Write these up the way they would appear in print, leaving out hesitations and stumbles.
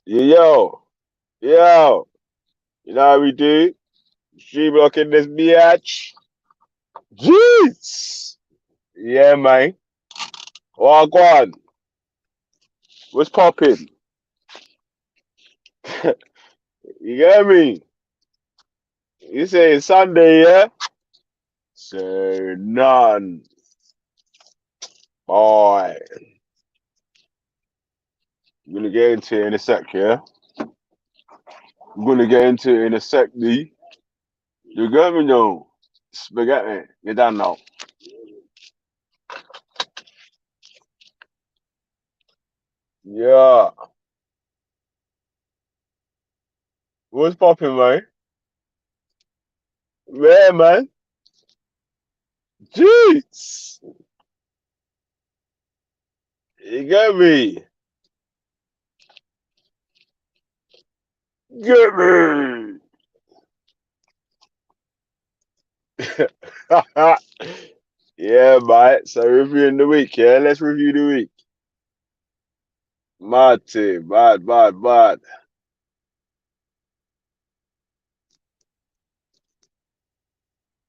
Yo, yo, you know how we do? Stream block in this bitch. Jeez. Yeah, man. Walk on. What's popping? You get me? You say it's Sunday, yeah? Say none. Boy. I'm gonna get into it in a sec, yeah? I'm gonna get into it in a sec, D. You get me, though? Spaghetti. You done now. Yeah. What's popping, man? Yeah, man. Jeez. You get me? Get me. Yeah, mate. So reviewing the week, yeah. Let's review the week. Mad team, mad.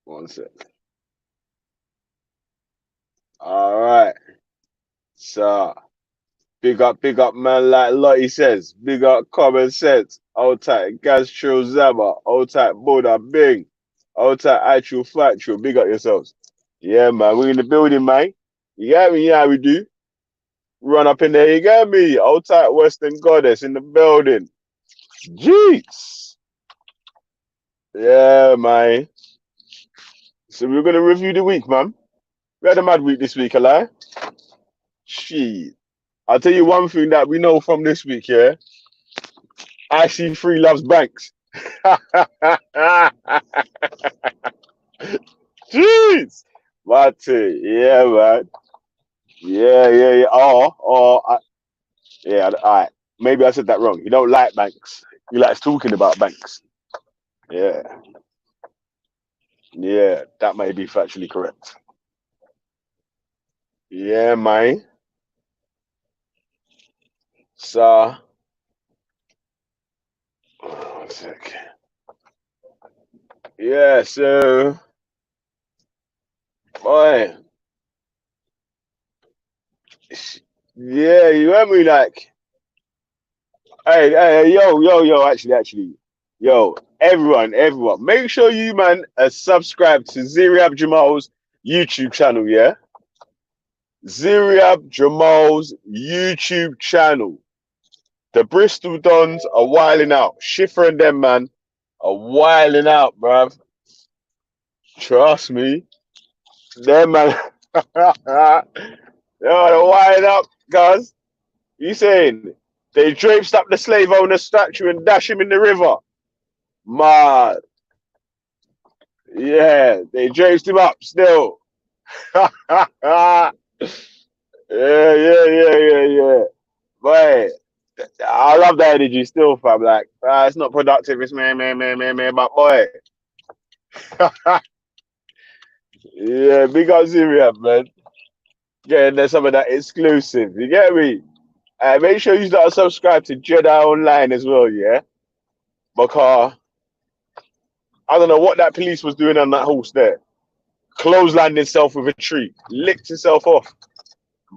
One sec. All right. So big up, man. Like Lottie says, big up common sense. Old tight Gastro Zama, old tight Buddha Bing, old tight actual factual. Big up yourselves. Yeah, man. We're in the building, man. You get me? Yeah, we do. Run up in there. You get me? Old tight Western Goddess in the building. Jeez. Yeah, man. So we're gonna review the week, man. We had a mad week this week, a lie. Shit. I'll tell you one thing that we know from this week, yeah. IC3 loves banks. Jeez. Mate, yeah, man. Yeah. Yeah, all right. Maybe I said that wrong. You don't like banks. You like talking about banks. Yeah, yeah. That may be factually correct. Yeah, man. So, one sec. Yeah, so, boy, yeah, you heard me like, yo, actually, yo, everyone, make sure you, man, subscribe to Ziriab Jamal's YouTube channel, yeah? Ziriab Jamal's YouTube channel. The Bristol Dons are wilding out. Schiffer and them, man, are wilding out, bruv. Trust me. Them, man. Yo, they're wilding up, guys. You saying they draped up the slave owner statue and dash him in the river? Mad. Yeah, they draped him up still. Yeah. Yeah. But I love that energy still, fam. Like, it's not productive. It's man. But boy, yeah, big up Syria, man. Getting there some of that exclusive. You get me? Make sure you start subscribe to Jedi Online as well, yeah? Because I don't know what that police was doing on that horse there. Clotheslined himself with a tree, licked himself off,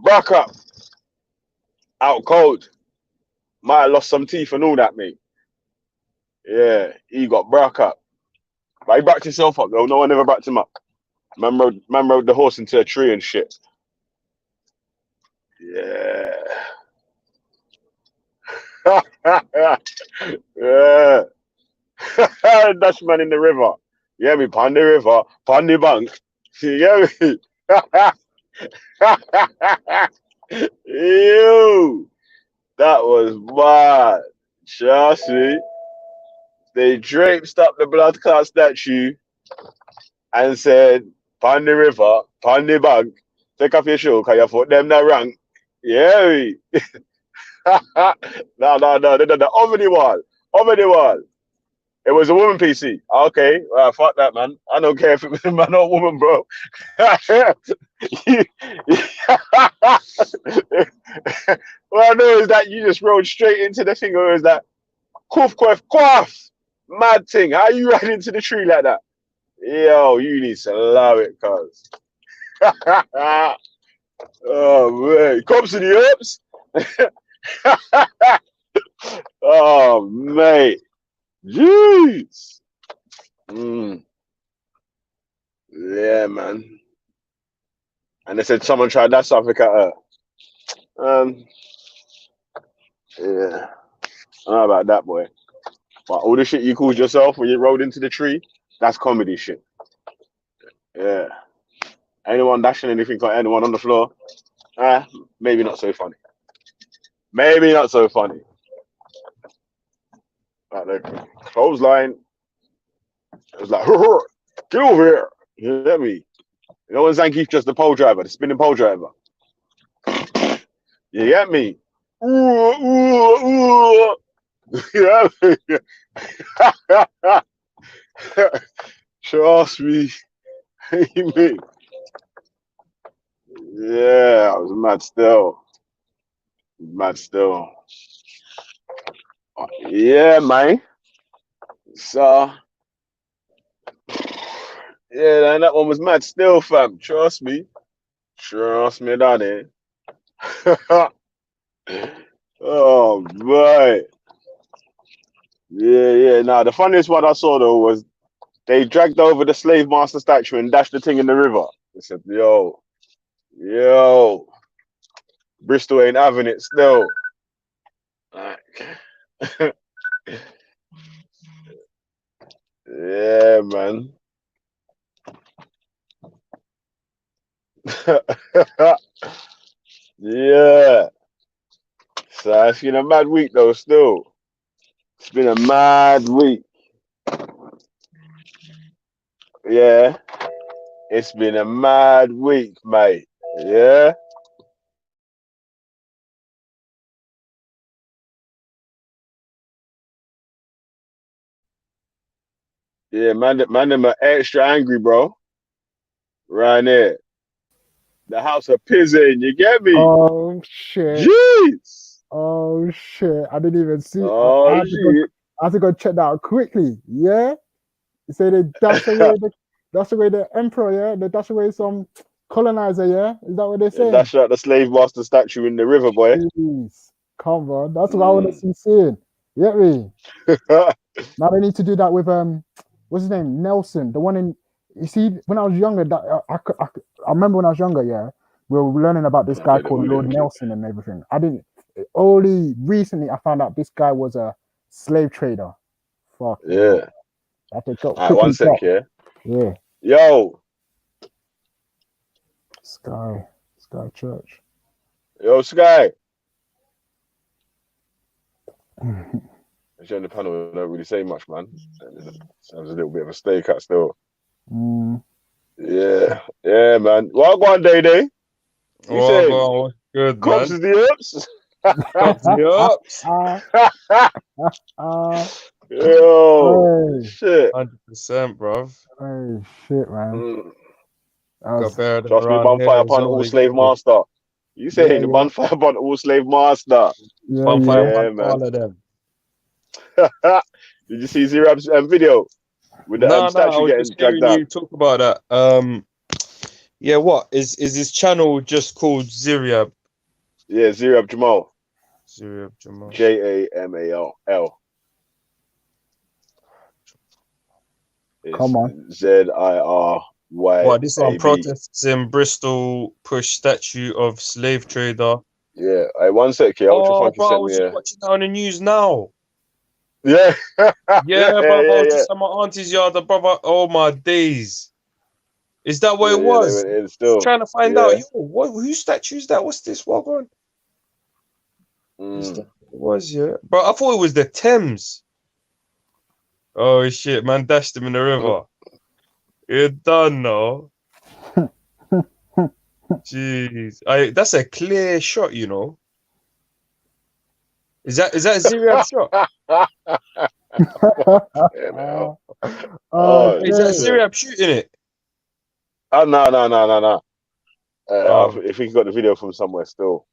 back up, out cold. Might have lost some teeth and all that, mate. Yeah, he got back up. But he backed himself up, though. No one ever backed him up. Man rode the horse into a tree and shit. Yeah. Yeah. Dutchman in the river. You hear me? Pon the river, pon the bank. You hear me? Ew. That was mad. Trust me. They draped up the blood clot statue and said, pon the river, pon the bank. Take off your shoe, cause you put them that rank. Yeah. No. Over the wall. Over the wall. It was a woman PC. Okay, fuck that, man. I don't care if it was a man or woman, bro. What I know is that you just rode straight into the thing, or is that quaff, quaff, quaff? Mad thing. How you ran into the tree like that? Yo, you need to allow it, cuz. Oh, man. Cops in the ups? Oh, mate. Jeez. Mm. Yeah, man. And they said someone tried that something at her. Um, yeah. I don't know about that, boy. But all the shit you called yourself when you rode into the tree, that's comedy shit. Yeah. Anyone dashing anything like anyone on the floor, maybe not so funny. Maybe not so funny. Like the clothesline, it was like, get over here. You get me? You know when Zangief's just the pole driver, the spinning pole driver. You get me? Ooh, ooh, ooh. You get me? Trust me. Yeah, I was mad still. Mad still. Yeah, man. So, yeah, that one was mad still, fam. Trust me. Trust me, daddy. Oh, boy. Yeah, yeah. Nah, the funniest one I saw, though, was they dragged over the slave master statue and dashed the thing in the river. They said, yo, Bristol ain't having it still. Like, yeah, man. Yeah. So it's been a mad week though, still. It's been a mad week. Yeah. It's been a mad week, mate. Yeah. Yeah, man, them are extra angry, bro. Right there. The house of pizzing, you get me? Oh shit. Jeez. Oh shit. I didn't even see. I Oh had to go. shit. I had to go check that out quickly. Yeah. You say they dash away the emperor. Yeah. They dash away some colonizer. Yeah. Is that what they're saying? That's right, the slave master statue in the river, boy. Jeez. Come on. That's what I want to Mm. see seeing. You get me? Now they need to do that with what's his name? Nelson. The one in. You see, when I was younger, that I remember when I was younger. Yeah, we were learning about this guy Play the called audio Lord clip. Nelson and everything. I didn't. Only recently I found out this guy was a slave trader. Fucking hell. Yeah. I had to go All right, one quickly sec, drop. yeah. Yeah. Yo, Sky Church. yo, Sky. Actually, on the panel don't really say much, man. Sounds a little bit of a stay cut still. Mm. Yeah, yeah, man. Well, go on, Day Day. You Oh, saying God, good, cops man. is the ups? Comes the ups. Yo, Hey, shit. 100%, bruv. hey, shit, man. Mm. That Got was, better of them Trust me, around bonfire here as upon well. all They slave get me. master. You yeah, saying the yeah, bonfire upon all slave master? yeah, Bonfire yeah. upon Yeah, man. all of them. Did you see Zerab's video with the No, no, I statue was just getting dragged hearing down? you talk about that. Yeah, what is this channel just called Ziryab? Yeah, Zerab Jamal. Ziryab Jamal. Jamal. Come It's on. What, this one ZIRYAB. protests in Bristol push statue of slave trader. Yeah. Hey, one sec, yeah. Ultra Oh, Funky bro, I sent was me just a. watching that on the news now. Yeah. Yeah, Yeah, bro, I yeah, was yeah. just at my auntie's yard, the brother. Oh my days. Is that what Yeah, it yeah, they was? went in still. Trying to find out, Yeah. yo, what whose statue is that? What's this? What on? Is that Mm. what it was, yeah? Bro, I thought it was the Thames. Oh shit, man dashed him in the river. You're done no. Jeez. That's a clear shot, you know. Is that a Ziriab shot? Yeah, man. Oh, Is that shit. Syriab shooting it? Oh, no. Oh, If he got the video from somewhere still.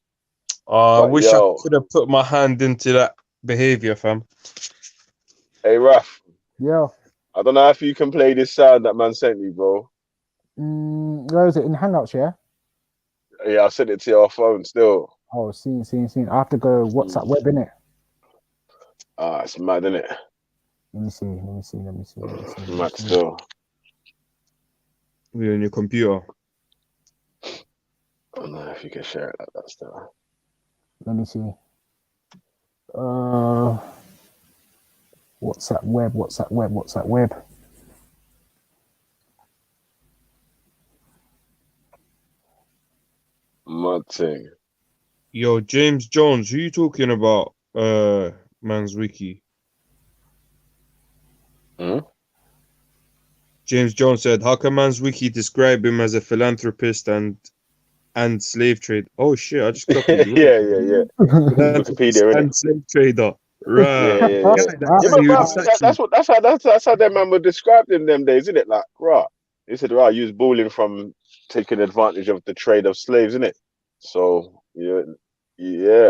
I But wish I yo, could have put my hand into that behavior, fam. hey, Raf, Yeah. I don't know if you can play this sound that man sent me, bro. Where is it? In Hangouts, yeah? Yeah, I sent it to your phone still. Oh, seen. I have to go WhatsApp web, innit? Ah, it's mad, isn't it? Let me see. Mad still. We're on your computer. I don't know if you can share it like that still. Let me see. WhatsApp web. Mad thing. Yo, James Jones, who you talking about? Man's Wiki. Hmm? James Jones said, "How can Man's Wiki describe him as a philanthropist and slave trade?" Oh shit! I just copied you. yeah. Philanthropist Wikipedia, innit? and slave trader. Right. Yeah. Yeah, but bro, that's how that man would describe in them days, isn't it? Like, right. He said, right, use bullying from taking advantage of the trade of slaves, isn't it? So yeah,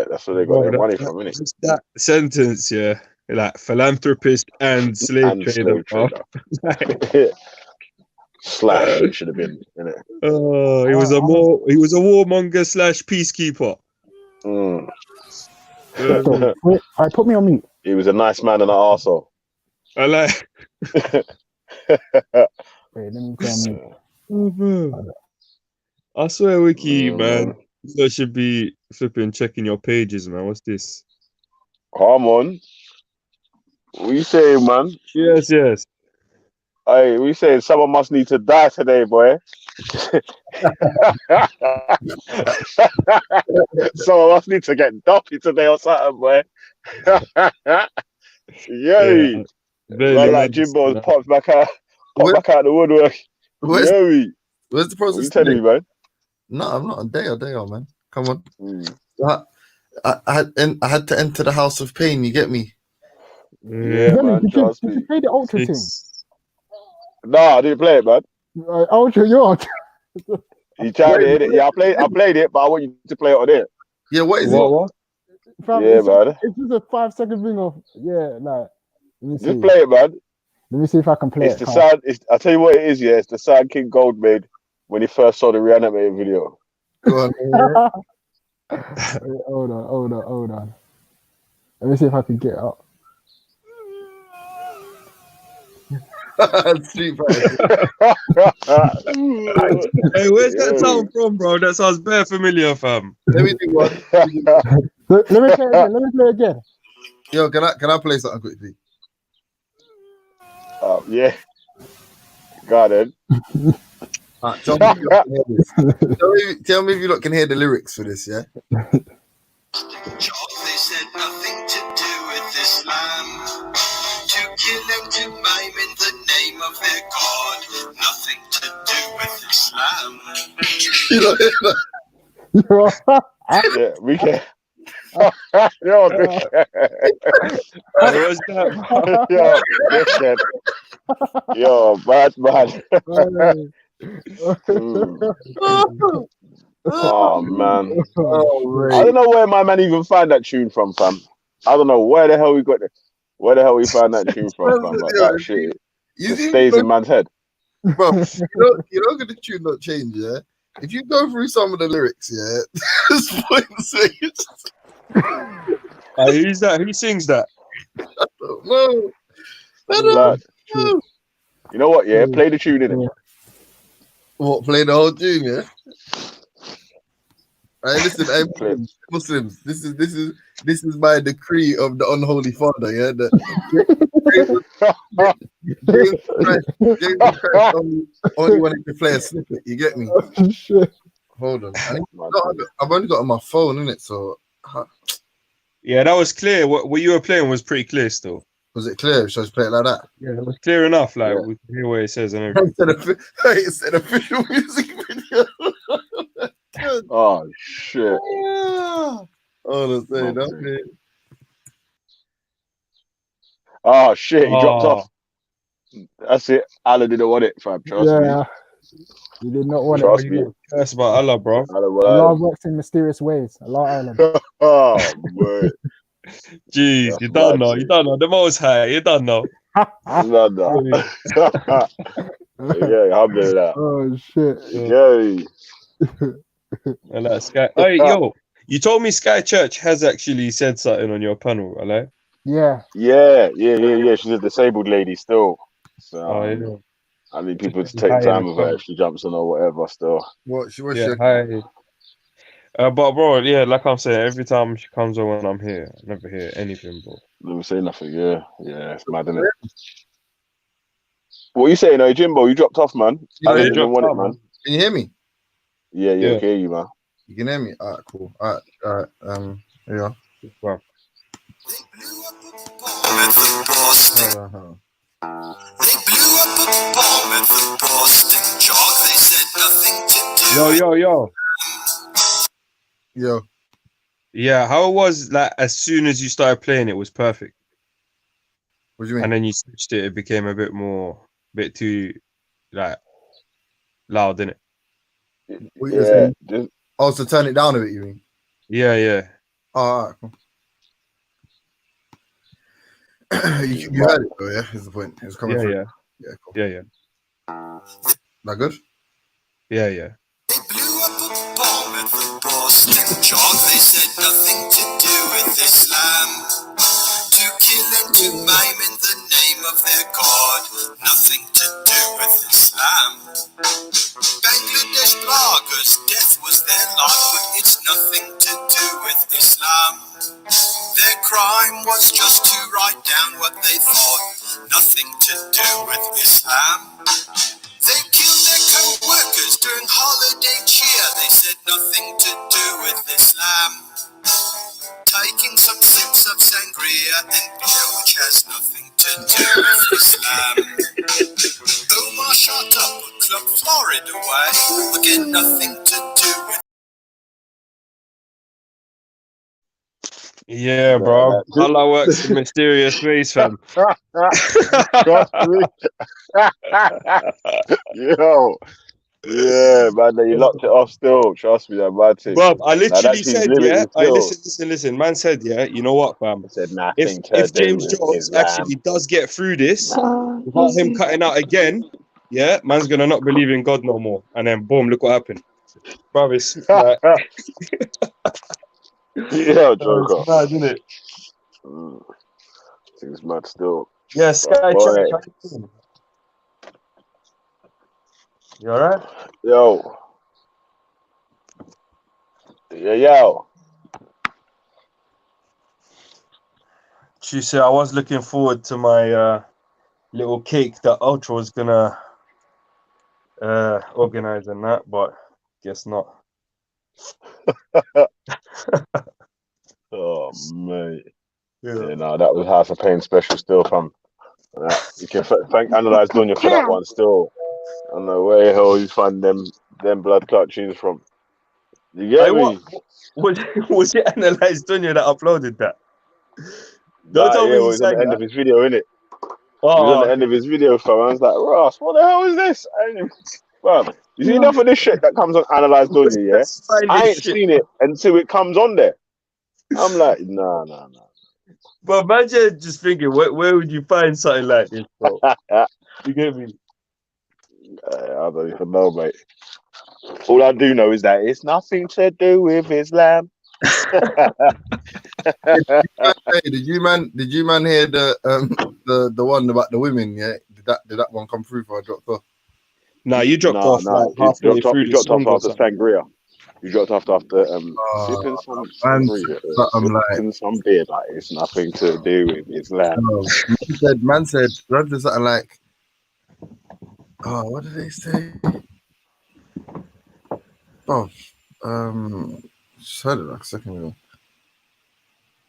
that's where they got their money from, innit? Just that sentence, yeah. Like philanthropist and slave And trader, slave bro. trader. Slash, it should have been, innit? Oh, he was a warmonger slash peacekeeper. Mm. So, wait, put me on mute. He was a nice man and an arsehole. I like. Wait, let me go on mute. Oh, bro. I swear, Wiki, man, you should be flipping checking your pages, man. What's this? Come on. What you saying, man? Yes. Hey, we saying someone must need to die today, boy. Someone must need to get doppy today or something, boy. Yay. Man, like Jimbo's popped back out the woodwork. Where's Yay. the process? What you telling me, man? No, I'm not. Day on, man. Come on. Mm. I had to enter the house of pain. You get me? Yeah, Jenny, man. did you play the Ultra thing? No, I didn't play it, man. Ultra, you're You tried it, innit? Yeah, I played it, but I want you to play it on it. Yeah, what is What? Fam, Yeah, man. It's just a 5-second thing of like. Let me see. Just play it, man. Let me see if I can play It's it. the sound. I'll tell you what it is. Yeah, it's the sound King Gold made when he first saw the reanimated video. Go on. Hold on. Let me see if I can get it up. Street Fighter. Hey, where's that sound from, bro? That sounds bare familiar, fam. Let me do one. Let me play again. Yo, can I play something quickly? Yeah. Got it. Tell me if you lot can hear the lyrics for this, yeah? They said nothing to do with Islam. To kill and to maim in the name of their God. Nothing to do with Islam. You know, Yeah, we can. Yo, What's that? Yo, bad man. Oh man. I don't know where my man even found that tune from, fam. I don't know where the hell we got it. Where the hell we found that tune from, fam? But that shit just stays in man's head. Bro, you know the tune not change, yeah? If you go through some of the lyrics, yeah, this point Who's that? Who sings that? no. Like, you know what? Yeah, play the tune in it. What, play the whole tune, yeah? Hey, listen, hey, Muslims, this is my decree of the unholy father, yeah? James Christ only wanted to play a snippet, you get me? Hold on. I've only got it on my phone, innit? So Yeah, that was clear. What you were playing was pretty clear still. was it clear? Should I just play it like that? Yeah, it was clear enough. Like Yeah. we can hear what it says and everything. It said official music video. Oh shit. Oh, that's saying that. Oh shit, he dropped Oh, off. That's it. Alan didn't want it, fam. Trust Yeah, you did not want it. Trust you me. got cursed about Allah, bro. Alan Allah will works in mysterious ways. Allah Island. Oh, man. Jeez, That's you don't know. mad, You don't know. The most high. You don't know. No, no. Yeah, alhamdulillah. Oh shit. Yeah. I like Sky. Hey, yo, you told me Sky Church has actually said something on your panel, right? Yeah. Yeah. She's a disabled lady still. So Oh, yeah. I need people to Hi take in time the with her comments. if she jumps on or whatever still. What? She was Yeah, shaking. hi. But bro, yeah, like I'm saying, every time she comes on when I'm here, I never hear anything, bro. Never say nothing, yeah. Yeah, it's mad, isn't it? What are you saying, though, Jimbo? You dropped off, man. You Oh, I you didn't dropped want it, out, man. man. Can you hear me? Yeah, Yeah. okay, you, man. You can hear me? All right, cool. All right. Yeah. Wow. They blew up a bomb at the Boston. Hold on. They blew up a bomb at the Boston Jog. They said nothing to do. Yo. Yo. Yeah, how it was like as soon as you started playing, it was perfect, What do you mean? and then you switched it, it became a bit too like loud, didn't it? What you Yeah, saying? just, Oh, so turn it down a bit, you mean? Yeah. Oh, all right, cool. you heard it, though, yeah? Is the point. It's coming through. Yeah, cool. Yeah. That good? Yeah. They blew up a bomb at the Boston Jog. They said nothing to do with Islam. To kill and to maim in the name of their God. Nothing to do with Islam. Bangladesh bloggers, death was their lot, but it's nothing to do with Islam. Their crime was just to write down what they thought. Nothing to do with Islam. They killed their co-workers during holiday cheer. They said nothing to do with Islam. Taking some sips of sangria and beer, which has nothing to do with Islam. Omar shot up a club Florida way. Again, nothing to do with Yeah, bro. Allah works in mysterious ways, fam. Trust me. Yo. Yeah, man, you locked it off still. Trust me, that bad thing. Bro, I Like, literally that thing's said, limited yeah. still. Listen. Man said, yeah. You know what, fam? I said If nothing to do James with Jones Islam. actually does get through this without him cutting out again, yeah, man's gonna not believe in God no more. And then boom, look what happened, bro. It's like, Yeah, Joker. it's mad, isn't it? Things mad still. Yeah, Sky Boy. Church. You alright? Yo. Yo. She said I was looking forward to my little cake that Ultra was gonna organize and that, but guess not. Oh, mate. Yeah. Yeah, no, that was House of Pain special still, fam. You can thank Analyze Dunya for that one still. I don't know where the hell you find them blood clot tunes from. You get me? Was it Analyze Dunya that uploaded that? Don't Nah, tell yeah, me well, he he's on sang the end that. of his video, innit? He Oh, was on the end of his video, fam. I was like, Ross, what the hell is this? Fam, you see enough of this shit that comes on Analyze Dunya, yeah? I ain't seen it until it comes on there. I'm like, nah. But imagine just thinking, where would you find something like this, bro? You get me? I don't even know, mate. All I do know is that it's nothing to do with Islam. Hey, did you man hear the one about the women? Yeah, did that one come through for I dropped off? Nah, you dropped off like halfway through You the dropped off song or after something. Sangria. You dropped off after sipping some sangria, sipping some beer. Like it's nothing to do with Islam. Man said something like, "Oh, what did they say?" Oh, just heard it like a second ago.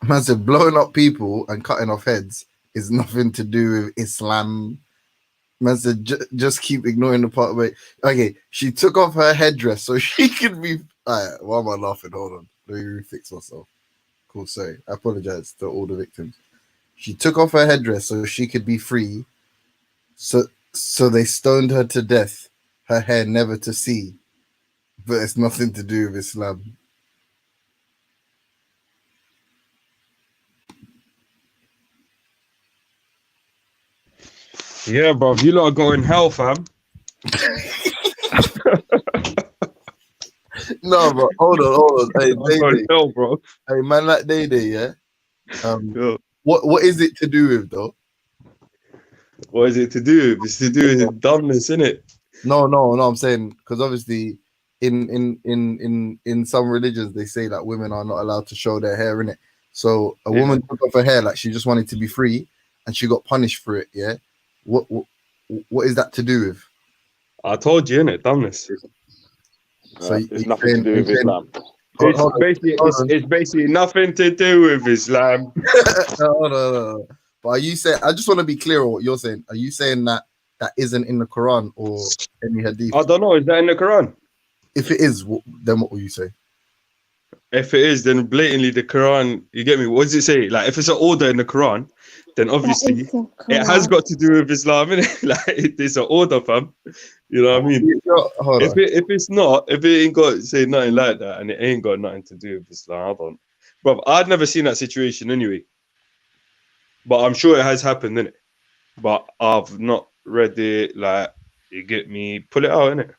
Man said, "Blowing up people and cutting off heads is nothing to do with Islam." Man said, just keep ignoring the part where, okay, she took off her headdress so she could be. All right, why am I laughing? Hold on. Let me refix myself. Cool, sorry. I apologize to all the victims. She took off her headdress so she could be free. So they stoned her to death, her hair never to see. But it's nothing to do with Islam. Yeah, bro. You lot are going hell, fam. No, but hold on. Hey, I'm going Day, hell, bro. hey, man, like Day, yeah. Yeah. What is it to do with though? What is it to do? It's to do with dumbness, innit? No. I'm saying because obviously, in some religions they say that women are not allowed to show their hair in it. So a woman took off her hair like she just wanted to be free, and she got punished for it. Yeah. What is that to do with? I told you, innit? Dumbness. So it's nothing to do with Islam. It's basically nothing to do with Islam. No. But are you saying? I just want to be clear on what you're saying. Are you saying that isn't in the Quran or any hadith? I don't know. Is that in the Quran? If it is, then what will you say? If it is, then blatantly the Quran. You get me? What does it say? Like, if it's an order in the Quran, then obviously it has got to do with Islam, innit? Like, it's an order, fam. You know what I mean? If it's not, if it ain't got say nothing like that, and it ain't got nothing to do with Islam, I don't. Bro, I'd never seen that situation anyway. But I'm sure it has happened, innit? But I've not read it. Like, you get me? Pull it out, innit?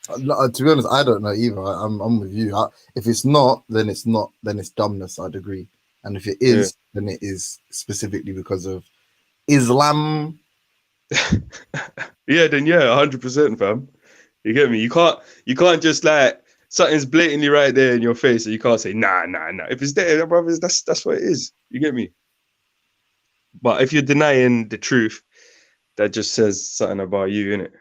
To be honest, I don't know either. I'm with you. If it's not, then it's not. Then it's dumbness. I'd agree. And if it is, then it is specifically because of Islam. Yeah, then 100%, fam. You get me? You can't just like something's blatantly right there in your face, so you can't say nah. If it's there, brothers, that's what it is. You get me? But if you're denying the truth, that just says something about you, innit?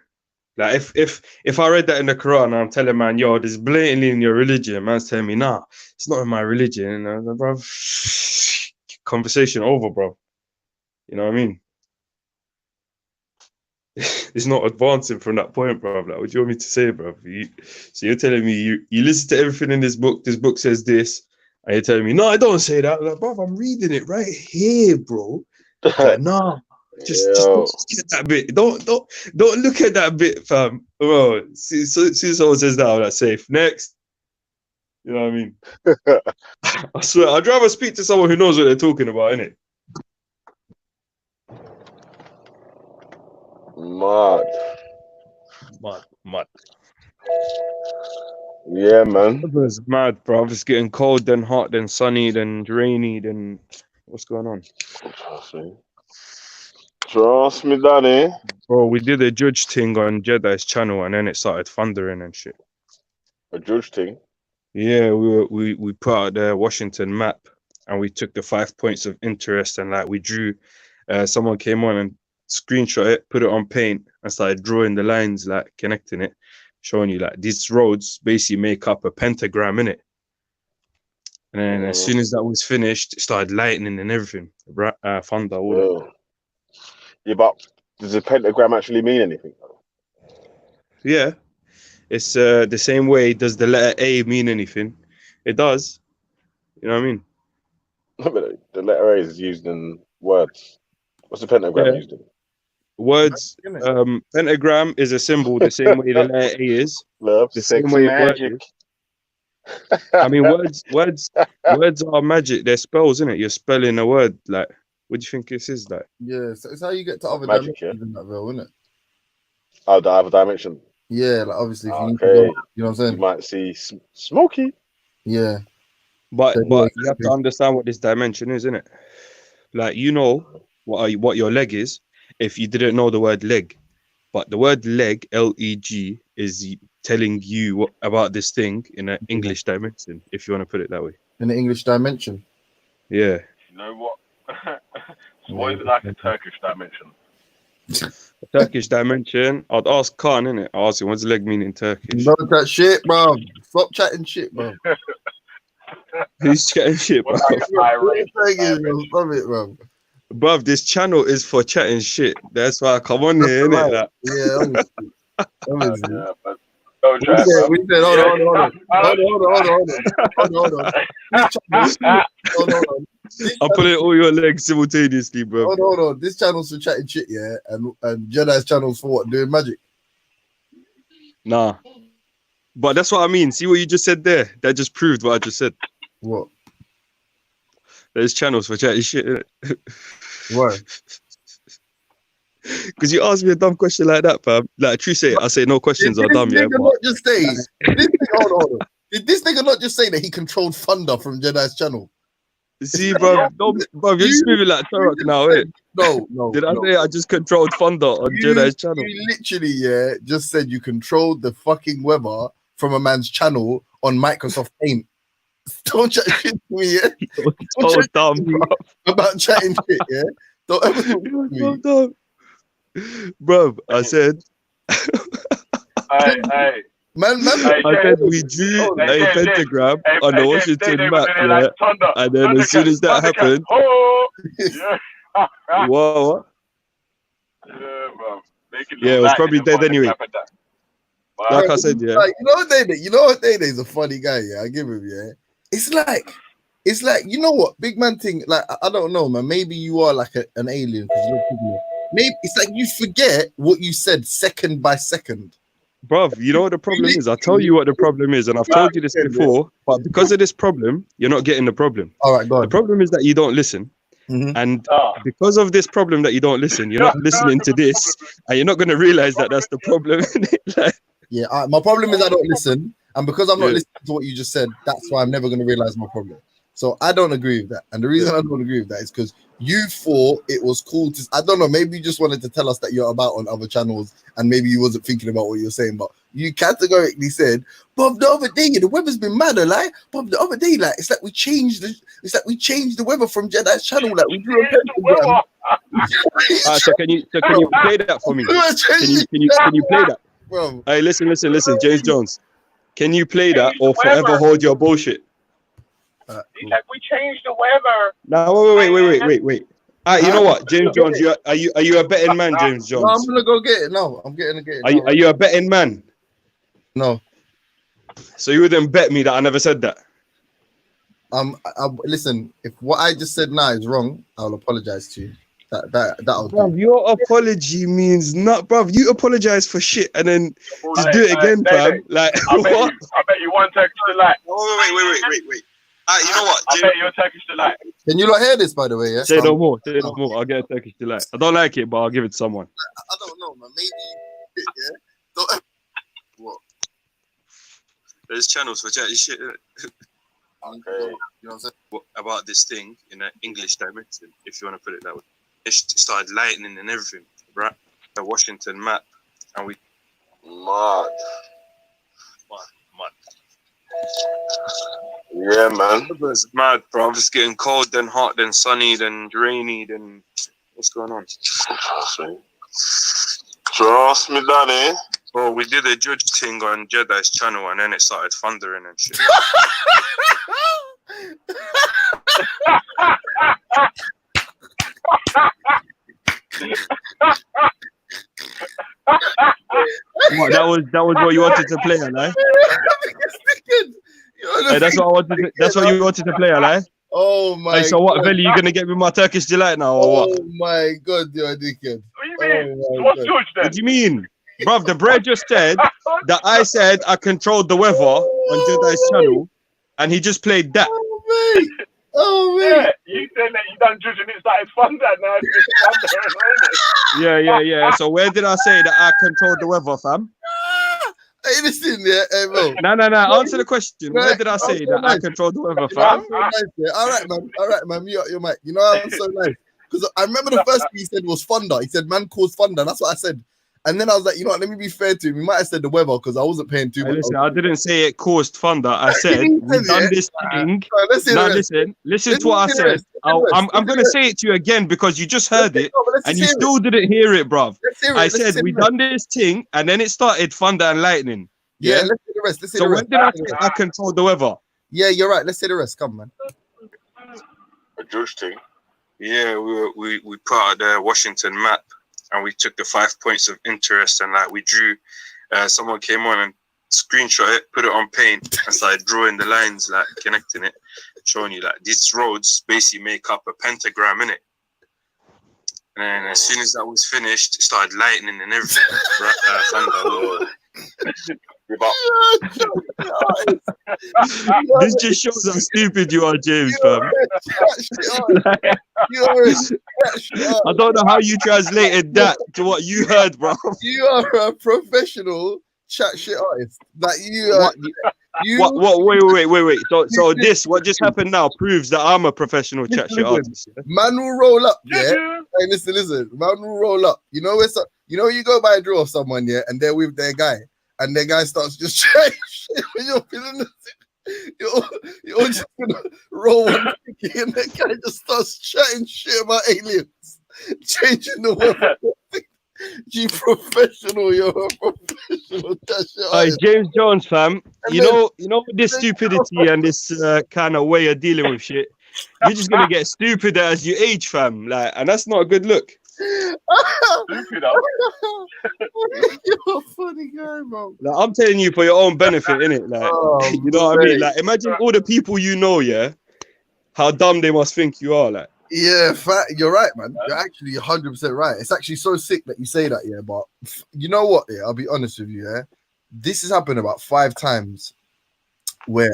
Like if I read that in the Quran and I'm telling man, yo, this is blatantly in your religion, man's telling me, nah, it's not in my religion, bro. Conversation over, bro. You know what I mean? It's not advancing from that point, bro. Like, what do you want me to say, bro? So you're telling me you listen to everything in this book says this, and you're telling me, no, I don't say that. Like, bro, I'm reading it right here, bro. Like, nah. Just look at that bit. Don't look at that bit, fam. Bro, see someone says that, I'm like, safe. Next. You know what I mean? I swear, I'd rather speak to someone who knows what they're talking about, innit? Mad. Yeah, man. It's mad, bro. It's getting cold, then hot, then sunny, then rainy, then what's going on? Trust me, Danny. Bro, we did a judge thing on Jedi's channel, and then it started thundering and shit. A judge thing? Yeah, we put out the Washington map, and we took the 5 points of interest, and like we drew. Someone came on and screenshot it, put it on paint, and started drawing the lines, like connecting it, showing you like these roads basically make up a pentagram, innit? And then as soon as that was finished, it started lightning and everything. Thunder, all that. Yeah, but does a pentagram actually mean anything? Yeah, it's the same way. Does the letter A mean anything? It does. You know what I mean? But the letter A is used in words. What's the pentagram used in? Words. Pentagram is a symbol the same way the letter A is. Love, the sex, same way magic. I mean, words are magic. They're spells, isn't it? You're spelling a word. Like, what do you think this is like? Yeah, so it's how you get to other Magic, dimensions in that realm, isn't it? Oh, the other dimension. Yeah, like obviously, if you need to Okay. go, you know what I'm saying? You might see Smokey. Yeah, But Yeah, you have exactly. to understand what this dimension is, innit? Like, you know what your leg is if you didn't know the word leg. But the word leg, Leg, is telling you about this thing in an English dimension, if you want to put it that way. in the English dimension. Yeah. You know what? What is it like a Turkish dimension? Turkish dimension. I'd ask Khan, innit? I'll ask him, what's leg mean in Turkish? Don't that shit, bro. Stop chatting shit, bro. Who's chatting shit, bro? Stop it, bro. Bruv, this channel is for chatting shit. That's why I come on here, innit? Like, Yeah, obviously. Yeah, but don't We try, said, bro. hold on. I'm pulling all your legs simultaneously, bro. Hold on. This channel's for chatting shit, yeah, and Jedi's channel's for what? Doing magic. Nah. But that's what I mean. See what you just said there? That just proved what I just said. What? There's channels for chatting shit, innit? Why? Because you asked me a dumb question like that, fam. Like, true say, I say no questions are dumb, yeah. Nigga But not just say, hold on. Did this nigga not just say that he controlled Thunder from Jedi's channel? see, bro, you're just moving like Turok now, innit? No. Did I say I just controlled Thunder on Jedi's channel? You literally, just said you controlled the fucking weather from a man's channel on Microsoft Paint. Don't chat shit to me, yeah? You're so dumb, bro. About chatting shit, yeah? Don't ever talk to You're me. so dumb. Bro, I said, Hey. Man, I said we drew a pentagram on the Washington map, yeah? And then as soon as that happened, what? Yeah, it was probably dead anyway. Like I said, yeah. like, you know what Day Day's a funny guy, yeah. I give him, yeah. It's like you know what, big man thing. Like I don't know, man. Maybe you are like an alien because you're people. Maybe it's like you forget what you said second by second. Bruv, you know what the problem is? I'll tell you what the problem is, and I've told you this before, but because of this problem, you're not getting the problem. All right, go The on. problem is that you don't listen. Mhm. And because of this problem that you don't listen, you're not listening to this, and you're not going to realize that that's the problem. Like, Yeah, my problem is I don't listen, and because I'm not Yeah. listening to what you just said, that's why I'm never going to realize my problem. So I don't agree with that, and the reason I don't agree with that is because you thought it was cool to. I don't know, maybe you just wanted to tell us that you're about on other channels, and maybe you wasn't thinking about what you're saying, but you categorically said, "Bob, the other day the weather's been mad, like Bob, the other day, like it's like we changed the weather from Jedi's channel, like we drew a pentagram." so can you play that for me? Can you play that? Bro, Hey, listen, James Jones. Can you play that or forever hold your bullshit? He said we changed the weather. Now, wait. You know what, James Jones? Are you a betting man, James no, I'm Jones? gonna go get it now. I'm getting it. Are you a betting man? No. So you wouldn't bet me that I never said that? Listen, if what I just said now is wrong, I'll apologize to you. That'll do. Bruv, your apology means not, bruv. You apologize for shit and then just do it again, fam. Like, what? I bet you one Turkish delight. Wait. You know what? I bet you're Turkish delight. Can you not hear this, by the way? Yeah. Say no more. I'll get a Turkish delight. I don't like it, but I'll give it to someone. I don't know, man. Maybe. Yeah. Don't. What? There's channels for chatting shit Okay. You know what I'm saying? about this thing in an English dimension, if you want to put it that way. It started lightning and everything, right? The Washington map, and we Mad. mad. Yeah, man. It was mad, bro. It's getting cold, then hot, then sunny, then rainy, then what's going on? Trust me, Danny. Bro, we did a judge thing on Jedi's channel, and then it started thundering and shit. What, that was what you wanted to play, Alai? Hey, that's what I wanted. That's what you wanted to play, Alai. Oh my. Hey, so what, God. Veli? You gonna get me my Turkish delight now, or Oh what? my God, you're a dickhead. What do you mean? Oh my What's God. George then? What do you mean, bruv? The bread just said that I said I controlled the weather on Jedi's channel, and he just played that. Oh mate. Oh Yeah, mate. you said that you done judging it started fun that now. It's just thunder and raining. Yeah. So where did I say that I controlled the weather, fam? Hey, listen, yeah, hey, bro. No. Answer the question. Where did I say that I controlled the weather, I'm fam? so nice, yeah. All right, man. Mute up your mic. You know I'm so nice because I remember the first thing he said was thunder. He said, "Man caused thunder." That's what I said. And then I was like, you know what? Let me be fair to him. He might have said the weather because I wasn't paying too Hey, much. listen, I didn't say it caused thunder. I said we've done this thing. Right, let's hear Now the rest. listen to what I said. I'm gonna say it to you again because you just heard it No, but let's and just you hear it. still didn't hear it, bruv. Let's hear it. I Let's said hear we the rest. done this thing and then it started thunder and lightning. Yeah, Yeah. let's hear the rest. Let's hear So the when rest. did I say I controlled the weather? Yeah, you're right. Let's hear the rest. Come, man. A judge thing. Yeah, we put out the Washington map and we took the 5 points of interest and like we drew. Someone came on and screenshot it, put it on paint, and started drawing the lines, like connecting it. showing you that these roads basically make up a pentagram, innit? And then as soon as that was finished, it started lightning and everything. Thunder. This just shows how stupid you are, James, fam. I don't know how you translated that to what you heard, bro. You are a professional chat shit artist. Like you are. Wait. So this, what just happened now, proves that I'm a professional chat shit artist. Yeah? Man will roll up, yeah. Hey, listen. Man will roll up. You know you go by a draw of someone, yeah, and they're with their guy, and their guy starts just chatting shit when you're feeling you're just gonna roll one ticket, and that guy just starts chatting shit about aliens, changing the world. You professional, you're a professional. James Jones, fam. You know this stupidity and this kind of way of dealing with shit. You're just gonna get stupider as you age, fam. Like, and that's not a good look. Stupid, You're a funny guy, bro. Like, I'm telling you for your own benefit, innit? Like, you know what I mean? Like, imagine all the people you know, yeah, how dumb they must think you are, like. Yeah, you're right, man. You're actually 100% right. It's actually so sick that you say that, yeah. But you know what? Yeah, I'll be honest with you. Yeah, this has happened about 5 times, where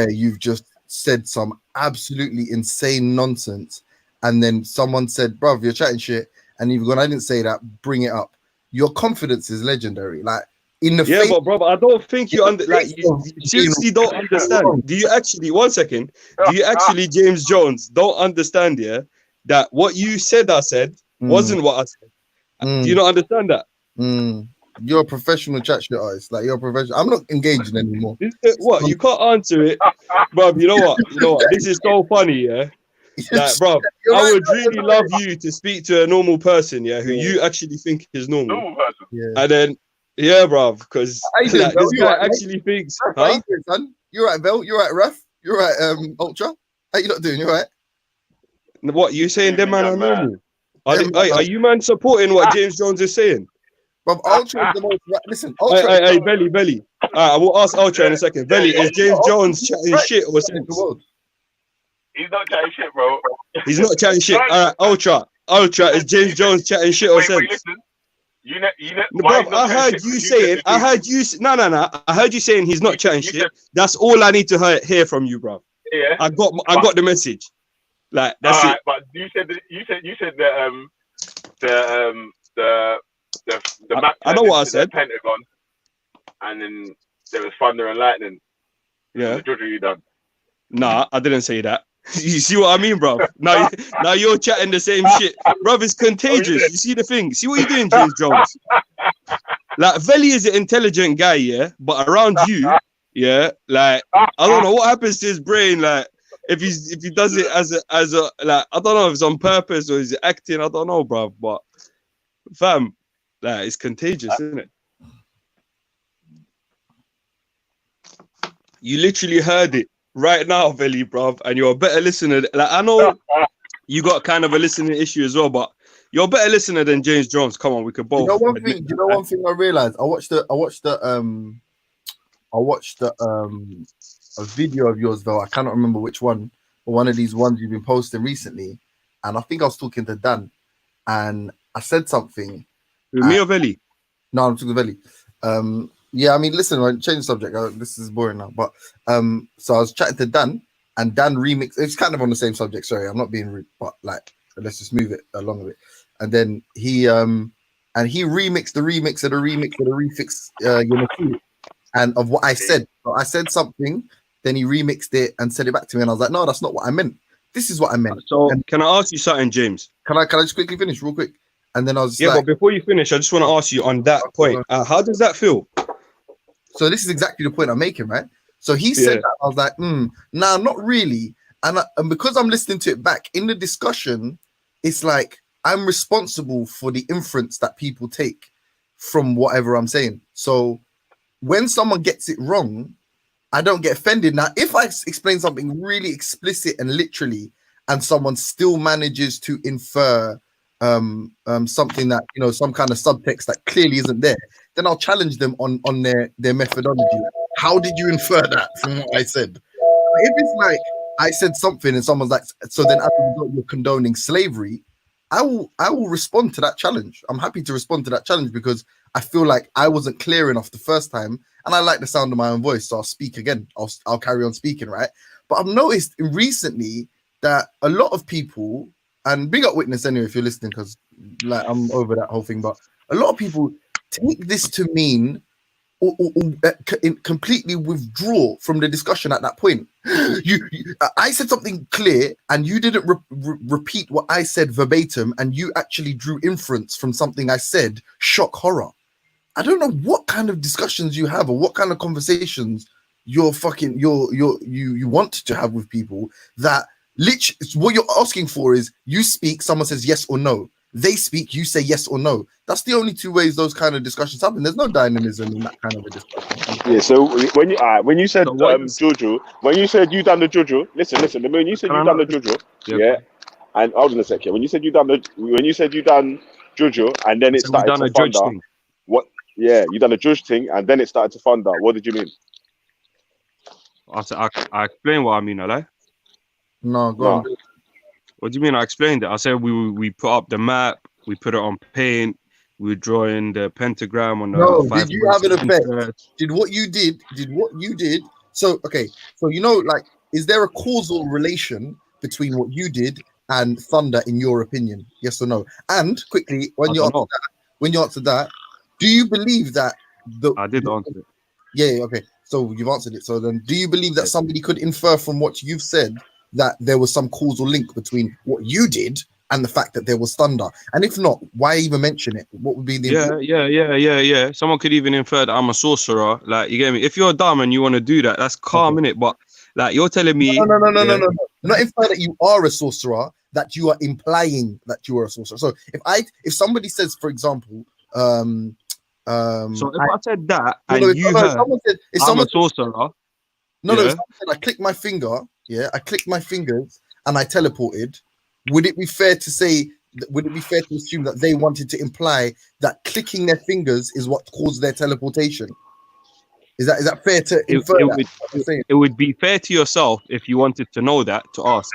you've just said some absolutely insane nonsense, and then someone said, "Bruv, you're chatting shit," and you've gone, "I didn't say that. Bring it up." Your confidence is legendary. Like in the face, but bro, I don't think you you seriously don't understand. Do you actually? 1 second. Do you actually, James Jones, don't understand? Yeah, that what you said, I said wasn't what I said. Do you not understand that? You're a professional chat shit artist. Like you're a professional. I'm not engaging anymore. What? You can't answer it, bro. You know what? This is so funny, yeah. Like, bro, I would really love you to speak to a normal person, yeah, who you actually think is normal. Normal person. Yeah. And then, yeah, bro, because like, this guy actually thinks. How you doing, son? You're right, Bell. You're right, Ref. You're right, Ultra. How you not doing? You're right. What you saying? Them man are normal. Are you man supporting what James Jones is saying? But Ultra is the most. Listen, Ultra. Hey, Belly. I will ask Ultra in a second. Belly, is James Jones chatting shit or sense? He's not chatting shit, bro. He's not chatting shit. Ultra, is James Jones chatting shit or sense? Listen. I heard you saying. I heard you. No. I heard you saying he's not chatting shit. That's all I need to hear from you, bro. Yeah. I got the message. Like that's it. But you said the map. I know what I said. Pentagon, and then there was thunder and lightning. Yeah. The judge you done. Nah, I didn't say that. You see what I mean, bro? Now you're chatting the same shit, bro. It's contagious. You see the thing? See what you're doing, James Jones? Like Veli is an intelligent guy, yeah, but around you, yeah, like I don't know what happens to his brain, like if he does it as a like I don't know if it's on purpose or is it acting, I don't know, bro. But fam, like it's contagious, isn't it? You literally heard it right now, Veli, bruv, and you're a better listener. Like I know you got kind of a listening issue as well, but you're a better listener than James Jones. Come on, we could both. You know one thing I realized. I watched a video of yours though. I cannot remember which one, but one of these ones you've been posting recently, and I think I was talking to Dan, and I said something. Me or Veli? No, I'm talking to Veli. Yeah, I mean, listen, I change the subject. This is boring now, but so I was chatting to Dan, and Dan remixed. It's kind of on the same subject. Sorry, I'm not being rude, but like, let's just move it along with it. And then he remixed the remix of the remix of the refix, and of what I said. So I said something, then he remixed it and said it back to me, and I was like, no, that's not what I meant. This is what I meant. So and can I ask you something, James? Can I just quickly finish, real quick? And then I was but before you finish, I just want to ask you on that point. How does that feel? So this is exactly the point I'm making, right? So he said that, I was like, nah, not really. And because I'm listening to it back in the discussion, it's like I'm responsible for the inference that people take from whatever I'm saying. So when someone gets it wrong, I don't get offended. Now, if I explain something really explicit and literally, and someone still manages to infer something that, you know, some kind of subtext that clearly isn't there, then I'll challenge them on their methodology. How did you infer that from what I said? If it's like I said something and someone's like, so then as a result, you're condoning slavery. I will respond to that challenge. I'm happy to respond to that challenge because I feel like I wasn't clear enough the first time, and I like the sound of my own voice, so I'll speak again. I'll carry on speaking, right? But I've noticed recently that a lot of people, and big up Witness anyway if you're listening, because like I'm over that whole thing, but a lot of people take this to mean or completely withdraw from the discussion at that point. I said something clear and you didn't repeat what I said verbatim, and you actually drew inference from something I said. Shock horror. I don't know what kind of discussions you have or what kind of conversations you want to have with people that literally what you're asking for is you speak, someone says yes or no. They speak, you say yes or no. That's the only two ways those kind of discussions happen. There's no dynamism in that kind of a discussion. Yeah. So when you said Jojo, when you said you done the Jojo, listen. When you said you done the Jojo, yeah. And hold on a second. When you said you done Jojo, and then it started to thunder. What? Yeah, you done a judge thing, and then it started to thunder. What did you mean? I explained what I mean, alright? No, go on. What do you mean? I explained it. I said we put up the map, we put it on paint, we draw in the pentagram on the. No, did you have an effect? Did what you did? So okay, so like, is there a causal relation between what you did and thunder, in your opinion? Yes or no? And quickly, when you answer that, do you believe that I did answer it. Yeah, okay. So you've answered it. So then, do you believe that somebody could infer from what you've said that there was some causal link between what you did and the fact that there was thunder? And if not, why even mention it? What would be the yeah. Someone could even infer that I'm a sorcerer. Like, you get me? If you're dumb and you want to do that, that's calm, innit? But like, you're telling me no. Not infer that you are a sorcerer, that you are implying that you are a sorcerer. So if somebody says, for example, so if I said that and you heard I'm a sorcerer. No, if someone said I clicked my finger, I clicked my fingers and I teleported, would it be fair to assume that they wanted to imply that clicking their fingers is what caused their teleportation? Is that fair to infer? It would be fair to yourself if you wanted to know that, to ask.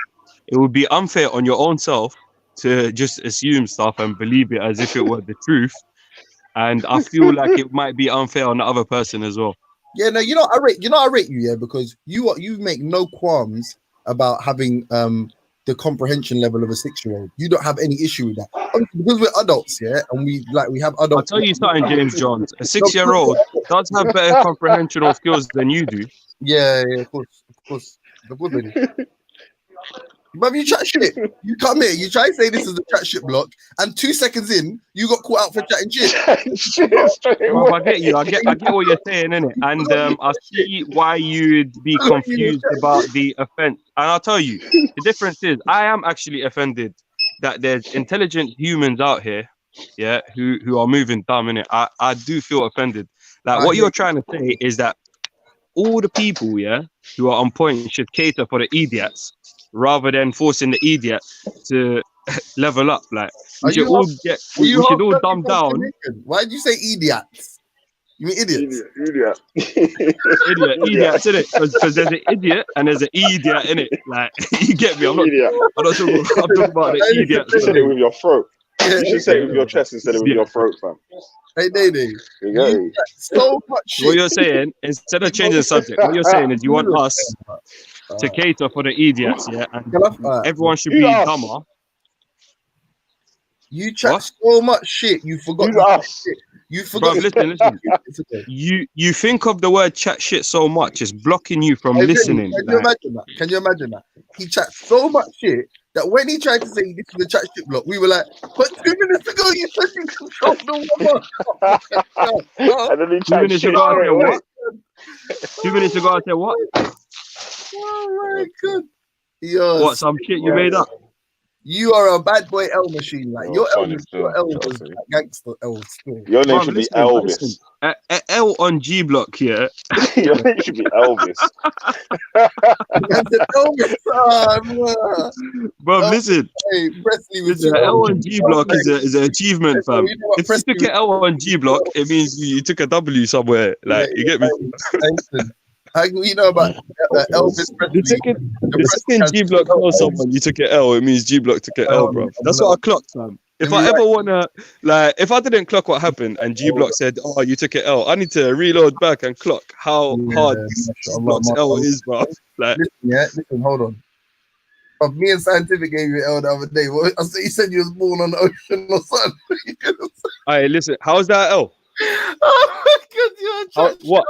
It would be unfair on your own self to just assume stuff and believe it as if it were the truth. And I feel like it might be unfair on the other person as well. Yeah, no, I rate you, because you make no qualms about having the comprehension level of a 6-year-old. You don't have any issue with that. Obviously, because we're adults, and we have adults. I'll tell you something, James Johns. A 6-year-old does have better comprehensional skills than you do. Yeah, of course. But you chat shit. You come here, you try to say this is the chat shit block, and 2 seconds in, you got caught out for chatting shit. Well, I get you. I get what you're saying, innit? And I see why you'd be confused about the offense. And I'll tell you, the difference is I am actually offended that there's intelligent humans out here, who are moving dumb, innit? I do feel offended. Like, what you're trying to say is that all the people, who are on point should cater for the idiots, rather than forcing the idiot to level up. Like, we should all dumb down. Why did you say idiots? You mean idiots? Idiot, innit? Because there's an idiot and there's an idiot in it. Like, you get me? I'm not talking about the idiot. You said it with your throat. You should say it with your chest instead of with your throat, fam. Hey, Dede. So much shit. What you're saying, instead of changing the subject, what you're saying is you want us to cater for the idiots, and everyone should be dumber. You chat so much shit, you forgot. You forgot. Bro, listen. You think of the word chat shit so much, it's blocking you from listening. Can you imagine that? He chats so much shit that when he tried to say this is the chat shit block, we were like, but 2 minutes ago you said you controlled the woman. And then he tried 2 minutes ago I said what? 2 minutes ago I said what? Oh my god. Yo, what, some shit you made up? You are a bad boy L machine. Like, your L was like gangster L still. Your name should be Elvis. L on G block here. Your name should be Elvis. Bro, listen. Hey, Presley, L on G block is an achievement, fam. If you took an L on G block, it means you took a W somewhere. Like, you get me? We know about Elvis Presley. The second G Block knows someone, you took an L. It means G Block took an L, bro. That's what I clocked, fam. If I ever wanna, like, if I didn't clock what happened and G Block said, "Oh, you took an L," I need to reload back and clock how hard G Block's L is, bro. Like, listen, hold on. Me and Scientific gave you an L the other day. I said you said you was born on the ocean or something. Alright, listen, how's that L? Oh my God, you're What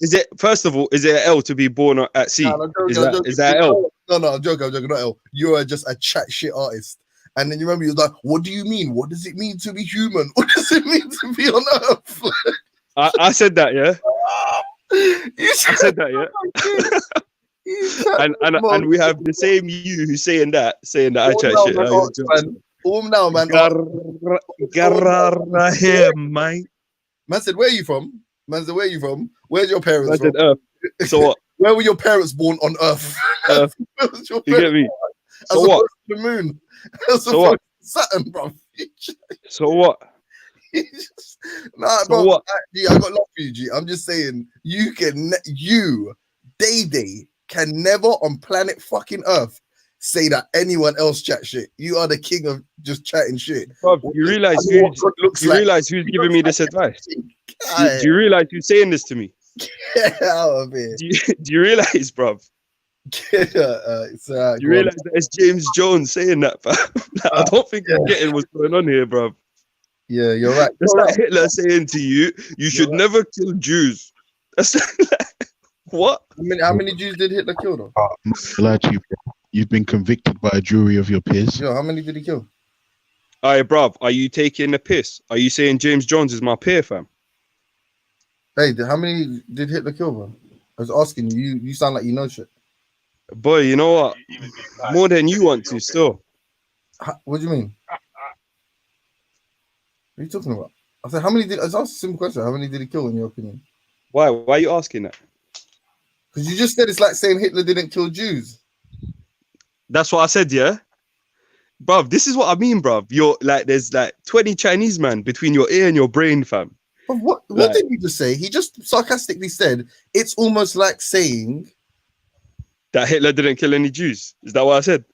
is it? First of all, is it an L to be born at sea? Is that an L? No, I'm joking, not L. You are just a chat shit artist. And then you remember, you was like, what do you mean? What does it mean to be human? What does it mean to be on Earth? I said that, yeah. I said that, yeah. and we have the same you who's saying that I chat shit. Now, man. Man said, where are you from? Man said, where are you from? Where's your parents from? Earth. So what? Where were your parents born on Earth? Earth. You get me? So what? The moon. So what? Saturn, bro. So what? Nah, so bro. what? G, I got love for you, G. I'm just saying, Day can never on planet fucking Earth say that anyone else chat shit. You are the king of just chatting shit. Bro, you realize who's giving me this advice? Do you realize who's saying this to me? Get out of here. Do you realize, bro? Do you realize that it's James Jones saying that, fam? Like, I don't think you're getting what's going on here, bro. Yeah, you're right. That's like Hitler saying to you, you should never kill Jews. That's like, what? How many Jews did Hitler kill, though? I'm not gonna lie to you, bro. You've been convicted by a jury of your peers. Yo, how many did he kill? All right, bruv, are you taking a piss? Are you saying James Jones is my peer, fam? Hey, how many did Hitler kill, bro? I was asking you. You sound like you know shit. Boy, you know what? More than you want to, still. What do you mean? What are you talking about? I said, how many did? I asked a simple question. How many did he kill, in your opinion? Why? Why are you asking that? Because you just said it's like saying Hitler didn't kill Jews. That's what I said, yeah? Bruv, this is what I mean, bruv. You're like, there's like 20 Chinese man between your ear and your brain, fam. But what did he just say? He just sarcastically said, it's almost like saying that Hitler didn't kill any Jews. Is that what I said?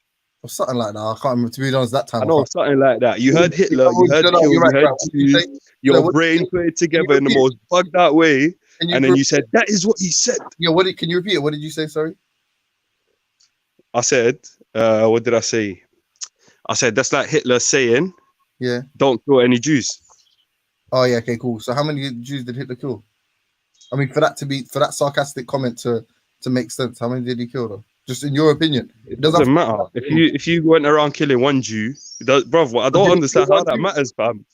Or something like that. I can't remember, to be honest, that time. I know, something like that. You heard Hitler, you heard kill, you heard Jews. Your brain put it together in the most bugged out way. And then you said, that is what he said. Yeah, can you repeat it? What did you say, sorry? I said, what did I say? I said, that's like Hitler saying, yeah, don't kill any Jews. Oh, yeah, okay, cool. So how many Jews did Hitler kill? I mean, for that sarcastic comment to make sense, how many did he kill, though? Just in your opinion. It doesn't matter. If you went around killing one Jew, bro, I don't understand how that matters, fam.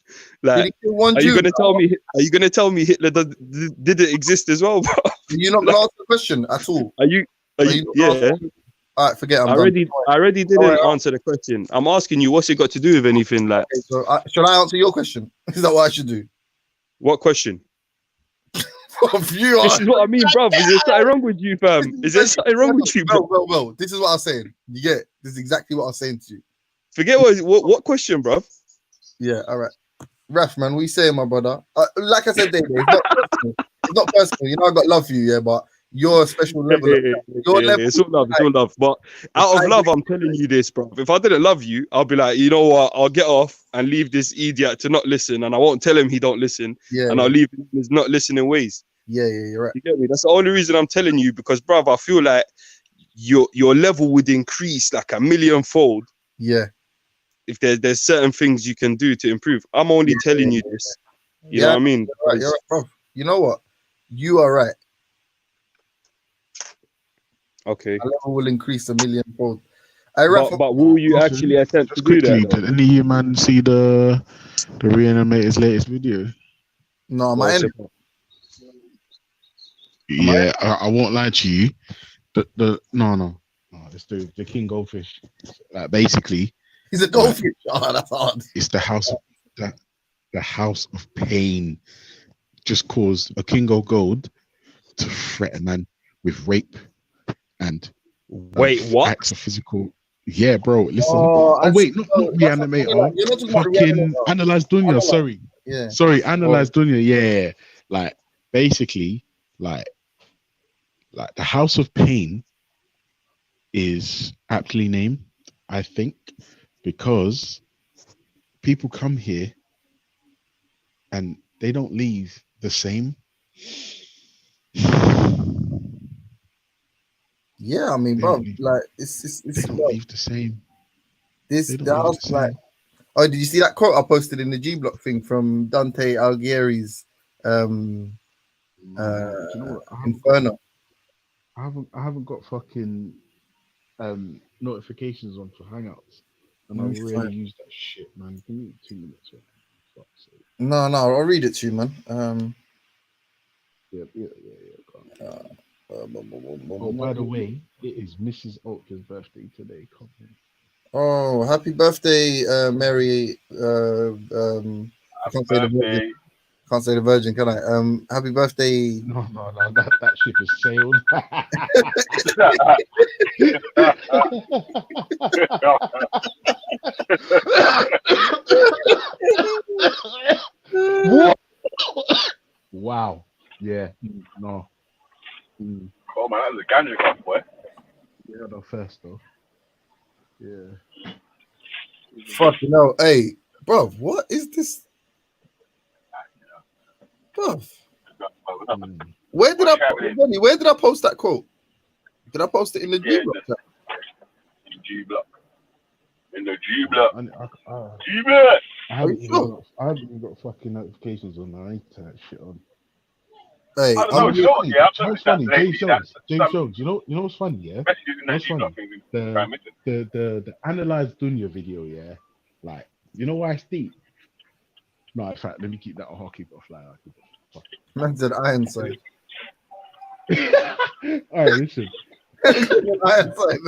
Like, are you gonna tell me Hitler didn't exist as well, bro? You're not gonna answer the question at all. Are you yeah. All right, forget. I already didn't answer the question. I'm asking you, what's it got to do with anything? Like, okay, so should I answer your question? Is that what I should do? What question? This is what I mean, bro. Is there something wrong with you, fam? Is there something wrong with you, bro? Well, this is what I was saying. You get it? This is exactly what I was saying to you. Forget what question, bro? Yeah, all right. Ref, man, what you saying, my brother? Like I said, David, it's not personal. You know, I got love for you, yeah, but you're a special level. It's all love, it's all love. But out of love, I'm telling you this, bro. If I didn't love you, I'll be like, you know what? I'll get off and leave this idiot to not listen, and I won't tell him he don't listen, and I'll leave him his not listening ways. Yeah, you're right. You get me? That's the only reason I'm telling you, because, bruv, I feel like your level would increase like 1,000,000-fold. Yeah. If there's certain things you can do to improve. I'm only telling you this. You know what I mean? You're right, bro. You know what? You are right. Okay. My level will increase 1,000,000-fold. But will you actually attempt to do that? Did any of you man see the Reanimator's latest video? No, my enemy. Yeah, I won't lie to you. No, it's the King Goldfish. Like, basically, he's a goldfish. Oh, that's hard. It's the house of pain. Just caused a King of Gold to threaten man with rape and what? Acts of physical. Yeah, bro. Listen. Oh wait, not Reanimator. Fucking Analyze Dunya. Sorry. Yeah. Sorry, Analyze Dunya. Yeah. Like, basically, like, Like the House of Pain is aptly named, I think, because people come here and they don't leave the same. Yeah, I mean, They bro, don't leave, like it's they don't leave the same. this They don't the leave house the like. same. Oh, did you see that quote I posted in the G Block thing from Dante Alighieri's Man, do you know what? Inferno? I haven't got fucking notifications on for Hangouts, and I Let me really find- use that shit, man. Give me 2 minutes. Man. Fuck's sake. No, I'll read it to you, man. Yeah. Go on. Oh, by the way, it is Mrs. Ultra's birthday today. Come on. Oh, happy birthday, Mary. I can't say the virgin. Can't say the virgin, can I? Happy birthday. No, that ship has sailed. Wow. Yeah. No. Oh man, that was a ganja cup, boy. Yeah, no, first though. Yeah. Fucking hell. Hey, bro, what is this? Bro, where did I post that quote? Did I post it in the G Block? G Block. In the G Block. I G Block. haven't even got fucking notifications on. I need to turn that shit on. Hey, I don't know, you know what, yeah, I'm What's funny? lately, James that's Jones. You know what's funny? Yeah. messages in that What's G Block funny? thing. The analyzed Dunya video. Yeah. Like, you know why it's deep? No, in fact, let me keep that. I'll keep it offline. man said Ironside. All right, listen. Ironside.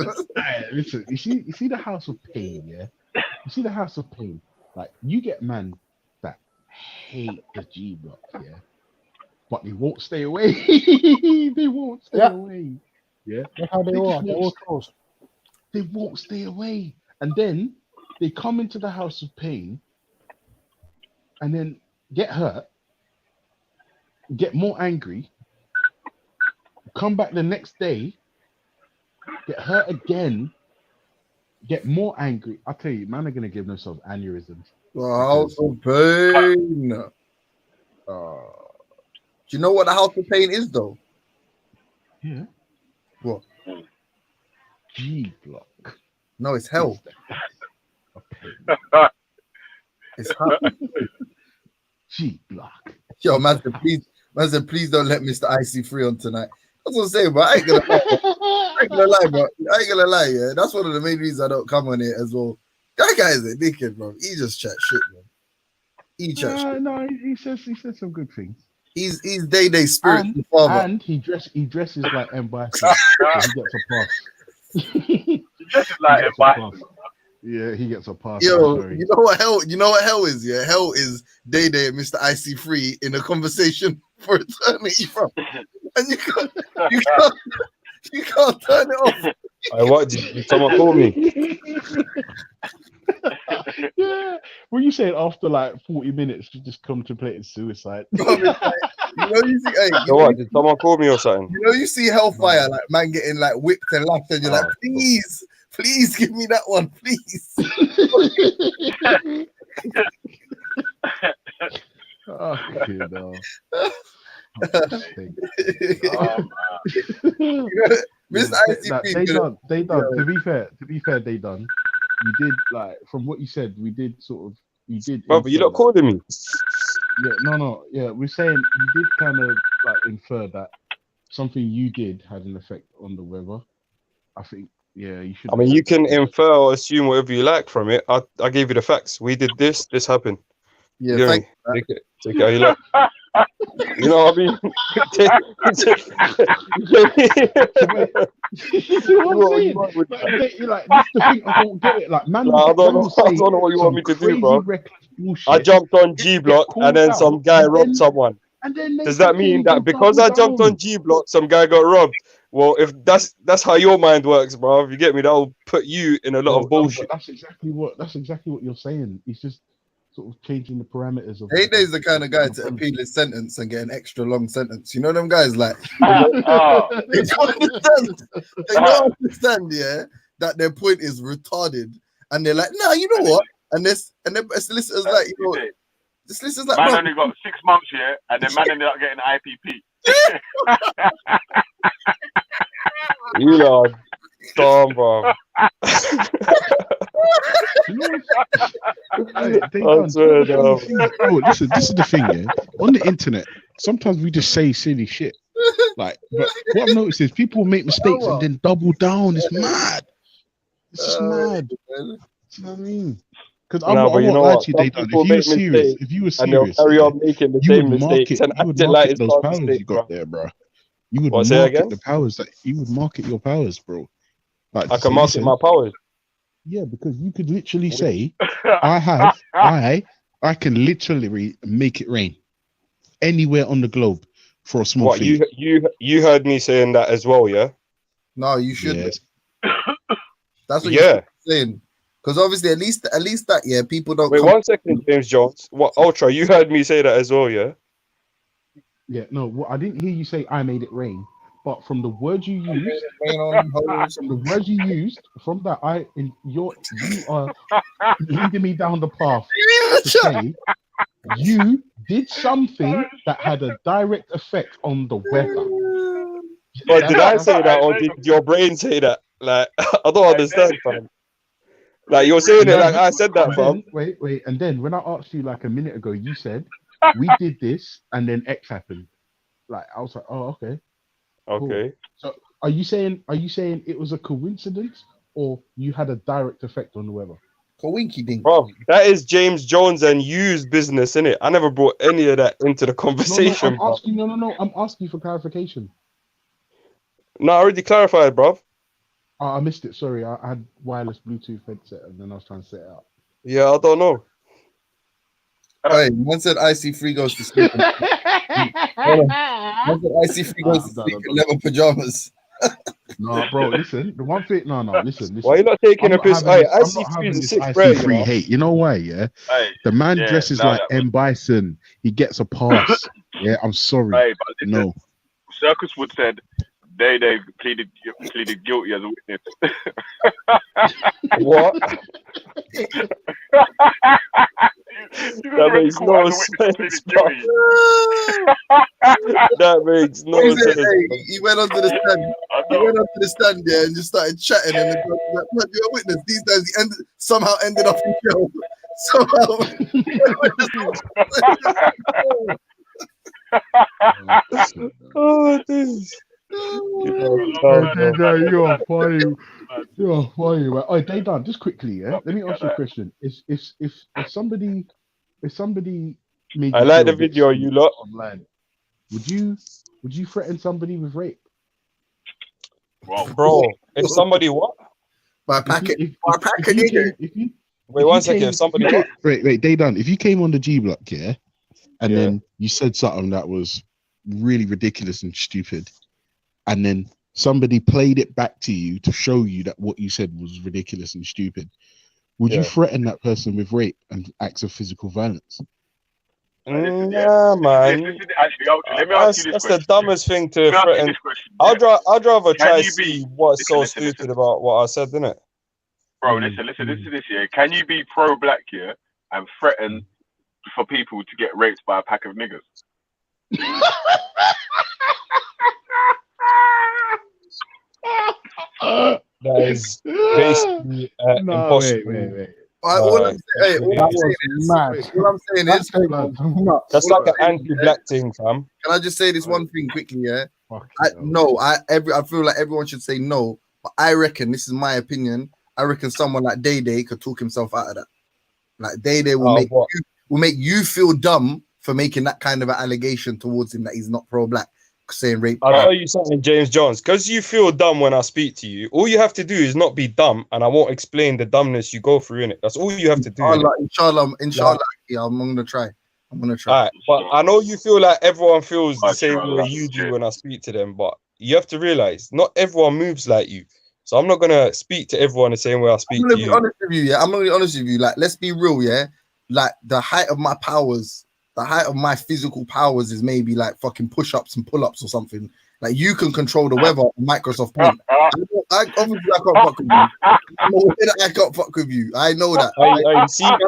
Listen. You see the House of Pain. Yeah. You see the House of Pain. Like, you get man that hate the G Block. Yeah. But they won't stay away. They won't stay away. Yeah. That's how they are. They're all close. They won't stay away. And then they come into the House of Pain and then get hurt, get more angry, come back the next day, get hurt again, get more angry. I tell you, man are gonna give themselves aneurysms. The House of Pain. Do you know what the House of Pain is, though? Yeah. What? G Block. No, it's hell. Of Pain. It's hell. G Block. Yo, man said, please don't let Mr. IC3 on tonight. That's what I'm saying, bro. I ain't gonna lie, bro. I ain't gonna lie, yeah. That's one of the main reasons I don't come on here as well. That guy is a dickhead, bro. He just chat shit, bro. He chat shit. No, he says some good things. He's Day spirit father. And he dresses like M. Bison, so he gets a pass. He dresses like He a gets a bison. pass. Yeah, he gets a pass. Yo, I'm sorry. you know what hell is? Yeah, hell is Day and Mr. IC3 in a conversation for eternity, bro. And you can't turn it off. What did someone call me? Yeah, when you say it after like 40 minutes, you just contemplating suicide. You know, you see, hey, So what? Did someone call me or something? you see Hellfire, like man getting like whipped and laughed, and you're like, please give me that one, please. Oh, you know. Mr. ICP, They done. To be fair, they done. You did like from what you said. We did sort of. You did. Brother, you not calling me? Yeah, no. Yeah, we're saying you did kind of like infer that something you did had an effect on the weather. I think. Yeah, you should. I mean, you can infer or assume whatever you like from it. I gave you the facts. We did this. This happened. yeah, You know thank me? Take it how you like. You know what I mean? You see what I'm saying? Like, that's the thing. I don't get it. Like, man, I don't know what you want me to do, bro. I jumped on G Block and then some guy robbed someone. Does that mean that because I jumped on G Block, some guy got robbed? Well, if that's how your mind works, bro, if you get me, that'll put you in a lot of bullshit. That's exactly what you're saying. It's just sort of changing the parameters of. Day Day's the kind of guy to appeal his sentence and get an extra long sentence. You know them guys like Oh, they don't understand. They don't understand, yeah, that their point is retarded, and they're like, nah, you know what? And then solicitors like, you know, the solicitors like, Man bro, only got 6 months here, and then man ended up getting IPP. You know, dumb, bro. You know what? They I done. swear, Bro, listen, this is the thing, yeah. On the internet, sometimes we just say silly shit. Like, but what I've noticed is people make mistakes and then double down. It's mad. It's just mad. You know what I mean? Because Nah, but you know what? Some people make mistakes if you were and they'll serious, carry on making the you same would mistakes and you would acting like market it's those not a powers mistake, you bro. got there, bro. You would What, say market again? the powers that you would market your powers, bro. Like, I to can say, market listen, my powers. yeah, because you could literally say, I can literally make it rain anywhere on the globe for a small What, fee. you heard me saying that as well, yeah? no, you should. Yes. That's what Yeah. you're saying. Because obviously, at least that, yeah, people don't. Wait, come 1 second, James Jones. What, Ultra? You heard me say that as well, yeah? Yeah, no, what I didn't hear you say I made it rain, but from the words you used, rain on hoes. from the words you used, from that you are leading me down the path to say you did something that had a direct effect on the weather. But did I say that or did your brain say that? Like, I don't understand, fam. Like, you're saying it like I said that, And fam. then, wait, and then when I asked you like a minute ago, you said we did this and then X happened. Like, I was like, oh, okay. Okay. So are you saying it was a coincidence or you had a direct effect on the weather? Kawinky dink. Bro, that is James Jones and you's business, innit? I never brought any of that into the conversation. I'm asking for clarification. No, I already clarified, bro. Oh, I missed it. Sorry, I had wireless Bluetooth headset and then I was trying to set it up. Yeah, I don't know. Hey, one said IC3 goes to sleep. One said IC3 goes to sleep in leather pajamas. No, bro, listen. The one thing, no, listen. Why are you not taking I'm a not piss? having Hey, this- I'm I not see having three is a this six bread, IC3 hate. You know why? Yeah, Hey, the man yeah, dresses no, like M. Bison. He gets a pass. Yeah, I'm sorry. hey, but listen, No. Circus Wood said they pleaded guilty as a witness. What? That makes no sense, bro. That makes no He said, sense. hey, he went onto the stand. He went onto the stand there and just started chatting. And then like, "Man, you're a witness." These days, he somehow ended up in jail. Somehow. Oh, this. You're funny. You're funny, man. Oh, they done just quickly. Yeah, let me ask you a question. If somebody made I you like feel the a bit video, stupid you lot. online, would you threaten somebody with rape? Wow. Bro, if somebody what? My packet. My packet, nigga. Wait, 1 second. If somebody what? Wait, they done. If you came on the G Block, yeah, and Yeah. then you said something that was really ridiculous and stupid, and then somebody played it back to you to show you that what you said was ridiculous and stupid, would you Yeah. threaten that person with rape and acts of physical violence? Nah, man. Actually, let me ask you this That's the question. dumbest thing to Let me ask you threaten. this question. I'd rather Can try you to be- see what's so listen, stupid about what I said, innit? Bro, listen to this here. Can you be pro-black here and threaten for people to get raped by a pack of niggas? That is basically impossible. wait. All I'm saying, That all I'm was saying is, mad. all I'm saying That is, statement was nuts. That's like an anti-black thing, fam. can I just say this one thing quickly? Yeah. Fuck I hell. feel like everyone should say no, but I reckon this is my opinion. I reckon someone like Day Day could talk himself out of that. Like Day Day will make you feel dumb for making that kind of an allegation towards him that he's not pro-black, saying rape. I'll tell you something, James Jones. Because you feel dumb when I speak to you, all you have to do is not be dumb, and I won't explain the dumbness you go through in it. That's all you have to do. innit? Inshallah, yeah, I'm gonna try. All right, but I know you feel like everyone feels the same Mashallah. way you do when I speak to them, but you have to realize not everyone moves like you. So I'm not gonna speak to everyone the same way I speak I'm to gonna be you. honest with you, yeah. I'm gonna be honest with you. Like, let's be real, yeah. like the height of my powers, the height of my physical powers is maybe like fucking push-ups and pull-ups or something. Like you can control the weather on Microsoft Paint. I obviously I can't fuck with you. I can't fuck with you. I know that.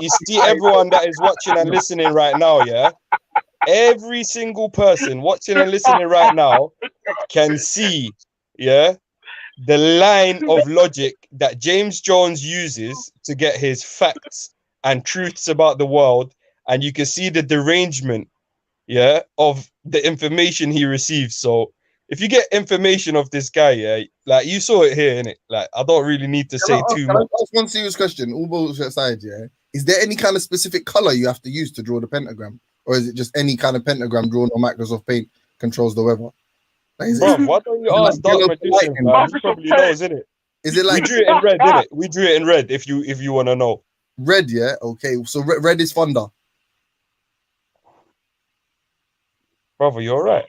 You see everyone that is watching and listening right now, yeah? Every single person watching and listening right now can see, yeah, the line of logic that James Jones uses to get his facts and truths about the world, and you can see the derangement, yeah, of the information he receives. So if you get information of this guy, yeah, like you saw it here, innit? Like I don't really need to say too much. Ask one serious question, all bullshit aside, yeah. Is there any kind of specific color you have to use to draw the pentagram, or is it just any kind of pentagram drawn on Microsoft Paint controls the weather? Like, Bro, why don't you ask Dark Magician, man? He probably knows, innit? Is it like we drew it in red, innit? We drew it in red. If you want to know, red, yeah. Okay, so red is thunder. Brother, you're right.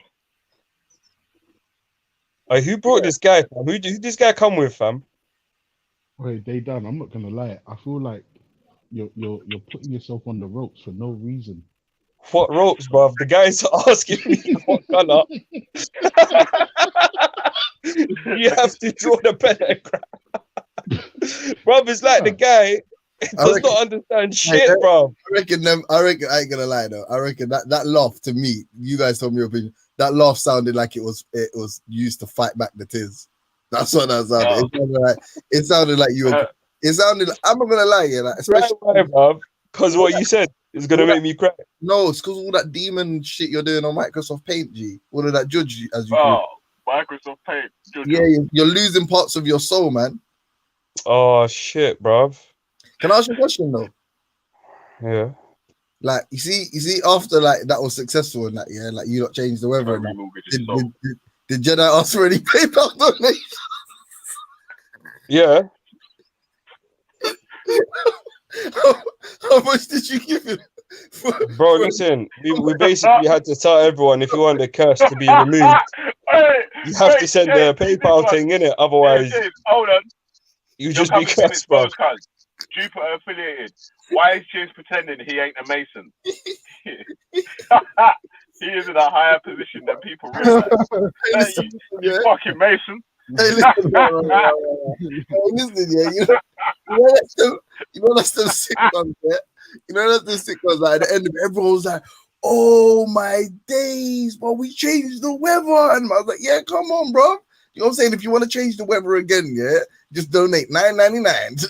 Hey, who brought this guy, fam? Who did this guy come with, fam? Wait, they done. I'm not gonna lie. I feel like you're putting yourself on the ropes for no reason. What ropes, bruv? The guy's asking me what color. You have to draw the pentagram. Bruv, it's like the guy does not understand shit, bruv. I reckon I ain't gonna lie though. I reckon that laugh to me, you guys told me your opinion. That laugh sounded like it was used to fight back the tiz. That's what that sounded. It sounded like you were. It sounded like, I'm not gonna lie, yeah, like, especially bruv. Because what you said is gonna make me cry. No, it's because all that demon shit you're doing on Microsoft Paint, G. All of that judge, as you call it. Microsoft Paint. Yeah, you're losing parts of your soul, man. Oh shit, bruv. Can I ask you a question though? Yeah. Like you see, after like that was successful in that, yeah, like you not changed the weather. Did Jedi ask for any PayPal donation? Yeah. How much did you give him? Bro, listen, we basically had to tell everyone if you want the curse to be removed, you have to send the PayPal thing in it, otherwise hold on. You just be cursed, bro. Jupiter affiliated. Why is James pretending he ain't a Mason? He is in a higher position than people realize. You fucking Mason. Hey, listen, yeah, you know that's the sick ones, yeah? You know that's the sick ones, like at the end of it, everyone was like, oh my days, but we changed the weather. And I was like, yeah, come on, bro. You know what I'm saying? If you want to change the weather again, yeah, just donate $9.99 to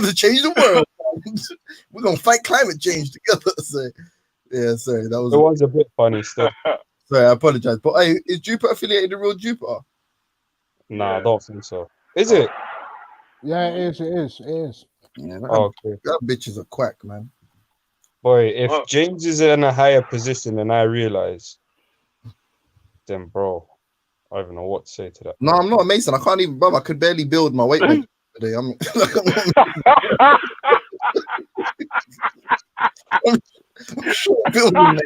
the change the world. We're gonna fight climate change together. So, yeah, sorry, that was a bit funny stuff. Sorry, I apologize. But hey, is Jupiter affiliated to real Jupiter? Nah, I don't think so. Is it? Yeah, it is. Yeah, okay. That bitch is a quack, man. Boy, if James is in a higher position than I realize, then bro, I don't even know what to say to that. No, I'm not a Mason. I can't even, brother. I could barely build my weight bench today. I'm short building, mate.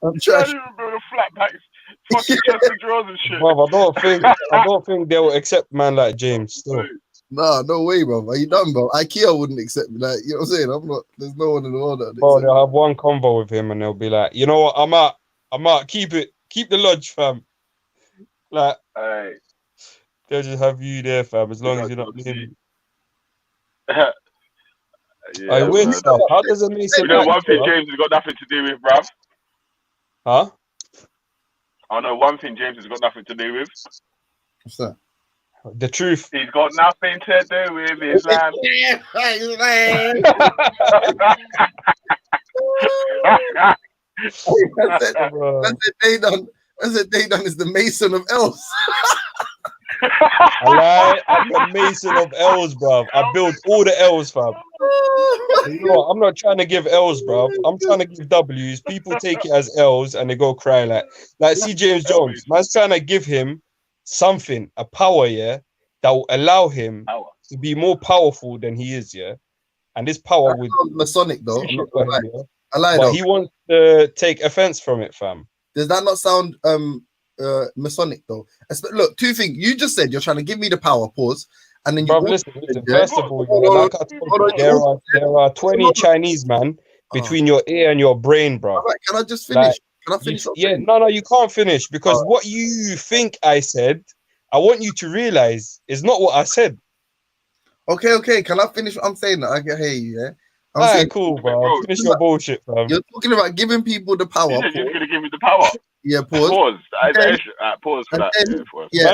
I'm trying to build a flat pack, fucking chest and drawers and shit. Bro, I don't think they will accept man like James still. Nah, no way, bro. Are you done, bro? IKEA wouldn't accept me. Like, you know what I'm saying? I'm not. There's no one in the world that. Bro, they'll have one convo with him and they'll be like, you know what? I'm out. Keep the lodge, fam. Like, hey. They'll just have you there, fam. As long as you're not near me. Yeah, I win stuff. How does it make sense? You know, one thing James has got nothing to do with, bruv. Huh? I know one thing James has got nothing to do with. What's that? The truth. He's got nothing to do with Islam. I said Dayton is the Mason of Els. I lie. I'm the Mason of Els, bruv. I built all the L's, fam. You know what? I'm not trying to give L's, bruv. I'm trying to give W's. People take it as L's and they go cry like see James Jones. Man's trying to give him something, a power, yeah, that will allow him to be more powerful than he is, yeah. And this power with Masonic though. I lie, but he wants to take offense from it, fam. Does that not sound Masonic though? Look, two things. You just said you're trying to give me the power, pause, and then you Bro, all listen. yeah? First of all, Hold on, like I told hold on, you, there are 20 Chinese man between your ear and your brain, bro. All right, can I just finish? Like, Can I finish? no, you can't finish because what you think I said, I want you to realize is not what I said. Okay. Can I finish what I'm saying? I can hear you, yeah? I'm Alright, saying, cool, bro. Finish your bullshit, fam. you're talking about giving people the power. You're just gonna give me the power. Yeah, pause. Pause. Okay. Pause for And that. then- Yeah, pause. Yeah,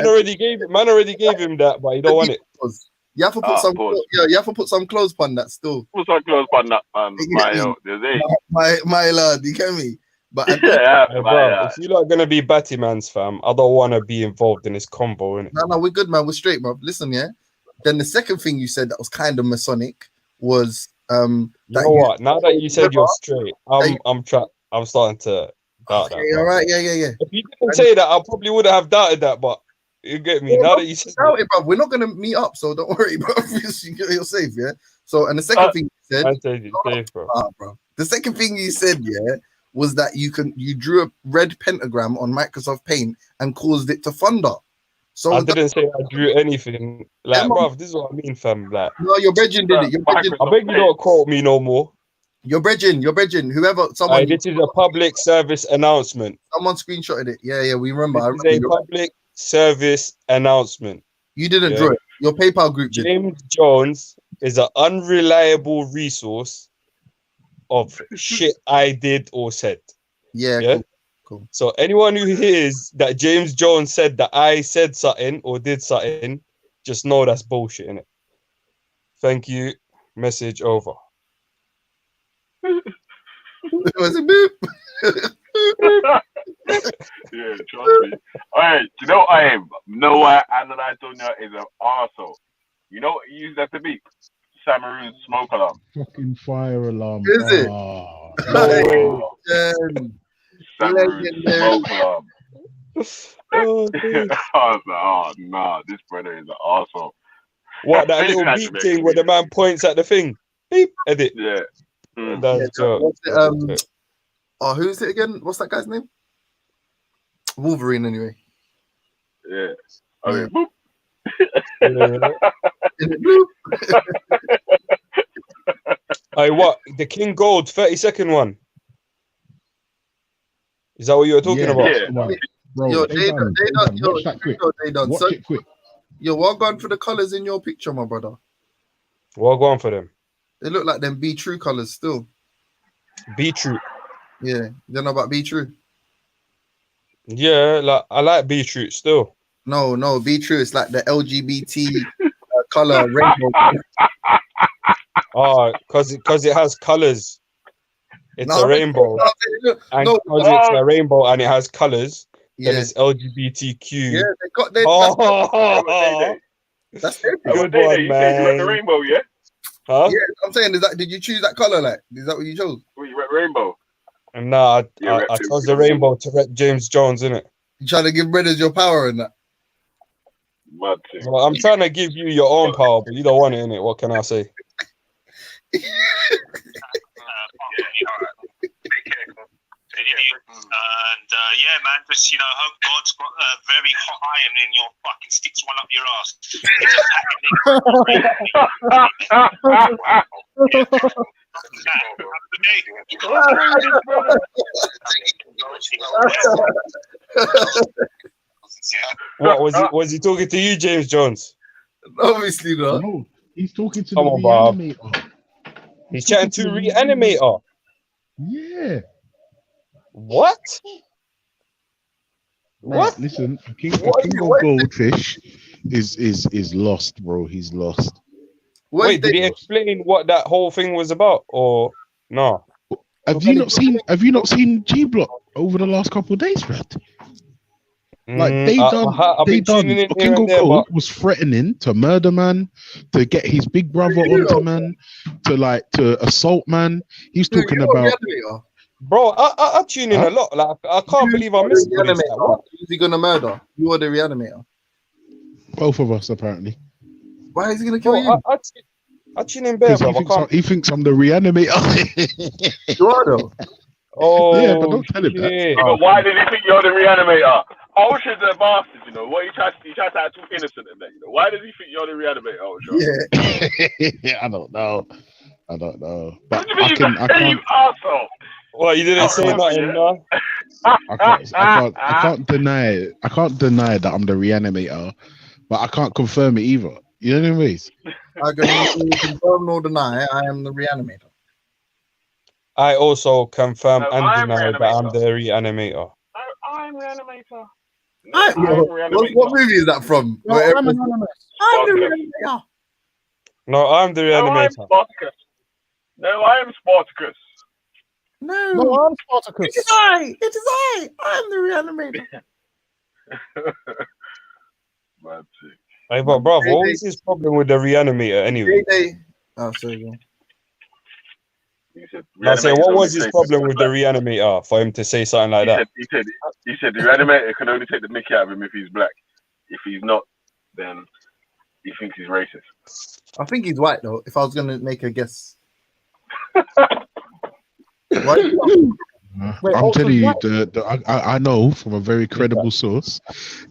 Man already gave him that, but you don't want it. pause. You have to put some. pause. Yeah, you have to put some clothes on that still. Put some close on that, man. You My, get me? there's eight. My lord, you get me? But and Yeah, Hey, my, bro, if you're not gonna be Batty Man's fam, I don't want to be involved in this combo, innit? no, we're good, man. We're straight, bro. Listen, yeah. Then the second thing you said that was kind of Masonic was You that know what? Now that you said you're straight, Hey. I'm starting to doubt that. Okay, bro. all right, yeah. If you didn't say that, I probably would have doubted that, but you get me. Yeah, Now that you said Doubt it, bro. We're not gonna meet up, so don't worry, bro. You're safe, yeah. So, and the second thing you said, I said you safe, bro. bro. The second thing you said, yeah, was that you drew a red pentagram on Microsoft Paint and caused it to thunder. So I didn't say I drew anything. Like, Emma- bro, this is what I mean, fam. Like, no, your brethren did it. Your brethren, I beg you don't quote me no more. your brethren, whoever, someone, This is a public service announcement. someone screenshotted it. Yeah, we remember. I This remember. is a public service announcement. You didn't Yeah. draw it. Your PayPal group did. James Jones is an unreliable resource of shit I did or said. Yeah, Yeah. Cool. So anyone who hears that James Jones said that I said something or did something, just know that's bullshit, innit? Thank you. Message over. It was a boop. Yeah, trust me. Alright, you know I am. No why Analyze Dunya is an arsehole. You know what he used that to be? Samaroon smoke alarm. Fucking fire alarm. Is it? Ah. Oh, Legend. Samaroon Legendary. smoke alarm. Oh, I dude. was like, oh nah, this brother is an arsehole. What, that little That's beep amazing. thing where the man points at the thing? Beep, edit. Yeah. Mm. That's Yeah, a joke. what's it, That's a joke. Oh, who's it again? What's that guy's name? Wolverine, anyway. Yeah. I mean, boop. Yeah. Is it blue? Hey, what? The King Gold 30-second one. Is that what you were talking Yeah, about? Yeah. that's the one. Bro, Yo, they they done. Watch that quick. Watch So, it quick. yo, what gone for the colors in your picture, my brother? Well, go on for them. They look like them Be True colors still. Be true. Yeah, you don't know about Be True? Yeah, like I like beetroot still. No, Be True. It's like the LGBT color rainbow. Oh, because it has colors. It's No, a rainbow, and No, because it's a rainbow and it has colors, then yeah, it's LGBTQ. yeah, they got their. Oh, That's their Good What day one, you said you went the man. rainbow, yeah? huh? Yeah, I'm saying, is that did you choose that color? Like, is that what you chose? Well, you went rainbow. Nah, Yeah, I rep chose too. the rainbow to rep James Jones, innit? You trying to give brothers your power and that? Mad thing. Well, I'm trying to give you your own power, but you don't want it, innit? What can I say? And yeah, man, just hope God's got a very hot iron in your fucking sticks one up your ass. What was he talking to you, James Jones? Obviously not. No, he's talking to Come the on, Bob. reanimator. He's chatting to Reanimator. Yeah. What? Right, What? listen, a king What of you- what- goldfish is lost, bro. He's lost. What Wait, if did they- he explain what that whole thing was about, or no? Have you not seen G Block over the last couple of days, Fred? Like Mm, they I've been done. tuning in here King and of there, Gold but was threatening to murder man, to get his big brother onto man, to assault man. He's Dude, talking you know about Reanimator? bro, I tune in Huh? a lot. Like I can't You believe I are the missed all this. Reanimator. Like, what? Who's he gonna murder? You are the reanimator. both of us apparently. Why is he gonna kill Bro, you? I tune in bare, Because bro. I can't. he thinks I'm the reanimator. You are though. Oh, Yeah, but don't tell him that. shit. Yeah, but why did he think you're the reanimator? Ultra's a bastard, you know. What he tries to act too innocent in that, you know. Why does he think you're the reanimator, Ultra? Yeah. I don't know. But What do you mean I can't. you arsehole? Well, you didn't say nothing, no? I can't deny. I can't deny that I'm the reanimator, but I can't confirm it either. You know what I mean? I can neither confirm nor deny I am the reanimator. I also confirm No, and I'm deny that I'm the reanimator. I'm reanimator. What movie is that from? No, Where I'm everyone's- anonymous. I'm the reanimator. No, I'm the No, I'm reanimator. Spartacus. No, I am Spartacus. No, No, I'm it Spartacus. is I. It is I. I'm the reanimator. Mad sick. Hey, but bruv, what was his problem with the reanimator anyway? Oh, sorry. Go on. He said, I say, reanimators what only was his take problem the with the black. reanimator for him to say something like that? He said the reanimator can only take the mickey out of him if he's black. If he's not, then he thinks he's racist. I think he's white though. If I was gonna make a guess. Why? Wait, I'm Ultra's telling you, white? I know from a very credible source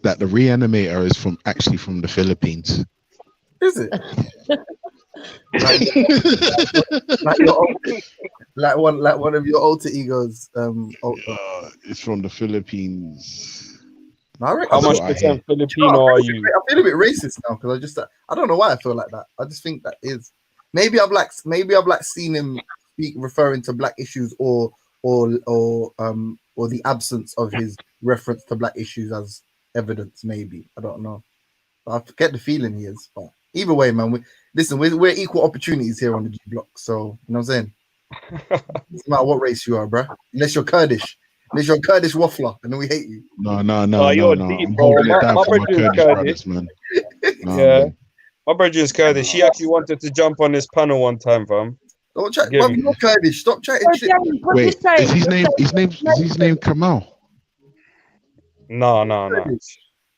that the reanimator is actually from the Philippines. Is it? like one of your alter egos. It's from the Philippines. I reckon- How much what I percent I Filipino are you? feel a bit racist now because I don't know why I feel like that. I just think that is maybe I've seen him speak referring to black issues or the absence of his reference to black issues as evidence. Maybe I don't know. But I get the feeling he is. But either way, man, we're equal opportunities here on the G Block. So you know what I'm saying. Doesn't matter what race you are, bro. Unless you're Kurdish. Unless you're a Kurdish waffler, and then we hate you. No. you're I'm deep, bro. holding it down My for my brother is Kurdish Kurdish. brothers, man. No, Yeah. man. My brother is Kurdish. She actually wanted to jump on this panel one time, fam. Don't chat. Give Bruv, me. you're Kurdish. Stop chatting Oh, shit. James, what you Wait, saying? is his name Kamal? No.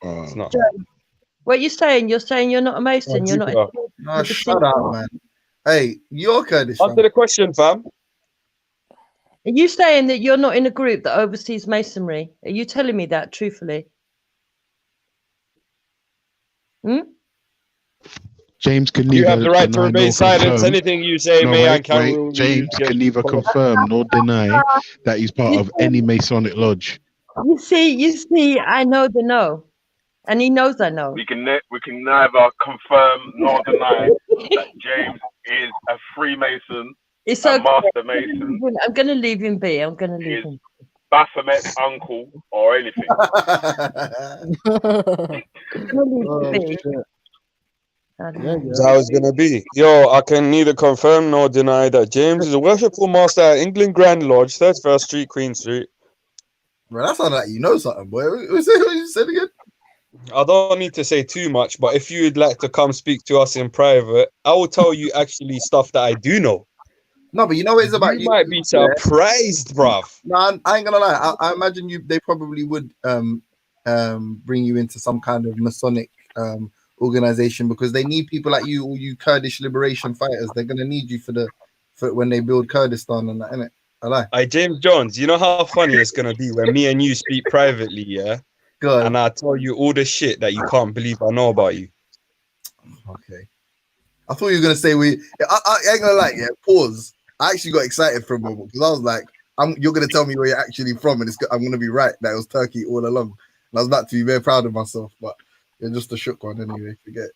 It's not. What you saying? You're saying you're not a Mason. You're not. Jupiter. No, shut up, man. Hey, you're Kurdish. fam. Answer the question, fam. Are you saying that you're not in a group that oversees masonry? Are you telling me that truthfully? James can You neither have the right to deny remain nor silent. confirm. Anything you say No, may wait, and can wait. will James get can neither confirm nor deny that he's part of any Masonic lodge. You see, I know the no, and he knows I know. We can neither confirm nor deny that James is a Freemason, It's a okay. Master Mason, I'm gonna leave him be. I'm gonna leave Is- him. Baphomet's uncle, or anything. I'm gonna leave Oh, him be. shit. I don't Yeah, know. That's how it's gonna be. Yo, I can neither confirm nor deny that James is a worshipful master at England Grand Lodge, 31st Street, Queen Street. Bro, that sounded like you know something, boy. What you said again? I don't need to say too much, but if you'd like to come speak to us in private, I will tell you actually stuff that I do know. No, but you know what it's about. You might be surprised, bruv. No, I ain't gonna lie. I imagine they probably would bring you into some kind of Masonic organization because they need people like you, all you Kurdish liberation fighters. They're gonna need you for when they build Kurdistan and that, innit? I lie. Hey, James Jones, you know how funny it's gonna be when me and you speak privately, yeah? Good. And I tell you all the shit that you can't believe I know about you. Okay. I thought you were gonna say I ain't gonna lie, yeah. Pause. I actually got excited for a moment because I was like, you're gonna tell me where you're actually from, and I'm gonna be right that it was Turkey all along. And I was about to be very proud of myself, but you're just a shook one anyway. Forget.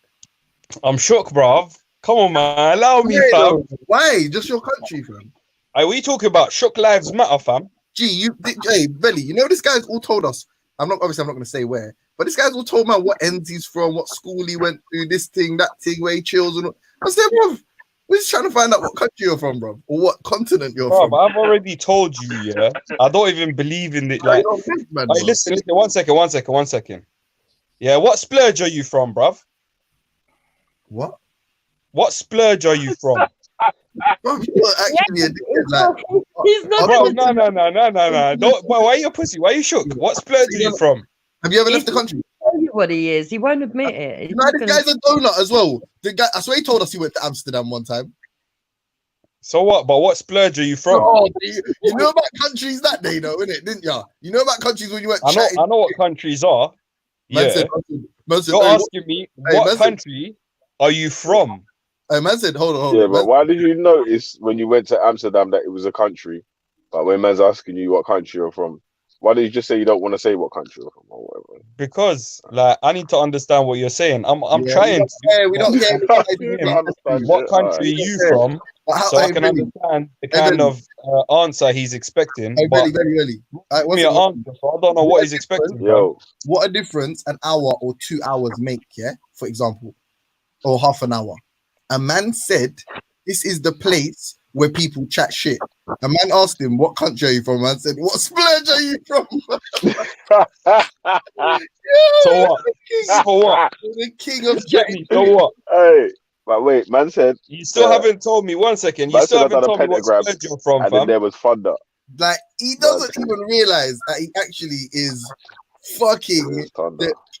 I'm shook, bruv. Come on, man. Allow me, Why, fam. though? Why? Just your country, fam. Hey, what are you talking about? Shook Lives Matter, fam. Hey, Belly, you know this guy's all told us. I'm not gonna say where, but this guy's all told man what ends he's from, what school he went to, this thing, that thing, where he chills, and I said, bro, we're just trying to find out what country you're from, bro, or what continent you're Bruv, from. I've already told you, yeah. I don't even believe in it. Like, You're a big man, hey, bro. listen, one second. Yeah, what splurge are you from, bruv? What? What splurge are you from? Bro, you're actually a dickhead, like, He's not. Bro, gonna no. Don't, why are you a pussy? Why are you shook? What splurge are you from? have you ever left the country? tell you what he is. He won't admit it. He's You know, not this gonna- guy's a donut as well. The guy, I swear he told us he went to Amsterdam one time. So what? But what splurge are you from? Oh, you know about countries that day, though, innit? Didn't ya? You know about countries when you went I chatting. know what countries are. Man Yeah. said, You're hey, asking me hey, what man said- country are you from? man said, hold on. Yeah, Man but why did you notice when you went to Amsterdam that it was a country? But when man's asking you what country you're from, why did you just say you don't want to say what country you're from or whatever? Because like I need to understand what you're saying. I'm Yeah, trying to. we don't care. What country are you from? So I can understand the kind of answer he's expecting. But very early. give me an answer, so I don't know what he's expecting. Yo, What a difference an hour or 2 hours make, yeah, for example, or half an hour. A man said, this is the place where people chat shit. A man asked him, what country are you from? Man said, what splurge are you from? So what? So what? The king of Get me. So what? Hey, but wait, man said You still haven't told me. 1 second. You man still said I haven't done a told me what pentagram, splurge you're from, and then fam. there was thunder. Like, he doesn't even realize that he actually is fucking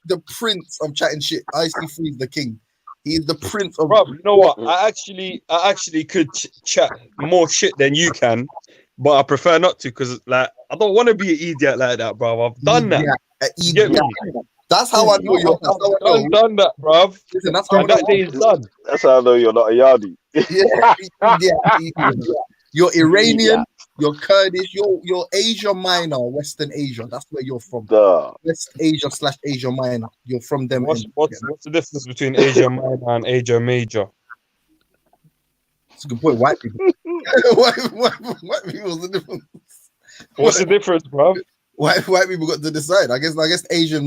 the prince of chatting shit. Icy Freeze the king. He's the prince of. Bro, you know what? I actually could chat more shit than you can, but I prefer not to because like I don't want to be an idiot like that, bro. I've done that. You get me? That's how I know you're. That's how I know. Done that, bro. Listen, that's how I And know. that day is done. That's how I know you're not a yardie. Yeah. You're Iranian, you're Kurdish, you're Asia Minor, Western Asia. That's where you're from. West Asia / Asia Minor. You're from them. What's the difference between Asia Minor and Asia Major? That's a good point. White people. white people's the difference. What's the difference, bro? White people got to decide. I guess Asian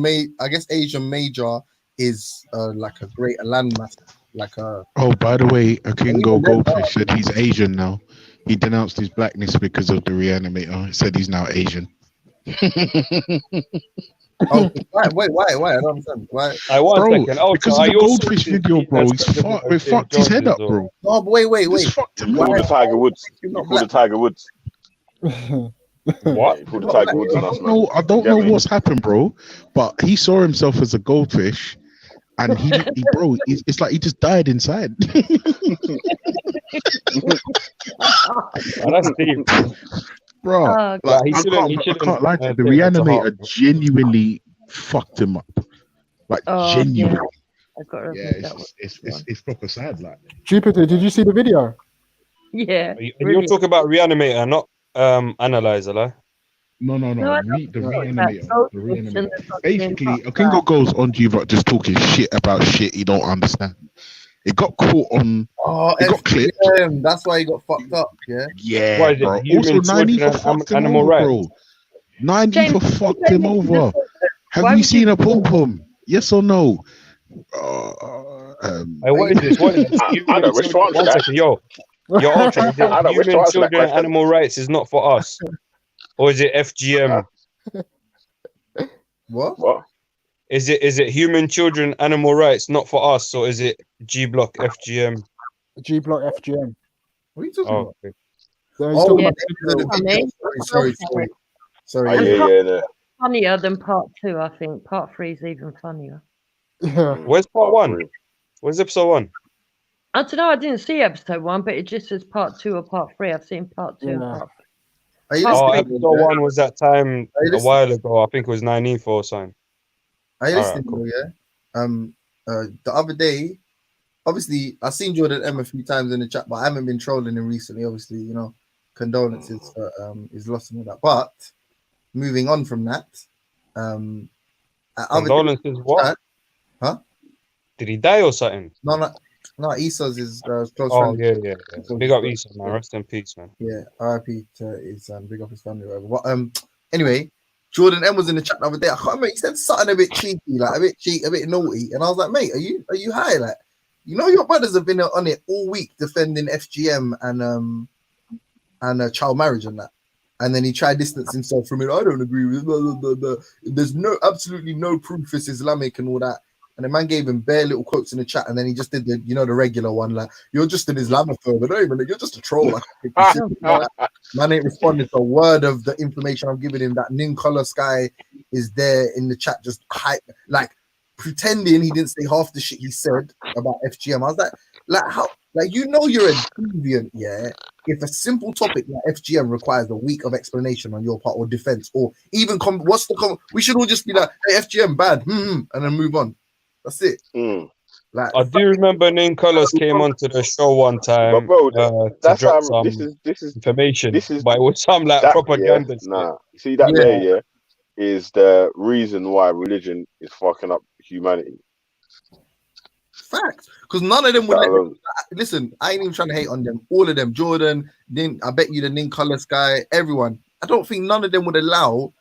Major is like a greater landmass. Like a. Oh, by the way, a Kingo Goldfish said he's Asian now. He denounced his blackness because of the Reanimator. He said he's now Asian. Oh, wait, why? I don't understand. Why? Bro, because of the goldfish video, bro. We fucked his head up, bro. No, but wait. Fucked him Call the Tiger Woods. You're Call the Tiger Woods. What? Call the Tiger Woods on us, man. I don't know what's happened, bro. But he saw himself as a goldfish, and he bro, it's like he just died inside. That's deep. Bro, like, he I can't lie to you. The Reanimator genuinely fucked him up. Like, genuinely. I got to it's proper sad. Like, Jupiter, did you see the video? Yeah. And you're talking about Reanimator, not Analyzer, like? No. No, The Reanimator. Basically, a Kingo goes on G-Rock just talking shit about shit he don't understand. It got caught on. It got clipped. That's why he got fucked up. Yeah. Yeah, Why is it bro. human Also, children 9 and fucked him animal over, rights? bro. 9 fucked him over. Have Why you would seen you- a pom pom? Yes or no? Hey, what is this? What is this? I don't wish to answer One that. second, yo, Ultra, is it I don't wish to human answer that children and question. animal rights is not for us, or is it FGM? What? Is it human children animal rights not for us, or is it G Block FGM? G Block FGM. What are you talking about? Okay. So he's talking Sorry. Yeah. Funnier than part 2, I think. Part 3 is even funnier. about Where's part 1? Where's episode 1? I don't know. I didn't see episode 1, but it just says part 2 or part 3. I've seen part 2 and Yeah. part 3. Are you Oh, listening? episode 1 was that time Are you a listening? while ago. I think it was 19th or something. Are you Alright, listening, cool. yeah? The other day, obviously, I've seen Jordan M a few times in the chat, but I haven't been trolling him recently. Obviously, you know, condolences for his loss and all that. But moving on from that, Condolences, what? Huh? Did he die or something? No, Issa's his close Oh, friend. yeah. Big up Issa, man. Rest in peace, man. Yeah, RIP to his big up his family, or whatever. But anyway, Jordan M was in the chat the other day. I can't remember. He said something a bit cheeky, like a bit naughty, and I was like, mate, are you high? Like, you know, your brothers have been on it all week defending FGM and child marriage and that. And then he tried to distance himself from it. I don't agree with blah, blah, blah, blah. There's absolutely no proof it's Islamic and all that. And the man gave him bare little quotes in the chat, and then he just did the regular one, like, you're just an Islamophobe, but even you're just a troll. Man ain't responding to a word of the information I'm giving him. That Nin Color Sky is there in the chat, just hype, like pretending he didn't say half the shit he said about FGM. I was like how, like, you know, you're a deviant, yeah, if a simple topic like FGM requires a week of explanation on your part or defense, or even we should all just be like, hey, FGM bad, and then move on. That's it. Like, I do remember Nin Colors came onto the show one time bro, to that's drop how some this is information, this is but it was some like that, propaganda. yeah, nah. See that Yeah. there, yeah, is the reason why religion is fucking up humanity. facts, because none of them would That let alone. listen. I ain't even trying to hate on them. All of them, Jordan, I bet you the Nin Colors guy, everyone. I don't think none of them would allow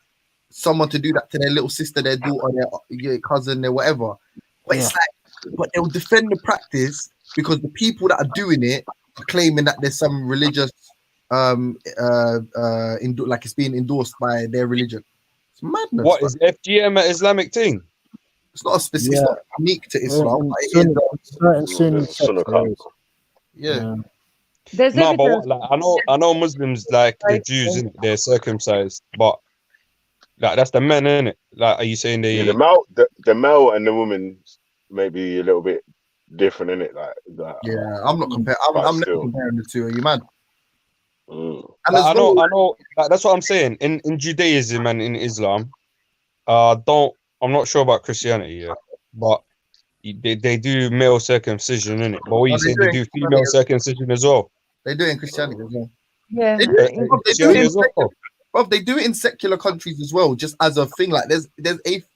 someone to do that to their little sister, their daughter, their cousin, their whatever. But it's like, but they'll defend the practice because the people that are doing it are claiming that there's some religious, like it's being endorsed by their religion. It's madness. What is FGM an Islamic thing? It's not a specific, it's not unique to Islam. Certain Sunni There's a sects Sunnah there is. Yeah. There's No, but evidence. what, like, I know Muslims like the Jews, innit? They're circumcised, but like that's the men, innit? Like, are you saying they? Yeah, the male and the woman may be a little bit different, innit? Like Yeah, I'm not comparing. But I'm never still. comparing the two. Are you mad? And Like, as I know, well, like, that's what I'm saying. In Judaism and in Islam, I'm not sure about Christianity, yeah, but they do male circumcision, innit? But what Oh, you they saying do they it do in female Christianity. circumcision as well? they do it in Christianity as well. Yeah. They do it, In bro, they do it Christianity in as well. Bro, they do it in secular countries as well, just as a thing. Like there's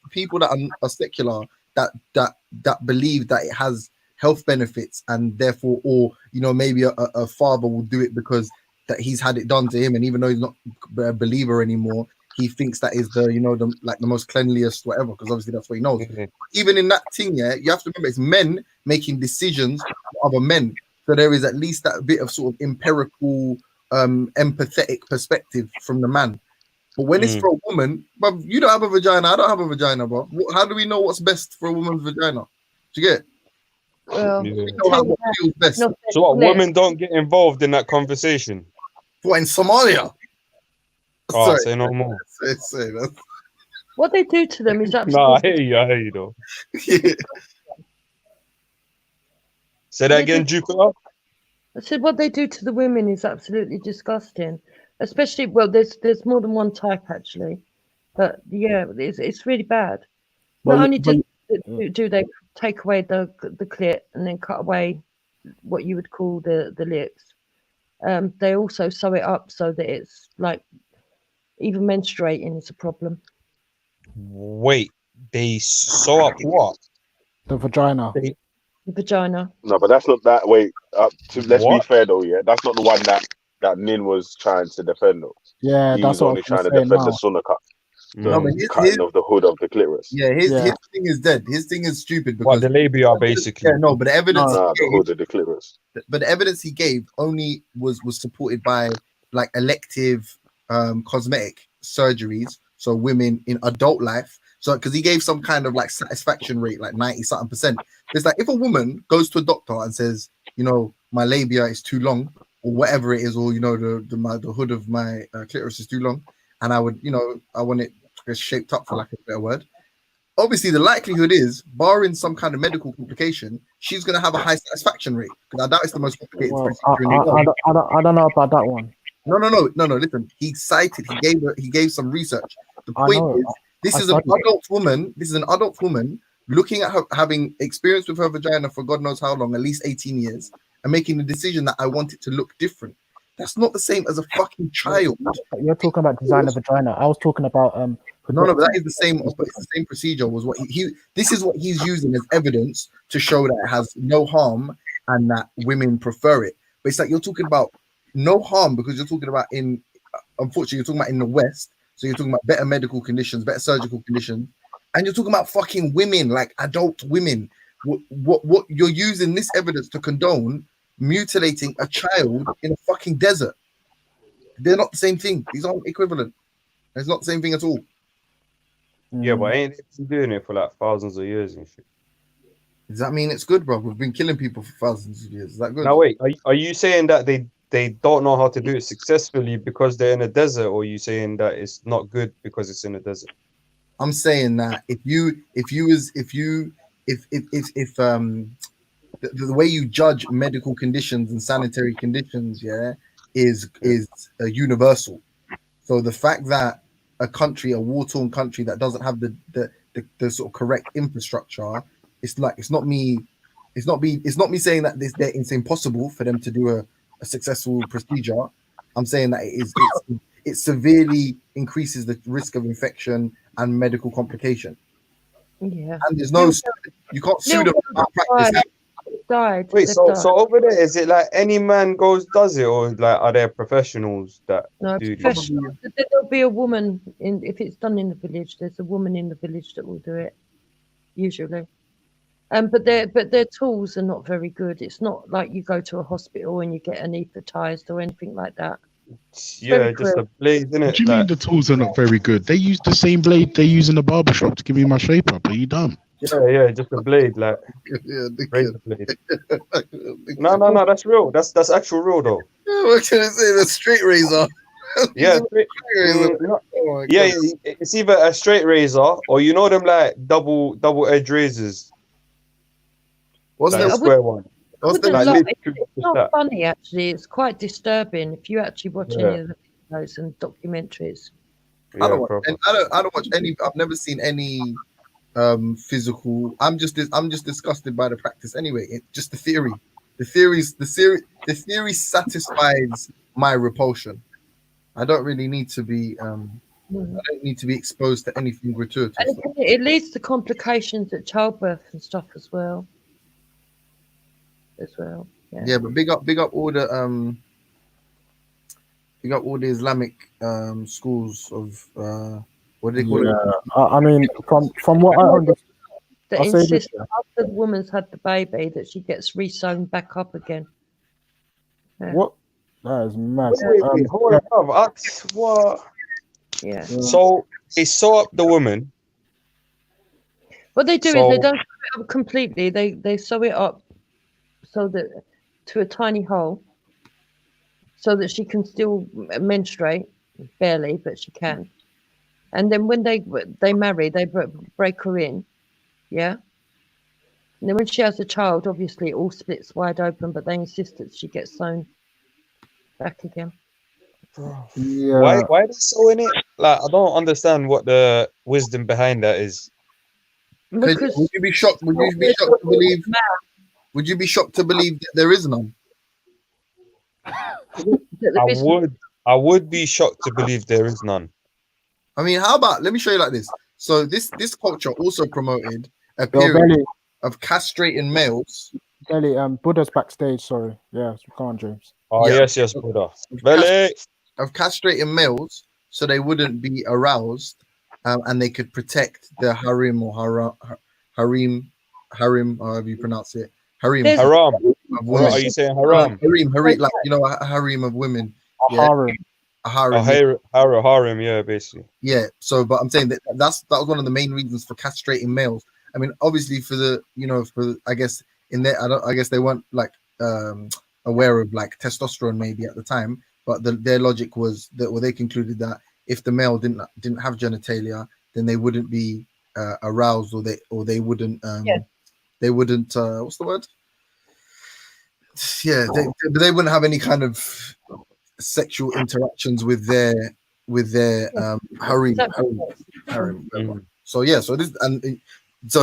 people that are secular that believe that it has health benefits, and therefore, or maybe a father will do it because that he's had it done to him, and even though he's not a believer anymore, he thinks that is the most cleanliest whatever, because obviously that's what he knows. Mhm. Even in that thing, yeah, you have to remember it's men making decisions for other men, so there is at least that bit of sort of empirical empathetic perspective from the man. But when it's for a woman, but you don't have a vagina, I don't have a vagina, bro. How do we know what's best for a woman's vagina? Do you get? Well, Yeah. We know what feels best. not So what? less. Women don't get involved in that conversation. What, in Somalia? Oh, Sorry, say no more. say that. What they do to them is Nah, I absolutely. hear you though. Yeah. Say that again, Jupiter. I said what they do to the women is absolutely disgusting. Especially, well, there's more than one type actually, but yeah, it's really bad. Well, Not only but- do they take away the clit and then cut away what you would call the lips, they also sew it up so that it's like even menstruating is a problem. Wait, they sew up what? The vagina. The vagina. No, but that's not that. Wait, let's be What? fair though. Yeah, that's not the one that Nin was trying to defend though. Yeah, He that's was what I only was trying to gonna say defend now. the Sunnah cut, the No, but cutting of the hood of the clitoris. his Yeah. thing is dead. His thing is stupid What because the labia basically? yeah, no, but the evidence Nah, he the gave, hood of the clitoris. but the evidence he gave only was supported by like elective cosmetic surgeries, so women in adult life. So because he gave some kind of like satisfaction rate, like 90-something%. It's like if a woman goes to a doctor and says, my labia is too long, or whatever it is, or the hood of my clitoris is too long, and I would, I want it shaped up, for lack of a better word. Obviously, the likelihood is, barring some kind of medical complication, she's going to have a high satisfaction rate. Because I doubt it's the most complicated Well, procedure in the world. I don't know about that one. No. Listen, he gave some research. The I point know. is, this I is an studied it. adult woman. This is an adult woman looking at her, having experience with her vagina for God knows how long, at least 18 years, and making the decision that I want it to look different. That's not the same as a fucking child. You're talking about designer vagina. I was talking about No, but that is the same. It's the same procedure. Was what he. This is what he's using as evidence to show that it has no harm and that women prefer it. But it's like you're talking about no harm because you're talking about unfortunately, you're talking about in the West. So you're talking about better medical conditions, better surgical conditions, and you're talking about fucking women, like adult women. What you're using this evidence to condone mutilating a child in a fucking desert? They're not the same thing. These aren't equivalent. It's not the same thing at all. Yeah, but ain't they been doing it for like thousands of years and shit? Does that mean it's good, bro? We've been killing people for thousands of years. Is that good? Now wait, are you saying that they don't know how to do it successfully because they're in a desert, or are you saying that it's not good because it's in a desert? I'm saying that if the way you judge medical conditions and sanitary conditions, yeah, is universal. So the fact that a country, a war-torn country that doesn't have the sort of correct infrastructure, it's not me saying that it's impossible for them to do a successful procedure. I'm saying that it severely increases the risk of infection and medical complication. Yeah. And there's no, you can't sue them about practice. Died. Wait, They've so died. over there, is it like any man does it, or like are there professionals that No, do this? professional. There'll be a woman if it's done in the village. There's a woman in the village that will do it, usually. But their tools are not very good. It's not like you go to a hospital and you get anaesthetized or anything like that. Yeah, just a blade, isn't What it? do you mean the tools are not very good? They use the same blade they use in the barbershop to give me my shape up. Are you dumb? Yeah, just a blade, like Yeah, razor blade. No, that's real. That's actual real though. What can I say? The straight razor. Yeah, Razor. Oh my yeah, God. it's either a straight razor or you know them like double edge razors, What's like a the square one. what's the Like, Like, literally it's just not that. funny actually. It's quite disturbing if you actually watch Yeah. any of the videos and documentaries. I Yeah, don't watch, proper. and I don't watch any. I've never seen any physical. I'm just disgusted by the practice anyway. It just the theory. The theory satisfies my repulsion. I don't really need to be I don't need to be exposed to anything gratuitous. And it leads to complications at childbirth and stuff as well. Yeah, but big up all the Islamic schools of what do they call it? Yeah, I mean, from what I understand, That I'll say this, insist after the woman's had the baby that she gets re-sewn back up again. what that is mad. Wait, hold on, bruv. What? Yeah. So they sew up the woman. What they do is So- they don't sew it up completely. They sew it up so that to a tiny hole, so that she can still menstruate, barely, but she can. And then when they marry, they break her in, yeah. And then when she has a child, obviously it all splits wide open, but they insist that she gets sewn back again. Yeah, Why are they sewing it? Like I don't understand what the wisdom behind that is. Because Would you be shocked? Would you be shocked to believe? Would you be shocked to believe that there is none? I would be shocked to believe there is none. I mean, how about? Let me show you like this. So this culture also promoted a Yo, period Belly, of castrating males. Belly, Buddha's backstage. Sorry, yeah, come on, James. Oh Yeah. yes, Buddha. Belly. Of castrating males so they wouldn't be aroused, and they could protect the harem or harem, however you pronounce it, harem. There's- Haram. Of What women. are you saying? Haram. Harem, like a harem of women. A Yeah. harem. A harem. Harem, yeah, basically. Yeah. So, but I'm saying that was one of the main reasons for castrating males. I mean, obviously for I guess I guess they weren't like aware of like testosterone maybe at the time, but their logic was that they concluded that if the male didn't have genitalia, then they wouldn't be aroused, or they wouldn't they wouldn't what's the word? Yeah, they wouldn't have any kind of sexual interactions with their harem. Mhm. So yeah, so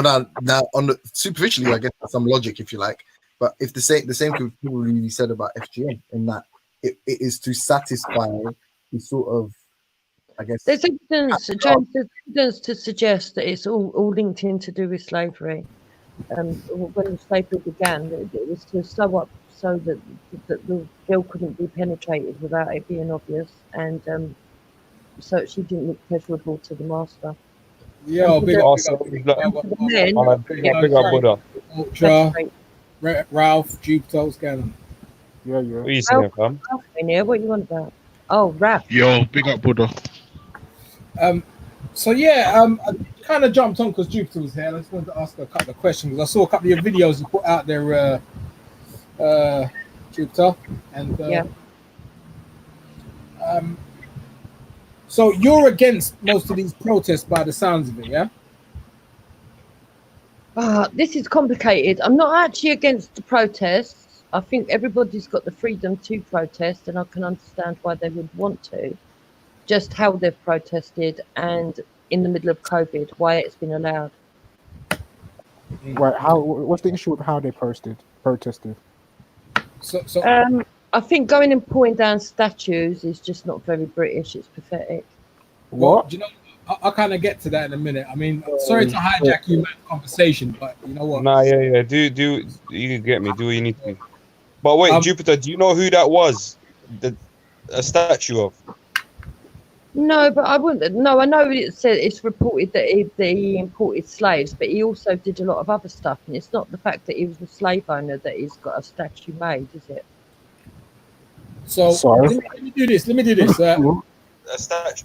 now on the superficially, I guess there's some logic if you like, but if the same could probably be said about FGM in that it is to satisfy the sort of, I guess. There's evidence, James, there's evidence to suggest that it's all linked in to do with slavery. When slavery began, it was to sew up so that the girl couldn't be penetrated without it being obvious, and so she didn't look pleasurable to the master. Yo, big up, Also, big like, up. Men, big up Buddha. Ultra, that's Ralph, Jupiter, what's going on? Yeah. What are you saying, fam? great. What you want about? Oh, rap. Yo, big up Buddha. So yeah, I kind of jumped on because Jupiter was here. I just wanted to ask her a couple of questions. I saw a couple of your videos you put out there, Jupiter, and Yeah. So you're against most of these protests by the sounds of it, yeah? This is complicated. I'm not actually against the protests. I think everybody's got the freedom to protest, and I can understand why they would want to. Just how they've protested, and in the middle of COVID, why it's been allowed. Right? What's the issue with how they protested? So I think going and pulling down statues is just not very British. It's pathetic. well, do you know, I'll kind of get to that in a minute. I mean, sorry to hijack you man's conversation, but you know what? Nah, yeah. Do you can get me? Do what you need to. But wait, Jupiter, do you know who that was? A statue of? No, but I wouldn't. No, I know it's reported that he imported slaves, but he also did a lot of other stuff, and it's not the fact that he was a slave owner that he's got a statue made, is it? So let me do this. A statue.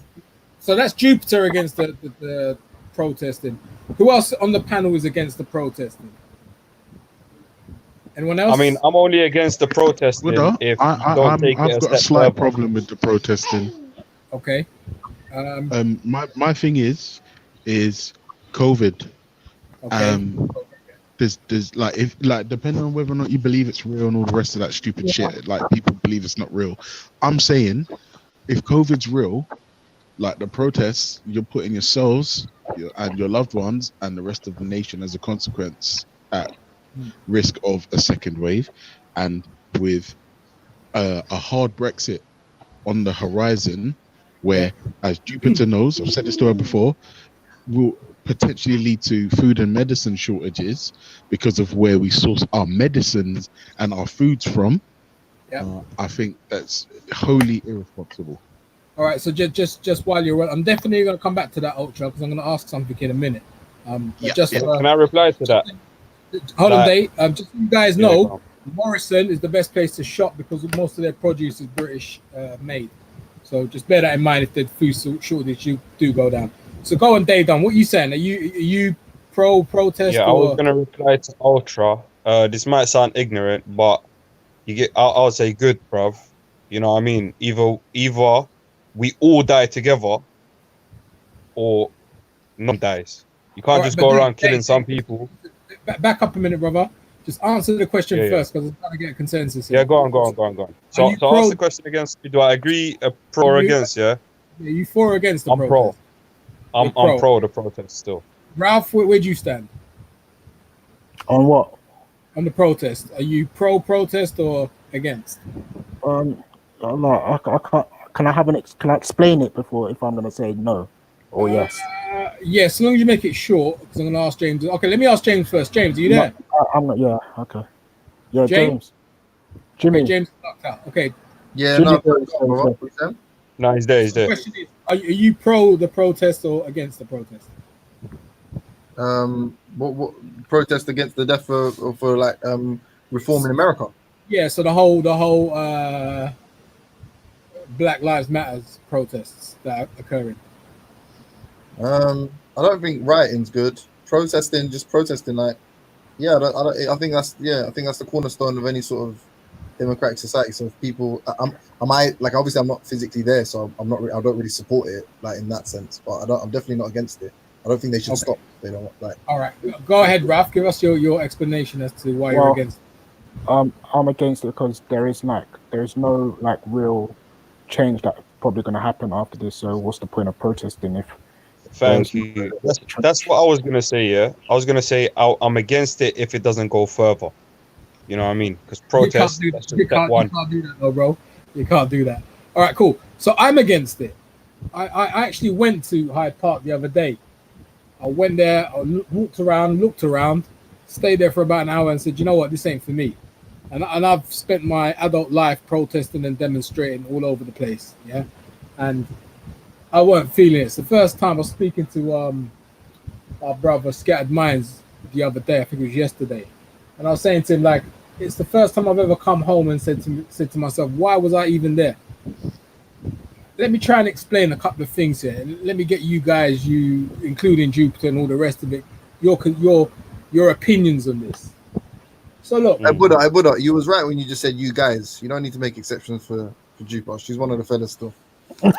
So that's Jupiter against the protesting. Who else on the panel is against the protesting? Anyone else? I mean, I'm only against the protesting if you don't take it I've a got a step slight further. problem with the protesting. Okay. My thing is COVID. Okay. There's like, if like, depending on whether or not you believe it's real and all the rest of that stupid shit, like people believe it's not real. I'm saying if COVID's real, like the protests, you're putting yourselves and your loved ones and the rest of the nation as a consequence at risk of a second wave, and with a hard Brexit on the horizon, where, as Jupiter knows, I've said this to her before, will potentially lead to food and medicine shortages because of where we source our medicines and our foods from. I think that's wholly irresponsible. All right. So just while you're, I'm definitely going to come back to that, Ultra, because I'm going to ask something in a minute. Can I reply to that? Hold on, Dave. Just so you guys know, Morrison is the best place to shop because most of their produce is British made. So just bear that in mind if the food shortage do go down. So go on, Dave. What are you saying? Are you pro protest? Yeah, I was gonna reply to Ultra. This might sound ignorant, but I'll say good, bruv. You know what I mean? Either we all die together, or none dies. You can't just go around killing some people. Back up a minute, brother. Just answer the question first, because I'm trying to get a consensus here. Yeah, go on. So ask the question again. Do I agree, pro or against? Yeah. Yeah, you for or against the I'm protest? pro. I'm pro the protest still. Ralph, where do you stand? On what? On the protest. Are you pro protest or against? No, I can't. Can I explain it before if I'm going to say no or yes? Yes, as long as you make it short, because I'm going to ask James. Okay, let me ask James first. James, are you there? I'm not. Yeah. Okay. Yeah, James. Jimmy. Okay, James knocked out. Okay. Yeah, Jimmy no, he's there. The question is, are you pro the protest or against the protest? What protest against the death for like reform in America? Yeah, so the whole Black Lives Matters protests that are occurring. I don't think rioting's good. Protesting, like, I think that's the cornerstone of any sort of democratic society. So if people, obviously I'm not physically there, so I don't really support it like in that sense. But I'm definitely not against it. I don't think they should stop. They don't like. All right, go ahead, Ralph. Give us your explanation as to why you're against it. I'm against it because there is no like real change that's probably going to happen after this. So what's the point of protesting if? Thank you. That's what I was gonna say. Yeah, I was gonna say I'm against it if it doesn't go further. You know what I mean? Because protest. You can't do that, though, bro. You can't do that. All right, cool. So I'm against it. I actually went to Hyde Park the other day. I went there, I walked around, looked around, stayed there for about an hour and said, you know what, this ain't for me. And I've spent my adult life protesting and demonstrating all over the place, yeah? And I weren't feeling it. It's the first time I was speaking to our brother Scattered Minds the other day, I think it was yesterday. And I was saying to him, like, it's the first time I've ever come home and said to myself, why was I even there? Let me try and explain a couple of things here. Let me get you guys, including Jupiter and all the rest of it, your opinions on this. So look, I Buddha, you was right when you just said you guys. You don't need to make exceptions for Jupiter. She's one of the fellas still. Shut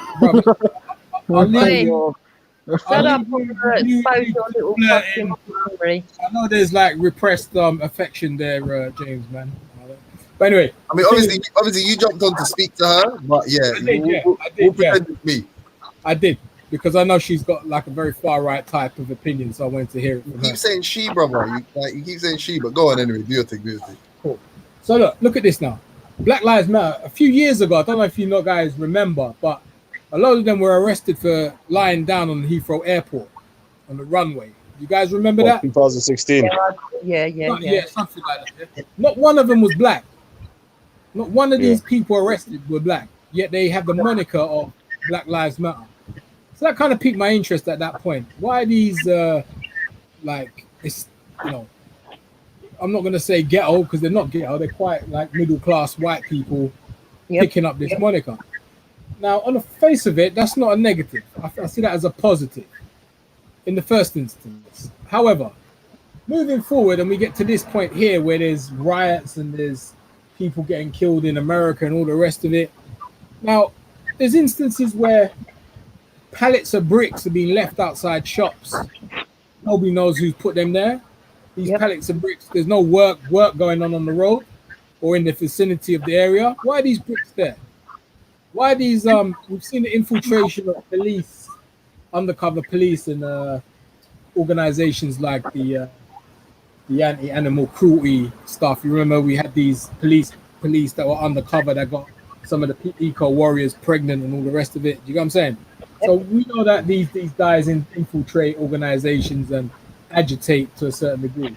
up, expose your little fucking memory. I know there's like repressed affection there, James, man. But anyway, I mean, obviously, you jumped on to speak to her, but yeah, I did, we'll yeah. pretend it's me. I did, because I know she's got like a very far right type of opinion, so I wanted to hear it from You her. keep saying she, brother. You keep saying she, but go on anyway. Do your thing. Cool. So look at this now. Black Lives Matter. A few years ago, I don't know if you guys remember, but a lot of them were arrested for lying down on Heathrow Airport on the runway. You guys remember that? 2016. Yeah. Something like that. Yeah? Not one of them was black. Not one of these people arrested were black. Yet they have the moniker of Black Lives Matter. So that kind of piqued my interest at that point. Why are these it's I'm not gonna say ghetto because they're not ghetto. They're quite like middle class white people picking up this moniker. Now, on the face of it, that's not a negative. I see that as a positive in the first instance. However, moving forward, and we get to this point here where there's riots and there's people getting killed in America and all the rest of it. Now, there's instances where pallets of bricks are being left outside shops. Nobody knows who's put them there. These pallets of bricks, there's no work going on the road or in the vicinity of the area. Why are these bricks there? Why are these, we've seen the infiltration of police, undercover police and organizations like the anti-animal cruelty stuff. You remember we had these police that were undercover that got some of the eco warriors pregnant and all the rest of it. Do you get what I'm saying? So we know that these guys infiltrate organizations and agitate to a certain degree.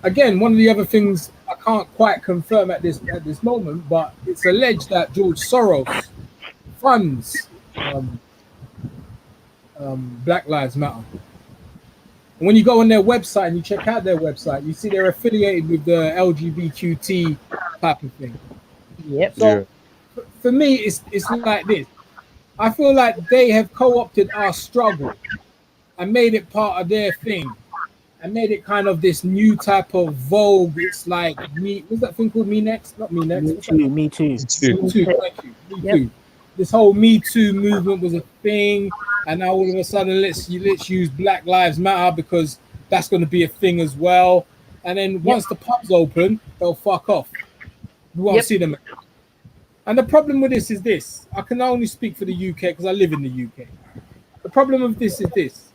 Again, one of the other things I can't quite confirm at this moment, but it's alleged that George Soros funds Black Lives Matter. And when you go on their website and you check out their website, you see they're affiliated with the LGBTQT type of thing. Yep. So for me, it's like this. I feel like they have co-opted our struggle and made it part of their thing and made it kind of this new type of vogue. It's like what's that thing called? Me Next? Not Me Next. Me Too. Thank you. Me Too. This whole Me Too movement was a thing, and now all of a sudden let's use Black Lives Matter because that's going to be a thing as well. And then once the pubs open, they'll fuck off. We won't see them. And the problem with this is this. I can only speak for the UK because I live in the UK. The problem with this is this.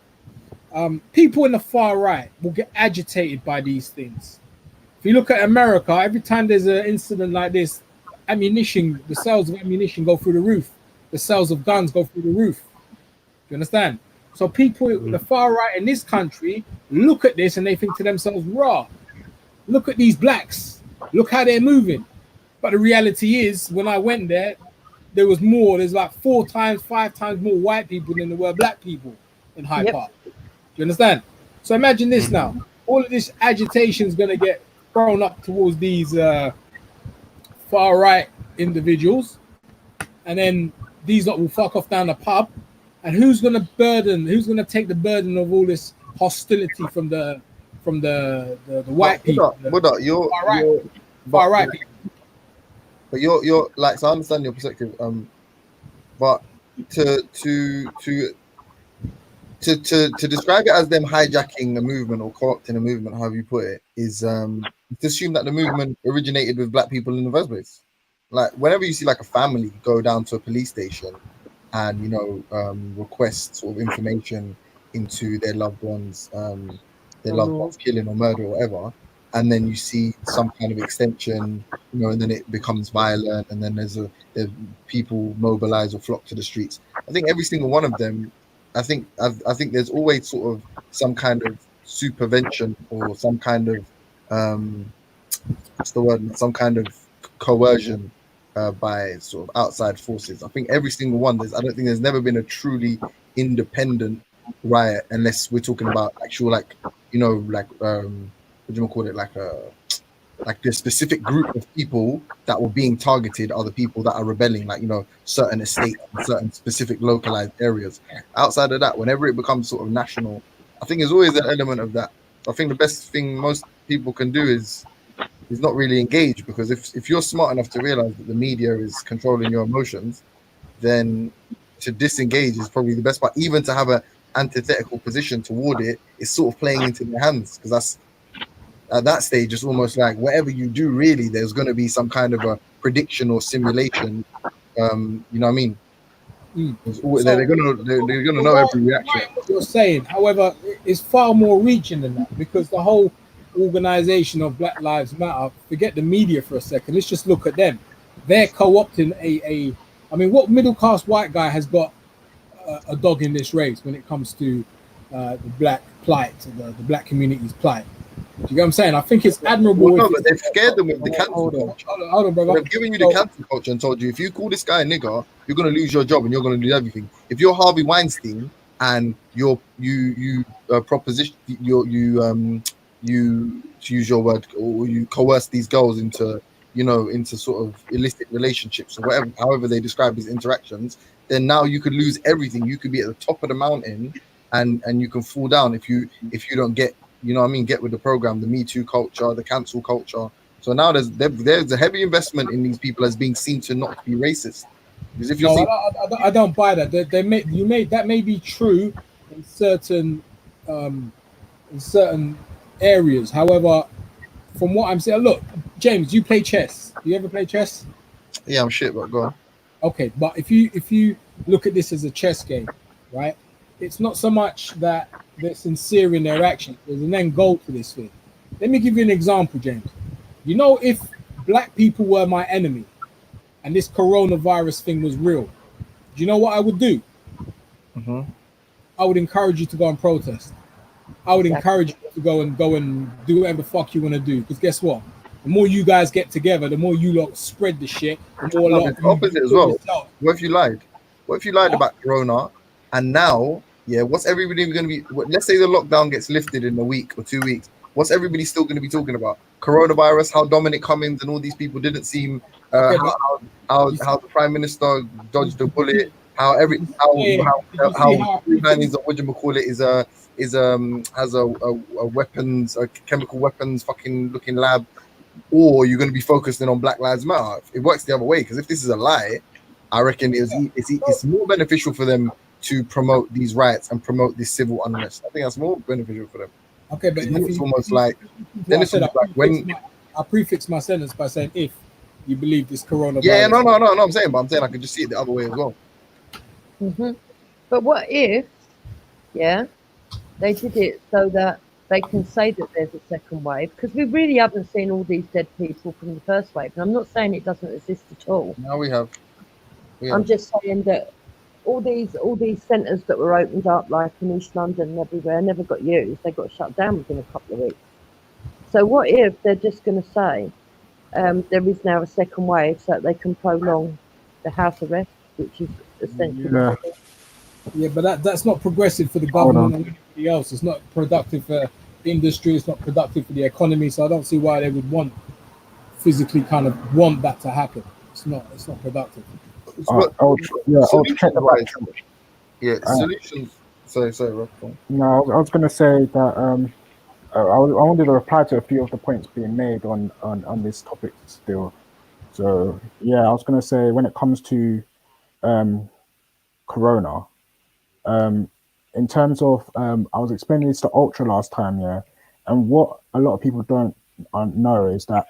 People in the far right will get agitated by these things. If you look at America, every time there's an incident like this, the sales of ammunition go through the roof. The sales of guns go through the roof. You understand? So people in the far right in this country look at this and they think to themselves, raw, look at these blacks. Look how they're moving. But the reality is, when I went there, there's like 4 times, 5 times more white people than there were black people in Hyde Park. Do you understand? So imagine this now. All of this agitation is going to get thrown up towards these far right individuals. And then these lot will fuck off down the pub. And who's going to take the burden of all this hostility from the white people? Far right people. But you're like, so I understand your perspective. But to describe it as them hijacking a movement or co-opting a movement, however you put it, is to assume that the movement originated with black people in the first place. Like whenever you see like a family go down to a police station and request sort of information into their loved ones, killing or murder or whatever, and then you see some kind of extension, and then it becomes violent, and then there's people mobilize or flock to the streets. I think every single one of them, I think there's always sort of some kind of supervention or some kind of some kind of coercion by sort of outside forces. I think every single one. I don't think there's never been a truly independent riot unless we're talking about actual what do you call it, like the specific group of people that were being targeted are the people that are rebelling, like certain estates, certain specific localized areas. Outside of that, whenever it becomes sort of national, I think there's always an element of that. I think the best thing most people can do is not really engage, because if you're smart enough to realize that the media is controlling your emotions, then to disengage is probably the best part. Even to have an antithetical position toward it is sort of playing into their hands, because at that stage, it's almost like whatever you do, really, there's going to be some kind of a prediction or simulation. You know what I mean? They're gonna know every reaction. What you're saying, however, is far more reaching than that, because the whole organization of Black Lives Matter, forget the media for a second, let's just look at them. They're co-opting I mean, what middle class white guy has got a dog in this race when it comes to the black plight, the black community's plight? Do you get what I'm saying? I think it's admirable. Well, no, but they've scared them with the cancel culture. Hold on, brother. They've given you the cancel culture and told you, if you call this guy a nigger, you're going to lose your job and you're going to lose everything. If you're Harvey Weinstein and you proposition, you to use your word, or you coerce these girls into, into sort of illicit relationships or whatever, however they describe these interactions, then now you could lose everything. You could be at the top of the mountain and you can fall down if you don't get, get with the program, the Me Too culture, the cancel culture. So now there's a heavy investment in these people as being seen to not be racist. Because if you're I don't buy that. That may be true in certain areas. However, from what I'm saying, look, James, you play chess. Do you ever play chess? Yeah, I'm shit, but go on. Okay, but if you look at this as a chess game, right? It's not so much that they're sincere in their actions. There's an end goal to this thing. Let me give you an example, James. You know, if black people were my enemy and this coronavirus thing was real, do you know what I would do? Mm-hmm. I would encourage you to go and protest. I would encourage you to go and do whatever the fuck you want to do. Because guess what? The more you guys get together, the more you lot spread the shit. The more it's opposite as well. What if you lied? What if you lied about corona, and now, what's everybody going to be? Let's say the lockdown gets lifted in a week or 2 weeks. What's everybody still going to be talking about? Coronavirus, how Dominic Cummings and all these people didn't seem, how the Prime Minister dodged a bullet, how has a weapons, a chemical weapons fucking looking lab, or you're going to be focusing on Black Lives Matter. It works the other way, because if this is a lie, I reckon it's more beneficial for them to promote these riots and promote this civil unrest. I think that's more beneficial for them. Okay, but it's almost like then it's like when I prefix my sentence by saying if you believe this coronavirus. Yeah, no. I'm saying I could just see it the other way as well. Mm-hmm. But what if, they did it so that they can say that there's a second wave? Because we really haven't seen all these dead people from the first wave, and I'm not saying it doesn't exist at all. No, we have. I'm just saying that all these centres that were opened up, like in East London and everywhere, never got used. They got shut down within a couple of weeks. So what if they're just going to say there is now a second wave so that they can prolong the house arrest, which is essentially but that's not progressive for the government and everybody else. It's not productive for the industry. It's not productive for the economy. So I don't see why they would physically want that to happen. It's not productive. Solutions. Sorry, Rob. No, I was going to say that I wanted to reply to a few of the points being made on this topic still. So I was going to say, when it comes to corona, in terms of I was explaining this to Ultra last time, and what a lot of people don't know is that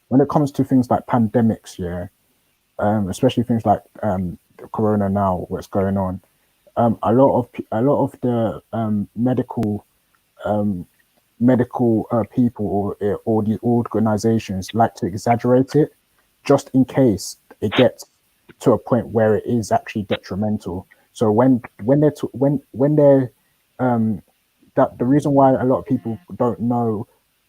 when it comes to things like pandemics, especially things like corona now, what's going on, a lot of the medical people or the organizations like to exaggerate it, just in case it gets to a point where it is actually detrimental. So when they're that the reason why a lot of people don't know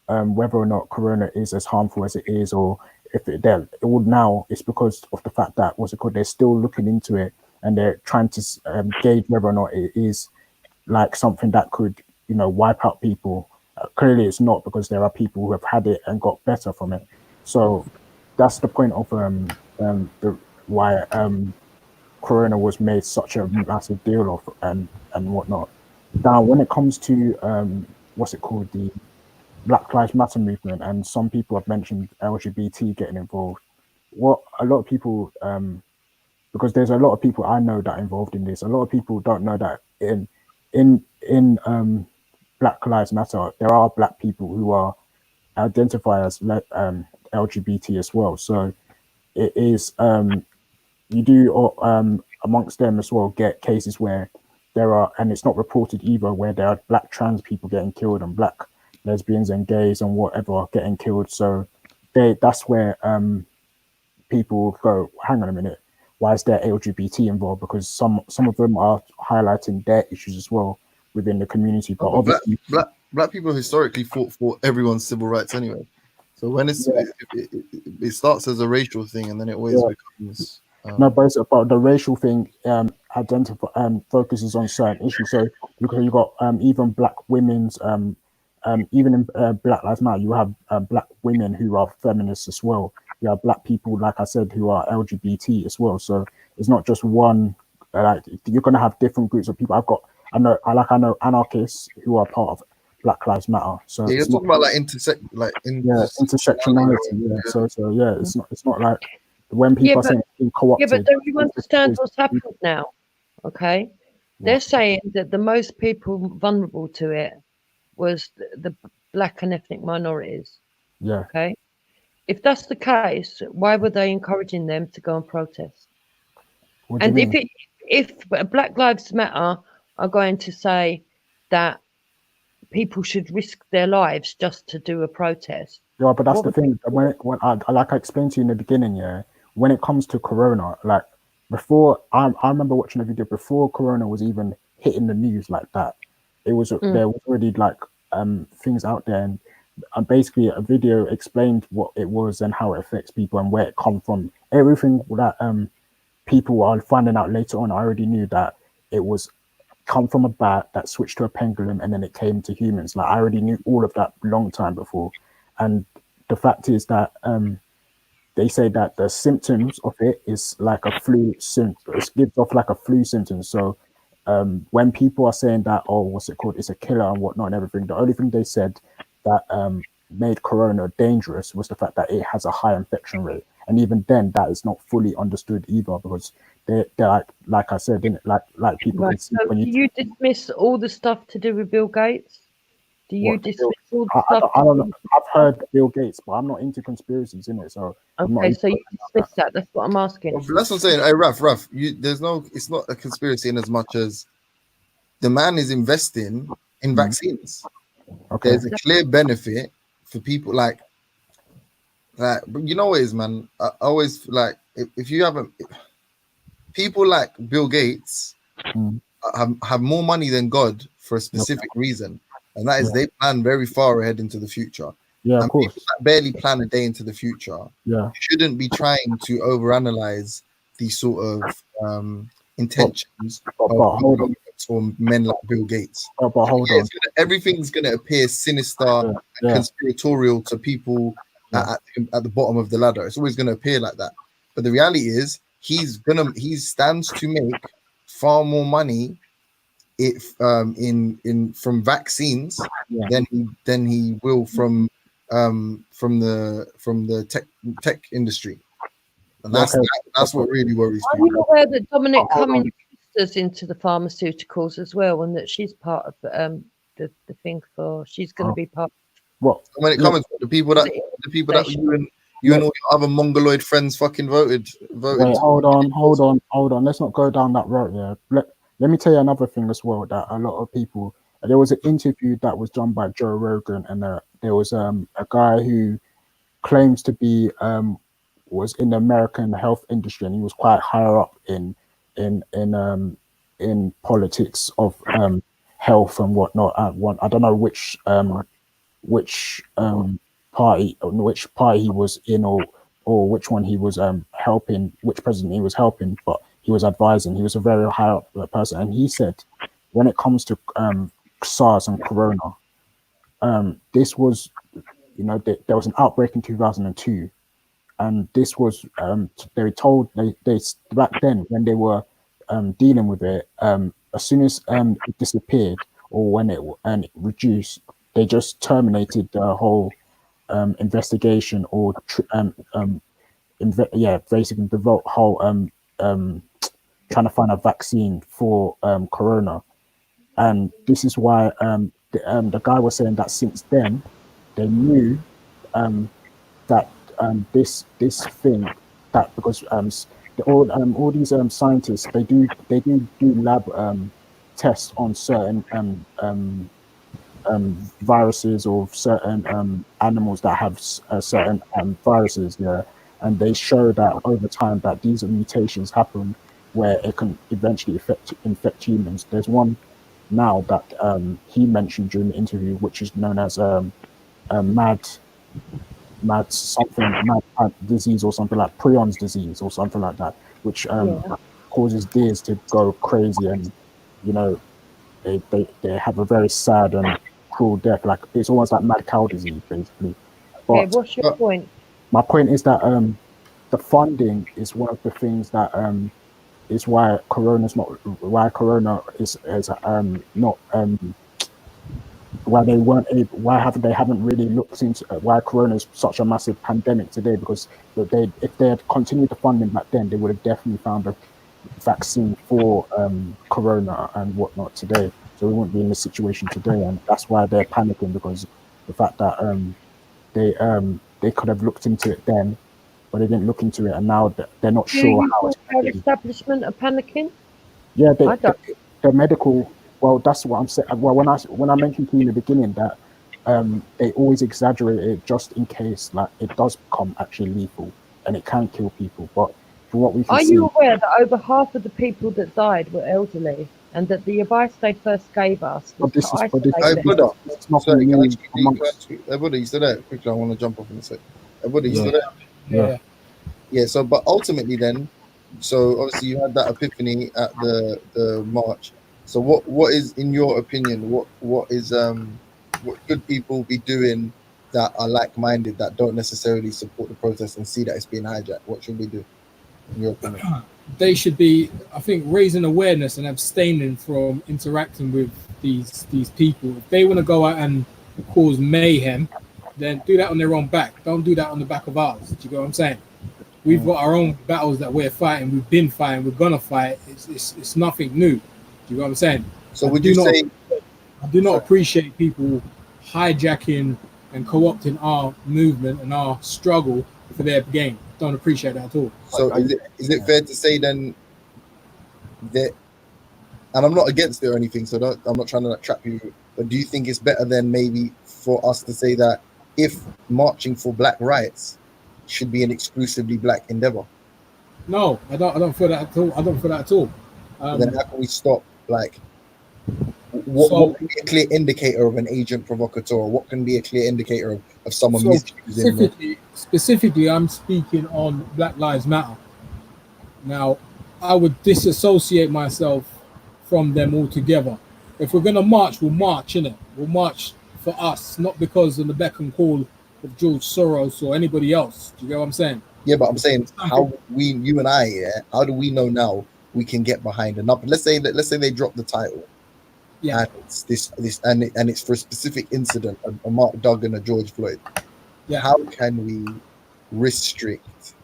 whether or not corona is as harmful as it is, or if it would now, it's because of the fact that they're still looking into it and they're trying to gauge whether or not it is like something that could wipe out people. Clearly it's not, because there are people who have had it and got better from it. So that's the point of why corona was made such a massive deal of and whatnot. Now, when it comes to the Black Lives Matter movement, and some people have mentioned LGBT getting involved, what a lot of people, because there's a lot of people I know that are involved in this, a lot of people don't know that in Black Lives Matter, there are black people who are identify as LGBT as well. So it is you do amongst them as well get cases where there are, and it's not reported either, where there are black trans people getting killed and black lesbians and gays and whatever getting killed. So that's where people go, hang on a minute, why is there LGBT involved? Because some of them are highlighting their issues as well within the community. But obviously, black people historically fought for everyone's civil rights anyway. So when it starts as a racial thing, and then it always becomes. No, but it's about the racial thing. Focuses on certain issues. So because you got even black women's, even in Black Lives Matter, you have black women who are feminists as well. You have black people, like I said, who are LGBT as well. So it's not just one. Like you're gonna have different groups of people. I know anarchists who are part of Black Lives Matter. So you're talking about intersectionality. Yeah. So it's not like when people are saying being co-opted. Yeah, but don't you understand what's happened now? Okay, they're saying that the most people vulnerable to it was the black and ethnic minorities. Yeah. Okay. If that's the case, why were they encouraging them to go and protest? And if Black Lives Matter are going to say that people should risk their lives just to do a protest. Yeah, but that's the thing. When I explained to you in the beginning, when it comes to Corona, like before, I remember watching a video before Corona was even hitting the news like that. It was there was already like things out there, and basically a video explained what it was and how it affects people and where it come from. Everything that people are finding out later on, I already knew that it was come from a bat that switched to a pangolin and then it came to humans. Like I already knew all of that long time before. And the fact is that they say that the symptoms of it is like a flu symptom. It gives off like a flu symptom. So when people are saying that, oh, what's it called? It's a killer and whatnot and everything. The only thing they said that made Corona dangerous was the fact that it has a high infection rate. And even then, that is not fully understood either, because they're like I said, like people. Right. So do you dismiss all the stuff to do with Bill Gates? Do you dismiss all the stuff? I don't know. I've heard Bill Gates, but I'm not into conspiracies in it. So okay, so you dismiss that. That's what I'm asking. Well, that's what I'm saying. Hey, Raf, it's not a conspiracy in as much as the man is investing in vaccines. Okay. There's a clear benefit for people like, you know what it is, man. I always like if you have people like Bill Gates have more money than God for a specific reason, and that is they plan very far ahead into the future. Yeah, and of course. People that barely plan a day into the future. Yeah, shouldn't be trying to overanalyze these sort of intentions or men like Bill Gates. But hold on, everything's gonna appear sinister and conspiratorial to people. At the bottom of the ladder, it's always going to appear like that. But the reality is, he stands to make far more money from vaccines than he will from the tech industry, and that's what really worries me. Are you aware that Dominic Cummings is into the pharmaceuticals as well, and that she's part of the thing she's going to be part. What? When it comes to the people that you and all your other mongoloid friends fucking voted. Wait, hold on. Let's not go down that road. Yeah. Let me tell you another thing as well, that a lot of people. There was an interview that was done by Joe Rogan, and there was a guy who claims to be was in the American health industry, and he was quite higher up in politics of health and whatnot. I don't know which party he was in, or which one he was helping, which president he was helping, but he was advising. He was a very high up person, and he said when it comes to SARS and Corona, this was, there was an outbreak in 2002, and this was they were told they back then when they were dealing with it, as soon as it disappeared or when it reduced, they just terminated the whole investigation or basically the whole trying to find a vaccine for Corona. And this is why the guy was saying that since then they knew this thing that because all these scientists they do lab tests on certain viruses or certain animals that have certain viruses, yeah, and they show that over time that these mutations happen where it can eventually infect humans. There's one now that he mentioned during the interview, which is known as mad disease or something like prions disease or something like that, which causes deers to go crazy and they have a very sad and cruel death. Like it's almost like mad cow disease, basically. Okay, But what's your point? my point is that the funding is one of the things that is why corona is not not why they haven't really looked into why corona is such a massive pandemic today, because if they had continued the funding back then, they would have definitely found a vaccine for corona and whatnot today, so we wouldn't be in this situation today. And that's why they're panicking, because the fact that they could have looked into it then, but they didn't look into it, and now they're not Do sure you how it's think going our to be. establishment are panicking? Yeah, I don't. the medical. Well, that's what I'm saying. Well, when I mentioned to you in the beginning that they always exaggerate it just in case, like it does become actually lethal and it can kill people. But from what we can Are see, you aware that over half of the people that died were elderly, and that the advice they first gave us was this to is for isolate Hey, them? Buddha. it's not Sorry, can I new speak? amongst. Hey, Buddha, you still there? Quickly, I want to jump off in a sec. Hey, Buddha, you Yeah. still there? Yeah. Yeah. So, but ultimately, then, so obviously you had that epiphany at the march. So, what is, in your opinion, what should people be doing that are like-minded, that don't necessarily support the protest and see that it's being hijacked? What should we do, in your opinion? They should be, I think, raising awareness and abstaining from interacting with these people. If they want to go out and cause mayhem, then do that on their own back. Don't do that on the back of ours. Do you get what I'm saying? We've got our own battles that we're fighting. We've been fighting. We're gonna fight. It's nothing new. Do you know what I'm saying? So, would you say? I do not appreciate people hijacking and co-opting our movement and our struggle for their gain. Don't appreciate that at all. So, is it fair to say then that? And I'm not against it or anything, so I'm not trying to like, trap you. But do you think it's better than maybe for us to say that if marching for black rights should be an exclusively black endeavor? No, I don't feel that at all. I don't feel that at all. Then how can we stop? Like, what can be a clear indicator of an agent provocateur? What can be a clear indicator of someone So misusing? specifically, I'm speaking on Black Lives Matter. Now, I would disassociate myself from them altogether. If we're gonna march, we'll march, innit? We'll march for us, not because of the beck and call of George Soros or anybody else. Do you get what I'm saying? Yeah, but I'm saying how you and I, how do we know now we can get behind enough? Let's say they drop the title. Yeah. And it's this and it's for a specific incident, a Mark Duggan, a George Floyd. Yeah. How can we restrict?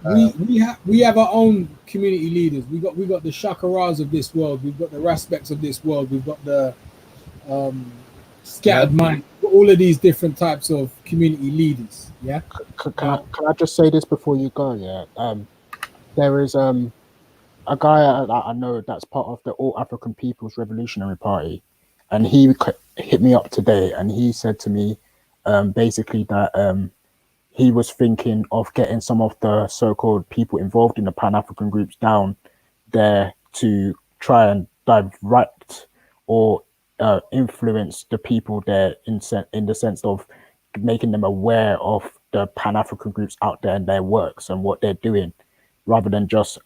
We have our own community leaders. We got the Shakaras of this world. We've got the Raspects of this world. We've got the Scattered Mind. All of these different types of community leaders. Yeah. Can I just say this before you go? Yeah. There is a guy I know that's part of the All African People's Revolutionary Party, and he hit me up today, and he said to me, basically that he was thinking of getting some of the so-called people involved in the Pan-African groups down there to try and direct or influence the people there in the sense of making them aware of the Pan-African groups out there and their works and what they're doing, rather than just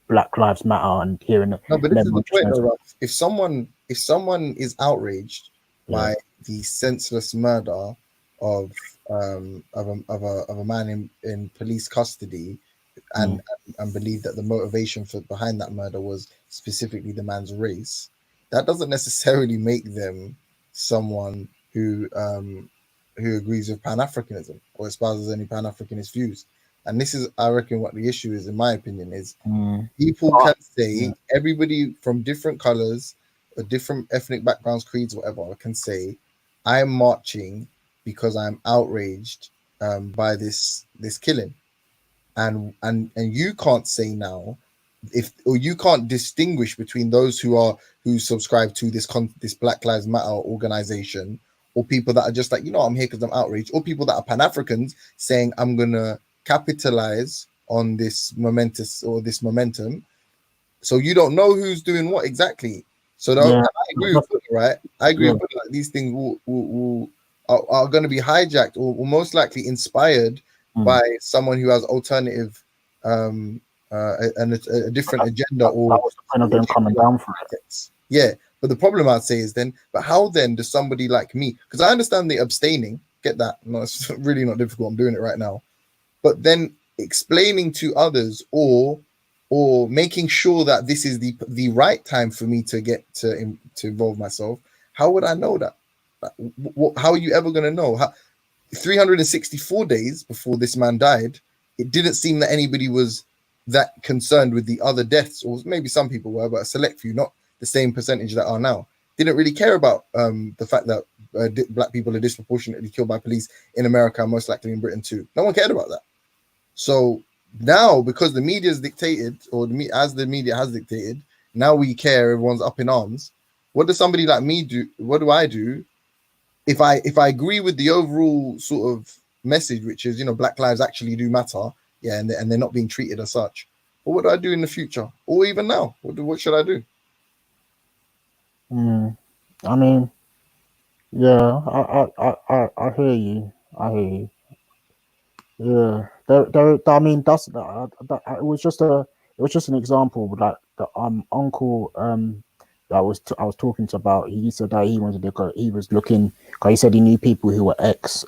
Black Lives Matter and hearing. No, but this is the point, though, Ruff. If someone is outraged by the senseless murder of a man in police custody, and believe that the motivation behind that murder was specifically the man's race, that doesn't necessarily make them someone who agrees with Pan-Africanism or espouses any Pan-Africanist views. And this is, I reckon, what the issue is, in my opinion, is people can say, everybody from different colors or different ethnic backgrounds, creeds, whatever, can say, I'm marching because I'm outraged by this killing, and you can't say now or you can't distinguish between those who subscribe to this Black Lives Matter organization, or people that are just like, I'm here because I'm outraged, or people that are Pan-Africans saying I'm gonna capitalize on this momentum. So you don't know who's doing what exactly. So I agree with you, right? I agree with you, like, these things are going to be hijacked or most likely inspired by someone who has alternative a different agenda, or that was the point of them coming down from it. Yeah, but the problem I'd say is then, but how then does somebody like me, because I understand the abstaining, get that? No, it's really not difficult. I'm doing it right now. But then explaining to others or making sure that this is the right time for me to get to involve myself. How would I know that? How are you ever going to know? 364 days before this man died, it didn't seem that anybody was that concerned with the other deaths, or maybe some people were, but a select few, not the same percentage that are now, didn't really care about the fact that black people are disproportionately killed by police in America, most likely in Britain too. No one cared about that. So now, because the media has dictated, as the media has dictated, now we care. Everyone's up in arms. What does somebody like me do? What do I do if I agree with the overall sort of message, which is, Black lives actually do matter, and they're not being treated as such? But what do I do in the future, or even now? What should I do? I mean, yeah, I hear you. Yeah, I mean, it was just an example, like the uncle that I was talking to about. He said that he wanted to go. He was looking. Cause he said he knew people who were ex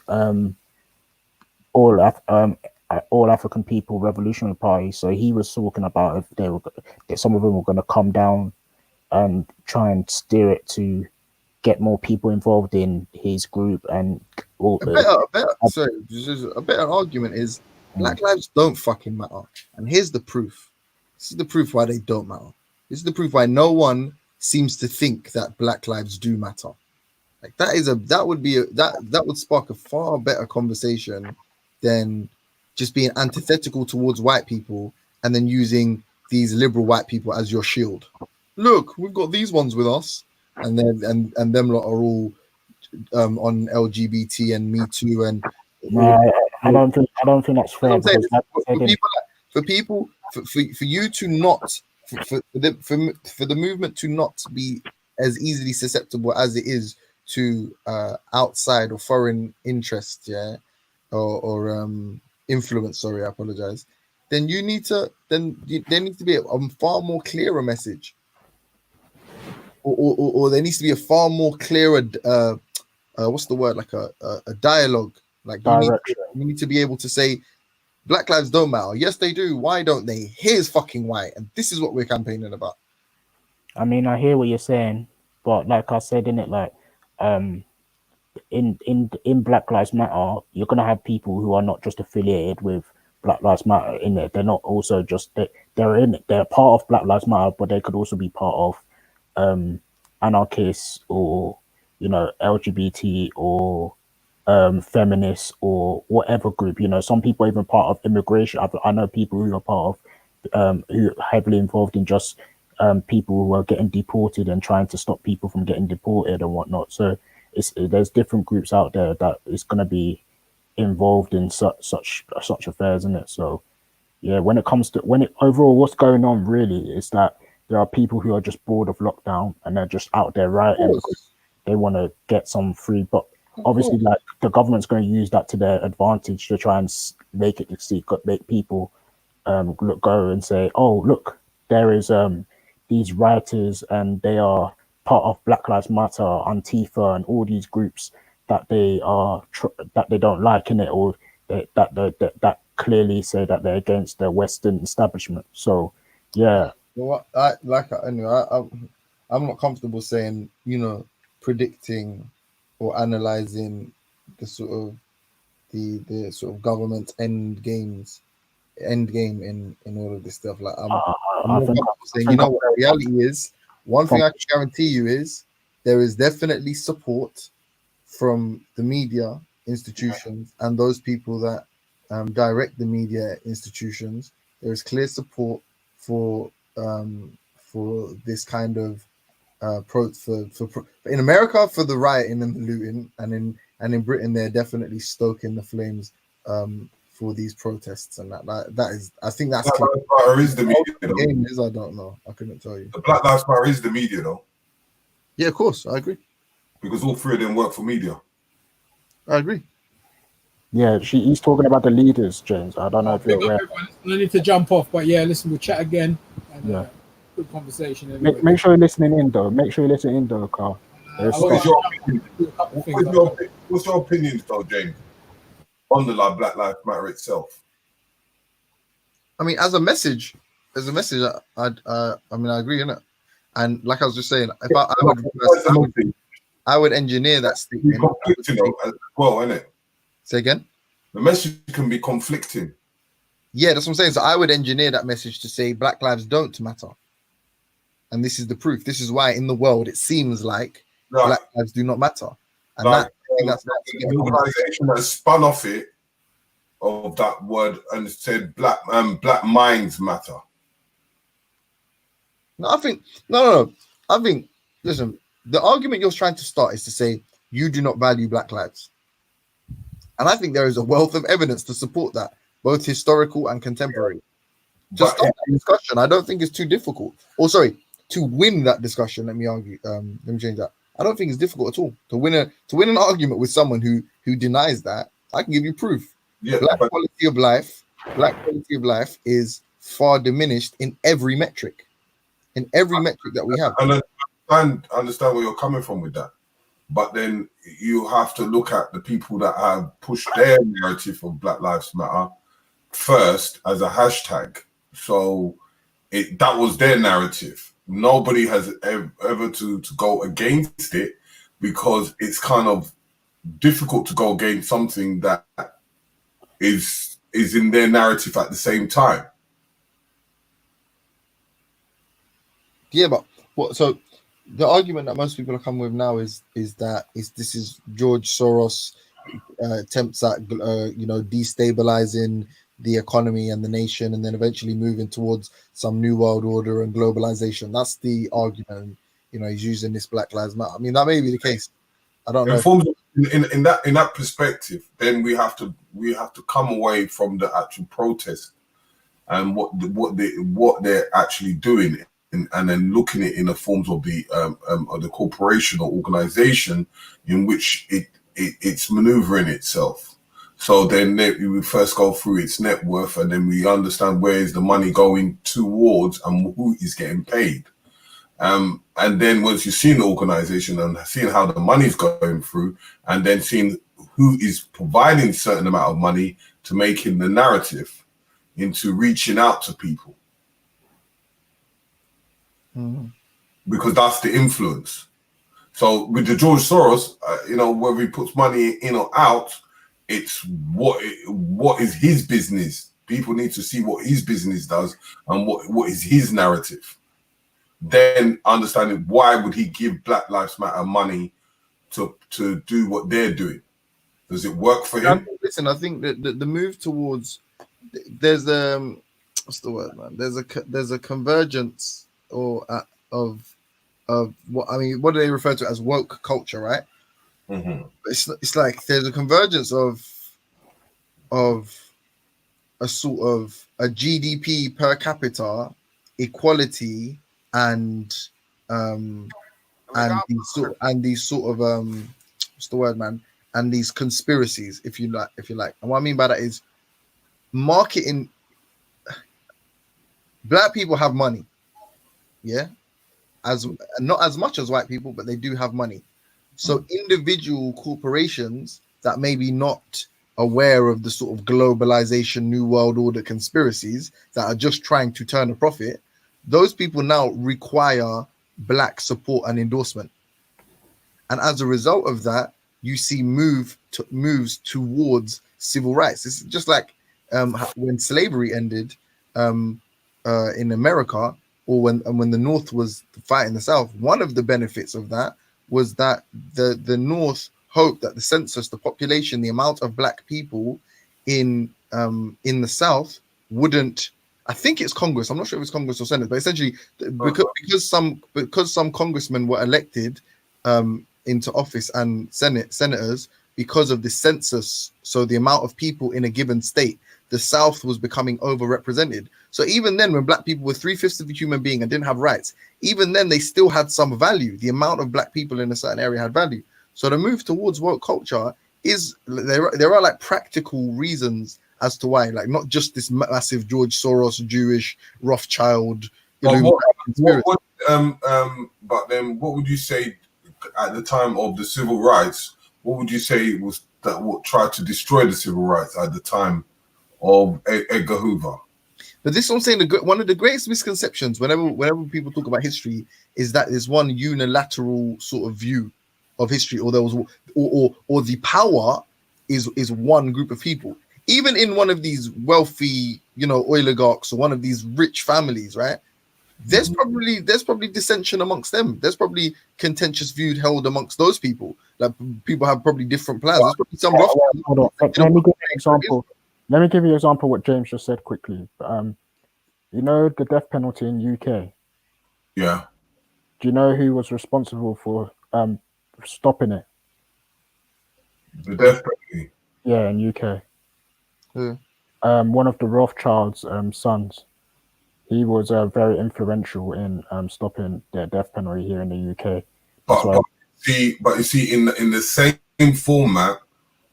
all African People Revolutionary Party. So he was talking about if that some of them were going to come down and try and steer it to get more people involved in his group. And a better argument is Black lives don't fucking matter. And here's the proof. This is the proof why they don't matter. This is the proof why no one seems to think that Black lives do matter. Like that would spark a far better conversation than just being antithetical towards white people and then using these liberal white people as your shield. Look, we've got these ones with us, and then and them lot are all on LGBT and Me Too, and I don't think that's fair. For you to not for the movement to not be as easily susceptible as it is to outside or foreign interest, or influence. Sorry, I apologize. Then there needs to be a far more clearer message. Or there needs to be a far more clearer what's the word, like a dialogue. Like you need to be able to say Black lives don't matter. Yes, they do. Why don't they? Here's fucking why, and this is what we're campaigning about. I mean, I hear what you're saying, but like I said, in it, like in Black Lives Matter, you're gonna have people who are not just affiliated with Black Lives Matter in it. They're not also just they're in it. They're part of Black Lives Matter, but they could also be part of anarchists or LGBT or feminists or whatever group. Some people are even part of immigration. I know people who are part of who are heavily involved in just people who are getting deported and trying to stop people from getting deported and whatnot. So there's different groups out there that is going to be involved in such affairs, isn't it? So yeah, when it comes to overall what's going on really is that there are people who are just bored of lockdown and they're just out there rioting because they want to get some free. But obviously, like the government's going to use that to their advantage to try and make people go and say, oh, look, there is these rioters and they are part of Black Lives Matter, Antifa, and all these groups that they don't like in it, or that clearly say that they're against the Western establishment. So yeah. Well, I'm not comfortable saying, predicting or analyzing the sort of the sort of government end game in all of this stuff. Like I'm not comfortable saying, what the reality is. One thing I can guarantee you is there is definitely support from the media institutions and those people that direct the media institutions, there is clear support for this kind of in America for the rioting and the looting, and in Britain they're definitely stoking the flames for these protests, and that is, I think that's Black Lives Matter is the media. the game is, I don't know, I couldn't tell you. The Black Lives Matter is the media, though. Yeah, of course, I agree. Because all three of them work for media. I agree. Yeah, he's talking about the leaders, James. I don't know if you're aware. I need to jump off, but yeah, listen, we'll chat again. And, Yeah. Good conversation. Anyway. Make sure you're listening in, though. Make sure you're listening in, though, Carl. What's your opinions, though, James, on the Black Lives Matter itself? I mean, as a message, I mean, I agree in it. And like I was just saying, if I would engineer that statement. Conflicting as well, isn't it? Say again? The message can be conflicting. Yeah, that's what I'm saying. So I would engineer that message to say Black lives don't matter. And this is the proof. This is why in the world it seems like Black lives do not matter. And Like, that's the organization that spun off it of that word and said black minds matter. No, I think no. I think, listen, the argument you're trying to start is to say you do not value Black lives. And I think there is a wealth of evidence to support that, both historical and contemporary. Just start that discussion. I don't think it's too difficult. Or sorry, to win that discussion, let me change that. I don't think it's difficult at all to win an argument with someone who denies that. I can give you proof. Yeah, Black quality of life is far diminished in every metric. In every metric that we have. And I understand where you're coming from with that. But then you have to look at the people that have pushed their narrative of Black Lives Matter first as a hashtag. So that was their narrative. Nobody has ever to go against it, because it's kind of difficult to go against something that is in their narrative at the same time. Yeah, but what? So the argument that most people are coming with now is this is George Soros attempts at destabilizing the economy and the nation, and then eventually moving towards some new world order and globalization. That's the argument. He's using this Black Lives Matter. I mean, that may be the case. I don't know. In that perspective, then we have to come away from the actual protest and what they're actually doing. And then looking at it in the forms of the corporation or organization in which it's maneuvering itself. So then we would first go through its net worth, and then we understand where is the money going towards and who is getting paid. And then once you've seen the organization and seeing how the money's going through, and then seeing who is providing a certain amount of money to making the narrative into reaching out to people. Because that's the influence. So with the George Soros, whether he puts money in or out, it's what is his business. People need to see what his business does and what is his narrative. Then understanding why would he give Black Lives Matter money to do what they're doing? Does it work for him? Listen, I think that the move towards there's what's the word, man? There's a convergence of what do they refer to as woke culture, right? Mm-hmm. It's like there's a convergence of a sort of a GDP per capita equality and these sort of what's the word, man? And these conspiracies, if you like. And what I mean by that is marketing. Black people have money, yeah, not as much as white people, but they do have money. So individual corporations that may be not aware of the sort of globalization, new world order conspiracies that are just trying to turn a profit, those people now require Black support and endorsement. And as a result of that, you see moves towards civil rights. It's just like when slavery ended in America, or when the North was fighting the South. One of the benefits of that was that the North hope that the census, the population, the amount of black people in the South wouldn't. I think it's Congress. I'm not sure if it's Congress or Senate, but essentially because some congressmen were elected into office and senators because of the census. So the amount of people in a given state, the South was becoming overrepresented. So even then, when black people were 3/5 of a human being and didn't have rights, even then they still had some value. The amount of black people in a certain area had value. So the move towards woke culture is there are like practical reasons as to why, like not just this massive George Soros, Jewish, Rothschild. But then what would you say at the time of the civil rights? What would you say was that what tried to destroy the civil rights at the time of Edgar Hoover? But this is what I'm saying. One of the greatest misconceptions whenever people talk about history is that there's one unilateral sort of view of history, or there was, or the power is one group of people. Even in one of these wealthy, oligarchs or one of these rich families, right? There's probably dissension amongst them. There's probably contentious views held amongst those people. Like people have probably different plans. There's probably some rough. Hold on. Let me give you an example. Let me give you an example of what James just said quickly. The death penalty in UK. Yeah. Do you know who was responsible for stopping it? The death penalty. Yeah, in UK. Who? One of the Rothschilds' sons. He was very influential in stopping the death penalty here in the UK. But you see, in the same format,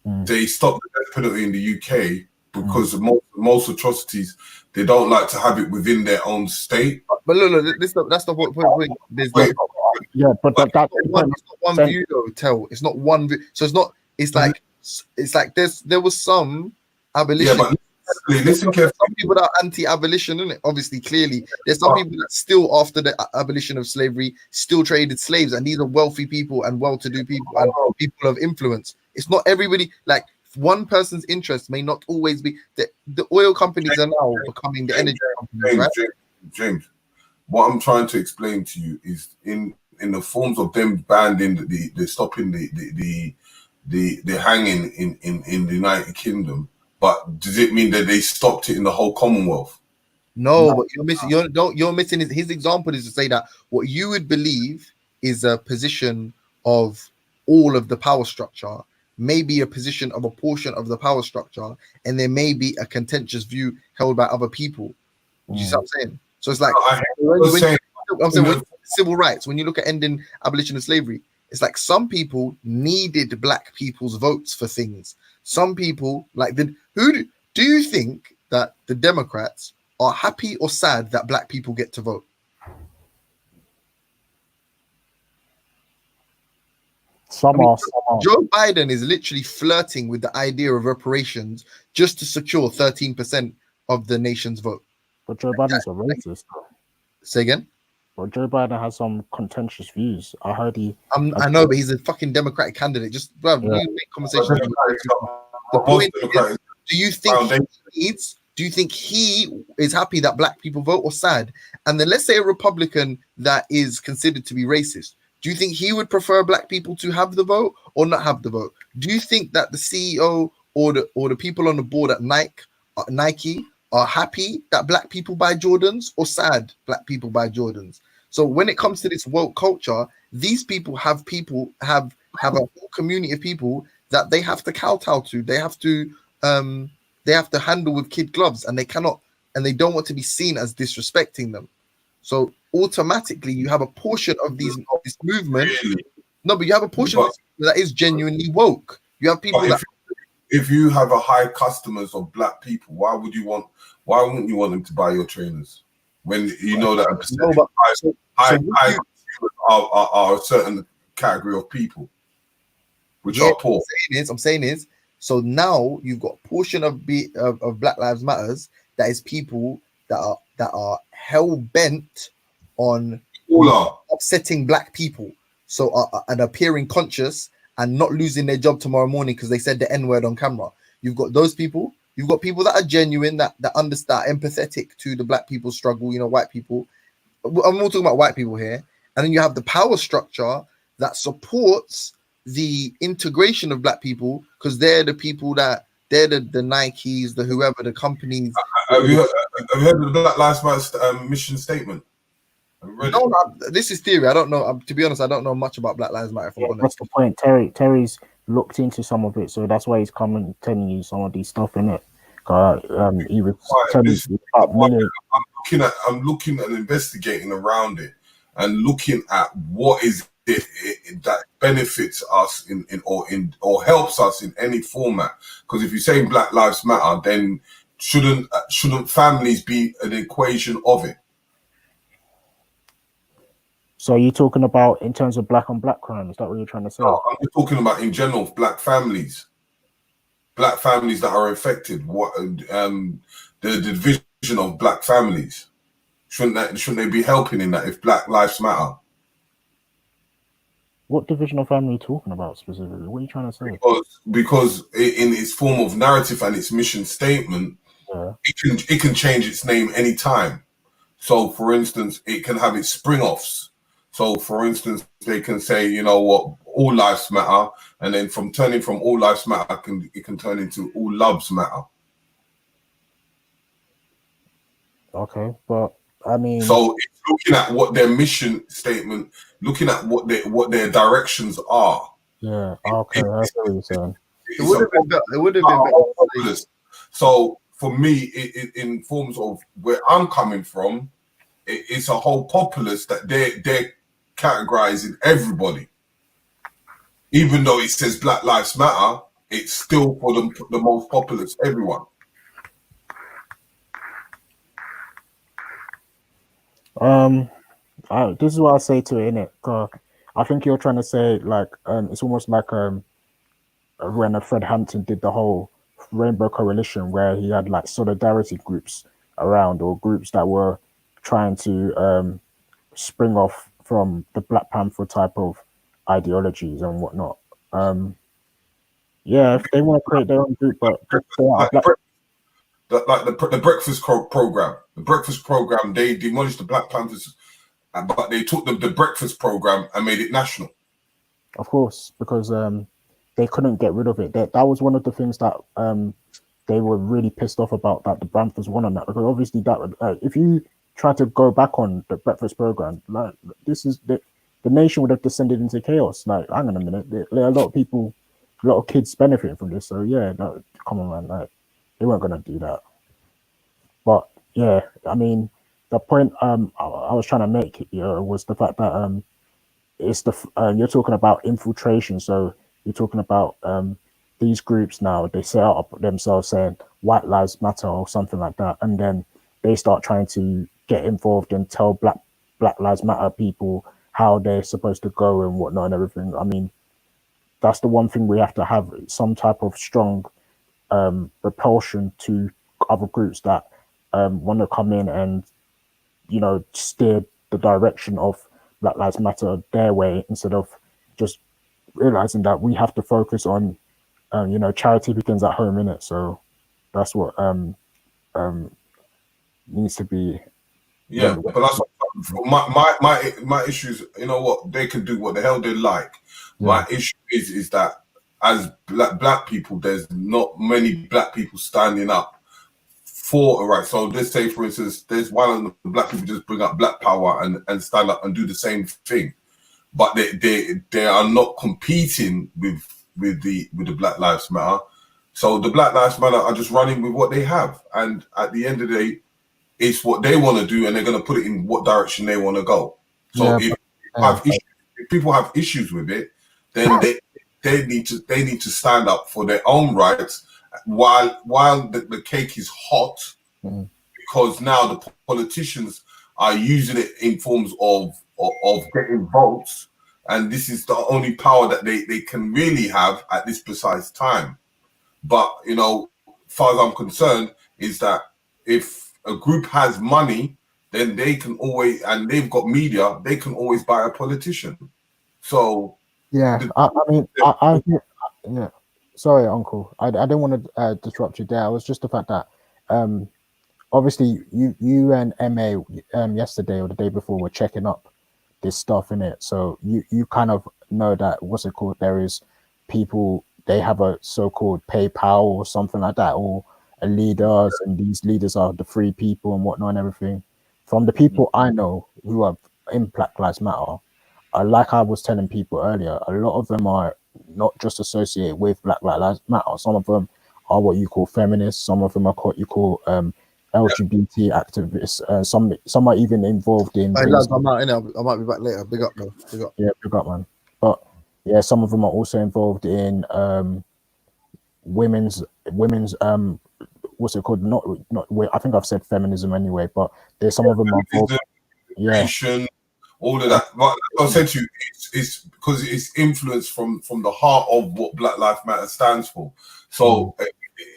they stopped the death penalty in the UK because of most atrocities, they don't like to have it within their own state. But look, that's the whole point. Yeah, but that's not one view though. Tell it's not one view. So it's not. It's like there was some abolition. Yeah, but listen carefully. Some people that are anti-abolition, isn't it? Obviously, clearly, there's some people that still, after the abolition of slavery, still traded slaves, and these are wealthy people and well-to-do people and people of influence. It's not everybody. Like one person's interest may not always be. The oil companies are now becoming the energy companies, right? James, what I'm trying to explain to you is in the forms of them banning the stopping the hanging in the United Kingdom. But does it mean that they stopped it in the whole Commonwealth? No, but you're missing his example is to say that what you would believe is a position of all of the power structure may be a position of a portion of the power structure, and there may be a contentious view held by other people. You see what I'm saying? So it's like when civil rights, when you look at ending abolition of slavery, it's like some people needed black people's votes for things. Some people who do you think that the Democrats are happy or sad that black people get to vote? Some are. Joe Biden is literally flirting with the idea of reparations just to secure 13% of the nation's vote. But Joe Biden's a racist. Say again? But Joe Biden has some contentious views. I heard I know, but he's a fucking Democratic candidate. Just we make conversation. The point is, do you think he is happy that black people vote or sad? And then let's say a Republican that is considered to be racist. Do you think he would prefer black people to have the vote or not have the vote? Do you think that the CEO or the people on the board at Nike are happy that black people buy Jordans or sad black people buy Jordans? So when it comes to this woke culture, these people have a whole community of people that they have to kowtow to. They have to handle with kid gloves, and they don't want to be seen as disrespecting them. So automatically you have a portion of this movement. No, but you have a portion that is genuinely woke. You have people if you have a high customers of black people, why wouldn't you want them to buy your trainers when you know that high consumers are a certain category of people which are poor? I'm saying is so now you've got a portion of Black Lives Matters that is people that are hell bent on upsetting black people, so and appearing conscious and not losing their job tomorrow morning because they said the N-word on camera. You've got those people. You've got people that are genuine, that understand, empathetic to the black people's struggle. White people. I'm all talking about white people here. And then you have the power structure that supports the integration of black people, because they're the people that they're the Nikes, the whoever, the companies. Have you heard of the Black Lives Matter mission statement? Have you read it? No, this is theory. I don't know. To be honest, I don't know much about Black Lives Matter. If I'm honest. That's the point. Terry's looked into some of it, so that's why he's coming telling you some of these stuff in it. He was telling you about many. I'm looking and investigating around it, and looking at what is it that benefits us or helps us in any format. Because if you say Black Lives Matter, then shouldn't families be an equation of it? So are you talking about in terms of black on black crime? Is that what you're trying to say? No, I'm talking about in general black families that are affected. What the division of black families, shouldn't they be helping in that if Black Lives Matter? What division of family are you talking about specifically? What are you trying to say? Because in its form of narrative and its mission statement, it can change its name anytime. So, for instance, it can have its spring-offs. So, for instance, they can say, you know what, all lives matter, and then from all lives matter, it can turn into all loves matter. Okay, but I mean, so it's looking at what their mission statement, looking at what their directions are. Yeah. Okay, I see what you're saying. It would have been better. So for me, in forms of where I'm coming from, it's a whole populace that they're categorizing everybody. Even though it says Black Lives Matter, it's still for the most populace, everyone. This is what I say to it, innit? I think you're trying to say like it's almost like when Fred Hampton did the whole Rainbow Coalition, where he had like solidarity groups around, or groups that were trying to spring off from the Black Panther type of ideologies and whatnot. Yeah, if they want to create their own group, but the Breakfast Program. The Breakfast Program, they demolished the Black Panthers, but they took the Breakfast Program and made it national. Of course, because they couldn't get rid of it. That was one of the things that they were really pissed off about, that the Panthers won on that. Because obviously, that if you try to go back on the Breakfast Program, like this is the nation would have descended into chaos. Like, hang on a minute, there are a lot of people, a lot of kids benefiting from this. So yeah, no, come on, man, like they weren't gonna do that. But yeah, I mean, the point I was trying to make was the fact that it's you're talking about infiltration. So you're talking about these groups now, they set up themselves saying White Lives Matter or something like that, and then they start trying to get involved and tell Black Lives Matter people how they're supposed to go and whatnot and everything. I mean, that's the one thing we have to have, some type of strong repulsion to other groups that want to come in and, you know, steer the direction of Black Lives Matter their way, instead of just realizing that we have to focus on, you know, charity begins at home, innit? So that's what needs to be. Yeah, but that's my issues. You know what, they can do what the hell they like. Yeah. My issue is that as black people, there's not many black people standing up for a right. So let's say, for instance, there's one of the black people just bring up Black Power and stand up and do the same thing, but they are not competing with the Black Lives Matter. So the Black Lives Matter are just running with what they have, and at the end of the day, it's what they want to do, and they're going to put it in what direction they want to go. So if people have issues with it, then they need to stand up for their own rights while the cake is hot, because now the politicians are using it in forms of getting votes, and this is the only power that they can really have at this precise time. But you know, as far as I'm concerned, is that if a group has money, then they can always, and they've got media, they can always buy a politician. So yeah, yeah. Sorry, Uncle. I didn't want to disrupt you there. It was just the fact that obviously you and MA yesterday or the day before were checking up this stuff in it. So you kind of know that what's it called? There is people, they have a so-called PayPal or something like that, or a leaders, and these leaders are the free people and whatnot and everything. From the people I know who are in Black Lives Matter, like I was telling people earlier, a lot of them are not just associated with Black Lives Matter. Some of them are what you call feminists. Some of them are what you call LGBT activists. Some are even involved in. Hey, lads, I'm out in there. I might be back later. Big up, though. Big up. Yeah, big up, man. But yeah, some of them are also involved in women's what's it called? Not. I think I've said feminism anyway, but there's some of them are involved. Yeah. All of that. But I said to you, it's because it's influenced from the heart of what Black Lives Matter stands for. So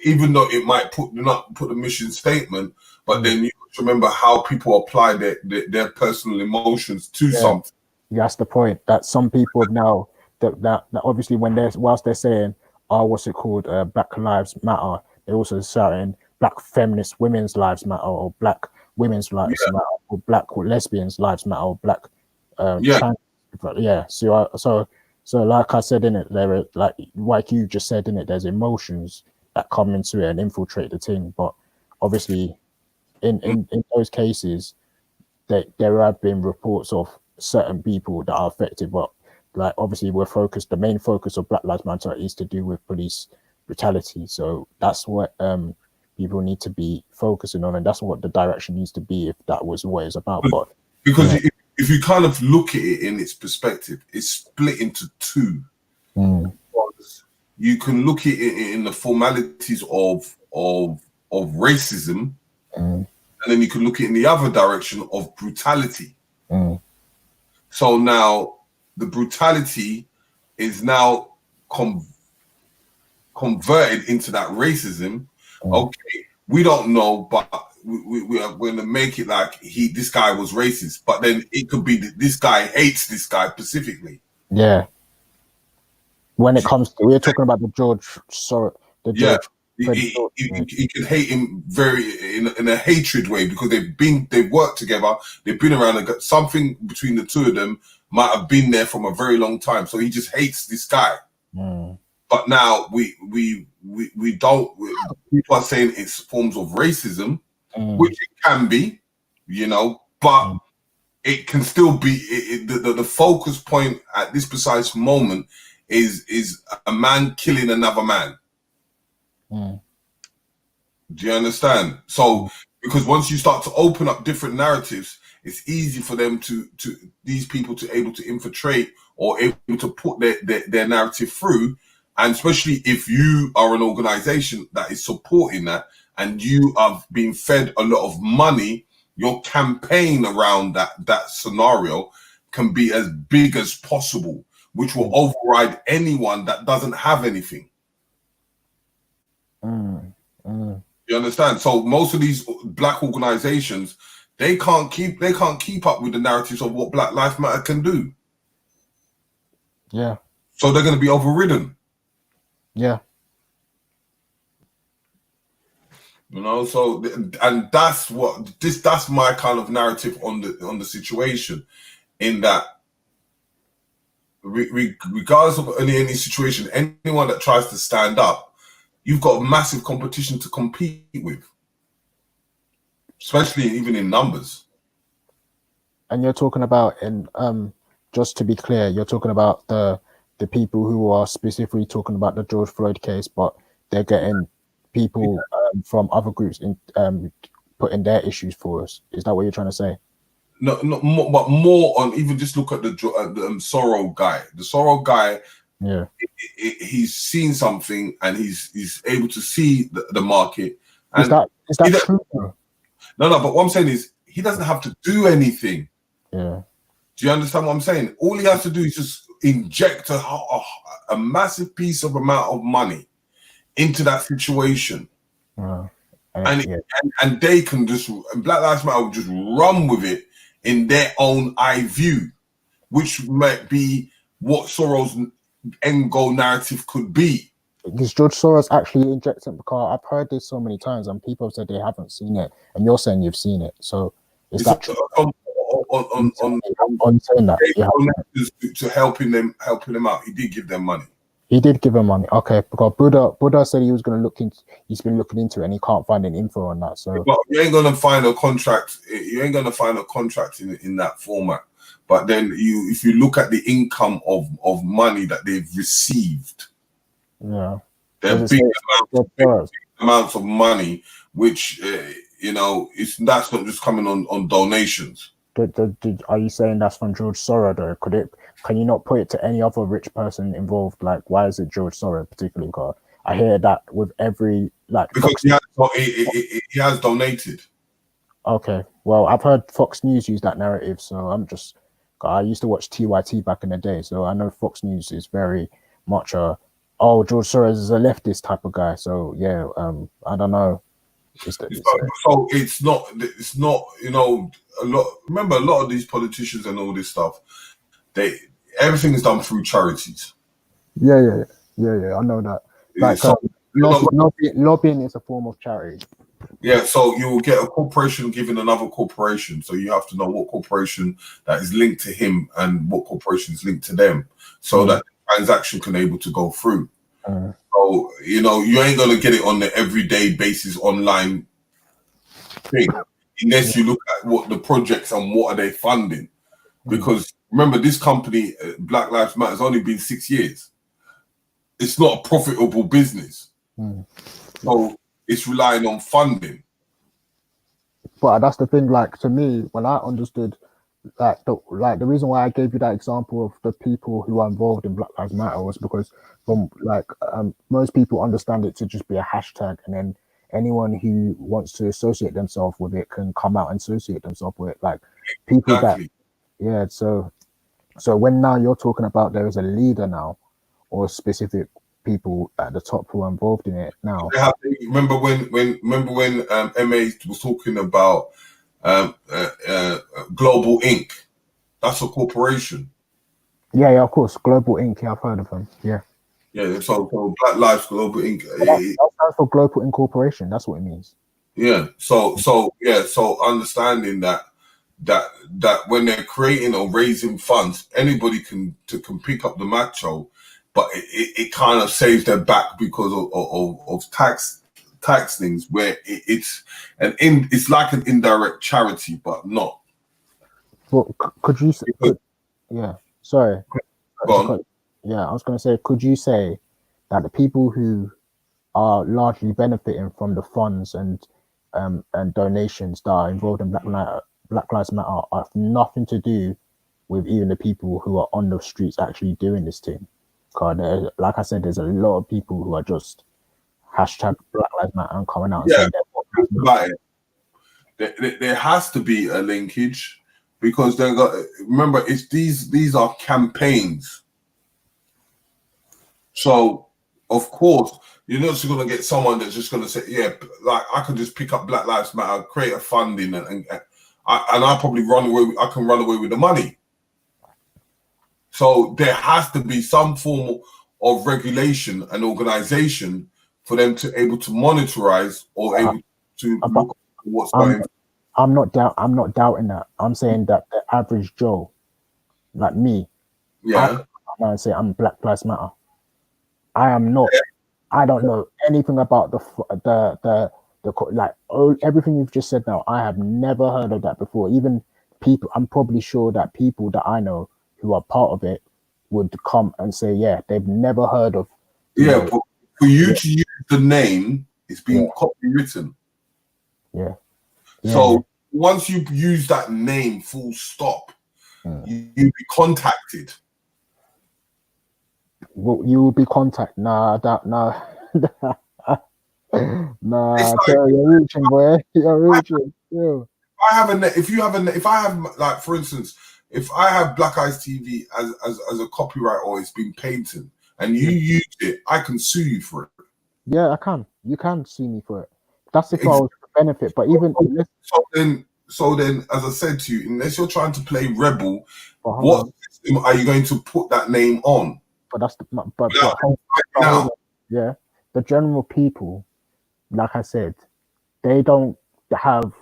even though it might not put a mission statement, but then you have to remember how people apply their personal emotions to something. That's the point. That some people now that obviously whilst they're saying, what's it called? Black Lives Matter, they're also shouting Black feminist women's lives matter, or Black women's lives matter, or Black lesbians lives matter, or Black trans. So like I said in it, there are like you just said in it, there's emotions that come into it and infiltrate the thing. But obviously, in those cases, there have been reports of certain people that are affected, but like obviously the main focus of Black Lives Matter is to do with police brutality. So that's what people need to be focusing on, and that's what the direction needs to be if that was what it's about. But because if you kind of look at it in its perspective, it's split into two. Because you can look at it in the formalities of racism, and then you can look at it in the other direction of brutality. So now the brutality is now converted into that racism. Okay, we don't know, but we are going to make it like this guy was racist, but then it could be that this guy hates this guy specifically. Yeah. When it comes to, we're talking about the George. He could hate him very in a hatred way because they've worked together, they've been around, and got something between the two of them might have been there from a very long time. So he just hates this guy. But now we don't. People are saying it's forms of racism, which it can be, but it can still be. The focus point at this precise moment is a man killing another man. Do you understand? So because once you start to open up different narratives, it's easy for them to these people to able to infiltrate or able to put their narrative through. And especially if you are an organization that is supporting that and you have been fed a lot of money, your campaign around that scenario can be as big as possible, which will override anyone that doesn't have anything. You understand? So most of these black organizations, they can't keep up with the narratives of what Black Lives Matter can do. Yeah. So they're going to be overridden. Yeah. So and that's my kind of narrative on the situation, in that regardless of any situation, anyone that tries to stand up, you've got massive competition to compete with, especially even in numbers. And you're talking about, just to be clear, you're talking about the people who are specifically talking about the George Floyd case, but they're getting people from other groups putting their issues for us. Is that what you're trying to say? No, not more, but more on, even just look at the Sorrell guy. The Sorrell guy, yeah, he's seen something and he's able to see the market. And is that true? No, but what I'm saying is he doesn't have to do anything. Yeah. Do you understand what I'm saying? All he has to do is just inject a massive piece of amount of money into that situation. And they can just, Black Lives Matter will just run with it in their own eye view, which might be what Soros' end goal narrative could be. Is George Soros actually injecting? Because I've heard this so many times and people have said they haven't seen it, and you're saying you've seen it. So is that true? on saying that. Yeah, to helping them out. He did give them money. he did give him money. Okay, because Buddha said he was going to look into. He's been looking into it, and he can't find any info on that. So, But you ain't gonna find a contract. You ain't gonna find a contract in that format. But then if you look at the income of money that they've received, yeah, they're Does it big say- amounts of money, which that's not just coming on donations. Are you saying that's from George Soros though? Can you not put it to any other rich person involved? Like, why is it George Soros particularly? Because I hear that with every because he has donated. Okay, well, I've heard Fox News use that narrative, so I used to watch TYT back in the day, so I know Fox News is very much George Soros is a leftist type of guy. So yeah, I don't know. So it's not a lot. Remember, a lot of these politicians and all this stuff, everything is done through charities. Yeah. I know that. Like, lobbying is a form of charity. Yeah, so you will get a corporation giving another corporation. So you have to know what corporation that is linked to him and what corporation is linked to them, so that the transaction can able to go through. So you ain't gonna get it on the everyday basis online thing unless you look at what the projects and what are they funding. Because remember, this company, Black Lives Matter, has only been 6 years. It's not a profitable business, so it's relying on funding. But that's the thing. Like, to me, when I understood the reason why I gave you that example of the people who are involved in Black Lives Matter was because most people understand it to just be a hashtag, and then anyone who wants to associate themselves with it can come out and associate themselves with it. Like people So when now you're talking about there is a leader now, or specific people at the top who are involved in it now. Remember when MA was talking about Global Inc. That's a corporation. Yeah, of course. Global Inc. Yeah, I've heard of them. Yeah. Yeah, so Black Lives Global Inc. That stands for Global Incorporation. That's what it means. Yeah. So understanding that when they're creating or raising funds, anybody can pick up the macho, but it kind of saves their back because of tax things where it's like an indirect charity, but not. Well, could you say? Yeah. Sorry. Yeah, I was going to say, could you say that the people who are largely benefiting from the funds and donations that are involved in Black Lives Matter have nothing to do with even the people who are on the streets actually doing this thing? Because, like I said, there's a lot of people who are just hashtag Black Lives Matter and coming out and saying that. There has to be a linkage because remember, it's these are campaigns. So, of course, you're not just going to get someone that's just going to say, yeah, like I can just pick up Black Lives Matter, create a funding, and I probably run away. I can run away with the money. So there has to be some form of regulation and organization for them to able to monitorize or able to look at what's going on. I'm not doubting that. I'm saying that the average Joe, like me, I'm going to say I'm Black Lives Matter. I am not. I don't know anything about everything you've just said now. I have never heard of that before. Even people, I'm probably sure that people that I know who are part of it would come and say, yeah, they've never heard of. But for you to use the name, it's being copywritten. Yeah. So once you use that name, full stop, you'll be contacted. Well, you will be contacted. Nah, you're reaching, boy. You're reaching. Yeah. If I have like, for instance, if I have Black Eyes TV as a copyright or it's been painted and you use it, I can sue you for it. Yeah, I can. You can sue me for it. That's if I was to benefit. But even so then, as I said to you, unless you're trying to play rebel, what system are you going to put that name on? But that's the general people, like I said, they don't have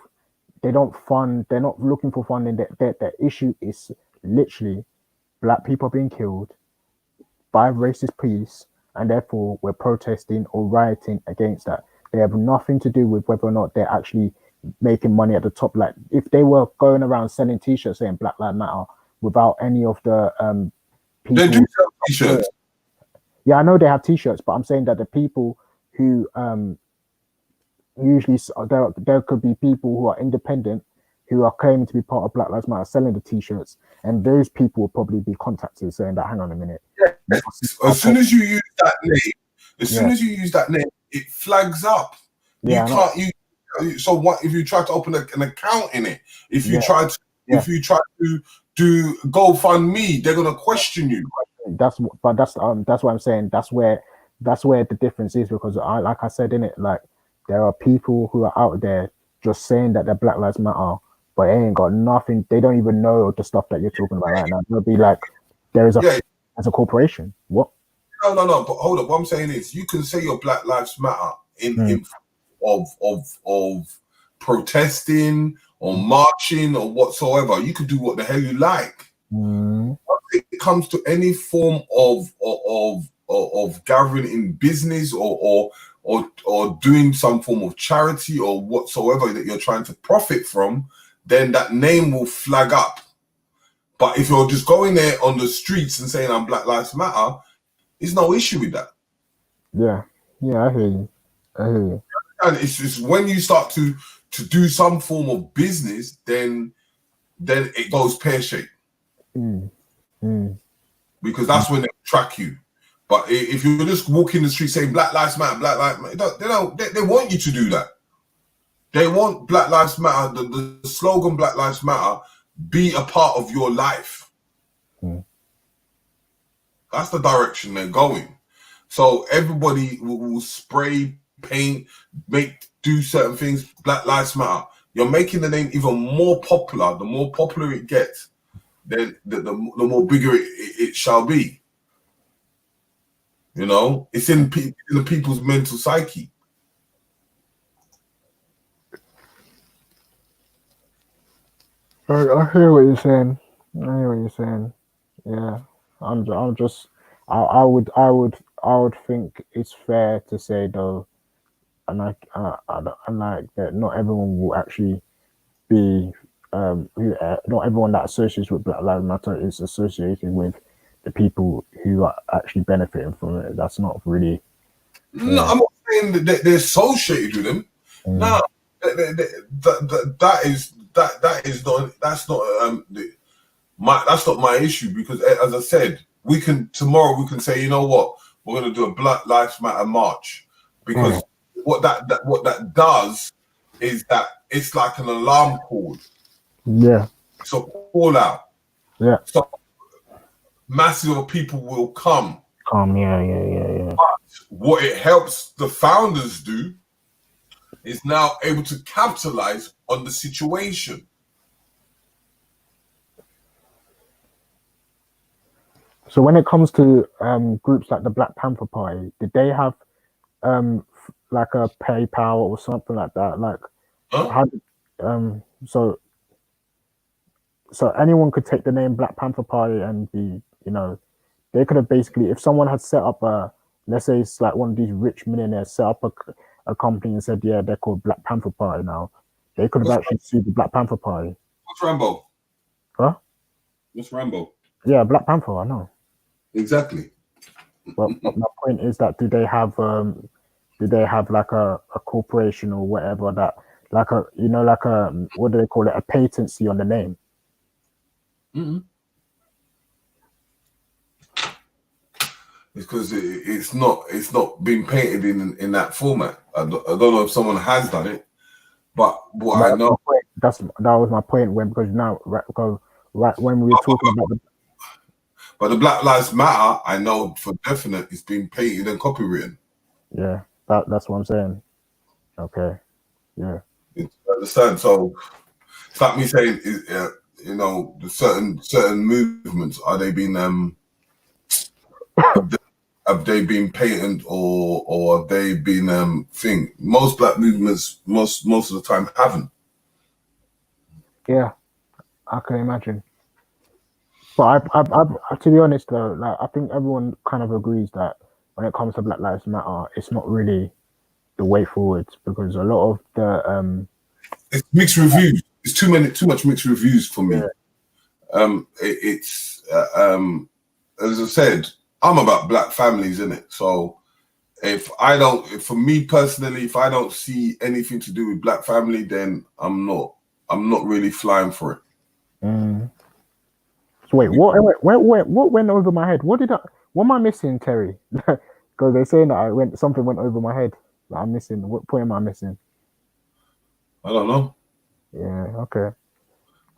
they don't fund. They're not looking for funding. The issue is literally black people being killed by racist police, and therefore we're protesting or rioting against that. They have nothing to do with whether or not they're actually making money at the top. Like if they were going around selling T-shirts saying Black Lives Matter without any of the people. They do sell T-shirts. Yeah, I know they have T-shirts, but I'm saying that the people who usually there could be people who are independent who are claiming to be part of Black Lives Matter selling the T-shirts, and those people will probably be contacted saying that, hang on a minute. As soon as you use that name, it flags up. Yeah, You can't use. So what if you try to open an account in it? If you try to do GoFundMe, they're gonna question you. That's what I'm saying. That's where the difference is, because like I said in it, like there are people who are out there just saying that they're Black Lives Matter, but they ain't got nothing. They don't even know the stuff that you're talking about right now. They'll be like, there's a corporation. What? No. But hold up. What I'm saying is, you can say your Black Lives Matter in of protesting or marching or whatsoever. You can do what the hell you like. When it comes to any form of gathering in business or doing some form of charity or whatsoever that you're trying to profit from, then that name will flag up. But if you're just going there on the streets and saying I'm Black Lives Matter, there's no issue with that. Yeah, I hear you. And it's just when you start to do some form of business, then it goes pear-shaped. Because that's when they track you. But if you're just walking the street saying Black Lives Matter, they want you to do that. They want Black Lives Matter, the slogan Black Lives Matter, be a part of your life. That's the direction they're going. So everybody will spray, paint, do certain things. Black Lives Matter. You're making the name even more popular. The more popular it gets, then the more bigger it shall be. You know, it's in the people's mental psyche. I hear what you're saying. Yeah, I would think it's fair to say though, and like that not everyone will actually be not everyone that associates with Black Lives Matter is associated with the people who are actually benefiting from it. That's not really. No, I'm not saying that they're associated with them. No, that's not my issue, because as I said, tomorrow we can say, you know what, we're going to do a Black Lives Matter march, because what that does is that it's like an alarm call. Yeah. So call out. Yeah. So masses of people will come. Yeah. But what it helps the founders do is now able to capitalize on the situation. So when it comes to groups like the Black Panther Party, did they have like a PayPal or something like that? Like, how did, so anyone could take the name Black Panther Party and be, you know, they could have basically, if someone had set up let's say it's like one of these rich millionaires set up a company and said, yeah, they're called Black Panther Party now, they could have actually sued the Black Panther Party. What's Rambo? Huh? What's Rambo? Yeah, Black Panther, I know. Exactly. But my point is that do they have like a corporation or whatever that like a, you know, like a, what do they call it, a patency on the name? It's because it's not being painted in that format. I don't know if someone has done it, but what I know, that was my point because when we were talking about but the Black Lives Matter, I know for definite it's been painted and copywritten. Yeah, that's what I'm saying. Okay, yeah. You understand? So it's like me saying, you know, the certain movements, are they been have they been patent or have they been thing? Most black movements most of the time haven't. Yeah, I can imagine. But to be honest though, like I think everyone kind of agrees that when it comes to Black Lives Matter, it's not really the way forward because a lot of the It's mixed reviews. It's too much mixed reviews for me. It's as I said, I'm about black families, innit? So for me personally, if I don't see anything to do with black family, then I'm not really flying for it. So wait, what went over my head? What am I missing, Terry? Because they're saying that something went over my head. That I'm missing. What point am I missing? I don't know. Yeah, okay.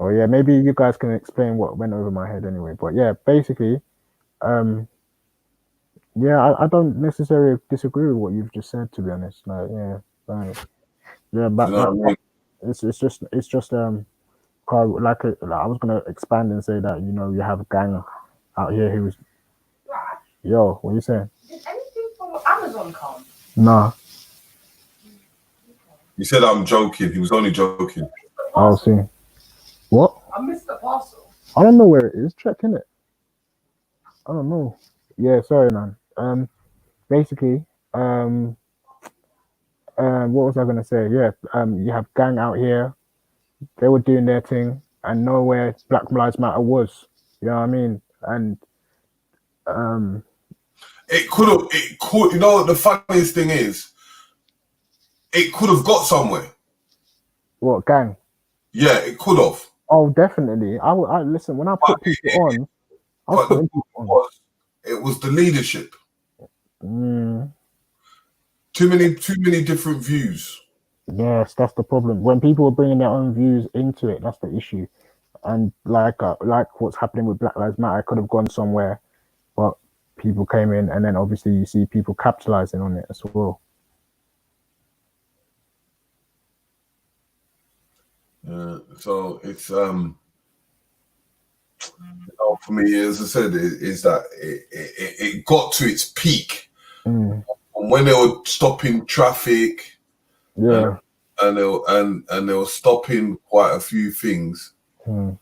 Oh yeah, maybe you guys can explain what went over my head anyway. But yeah, basically, yeah, I don't necessarily disagree with what you've just said, to be honest. Like, yeah, but You know what I mean? it's just like I was gonna expand and say that you have a gang out here who's yo, what you saying? Did anything from Amazon come? Nah, He said I'm joking. He was only joking. I'll see. What? I missed the parcel. I don't know where it is. Check in it. I don't know. Yeah, sorry, man. Basically, what was I gonna say? Yeah, you have gang out here. They were doing their thing, and nowhere Black Lives Matter was. You know what I mean? And it could. You know, the funniest thing is, it could have got somewhere. What gang? Yeah, it could have. Oh, definitely. I listen when I put people on. I was putting people on. It was the leadership. Too many different views. Yes, that's the problem. When people are bringing their own views into it, that's the issue. And like what's happening with Black Lives Matter, it could have gone somewhere, but people came in, and then obviously you see people capitalizing on it as well. So it's for me, as I said, is that it got to its peak and when they were stopping traffic, yeah, and they were stopping quite a few things. They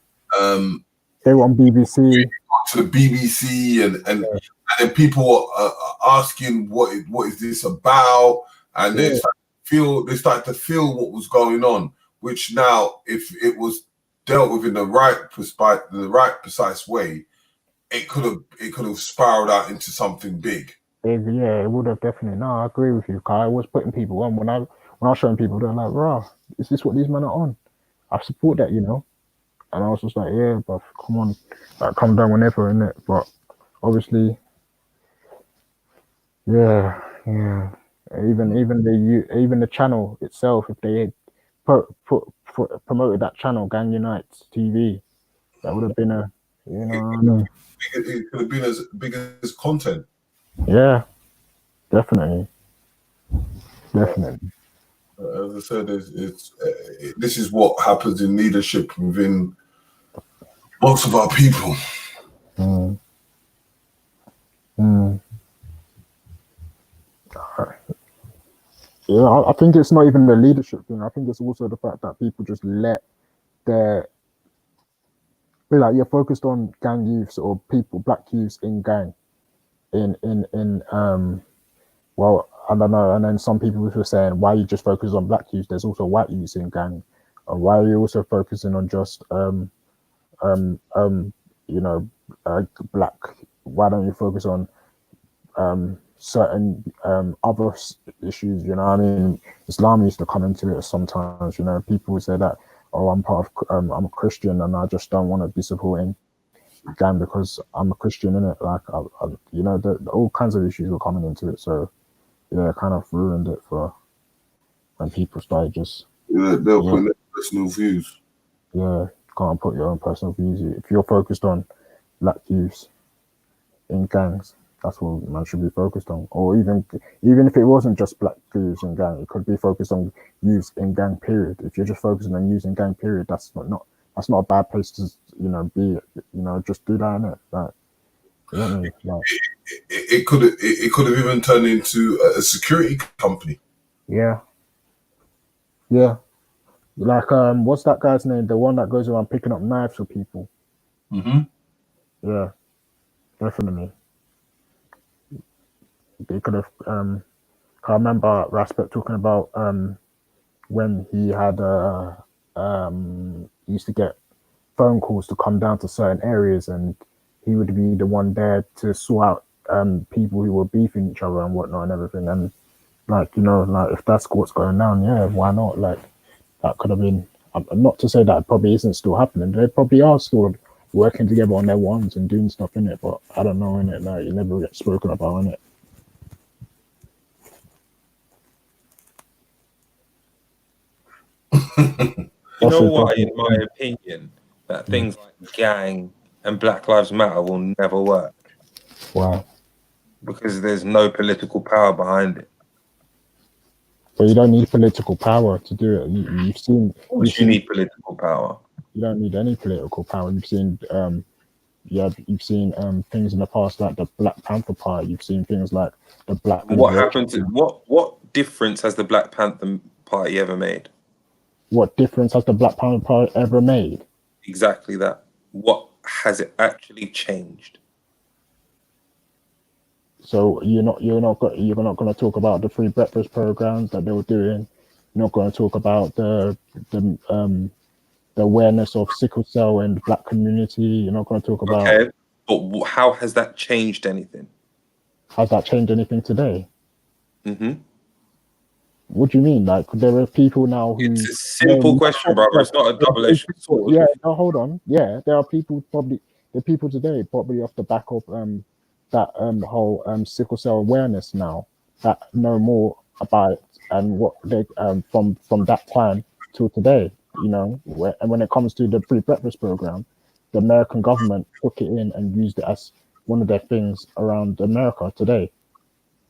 were on BBC. To the BBC, and then people were asking what is this about, and they started to feel what was going on. Which now, if it was dealt with in the right precise way, it could have spiraled out into something big. Yeah, it would have definitely. No, I agree with you. Cause I was putting people on when I was showing people, they're like, "Rah, is this what these men are on?" I support that, And I was just like, "Yeah, but come on, like, come down whenever, innit?" But obviously, yeah. Even the channel itself, if they had promoted that channel, Gang Unites TV, that would have been a, It could have been as big as content. Yeah, definitely. As I said, this is what happens in leadership within most of our people. Yeah, I think it's not even the leadership thing. I think it's also the fact that people just let you're focused on gang youths or black youths in gang. Well, I don't know. And then some people were saying, why are you just focused on black youths? There's also white youths in gang. And why are you also focusing on just black? Why don't you focus on certain other issues? You know what I mean? Islam used to come into it sometimes. People would say that, oh, I'm a Christian and I just don't want to be supporting gang because I'm a Christian, innit? Like, all kinds of issues were coming into it. So yeah, it kind of ruined it for when people started just they'll put their personal views. Yeah, you can't put your own personal views. If you're focused on black youths in gangs, that's what man should be focused on. Or even if it wasn't just black youths in gang, it could be focused on youths in gang period. If you're just focusing on youths in gang period, that's not a bad place to be. Just do that, innit? Like, it could have even turned into a security company. Yeah. Like what's that guy's name? The one that goes around picking up knives for people. Mm-hmm. Yeah, definitely. They could have. I remember Raspet talking about when he had he used to get phone calls to come down to certain areas, and he would be the one there to sort out people who were beefing each other and whatnot and everything. And like like if that's what's going on, yeah, why not? Like that could have been. Not to say that it probably isn't still happening. They probably are still working together on their ones and doing stuff in it, but I don't know in it. Like you never get spoken about in it. You know what? In my opinion, that things like gang and Black Lives Matter will never work. Wow. Because there's no political power behind it. But you don't need political power to do it. You've seen. You need political power. You don't need any political power. You've seen. You've seen things in the past like the Black Panther Party. You've seen things like the Black. What happened to what difference has the Black Panther Party ever made? What difference has the Black Panther Party ever made? Exactly that. What has it actually changed? So you're not going to talk about the free breakfast programs that they were doing. You're not going to talk about the awareness of sickle cell and Black community. You're not going to talk about. Okay, but how has that changed anything? Has that changed anything today? Mm-hmm. What do you mean? Like there are people now who. It's a simple question, brother. It's not a double-edged sword. Yeah, no, hold on. Yeah, there are people today probably off the back of that whole sickle cell awareness now that know more about it and what they from that time till today. And when it comes to the free breakfast program, the American government took it in and used it as one of their things around America today.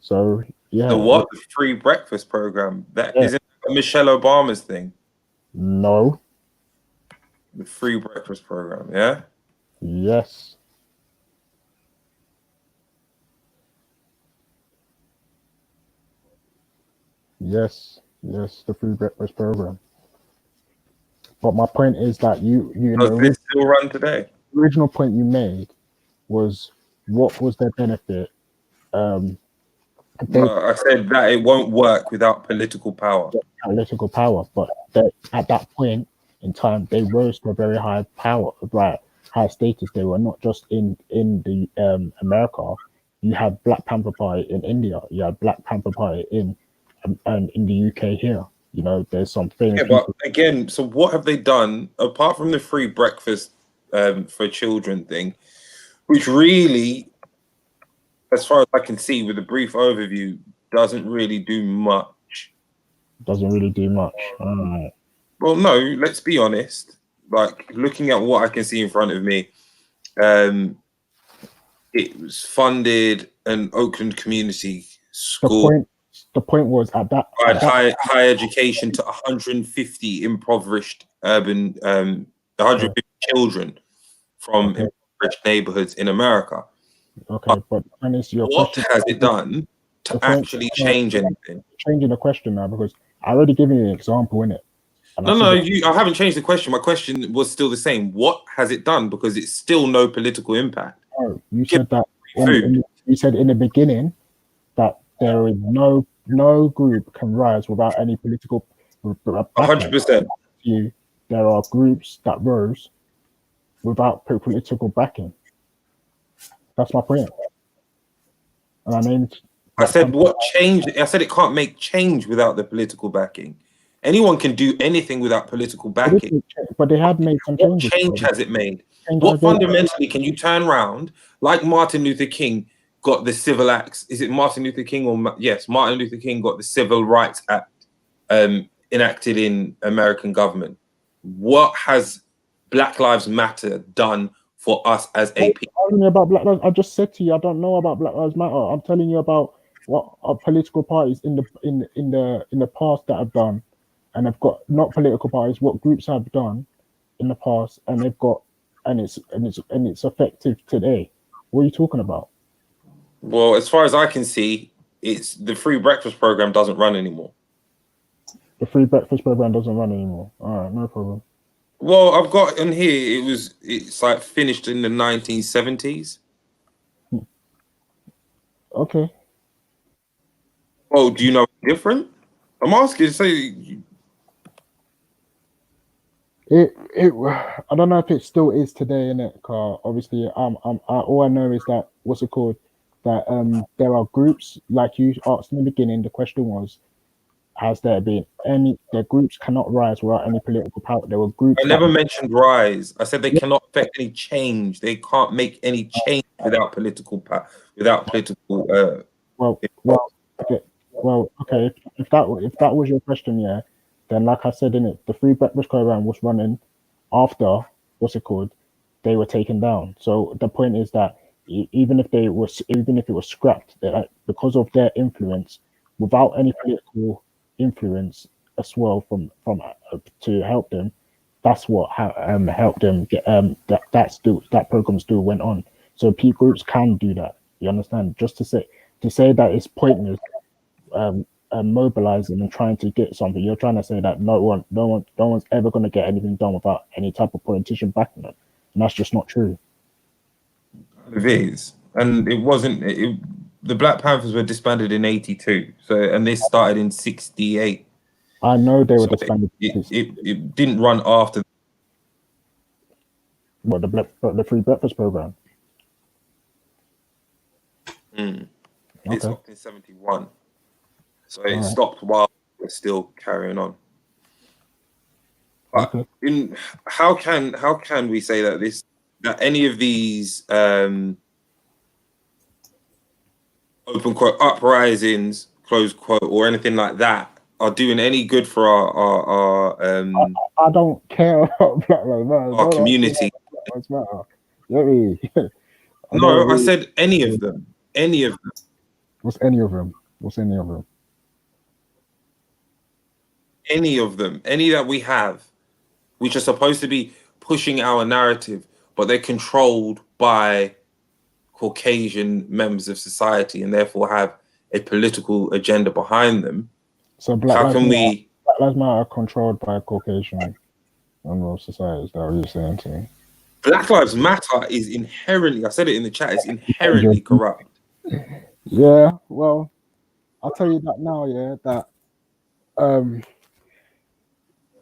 So yeah. The what? The free breakfast program? That isn't Michelle Obama's thing. No. The free breakfast program, yeah? Yes. Yes, the free breakfast program. But my point is that does this still run today? The original point you made was what was their benefit? I said that it won't work without political power. Political power, but at that point in time, they rose to a very high power, right? High status. They were not just in the America. You had Black Panther Party in India. You had Black Panther Party in the UK here. There's some things. Yeah, but again, so what have they done apart from the free breakfast for children thing, which really, as far as I can see with a brief overview, doesn't really do much. Doesn't really do much. Well, no, let's be honest. Like looking at what I can see in front of me, it was funded an Oakland community school. The point was at that high education to 150 impoverished urban 150 children from impoverished neighborhoods in America. Okay, but what has it done to actually change anything? Changing the question now because I already given you an example in it. I haven't changed the question. My question was still the same. What has it done? Because it's still no political impact. Oh, you said that. You said in the beginning that there is no group can rise without any political. 100%. There are groups that rose without political backing. That's my point. And I mean, I said what changed? I said it can't make change without the political backing. Anyone can do anything without political backing. But they have made some changes. What change has it made? What fundamentally can you turn around, like Martin Luther King got the Civil Acts? Is it Martin Luther King or yes? Martin Luther King got the Civil Rights Act enacted in American government. What has Black Lives Matter done for us as a people? I'm telling you about Black Lives. I just said to you, I don't know about Black Lives Matter. I'm telling you about what our political parties in the past that have done, and they've got not political parties. What groups have done in the past, and they've got, and it's effective today. What are you talking about? Well, as far as I can see, it's the free breakfast program doesn't run anymore. The free breakfast program doesn't run anymore. All right, no problem. Well, I've got in here. It's like finished in the 1970s. Okay. Oh, do you know different? I'm asking. So I don't know if it still is today, innit? Car obviously, all I know is that what's it called? That there are groups like you asked in the beginning. The question was, has there been any? The groups cannot rise without any political power. There were groups. I never mentioned rise. I said they cannot affect any change. They can't make any change without political power. Without political. Okay. If that was your question, yeah, then like I said in it, the free breakfast program was running after what's it called? They were taken down. So the point is that even if it was scrapped, because of their influence, without any political influence as well from to help them, that's what helped them get that program still went on. So P groups can do that. You understand? Just to say that it's pointless mobilizing and trying to get something. You're trying to say that no one's ever going to get anything done without any type of politician backing them, and that's just not true. It is, and it wasn't. The Black Panthers were disbanded in '82, and this started in '68. I know they were disbanded. It didn't run after. What the free breakfast program? It Okay. stopped in '71, so it stopped while we're still carrying on. But how can we say that any of these open quote uprisings, close quote, or anything like that are doing any good for our I don't care about Black Lives Matter. our community? Black Lives Matter. Get me? No, I said any of them. Any of them. What's any of them? What's any of them? Any of them. Any that we have, which are supposed to be pushing our narrative, but they're controlled by Caucasian members of society and therefore have a political agenda behind them. So Black Lives Matter are controlled by Caucasian members of society. Is that what you're saying to me? Black Lives Matter is inherently, I said it in the chat, it's inherently corrupt. Yeah, well, I'll tell you that now, yeah, that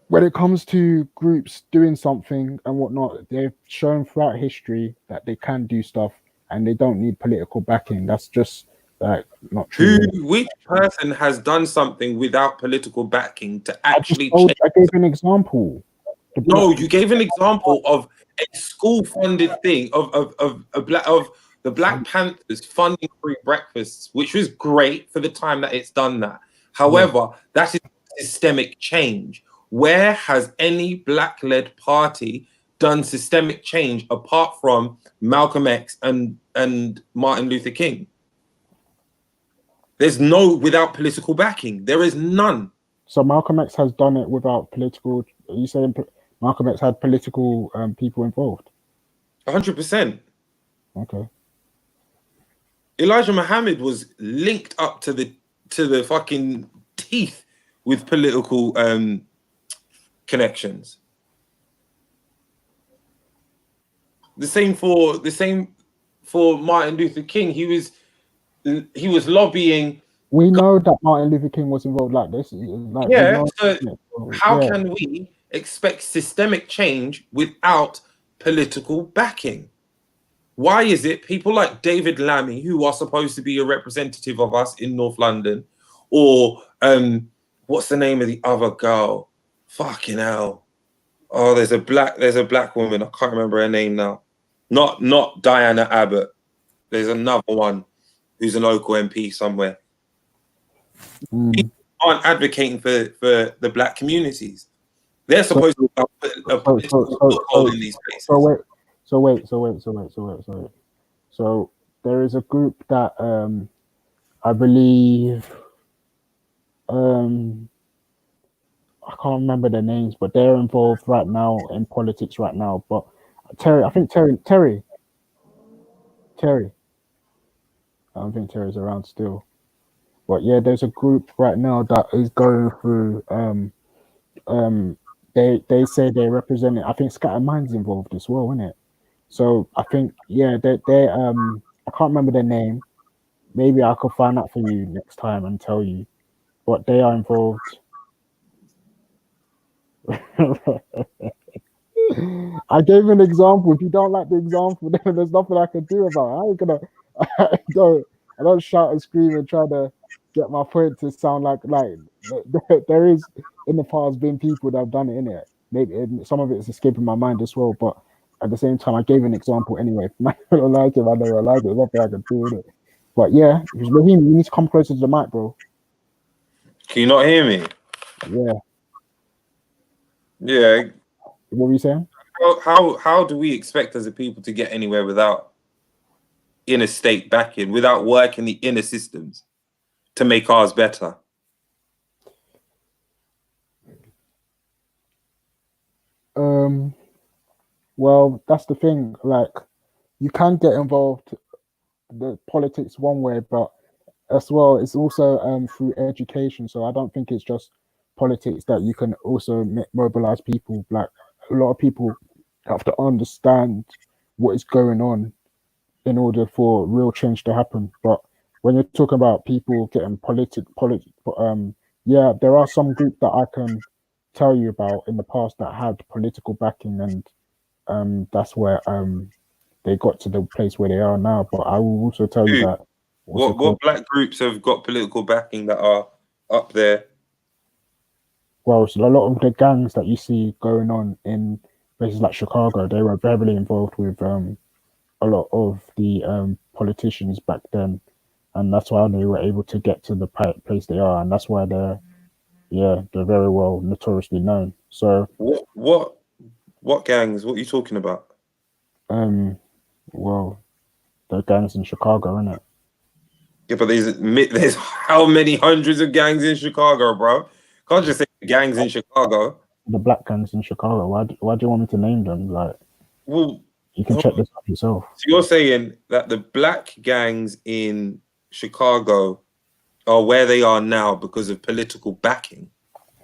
when it comes to groups doing something and whatnot, they've shown throughout history that they can do stuff and they don't need political backing. That's just like not true. Which person has done something without political backing to actually change? I gave an example. No, you gave an example of a school-funded thing of the Black Panthers funding free breakfasts, which was great for the time that it's done that. However, that is systemic change. Where has any Black-led party done systemic change apart from Malcolm X and Martin Luther King? There's no without political backing. There is none. So Malcolm X has done it without political. Are you saying Malcolm X had political people involved? 100%. Okay. Elijah Muhammad was linked up to the fucking teeth with political connections. The same for Martin Luther King. He was lobbying. We know that Martin Luther King was involved like this. Like, how can we expect systemic change without political backing? Why is it people like David Lammy, who are supposed to be a representative of us in North London, or what's the name of the other girl? Fucking hell. Oh, there's a black woman. I can't remember her name now. Not Diana Abbott. There's another one who's a local MP somewhere. People aren't advocating for the Black communities. They're supposed to have a political foothold in these places. So wait. So there is a group that I believe I can't remember their names, but they're involved right now in politics right now. But Terry. I don't think Terry's around still. But yeah, there's a group right now that is going through. They say they represent it. I think Scatter Mind's involved as well, isn't it? So I think they I can't remember their name. Maybe I could find out for you next time and tell you. But they are involved. I gave an example. If you don't like the example, then there's nothing I can do about it. I ain't gonna. I don't shout and scream and try to get my point to sound like there is in the past been people that have done it in it. Maybe some of it is escaping my mind as well, but at the same time, I gave an example anyway. I don't like it. I never like it. There's nothing I can do with it. But yeah, Raheem, you need to come closer to the mic, bro. Can you not hear me? Yeah. Yeah. What were you saying? How do we expect as a people to get anywhere without inner state backing, without working the inner systems to make ours better? Well, that's the thing. Like, you can get involved the politics one way, but as well, it's also through education. So I don't think it's just politics that you can also mobilize people. Like, a lot of people have to understand what is going on in order for real change to happen. But when you're talking about people getting yeah, there are some groups that I can tell you about in the past that had political backing, and that's where they got to the place where they are now. But I will also tell you that what black groups have got political backing that are up there? Well, so a lot of the gangs that you see going on in places like Chicago, they were heavily involved with a lot of the politicians back then, and that's why they were able to get to the place they are, and that's why they're very well notoriously known. So what gangs? What are you talking about? Well, the gangs in Chicago, innit? Yeah, but there's how many hundreds of gangs in Chicago, bro? Can't just say gangs in Chicago. The black gangs in Chicago. Why do you want me to name them? Like, well, you can check this up yourself. So you're saying that the black gangs in Chicago are where they are now because of political backing?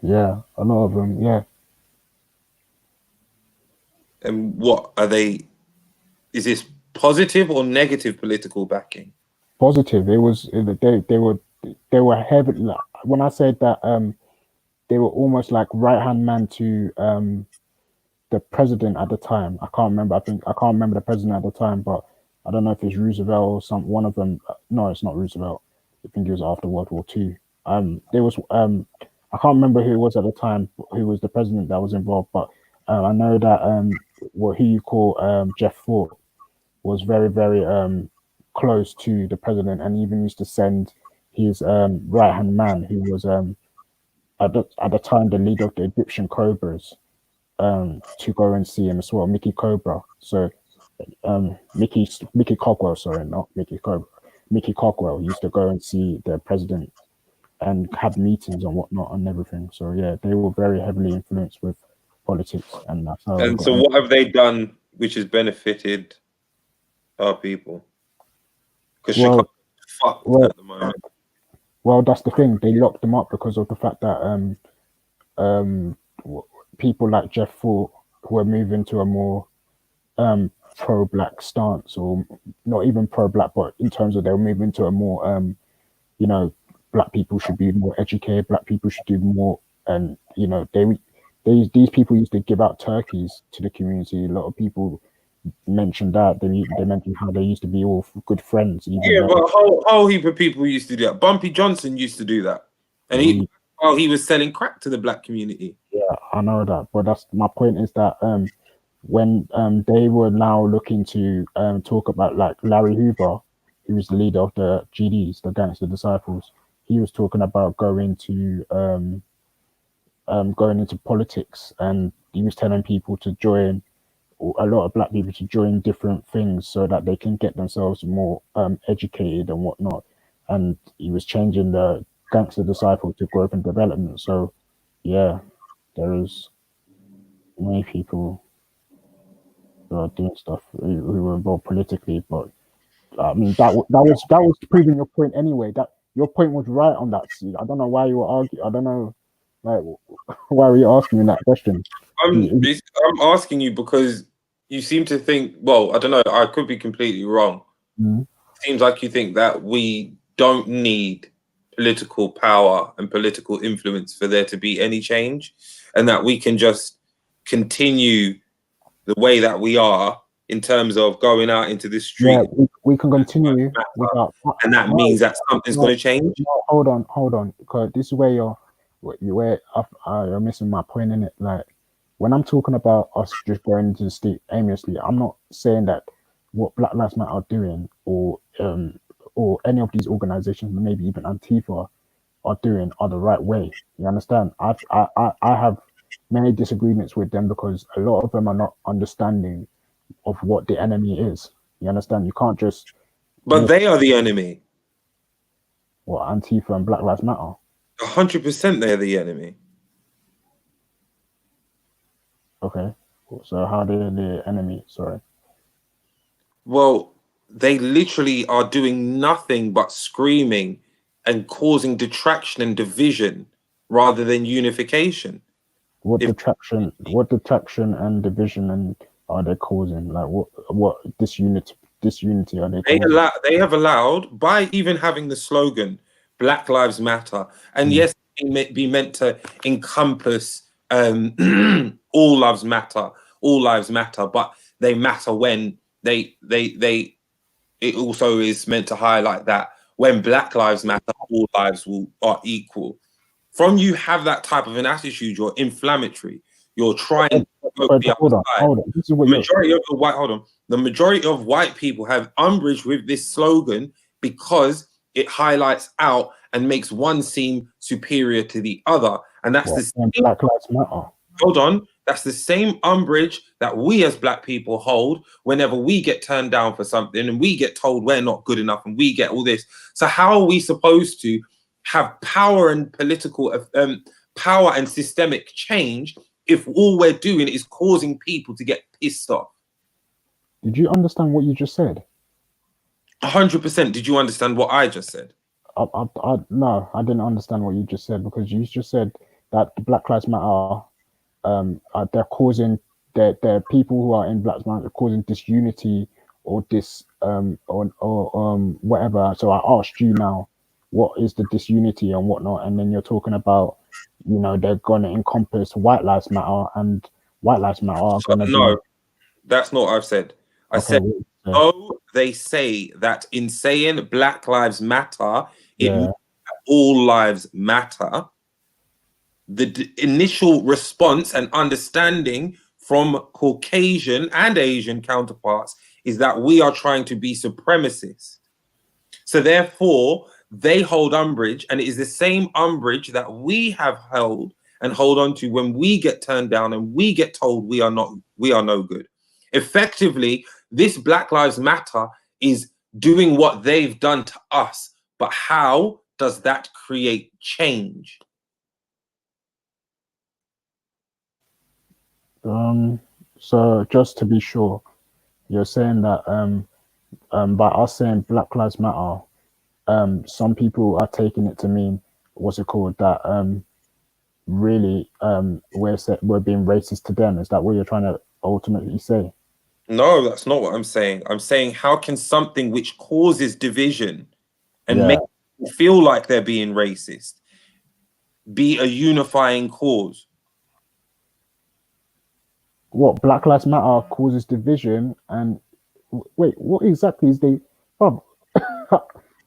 Yeah, a lot of them. Yeah. And what are they? Is this positive or negative political backing? Positive. It was they were heavy. Like, when I said that they were almost like right hand man to the president at the time. I can't remember. I can't remember the president at the time, but I don't know if it's Roosevelt or one of them. No, it's not Roosevelt. I think it was after World War II. There was I can't remember who it was at the time, who was the president that was involved, but I know that who you call Jeff Fort was very, very close to the president, and even used to send his right hand man, who was at the time the leader of the Egyptian Cobras, to go and see him as well, Mickey Cobra. So Mickey Cockwell, sorry, not Mickey Cobra. Mickey Cockwell used to go and see the president and have meetings and whatnot and everything. So yeah, they were very heavily influenced with politics, and that's how. And so, what have they done which has benefited our people? Because Chicago's fucked at the moment. Well, that's the thing. They locked them up because of the fact that people like Jeff Fort, who are moving to a more pro-black stance, or not even pro-black, but in terms of they're moving to a more, black people should be more educated, black people should do more, and these people used to give out turkeys to the community. A lot of people mentioned that they mentioned how they used to be all good friends. Yeah, but a whole heap of people used to do that. Bumpy Johnson used to do that, and he was selling crack to the black community. Yeah, I know that, but that's my point. Is that when they were now looking to talk about, like, Larry Hoover, who was the leader of the GDs, the Gangster Disciples, he was talking about going into politics, and he was telling people to join. A lot of black people to join different things so that they can get themselves more educated and whatnot. And he was changing the Gangster Disciple to Growth and Development. So yeah, there is many people who are doing stuff who were involved politically. But I mean, that was proving your point anyway. That your point was right on that. See, I don't know why you were arguing. I don't know, like, why were you asking me that question? I'm asking you because you seem to think. Well, I don't know. I could be completely wrong. Mhm. Seems like you think that we don't need political power and political influence for there to be any change, and that we can just continue the way that we are in terms of going out into the street. Yeah, we can continue without, and that means that something's going to change. No, hold on, because this is where you're missing my point in it. Like, when I'm talking about us just going into the street aimlessly, I'm not saying that what Black Lives Matter are doing, or any of these organizations, maybe even Antifa, are doing are the right way. You understand? I have many disagreements with them because a lot of them are not understanding of what the enemy is. You understand? You can't just. But they are the enemy. What, Antifa and Black Lives Matter? 100% they're the enemy. Okay. So how they're the enemy? Sorry. Well, they literally are doing nothing but screaming and causing detraction and division rather than unification. What detraction and division and are they causing? Like what disunity are they causing? They have allowed, by even having the slogan Black Lives Matter, and yes, it may be meant to encompass all lives matter, but they matter when it also is meant to highlight that when Black Lives Matter, all lives are equal. From you have that type of an attitude, you're inflammatory. You're trying to go the other side. This is what the majority of white people have umbrage with this slogan because it highlights out and makes one seem superior to the other. And that's the same Black Lives Matter. Hold on. That's the same umbrage that we as Black people hold whenever we get turned down for something and we get told we're not good enough and we get all this. So how are we supposed to have power and political power and systemic change if all we're doing is causing people to get pissed off? Did you understand what you just said? 100%. Did you understand what I just said? No, I didn't understand what you just said, because you just said that the Black Lives Matter, they're causing they're people who are in Black Lives Matter causing disunity or whatever. So I asked you now, what is the disunity and whatnot, and then you're talking about, they're going to encompass White Lives Matter, and White Lives Matter are going to No, that's not what I've said. I said, they say that in saying Black Lives Matter, it means that all lives matter. The initial response and understanding from Caucasian and Asian counterparts is that we are trying to be supremacists. So therefore, they hold umbrage, and it is the same umbrage that we have held and hold on to when we get turned down and we get told we are no good. Effectively, this Black Lives Matter is doing what they've done to us. But how does that create change? So just to be sure, you're saying that by us saying Black Lives Matter, some people are taking it to mean, what's it called, that really we're being racist to them. Is that what you're trying to ultimately say? No, that's not what I'm saying. I'm saying, how can something which causes division and make people feel like they're being racist be a unifying cause? What, Black Lives Matter causes division? And wait, what exactly is they? Oh,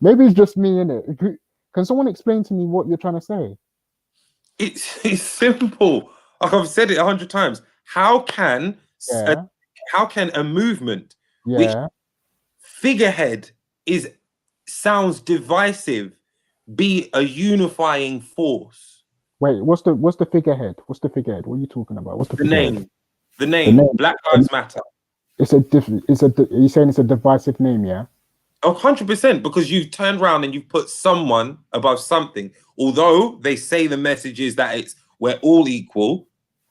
maybe it's just me, innit? Can someone explain to me what you're trying to say? It's simple. Like I've said it 100 times. How can a movement which figurehead sounds divisive be a unifying force? Wait, what's the figurehead? What's the figurehead? What are you talking about? What's the name? The name Black Lives Matter. Are you saying it's a divisive name? Yeah. 100%, because you've turned around and you've put someone above something. Although they say the message is that we're all equal,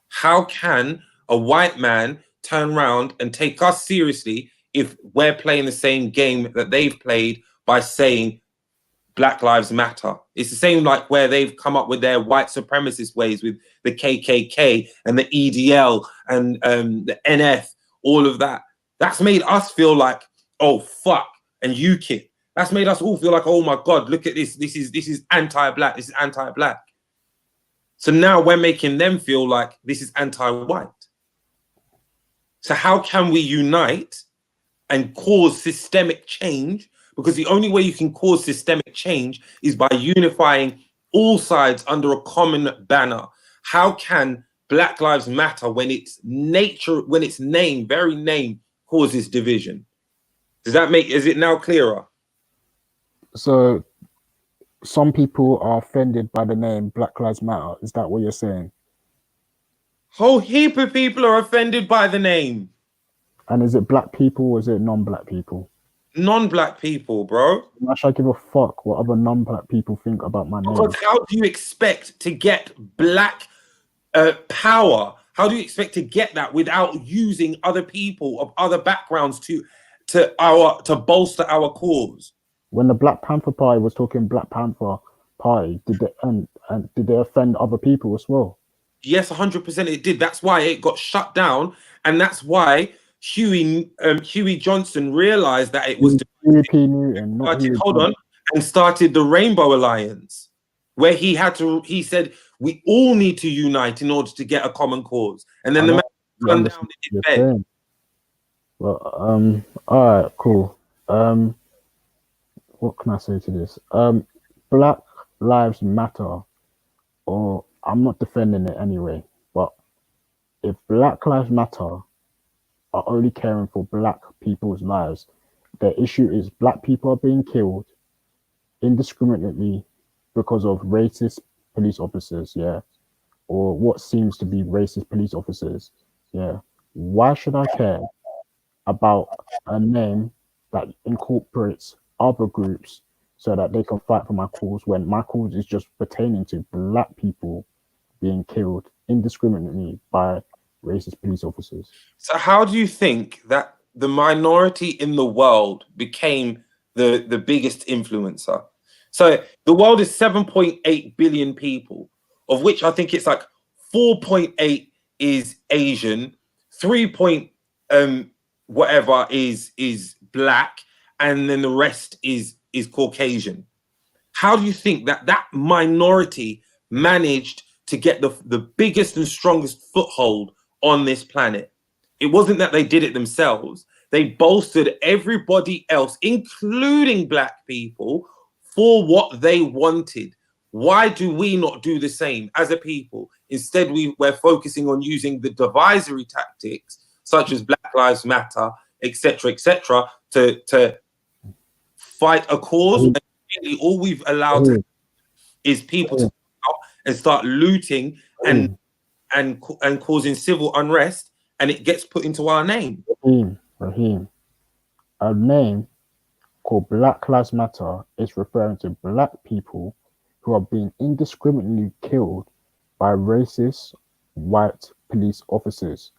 how can a white man turn around and take us seriously if we're playing the same game that they've played by saying Black Lives Matter. It's the same like where they've come up with their white supremacist ways with the KKK and the EDL and the NF, all of that. That's made us feel like, oh fuck, and UKIP. That's made us all feel like, oh my God, look at this. This is anti-black. This is anti-black. So now we're making them feel like this is anti-white. So how can we unite and cause systemic change? Because the only way you can cause systemic change is by unifying all sides under a common banner. How can Black Lives Matter when its nature, when its name, very name, causes division? Does that make, is it now clearer? So some people are offended by the name Black Lives Matter. Is that what you're saying? Whole heap of people are offended by the name. And is it black people or is it non-black people? Non-black people, bro. Why should I give a fuck what other non-black people think about my name? Because how do you expect to get black power? How do you expect to get that without using other people of other backgrounds to bolster our cause? When the Black Panther Party was talking Black Panther Party, did they offend other people as well? Yes, 100% it did. That's why it got shut down, and that's why Huey Johnson realized that it was P. Newton, and started the Rainbow Alliance, where he said we all need to unite in order to get a common cause, and then the man turned down in bed. Well, all right, cool. What can I say to this? Black Lives Matter, or I'm not defending it anyway, but if Black Lives Matter are only caring for black people's lives, the issue is black people are being killed indiscriminately because of racist police officers, yeah, or what seems to be racist police officers, yeah. Why should I care about a name that incorporates other groups so that they can fight for my cause when my cause is just pertaining to black people being killed indiscriminately by racist police officers? So how do you think that the minority in the world became the biggest influencer? So the world is 7.8 billion people, of which I think it's like 4.8 is Asian, 3 whatever is black, and then the rest is Caucasian. How do you think that minority managed to get the biggest and strongest foothold on this planet? It wasn't that they did it themselves. They bolstered everybody else, including black people, for what they wanted. Why do we not do the same as a people? Instead, we're focusing on using the divisory tactics, such as Black Lives Matter, etc., to fight a cause. And really all we've allowed is people to come out and start looting and causing civil unrest, and it gets put into our name. Raheem, a name called Black Lives Matter is referring to black people who are being indiscriminately killed by racist white police officers.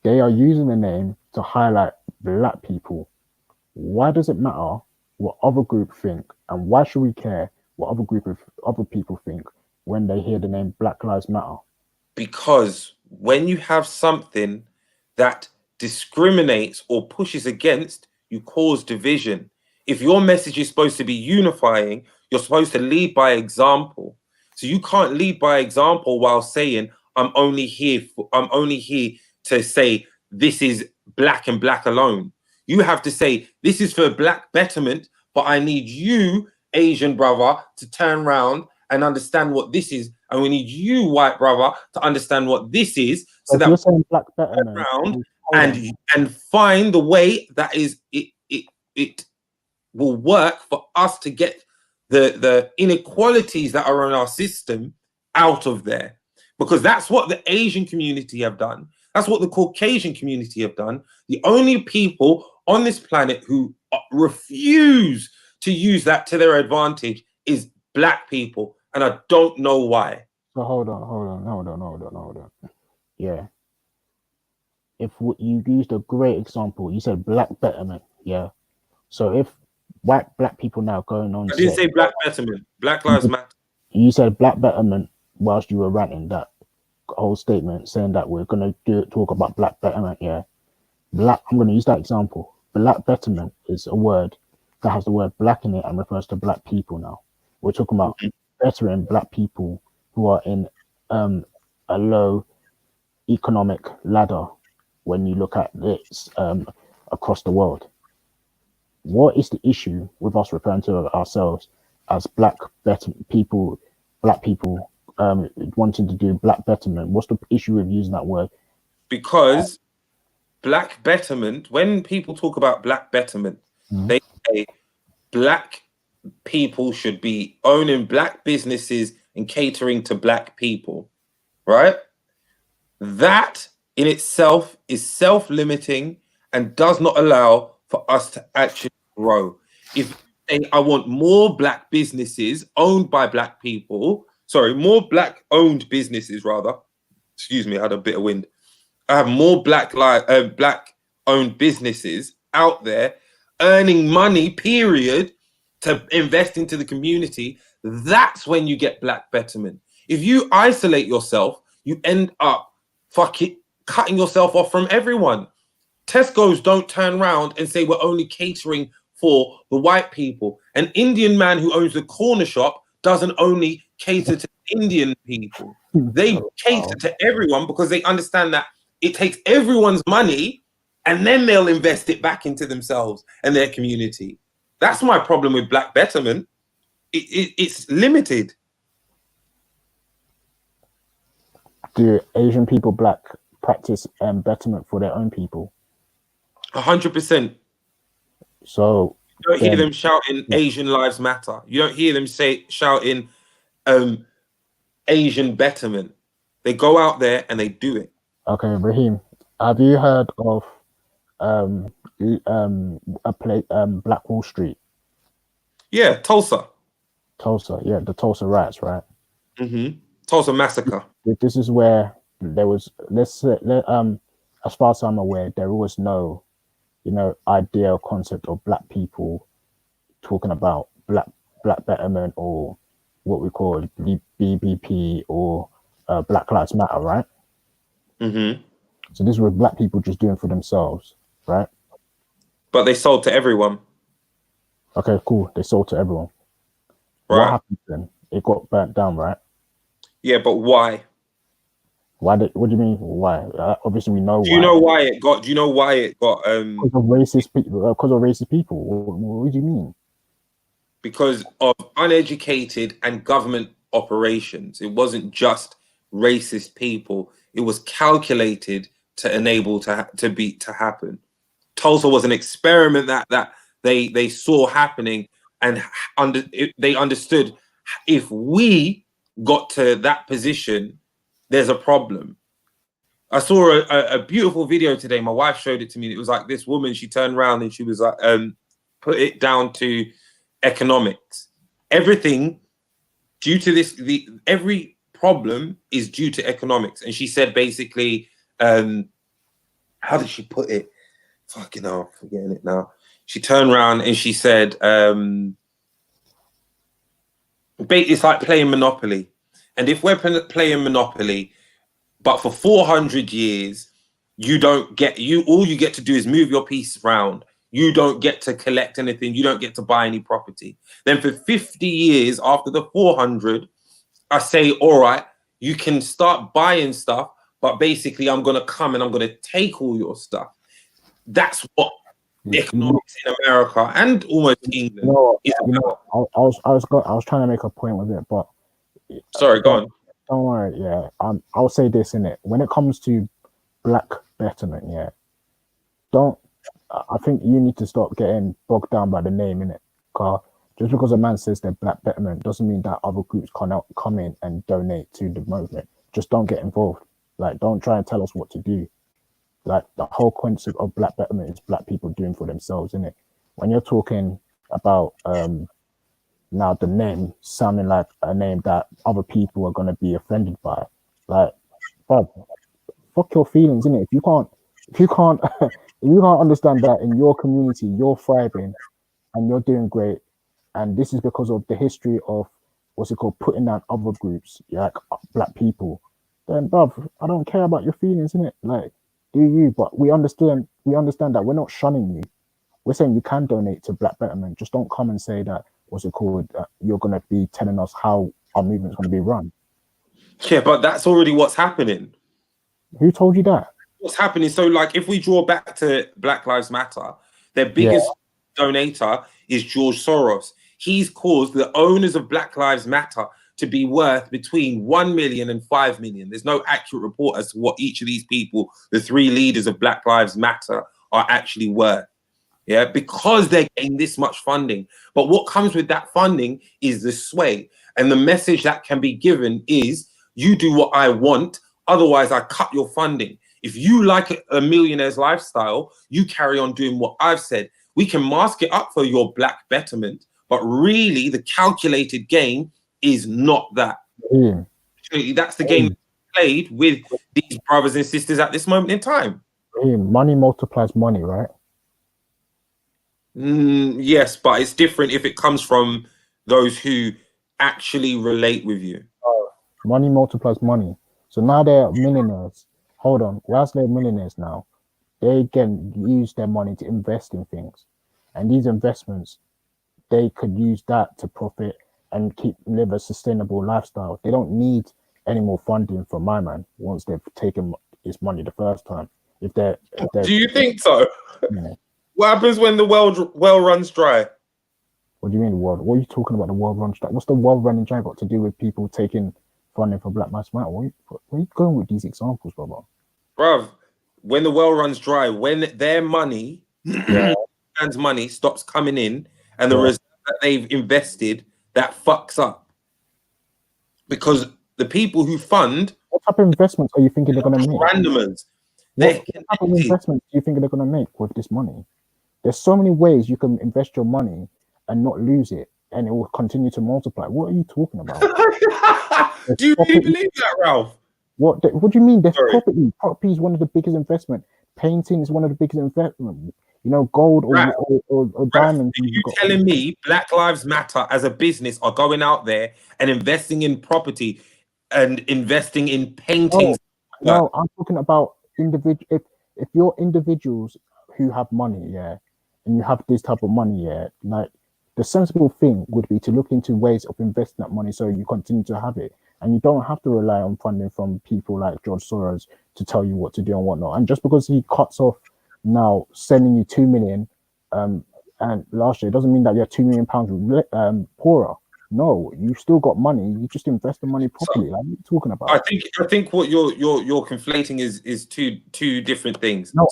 They are using the name to highlight black people. Why does it matter what other group think, and why should we care what other people think when they hear the name Black Lives Matter? Because when you have something that discriminates or pushes against, you cause division. If your message is supposed to be unifying, you're supposed to lead by example. So you can't lead by example while saying, I'm only here to say this is black and black alone. You have to say, this is for black betterment, but I need you, Asian brother, to turn around and understand what this is. And we need you, white brother, to understand what this is, so that you're saying black betterment, around and find the way that is it will work for us to get the inequalities that are in our system out of there. Because that's what the Asian community have done. That's what the Caucasian community have done. The only people on this planet who refuse to use that to their advantage is black people. And I don't know why. So hold on. Yeah. If you used a great example, you said black betterment. Yeah. So if black people now going on. I didn't say say black betterment. Black lives matter. You said black betterment whilst you were ranting that whole statement, saying that we're gonna talk about black betterment. Yeah, black. I'm gonna use that example. Black betterment is a word that has the word black in it and refers to black people. Now we're talking about bettering black people who are in a low economic ladder when you look at this across the world. What is the issue with us referring to ourselves as black people wanting to do black betterment? What's the issue with using that word? Because black betterment, when people talk about black betterment, they say black people should be owning black businesses and catering to black people, right? That in itself is self-limiting and does not allow for us to actually grow. If you say, I want more black businesses owned by black people, more black owned businesses rather, excuse me, I had a bit of wind. I have more black owned businesses out there earning money, period, to invest into the community. That's when you get black betterment. If you isolate yourself, you end up cutting yourself off from everyone. Tesco's don't turn around and say we're only catering for the white people. An Indian man who owns the corner shop doesn't only cater to Indian people. They cater to everyone because they understand that it takes everyone's money and then they'll invest it back into themselves and their community. That's my problem with black betterment. It's limited. Do Asian people black practice betterment for their own people? 100%. So you don't hear them shouting Asian lives matter. You don't hear them shouting Asian betterment. They go out there and they do it. Okay, Raheem, have you heard of a place, Black Wall Street? Yeah, Tulsa. Tulsa, yeah, the Tulsa riots, right? Tulsa massacre. This is where there was, as far as I'm aware, there was no, idea or concept of black people talking about black betterment or what we call BBP or Black Lives Matter, right? So this was black people just doing for themselves, right? But they sold to everyone. Okay, cool. They sold to everyone. Right. What happened then? It got burnt down, right? Yeah, but why? What do you mean? Why? Obviously, we know. Do you know why it got? Do you know why it got? Because of racist people. Because of racist people. What do you mean? Because of uneducated and government operations. It wasn't just racist people. It was calculated to enable to happen. Tulsa was an experiment that they saw happening, and they understood if we got to that position, there's a problem. I saw a beautiful video today. My wife showed it to me. It was like this woman, she turned around and she was like, put it down to economics. Everything due to this, every problem is due to economics. And she said basically, how did she put it? Fucking hell, I'm forgetting it now. She turned around and she said, it's like playing Monopoly. And if we're playing Monopoly, but for 400 years, all you get to do is move your piece around. You don't get to collect anything. You don't get to buy any property. Then for 50 years after the 400, I say, all right, you can start buying stuff, but basically I'm going to come and I'm going to take all your stuff. That's what economics in America and almost England is about. I was trying to make a point with it, but sorry, go on. Don't worry. Yeah, I'll say this in it. When it comes to black betterment, yeah, I think you need to stop getting bogged down by the name, innit? Because just because a man says they're black betterment doesn't mean that other groups can't come in and donate to the movement. Just don't get involved. Like, don't try and tell us what to do. Like, the whole concept of black betterment is black people doing for themselves, innit? When you're talking about now the name sounding like a name that other people are going to be offended by, like, fuck your feelings, innit? If you can't understand that in your community you're thriving and you're doing great, and this is because of the history of what's it called, putting down other groups, like black people, then bruv, I don't care about your feelings, innit? Like, do you? But we understand that we're not shunning you. We're saying you can donate to Black Betterment. Just don't come and say that, what's it called, you're gonna be telling us how our movement's gonna be run. Yeah, but that's already what's happening. Who told you that? What's happening? So, like, if we draw back to Black Lives Matter, their biggest donator is George Soros. He's caused the owners of Black Lives Matter to be worth between 1 million and 5 million. There's no accurate report as to what each of these people, the three leaders of Black Lives Matter, are actually worth. Yeah, because they're getting this much funding. But what comes with that funding is the sway. And the message that can be given is, you do what I want, otherwise I cut your funding. If you like a millionaire's lifestyle, you carry on doing what I've said. We can mask it up for your Black Betterment, but really the calculated game is not that. That's the game played with these brothers and sisters at this moment in time. Money multiplies money, right? Yes, but it's different if it comes from those who actually relate with you. Money multiplies money. So now they're millionaires. Hold on. Whilst they're millionaires now, they can use their money to invest in things. And these investments, they could use that to profit and live a sustainable lifestyle. They don't need any more funding from my man once they've taken his money the first time. If they're Do you think so? Yeah. What happens when the well runs dry? What do you mean the world? What are you talking about? The world runs dry? What's the world running dry got to do with people taking funding for Black Lives Matter? Where are you going with these examples, brother? Bruv, when the well runs dry, when their money, man's money stops coming in, and the reserve that they've invested, that fucks up. Because the people who fund, what type of investments are you thinking they're going to make? Randomers. What type of investments do you think they're going to make with this money? There's so many ways you can invest your money and not lose it, and it will continue to multiply. What are you talking about? Do you really believe that, Ralph? What do you mean? There's property. Property is one of the biggest investment. Painting is one of the biggest investment. You know, gold or diamonds. Are you telling me Black Lives Matter as a business are going out there and investing in property and investing in paintings? No, I'm talking about individual. If you're individuals who have money, and you have this type of money, like the sensible thing would be to look into ways of investing that money so you continue to have it, and you don't have to rely on funding from people like George Soros to tell you what to do and whatnot. And just because he cuts off now sending you 2 million, and last year, doesn't mean that you're £2 million poorer. No, you still got money. You just invest the money properly. Like, what are you talking about? I think what you're conflating is two different things. No,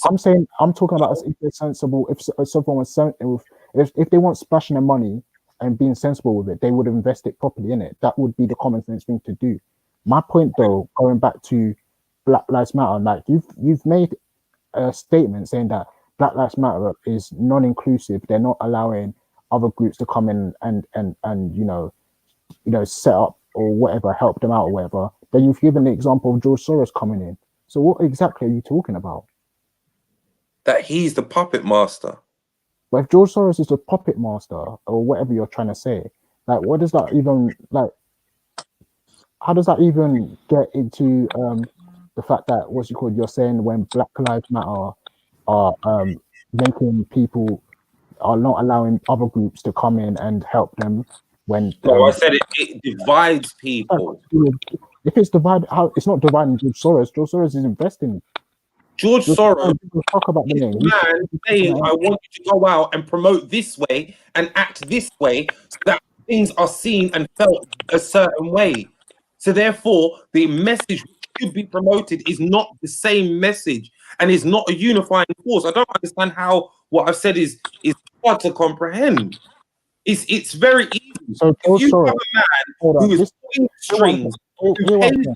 I'm talking about if they're sensible. If someone was if they weren't splashing their money and being sensible with it, they would invest it properly in it. That would be the common sense thing to do. My point, though, going back to Black Lives Matter, like you've made a statement saying that Black Lives Matter is non-inclusive. They're not allowing other groups to come in and you know set up or whatever, help them out or whatever. Then you've given the example of George Soros coming in. So what exactly are you talking about? That he's the puppet master. But if George Soros is the puppet master or whatever you're trying to say, like what does that even like? How does that even get into the fact that you're saying when Black Lives Matter are making people are not allowing other groups to come in and help them when I said it divides people. If it's divided, how it's not dividing George Soros. George Soros is investing. George Soros talk about the name. Man saying, I want you to go out and promote this way and act this way so that things are seen and felt a certain way. So therefore, the message which should be promoted is not the same message and is not a unifying force. I don't understand how what I've said is hard to comprehend. It's very easy. So if you have a man who is pulling strings, who pays you to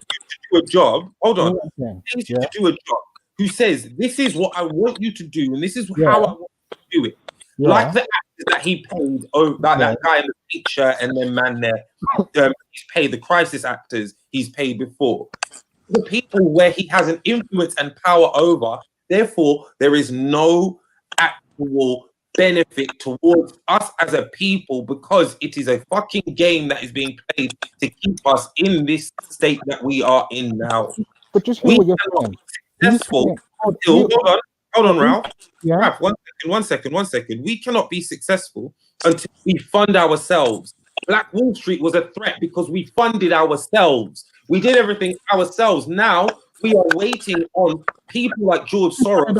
do a job, pays you to do a job, who says, this is what I want you to do, and this is how I want you to do it. Like the actors that he paid, that guy in the picture and then man there, he's paid the crisis actors he's paid before. The people where he has an influence and power over, therefore, there is no actual benefit towards us as a people, because it is a fucking game that is being played to keep us in this state that we are in now. But just hear We what you're cannot saying. be successful until, hold on, Ralph. Yeah. Ralph, one second. We cannot be successful until we fund ourselves. Black Wall Street was a threat because we funded ourselves. We did everything ourselves. Now we are waiting on people like George Soros.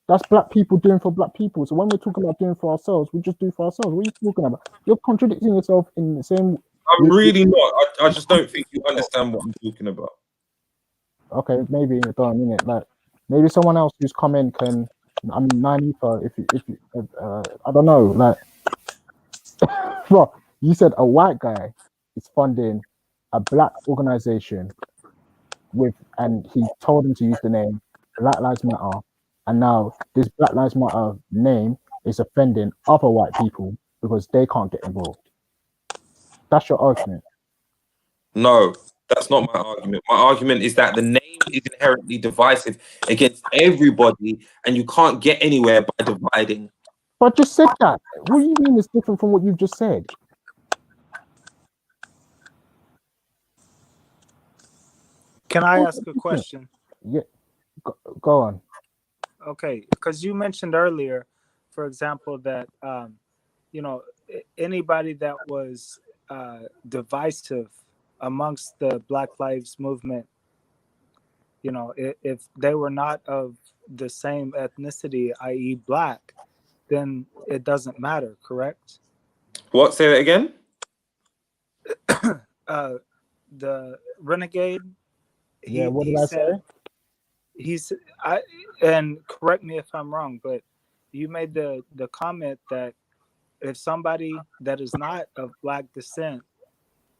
That's black people doing for black people. So when we're talking about doing for ourselves, we just do for ourselves. What are you talking about? You're contradicting yourself in the same. I'm really not. I just don't think you understand what I'm talking about. Okay, maybe you don't mean it. Like maybe someone else who's come in can. I mean, Nanifa, if you, I don't know. Like, well, you said a white guy is funding a black organization with, and he told him to use the name Black Lives Matter. And now this Black Lives Matter name is offending other white people because they can't get involved. That's your argument. No, that's not my argument. My argument is that the name is inherently divisive against everybody, and you can't get anywhere by dividing. But I just said that. What do you mean it's different from what you've just said? Can I ask a question? Yeah, go on. Okay, because you mentioned earlier, for example, that you know, anybody that was divisive amongst the Black Lives Movement, you know, if they were not of the same ethnicity, i.e., black, then it doesn't matter, correct? What? Say that again? The renegade. Yeah, what did I say? And correct me if I'm wrong, but you made the comment that if somebody that is not of black descent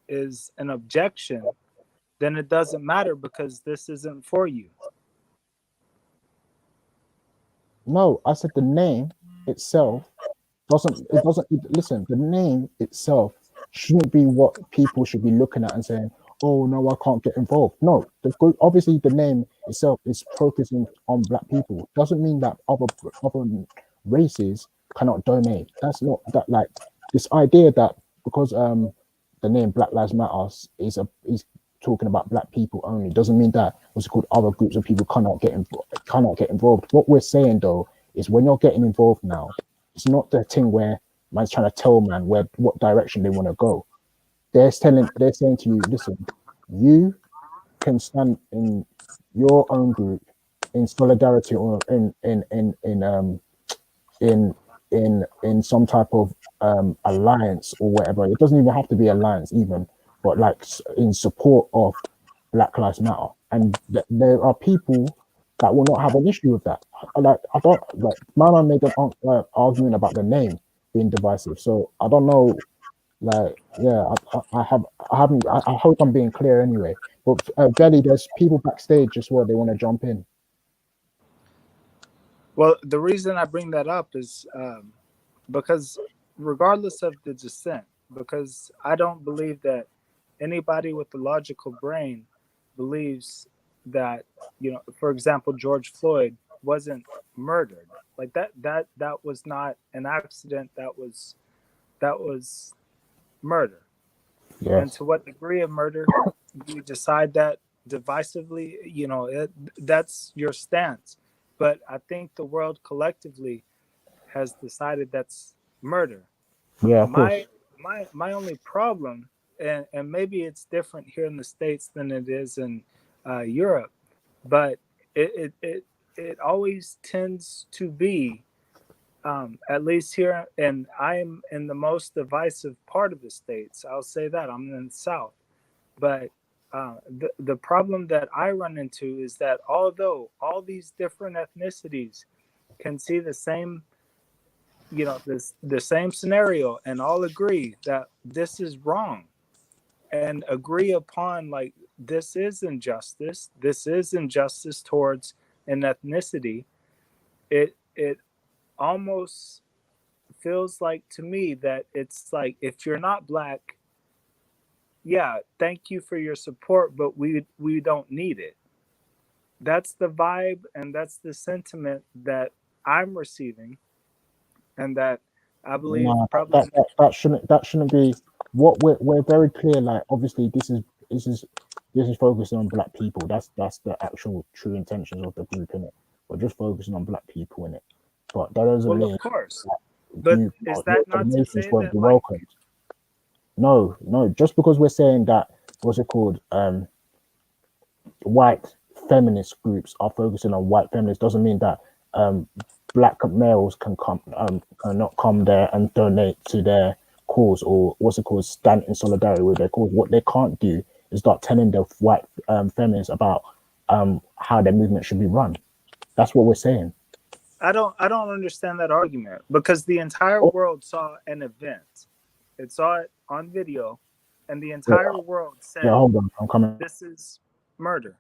is an objection, then it doesn't matter because this isn't for you. No, I said the name itself listen, the name itself shouldn't be what people should be looking at and saying, oh no, I can't get involved. No, obviously the name itself is focusing on black people. Doesn't mean that other races cannot donate. That's not that, like this idea that because the name Black Lives Matter is talking about black people only doesn't mean that what's called other groups of people cannot get involved. What we're saying though is when you're getting involved now, it's not the thing where man's trying to tell man what direction they want to go. They're saying to you, listen, you can stand in your own group in solidarity or in some type of alliance or whatever. It doesn't even have to be alliance even, but like in support of Black Lives Matter. And there are people that will not have an issue with that. Like I thought, like my man made an argument about the name being divisive. So I don't know. Like, yeah, I hope I'm being clear anyway. But Belly, there's people backstage as well. They want to jump in. Well, the reason I bring that up is because regardless of the dissent, because I don't believe that anybody with a logical brain believes that, you know, for example, George Floyd wasn't murdered. Like that was not an accident. That was murder. Yes. And to what degree of murder you decide that divisively, you know, that's your stance. But I think the world collectively has decided that's murder. Yeah, of course. My only problem, and maybe it's different here in the States than it is in Europe, but it always tends to be, at least here, and I'm in the most divisive part of the States. I'll say that I'm in the South, but the problem that I run into is that although all these different ethnicities can see the same, you know, the same scenario and all agree that this is wrong and agree upon like this is injustice towards an ethnicity, it almost feels like to me that it's like if you're not black, yeah, thank you for your support, but we don't need it. That's the vibe and that's the sentiment that I'm receiving, and that I believe Nah, probably that shouldn't be what we're very clear. Like, obviously, this is focusing on black people. That's the actual true intentions of the group, innit? We're just focusing on black people, innit? But that doesn't well, mean of course. that But you is your that not to donations say won't that be like welcomed. No. Just because we're saying that, what's it called? White feminist groups are focusing on white feminists doesn't mean that black males cannot come there and donate to their cause, or what's it called, stand in solidarity with their cause. What they can't do is start telling the white feminists about how their movement should be run. That's what we're saying. I don't understand that argument, because the entire world saw an event. It saw it on video, and the entire world said, Yeah, hold on, I'm coming. this is murder.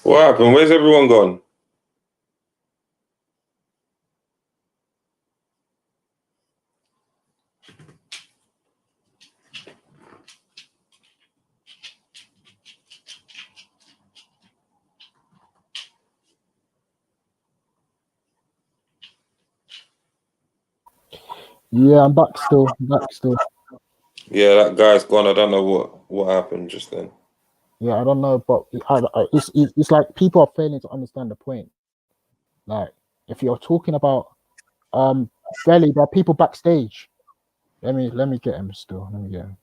What happened? Where's everyone gone? Yeah, I'm back still. Yeah, that guy's gone. I don't know what happened just then. Yeah, I don't know, but it's like people are failing to understand the point. Like, if you're talking about Belly, there are people backstage. Let me get him still. Let me get him.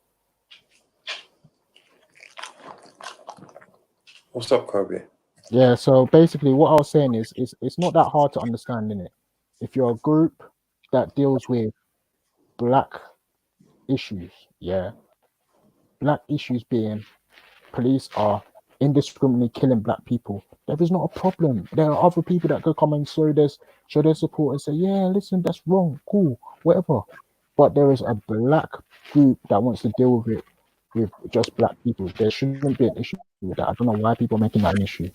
What's up, Kobe? Yeah, so basically what I was saying is it's not that hard to understand, innit? If you're a group that deals with black issues, yeah. Black issues being police are indiscriminately killing black people. There is not a problem. There are other people that could come and show their support and say, yeah, listen, that's wrong, cool, whatever. But there is a black group that wants to deal with it with just black people. There shouldn't be an issue with that. I don't know why people are making that an issue.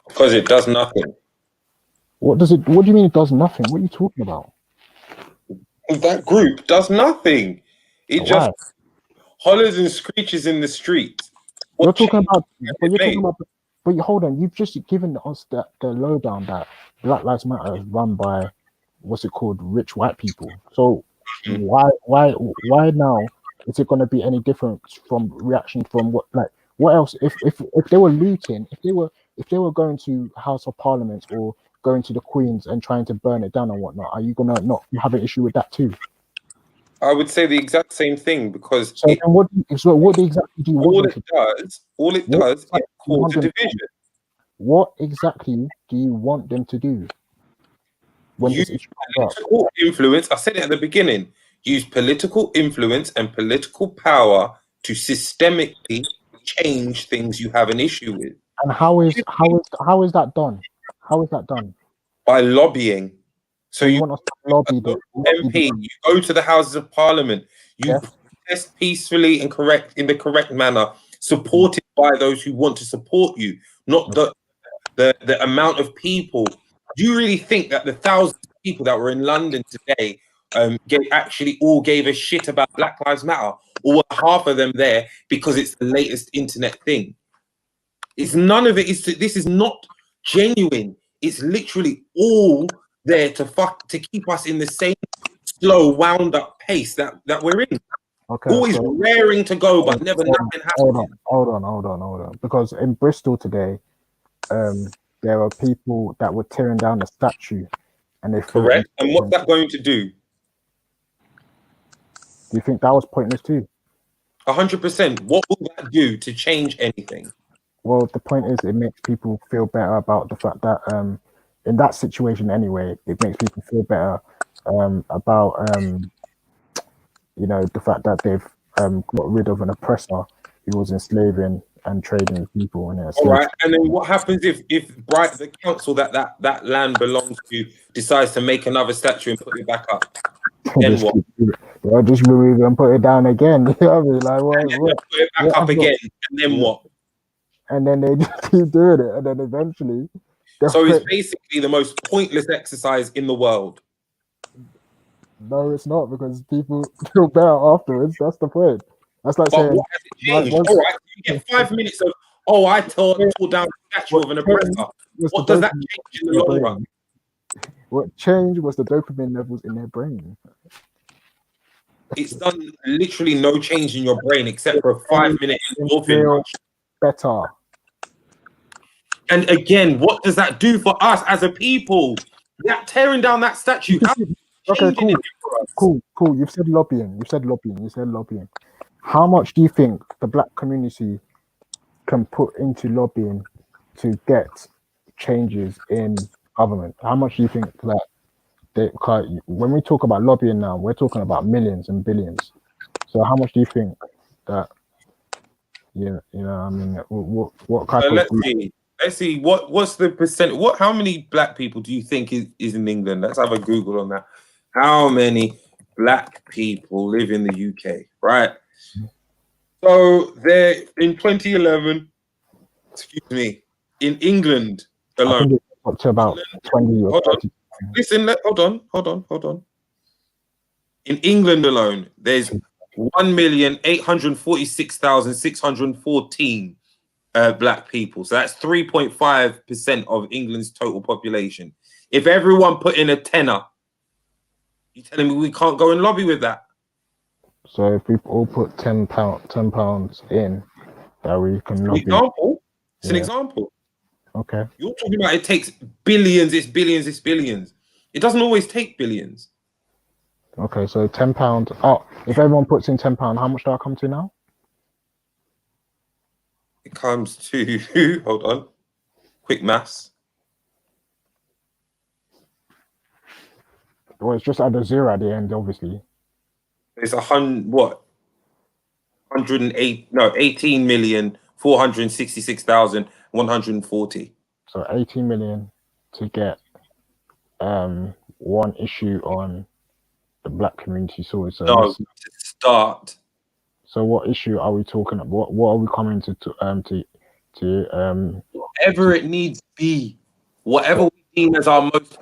Because it does nothing. What do you mean it does nothing? What are you talking about? That group does nothing. It Why? just hollers and screeches in the street. You're talking about, but hold on, you've just given us the lowdown that Black Lives Matter is run by, what's it called, rich white people. So why now is it going to be any different from reaction from what else? If they were looting, if they were going to House of Parliament or going to the Queens and trying to burn it down and whatnot, are you gonna not have an issue with that too? I would say the exact same thing, because so what exactly do you want them to do? All it does is cause a division. What exactly do you want them to do? When Use political influence. I said it at the beginning. Use political influence and political power to systemically change things you have an issue with. And how is that done? How is that done? By lobbying. So you want us to lobby the MP, you go to the Houses of Parliament, you protest peacefully and in the correct manner, supported by those who want to support you, not the amount of people. Do you really think that the thousands of people that were in London today actually all gave a shit about Black Lives Matter, or were half of them there because it's the latest internet thing? It's none of it. This is not genuine. It's literally all there to keep us in the same slow, wound up pace that we're in. Okay, always raring to go, but never nothing happens. Hold on. Because in Bristol today, there are people that were tearing down the statue, and they threw it Correct. in- And what's that going to do? Do you think that was pointless too? 100%. What will that do to change anything? Well, the point is, it makes people feel better about the fact that in that situation anyway, it makes people feel better about the fact that they've got rid of an oppressor who was enslaving and trading people. And All right. And then what happens if the council that land belongs to decides to make another statue and put it back up? Then what? They'll just remove it and put it down again. You know what I mean? Like, Put it back up again, and then what? And then they just keep doing it, and then eventually. So it's basically the most pointless exercise in the world. No, it's not, because people feel better afterwards. That's the point. That's like But saying, what has it changed? All right, you get 5 minutes of, I tore down the statue of an oppressor. What does that change in the long run? What changed was the dopamine levels in their brain. It's done literally no change in your brain except for a 5-minute endorphin Feel rush. better. And again, what does that do for us as a people? That tearing down that statue. Okay, cool. You've said lobbying. How much do you think the black community can put into lobbying to get changes in government? How much do you think that when we talk about lobbying now, we're talking about millions and billions. So how much do you think that, I mean, what kind of... Let's see. What's the percent? How many black people do you think is in England? Let's have a Google on that. How many black people live in the UK? Right. So there in 2011. Excuse me. In England alone. I think it's up to about 20 or 30. Listen. Hold on. In England alone, there's 1,846,614. Black people. So that's 3.5% of England's total population. If everyone put in a tenner, you telling me we can't go and lobby with that? So if we all put £10 in, that we can lobby. It's an example. Okay. You're talking about it takes billions, it's billions. It doesn't always take billions. Okay, so £10. Oh, if everyone puts in £10, how much do I come to now? It comes to, hold on, quick maths. Well, it's just add a zero at the end, obviously. It's 18,466,140. So 18 million to get one issue on the black community sorted. So no, to start. So what issue are we talking about? What are we coming to whatever it needs to be, whatever we deem as our most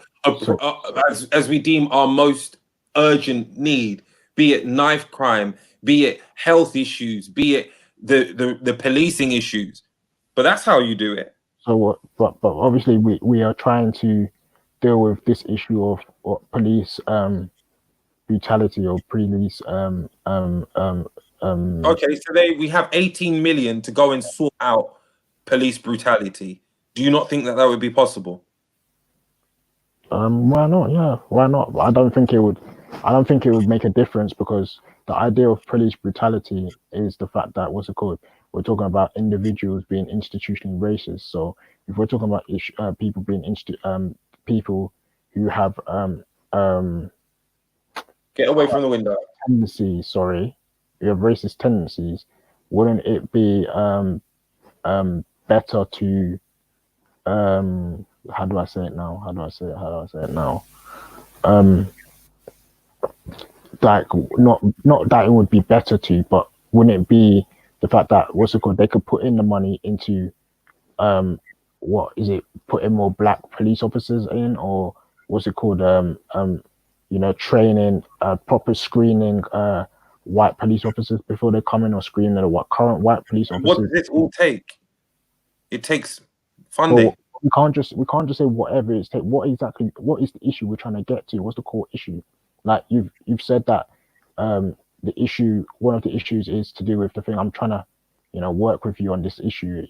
as we deem our most urgent need, be it knife crime, be it health issues, be it the policing issues. But that's how you do it. So what? But obviously we are trying to deal with this issue of police brutality or police Okay, so we have 18 million to go and sort out police brutality. Do you not think that would be possible? Why not? Yeah, why not? I don't think it would make a difference, because the idea of police brutality is the fact that we're talking about individuals being institutionally racist. So if we're talking about people being people who have get away from the window tendencies, you have racist tendencies, wouldn't it be better to how do I say it now? Like not that it would be better to, but wouldn't it be the fact that they could put in the money into putting more black police officers in, or training, proper screening white police officers before they come in, or screening the current white police officers? What does it all take? It takes funding. Well, we can't just say whatever it takes. What is the issue we're trying to get to? What's the core issue? Like you've said that one of the issues is to do with the thing. I'm trying to, work with you on this issue.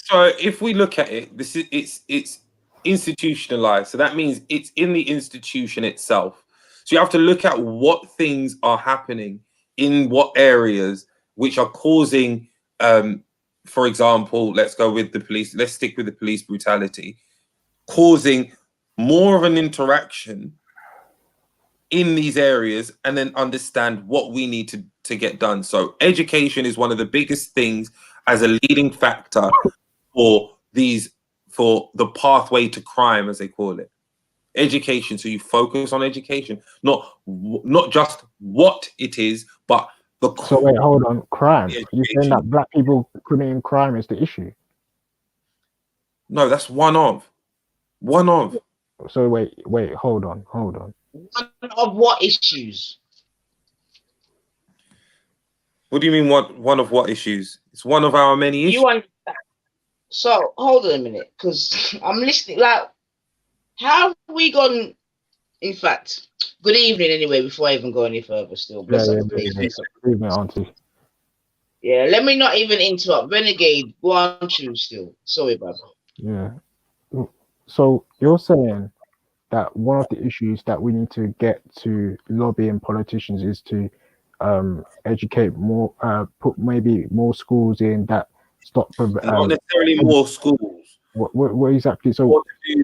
So if we look at it, it's institutionalized. So that means it's in the institution itself. So you have to look at what things are happening in what areas which are causing, for example, let's go with the police. Let's stick with the police brutality, causing more of an interaction in these areas, and then understand what we need to get done. So education is one of the biggest things as a leading factor for the pathway to crime, as they call it. Education. So you focus on education, not just what it is, but the. So wait, hold on. Crime. You're saying that black people committing crime is the issue? No, that's one of. So wait, hold on. One of what issues? What do you mean? One of what issues? It's one of our many issues. You understand? So hold on a minute, because I'm listening. Like, how have we gone? In fact, good evening anyway. Before I even go any further, still bless up the place. Good evening, auntie. Yeah, let me not even interrupt. Renegade, go on through still. Sorry, brother. Yeah. So you're saying that one of the issues that we need to get to lobbying politicians is to educate more, put maybe more schools in that stop. Not necessarily more schools. What exactly? So you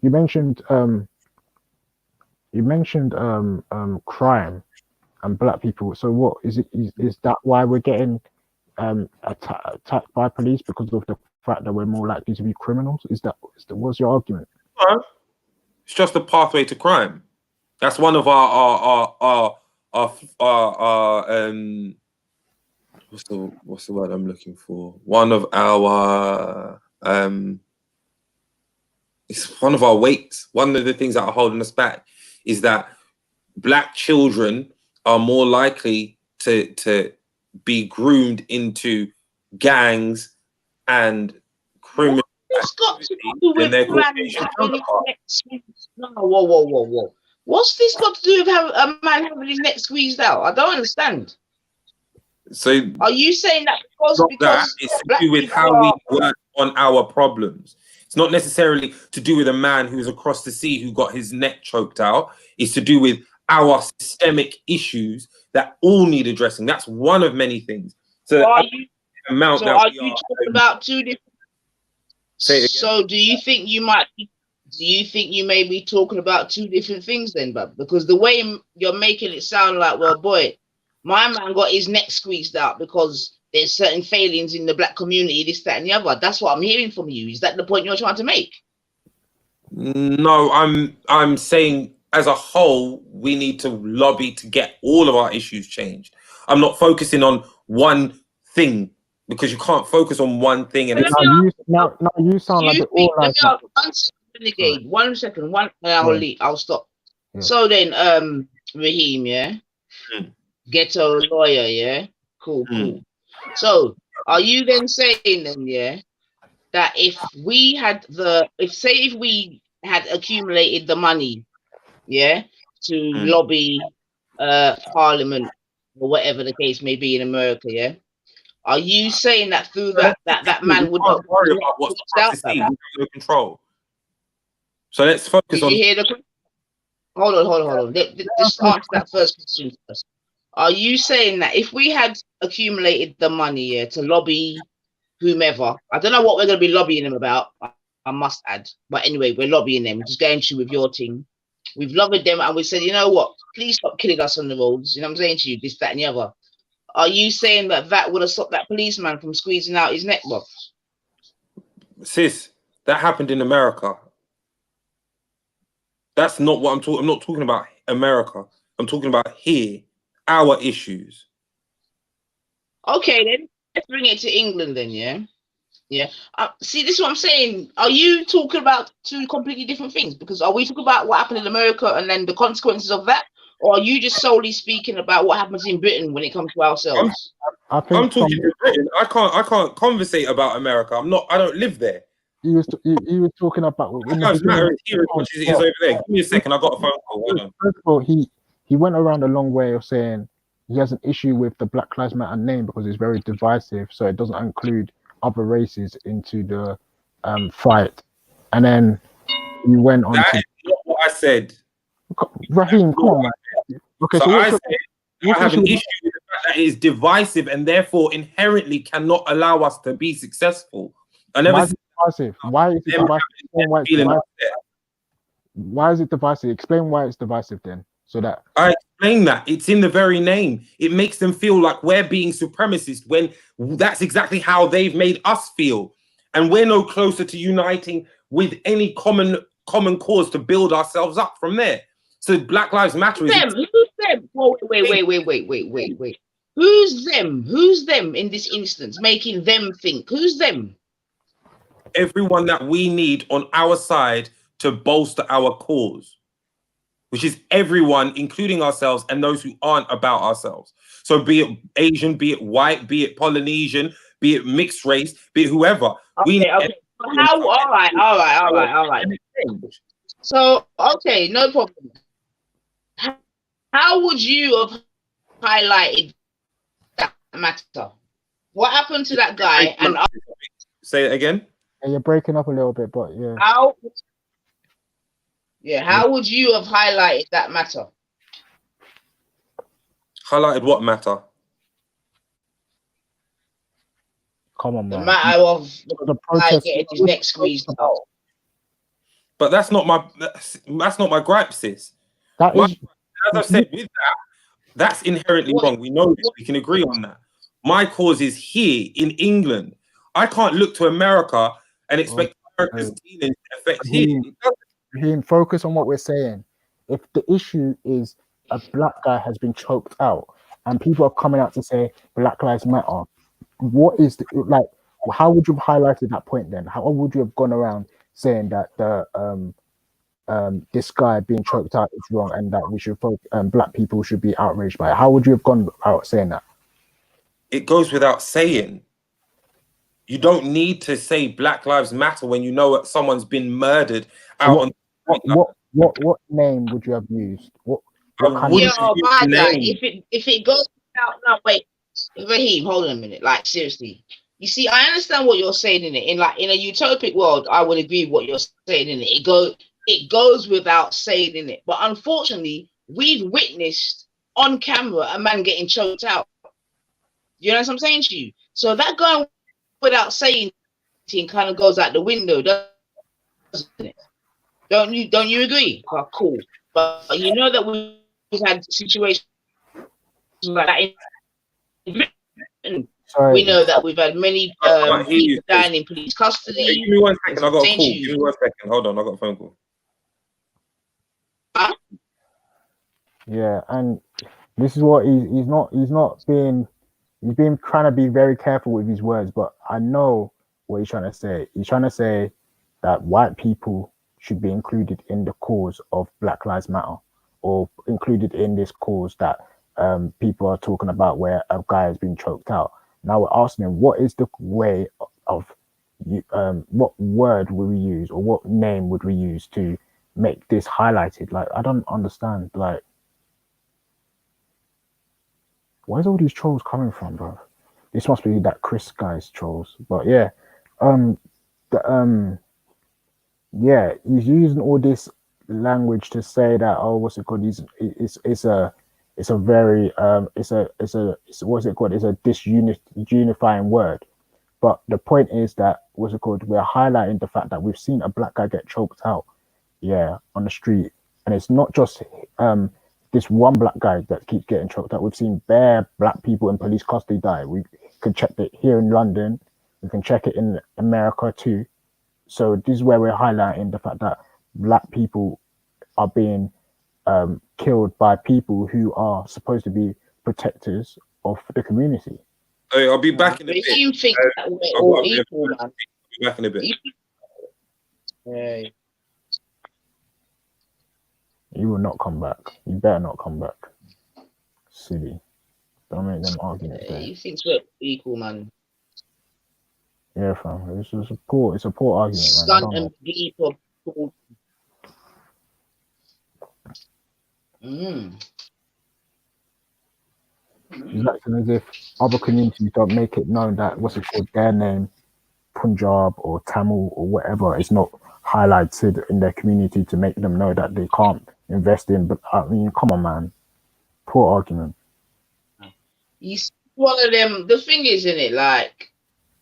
mentioned crime and black people. So what is it? Is that why we're getting attacked by police, because of the fact that we're more likely to be criminals? What's your argument? No, it's just a pathway to crime. That's one of our what's the word I'm looking for? One of our it's one of our weights. One of the things that are holding us back is that black children are more likely to be groomed into gangs and criminal. What's got to do with whoa. What's this got to do with a man having his neck squeezed out? I don't understand. So are you saying that because it's to do with how we work on our problems? It's not necessarily to do with a man who's across the sea who got his neck choked out. It's to do with our systemic issues that all need addressing. That's one of many things. So are you talking about two different? Say it again. So do you think you may be talking about two different things then, Bob? Because the way you're making it sound like, well, boy, my man got his neck squeezed out because there's certain failings in the black community, this, that, and the other. That's what I'm hearing from you. Is that the point you're trying to make? No, I'm saying as a whole, we need to lobby to get all of our issues changed. I'm not focusing on one thing, because you can't focus on one thing. And now you sound like all like that. Renegade. 1 second. I'll stop. Yeah. So then, Raheem, yeah, ghetto lawyer, yeah, cool. So, are you then saying then, yeah, that if we had accumulated the money, yeah, to lobby Parliament or whatever the case may be in America, yeah, are you saying that through that man would not worry about what's no control? So let's focus on. Hold on. Just answer that first question first. Are you saying that if we had accumulated the money, yeah, to lobby whomever, I don't know what we're going to be lobbying them about, I must add, but anyway, we're lobbying them, just going through with your team. We've lobbied them and we said, you know what, please stop killing us on the roads. You know what I'm saying to you, this, that, and the other. Are you saying that would have stopped that policeman from squeezing out his neck box? Sis, that happened in America. That's not what I'm talking. I'm not talking about America. I'm talking about here, our issues. Okay, then let's bring it to England then, yeah? Yeah. See, this is what I'm saying. Are you talking about two completely different things? Because are we talking about what happened in America and then the consequences of that? Or are you just solely speaking about what happens in Britain when it comes to ourselves? I'm talking to Britain. I can't conversate about America. I don't live there. You were talking about it doesn't matter here as much as it is over there. Give me a second. I got a phone call. Hold on. First of all, he went around a long way of saying, he has an issue with the Black Lives Matter name because it's very divisive, so it doesn't include other races into the fight. And then he went on That to is not what I said. Raheem. Come on, man. Okay, So so I what's said your, I have an with- issue with the fact that it is divisive and therefore inherently cannot allow us to be successful. I never why is said it divisive? Why is it them divisive? Explain why it's feeling divisive. upset. Why is it divisive? Explain why it's divisive then, so that I explain that it's in the very name. It makes them feel like we're being supremacist when that's exactly how they've made us feel, and we're no closer to uniting with any common cause to build ourselves up from there. So Black Lives Matter is Them? Who's them? Oh, wait. Who's them? Who's them in this instance? Making them think. Who's them? everyone that we need on our side to bolster our cause, which is everyone, including ourselves and those who aren't about ourselves. So be it Asian, be it white, be it Polynesian, be it mixed race, be it whoever. We need Okay. How? All right. So, okay, no problem. How would you have highlighted that matter? What happened to that guy? And say it again. Yeah, you're breaking up a little bit, but yeah. How would you have highlighted that matter? Highlighted what matter? Come on, The man. matter of the guy protest. getting his neck squeezed out. But that's not my gripe, sis. That My- is, as I said, with that, that's inherently wrong. We know this. We can agree on that. My cause is here in England. I can't look to America and expect America's dealings to affect here. It doesn't. Raheem, focus on what we're saying. If the issue is a black guy has been choked out and people are coming out to say Black Lives Matter, what is like? How would you have highlighted that point then? How would you have gone around saying that the this guy being choked out is wrong and that we should black people should be outraged by it? How would you have gone out saying that? It goes without saying. You don't need to say Black Lives Matter when you know that someone's been murdered out on. What name would you have used? What kind Yo, of my guy, name? if it goes out, no, wait, Raheem, hold on a minute. Like, seriously, you see, I understand what you're saying in it. In a utopic world, I would agree with what you're saying in it. It goes without saying in it. But unfortunately, we've witnessed on camera a man getting choked out. You know what I'm saying to you? So that going without saying kind of goes out the window, doesn't it? Don't you agree? Oh, cool. But you know that we've had situations like that in Sorry. we know that we've had many people dying in police custody. Hey, give me 1 second. I got a call. Give me 1 second. Hold on. I got a phone call. Yeah, and this is what he's been trying to be very careful with his words, but I know what he's trying to say. He's trying to say that white people should be included in the cause of Black Lives Matter, or included in this cause that people are talking about where a guy has been choked out. Now we're asking him, what is the way of what word would we use, or what name would we use to make this highlighted? Like, I don't understand. Like, where's all these trolls coming from, bro? This must be that Chris guy's trolls. But yeah, yeah, he's using all this language to say that, oh, what's it called? It's a very what's it called? It's a disunifying word. But the point is that, what's it called? We're highlighting the fact that we've seen a black guy get choked out, yeah, on the street, and it's not just this one black guy that keeps getting choked out. We've seen bare black people in police custody die. We can check it here in London. We can check it in America too. So this is where we're highlighting the fact that black people are being killed by people who are supposed to be protectors of the community. Hey, I'll be back in a If bit. you think that we're I've all got a bit of equal, work to man. do. I'll be back in a bit. Yeah. You will not come back. You better not come back. Silly. Don't make them arguments there. You think we're equal, man. Yeah, fam. It's a poor argument, man. I Stunt don't and know. bleep of people. It's acting as if other communities don't make it known that what's it called, their name, Punjab or Tamil or whatever, is not highlighted in their community to make them know that they can't invest in. But I mean, come on, man. Poor argument. He's one of them. The thing is, in it, like,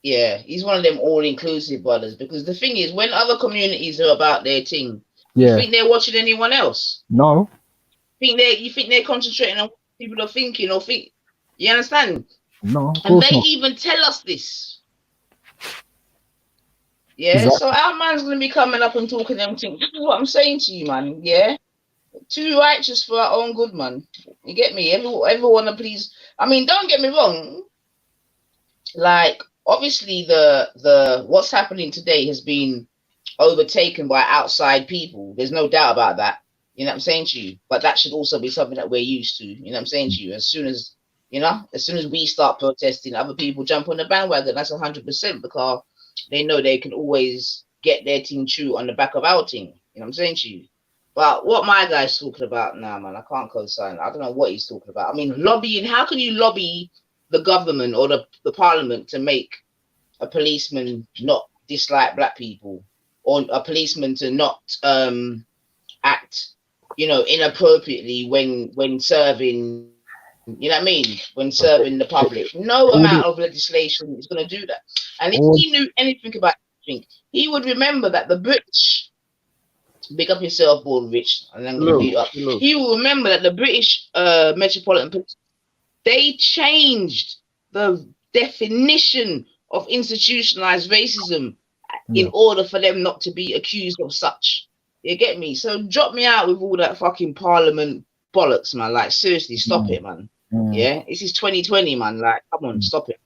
yeah, he's one of them all-inclusive brothers. Because the thing is, when other communities are about their thing, Yeah. you think they're watching anyone else? No. You think they're concentrating on what people are thinking or think? You understand? No. Of And course they not. even tell us this. Yeah. Exactly. So our man's gonna be coming up and talking them things. This is what I'm saying to you, man. Yeah. Too righteous for our own good, man. You get me? Everyone to please. I mean, don't get me wrong. Like, obviously, the what's happening today has been overtaken by outside people. There's no doubt about that. You know what I'm saying to you? But that should also be something that we're used to. You know what I'm saying to you? As soon as we start protesting, other people jump on the bandwagon. That's 100% because they know they can always get their team true on the back of our team. You know what I'm saying to you? But what my guy's talking about now, man, I can't co-sign. I don't know what he's talking about. I mean, lobbying. How can you lobby the government or the parliament to make a policeman not dislike black people, or a policeman to not act, inappropriately when serving? You know what I mean? When serving the public, no amount of legislation is going to do that. And if he knew anything about anything, he would remember that the British. Big up yourself, Born Rich, and I'm going to beat up. He will remember that the British Metropolitan Police, they changed the definition of institutionalized racism in order for them not to be accused of such. You get me? So drop me out with all that fucking Parliament bollocks, man. Like, seriously, stop it, man. Yeah, this is 2020, man. Like, come on, stop it.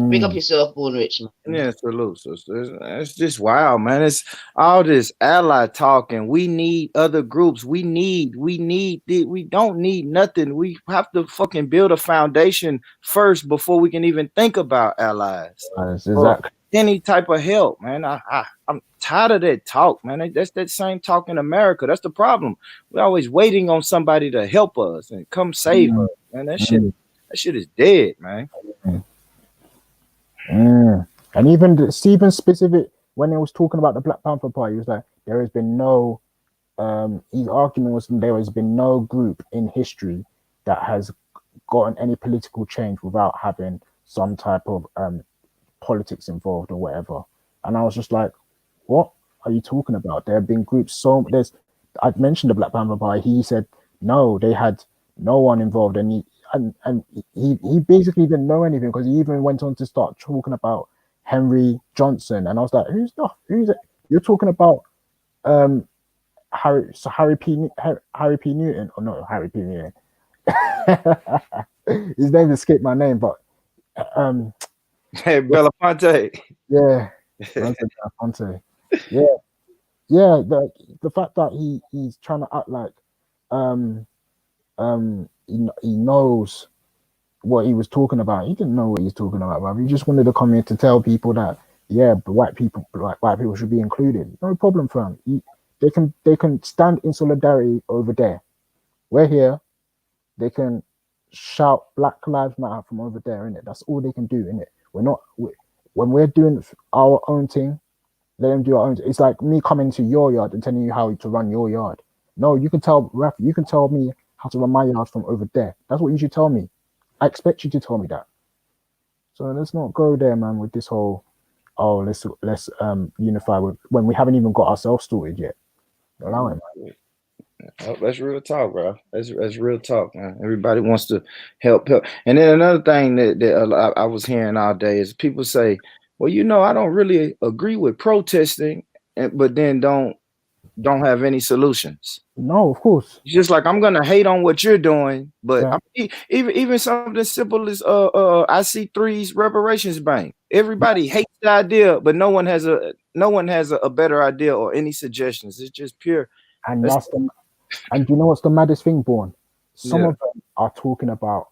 Big up yourself, Born Rich, man. Yeah, salute, sisters. It's just wild, man. It's all this ally talking. We need other groups. We don't need nothing. We have to fucking build a foundation first before we can even think about allies. Exactly. Any type of help, man. I'm tired of that talk, man. That's that same talk in America. That's the problem. We're always waiting on somebody to help us and come save us, man. That shit is dead, man. And even Stephen specific, when he was talking about the Black Panther Party, he was like, there has been no, his argument was there has been no group in history that has gotten any political change without having some type of politics involved or whatever. And I was just like, what are you talking about? There have been groups, I'd mentioned the Black Panther Party, he said, no, they had no one involved, and he basically didn't know anything, because he even went on to start talking about Henry Johnson, and I was like, who's it? You're talking about Harry P. Newton, or not Harry P. Newton. His name escaped my name, but hey, Belafonte. Yeah, Belafonte. Yeah. The fact that he's trying to act like he knows what he was talking about. He didn't know what he was talking about, but he just wanted to come here to tell people that white people should be included. No problem for him. They can stand in solidarity over there. We're here. They can shout Black Lives Matter from over there, innit? That's all they can do, innit? When we're doing our own thing, let them do our own. It's like me coming to your yard and telling you how to run your yard. No, you can tell me how to run my yard from over there. That's what you should tell me. I expect you to tell me that. So let's not go there, man, with this whole, let's unify when we haven't even got ourselves sorted yet. Allow it, man. Oh, that's real talk, bro. That's real talk, man. Everybody wants to help. And then another thing that I was hearing all day is people say, well, I don't really agree with protesting, but then don't have any solutions. No, of course. It's just like, I'm gonna hate on what you're doing, but even something simple as IC3's reparations bank. Everybody hates the idea, but no one has a better idea or any suggestions. It's just pure. And and you know what's the maddest thing, Born? Some of them are talking about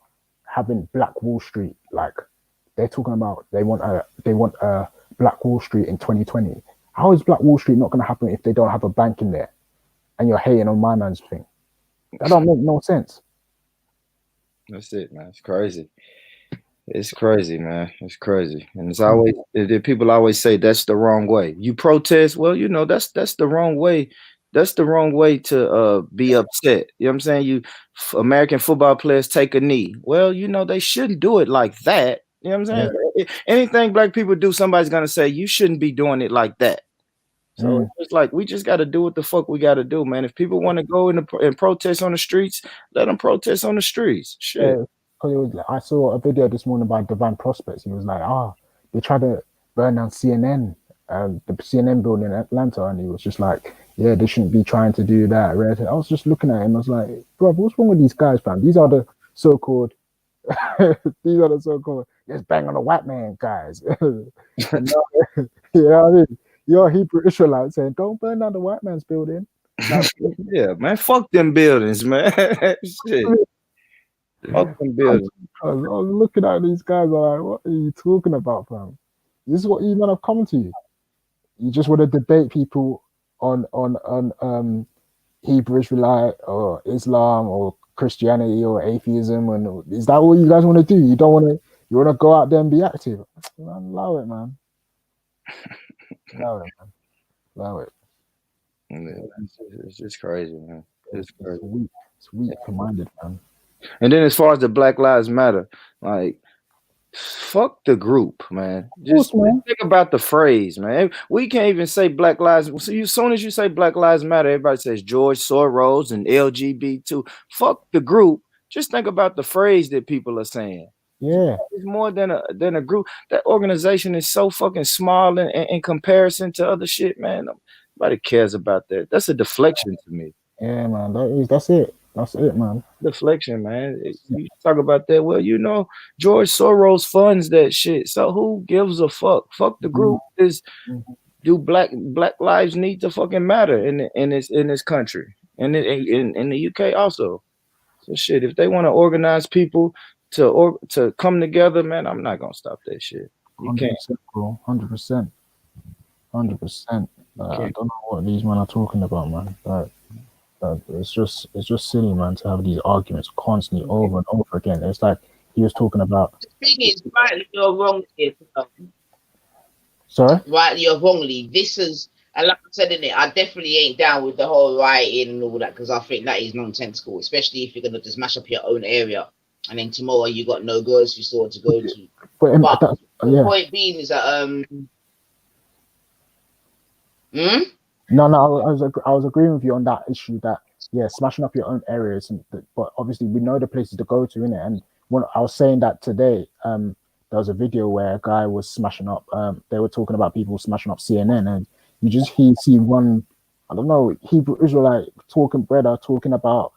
having Black Wall Street. Like, they're talking about they want a Black Wall Street in 2020. How is Black Wall Street not going to happen if they don't have a bank in there? And you're hating on my man's thing. That don't make no sense. That's it, man. It's crazy. It's crazy, man. It's crazy, and it's always people always say that's the wrong way. You protest, well, that's the wrong way. That's the wrong way to be upset. You know what I'm saying? American football players take a knee. Well, they shouldn't do it like that. You know what I'm saying? Anything black people do, somebody's gonna say you shouldn't be doing it like that. So it's like we just got to do what the fuck we got to do, man. If people want to go and protest on the streets, let them protest on the streets. Shit. I saw a video this morning by Divine Prospects. He was like, they tried to burn down CNN, the CNN building in Atlanta, and he was just like, yeah, they shouldn't be trying to do that. Right? I was just looking at him. I was like, bro, what's wrong with these guys, fam? These are the so-called, let's bang on the white man guys. You know what I mean? You're a Hebrew Israelite saying, don't burn down the white man's building. Yeah, man, fuck them buildings, man. Shit. Fuck them buildings. I was looking at these guys, I'm like, what are you talking about, fam? This is what you men have come to. You just want to debate people on Hebrew Israelite or Islam or Christianity or atheism, and is that what you guys want to do? You want to go out there and be active? Allow it, man. Allow it, man. Allow it. It's just crazy, man. It's crazy. It's weak-minded, man. And then as far as the Black Lives Matter, like, fuck the group, man. Just think about the phrase, man. We can't even say Black Lives. So as soon as you say Black Lives Matter, everybody says George Soros and LGBT. Fuck the group. Just think about the phrase that people are saying. Yeah, it's more than a group. That organization is so fucking small in comparison to other shit, man. Nobody cares about that. That's a deflection to me. Yeah, man. That's it. That's it, man. Deflection, man. You talk about that. Well, George Soros funds that shit. So who gives a fuck? Fuck the group. Do black lives need to fucking matter in this country and in the UK also? So shit, if they want to organize people to come together, man, I'm not gonna stop that shit. You 100%, can't, bro. 100%. 100%. I don't know what these men are talking about, man. It's just silly, man, to have these arguments constantly over and over again. It's like he was talking about. The thing is, rightly or wrongly, Sorry? rightly or wrongly, this is, and like I said in it, I definitely ain't down with the whole rioting and all that, because I think that is nonsensical, especially if you're gonna just mash up your own area, and then tomorrow you got no grocery store to go to. But the point being is that No, I was agreeing with you on that issue. That smashing up your own areas, but obviously we know the places to go to, innit? And when I was saying that today, there was a video where a guy was smashing up. They were talking about people smashing up CNN, and you see one, I don't know, Hebrew Israelite talking about,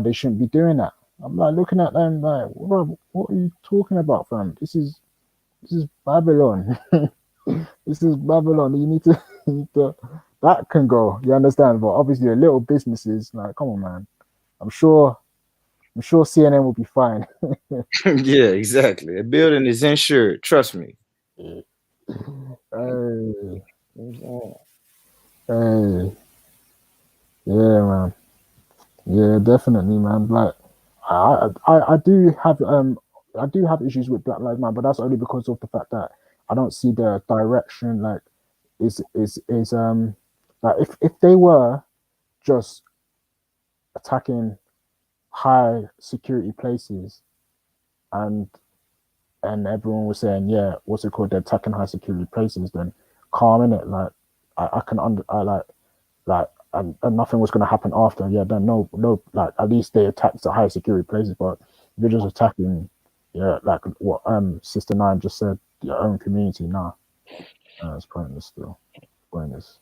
they shouldn't be doing that. I'm like looking at them like, what are you talking about, fam? This is Babylon. This is Babylon. You need to. That can go, you understand? But obviously, the little businesses, like, come on, man. I'm sure CNN will be fine. Yeah, exactly. The building is insured. Trust me. Hey, yeah, man. Yeah, definitely, man. Like, I do have issues with Black Lives Matter, but that's only because of the fact that I don't see the direction. Like, like if they were just attacking high security places and everyone was saying, yeah, what's it called, they're attacking high security places, then calm it. Like and nothing was going to happen after. Yeah, then no, like at least they attacked the high security places. But if you're just attacking, like what Sister Nine just said, your own community, nah, it's pointless still. Pointless.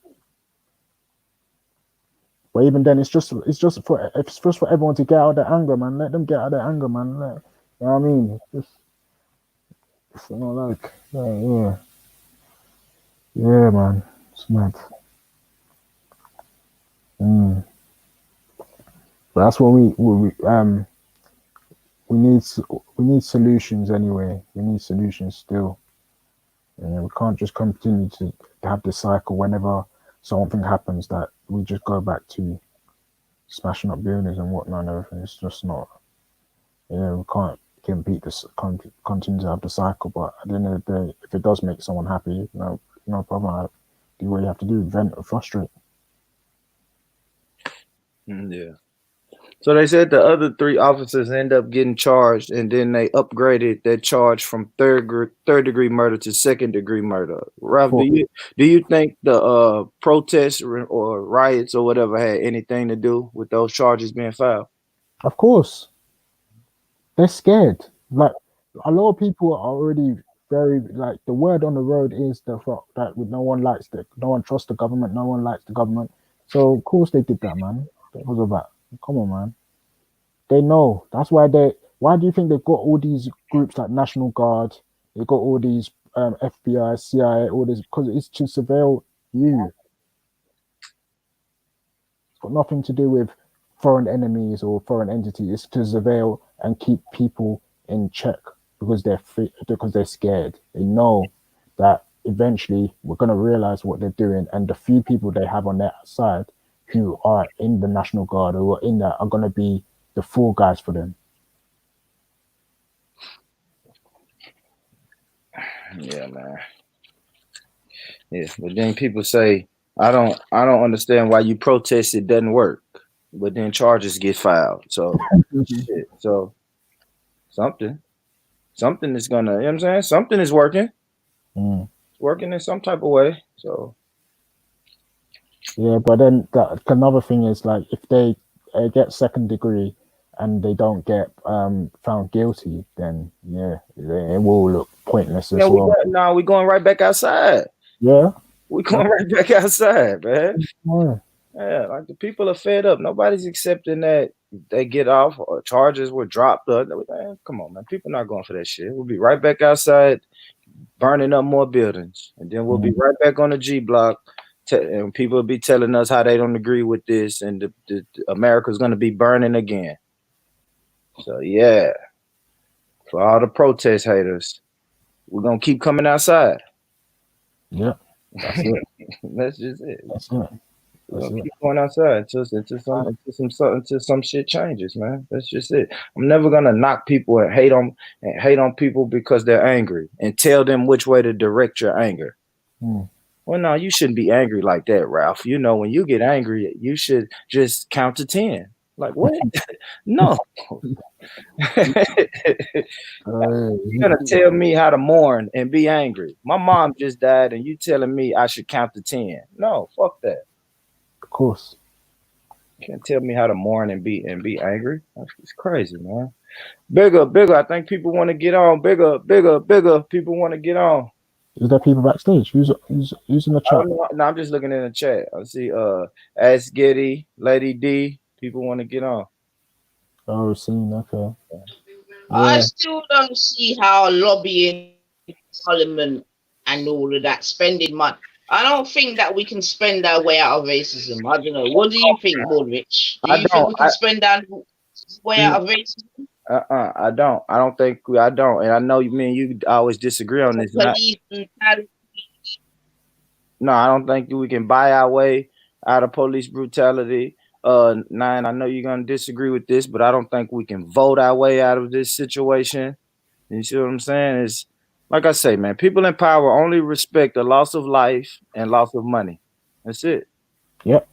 But even then, it's just for everyone to get out of their anger, man. Let them get out of their anger, man. You know what I mean? It's not like, yeah, man. It's mad. But that's what we need solutions anyway. We need solutions still. We can't just continue to have this cycle whenever something happens that we just go back to smashing up buildings and whatnot and everything. It's just not we can't compete this continue to have the cycle. But at the end of the day, if it does make someone happy, no problem. Do what you have to do, vent or frustrate. Yeah. So they said the other 3 officers end up getting charged, and then they upgraded that charge from third degree murder to 2nd degree murder. Ralph, do you think the protests or riots or whatever had anything to do with those charges being filed? Of course, they're scared. Like a lot of people are already very like the word on the road is the fact that no one trusts the government, no one likes the government. So of course they did that, man. That was about. Come on, man. They know. That's why why do you think they've got all these groups like National Guard? They've got all these FBI, CIA, all this, because it's to surveil you. It's got nothing to do with foreign enemies or foreign entities. It's to surveil and keep people in check because they're scared. They know that eventually we're going to realize what they're doing, and the few people they have on their side who are in the National Guard or are in that are going to be the fall guys for them. Yeah, man. Yeah, but then people say, I don't understand why you protest, it doesn't work. But then charges get filed. So shit. So something is gonna, you know what I'm saying? Something is working. It's working in some type of way. So yeah, but then another thing is like if they get 2nd degree and they don't get found guilty, then yeah, it will look pointless as well. We're going right back outside. Yeah, we're going right back outside, man. Yeah. Yeah, like the people are fed up. Nobody's accepting that they get off or charges were dropped. Come on, man. People not going for that shit. We'll be right back outside, burning up more buildings, and then we'll be right back on the G block. And people will be telling us how they don't agree with this, and the America's going to be burning again. So yeah, for all the protest haters, we're gonna keep coming outside. Yeah, that's it. That's just it. That's it. We're gonna keep going outside until some shit changes, man. That's just it. I'm never gonna knock people and hate on people because they're angry and tell them which way to direct your anger. Well, no, you shouldn't be angry like that, Ralph. You know, when you get angry, you should just count to 10. Like what? No. You're gonna tell me how to mourn and be angry. My mom just died, and you telling me I should count to 10? No, fuck that. Of course. You can't tell me how to mourn and be angry. It's crazy, man. Bigger. I think people want to get on. Bigger. People want to get on. Is there people backstage? Who's in the chat? No, I'm just looking in the chat. I see Ask Getty, Lady D. People want to get on. Oh, seen. Okay. Yeah. I still don't see how lobbying Parliament and all of that, spending money. I don't think that we can spend our way out of racism. I don't know. What do you think, Woolrich? Do you think we can spend our way out of racism? I don't. I don't. And I know me and you always disagree on this. No, I don't think we can buy our way out of police brutality. Nine, I know you're gonna disagree with this, but I don't think we can vote our way out of this situation. You see what I'm saying? It's like I say, man, people in power only respect the loss of life and loss of money. That's it. Yep.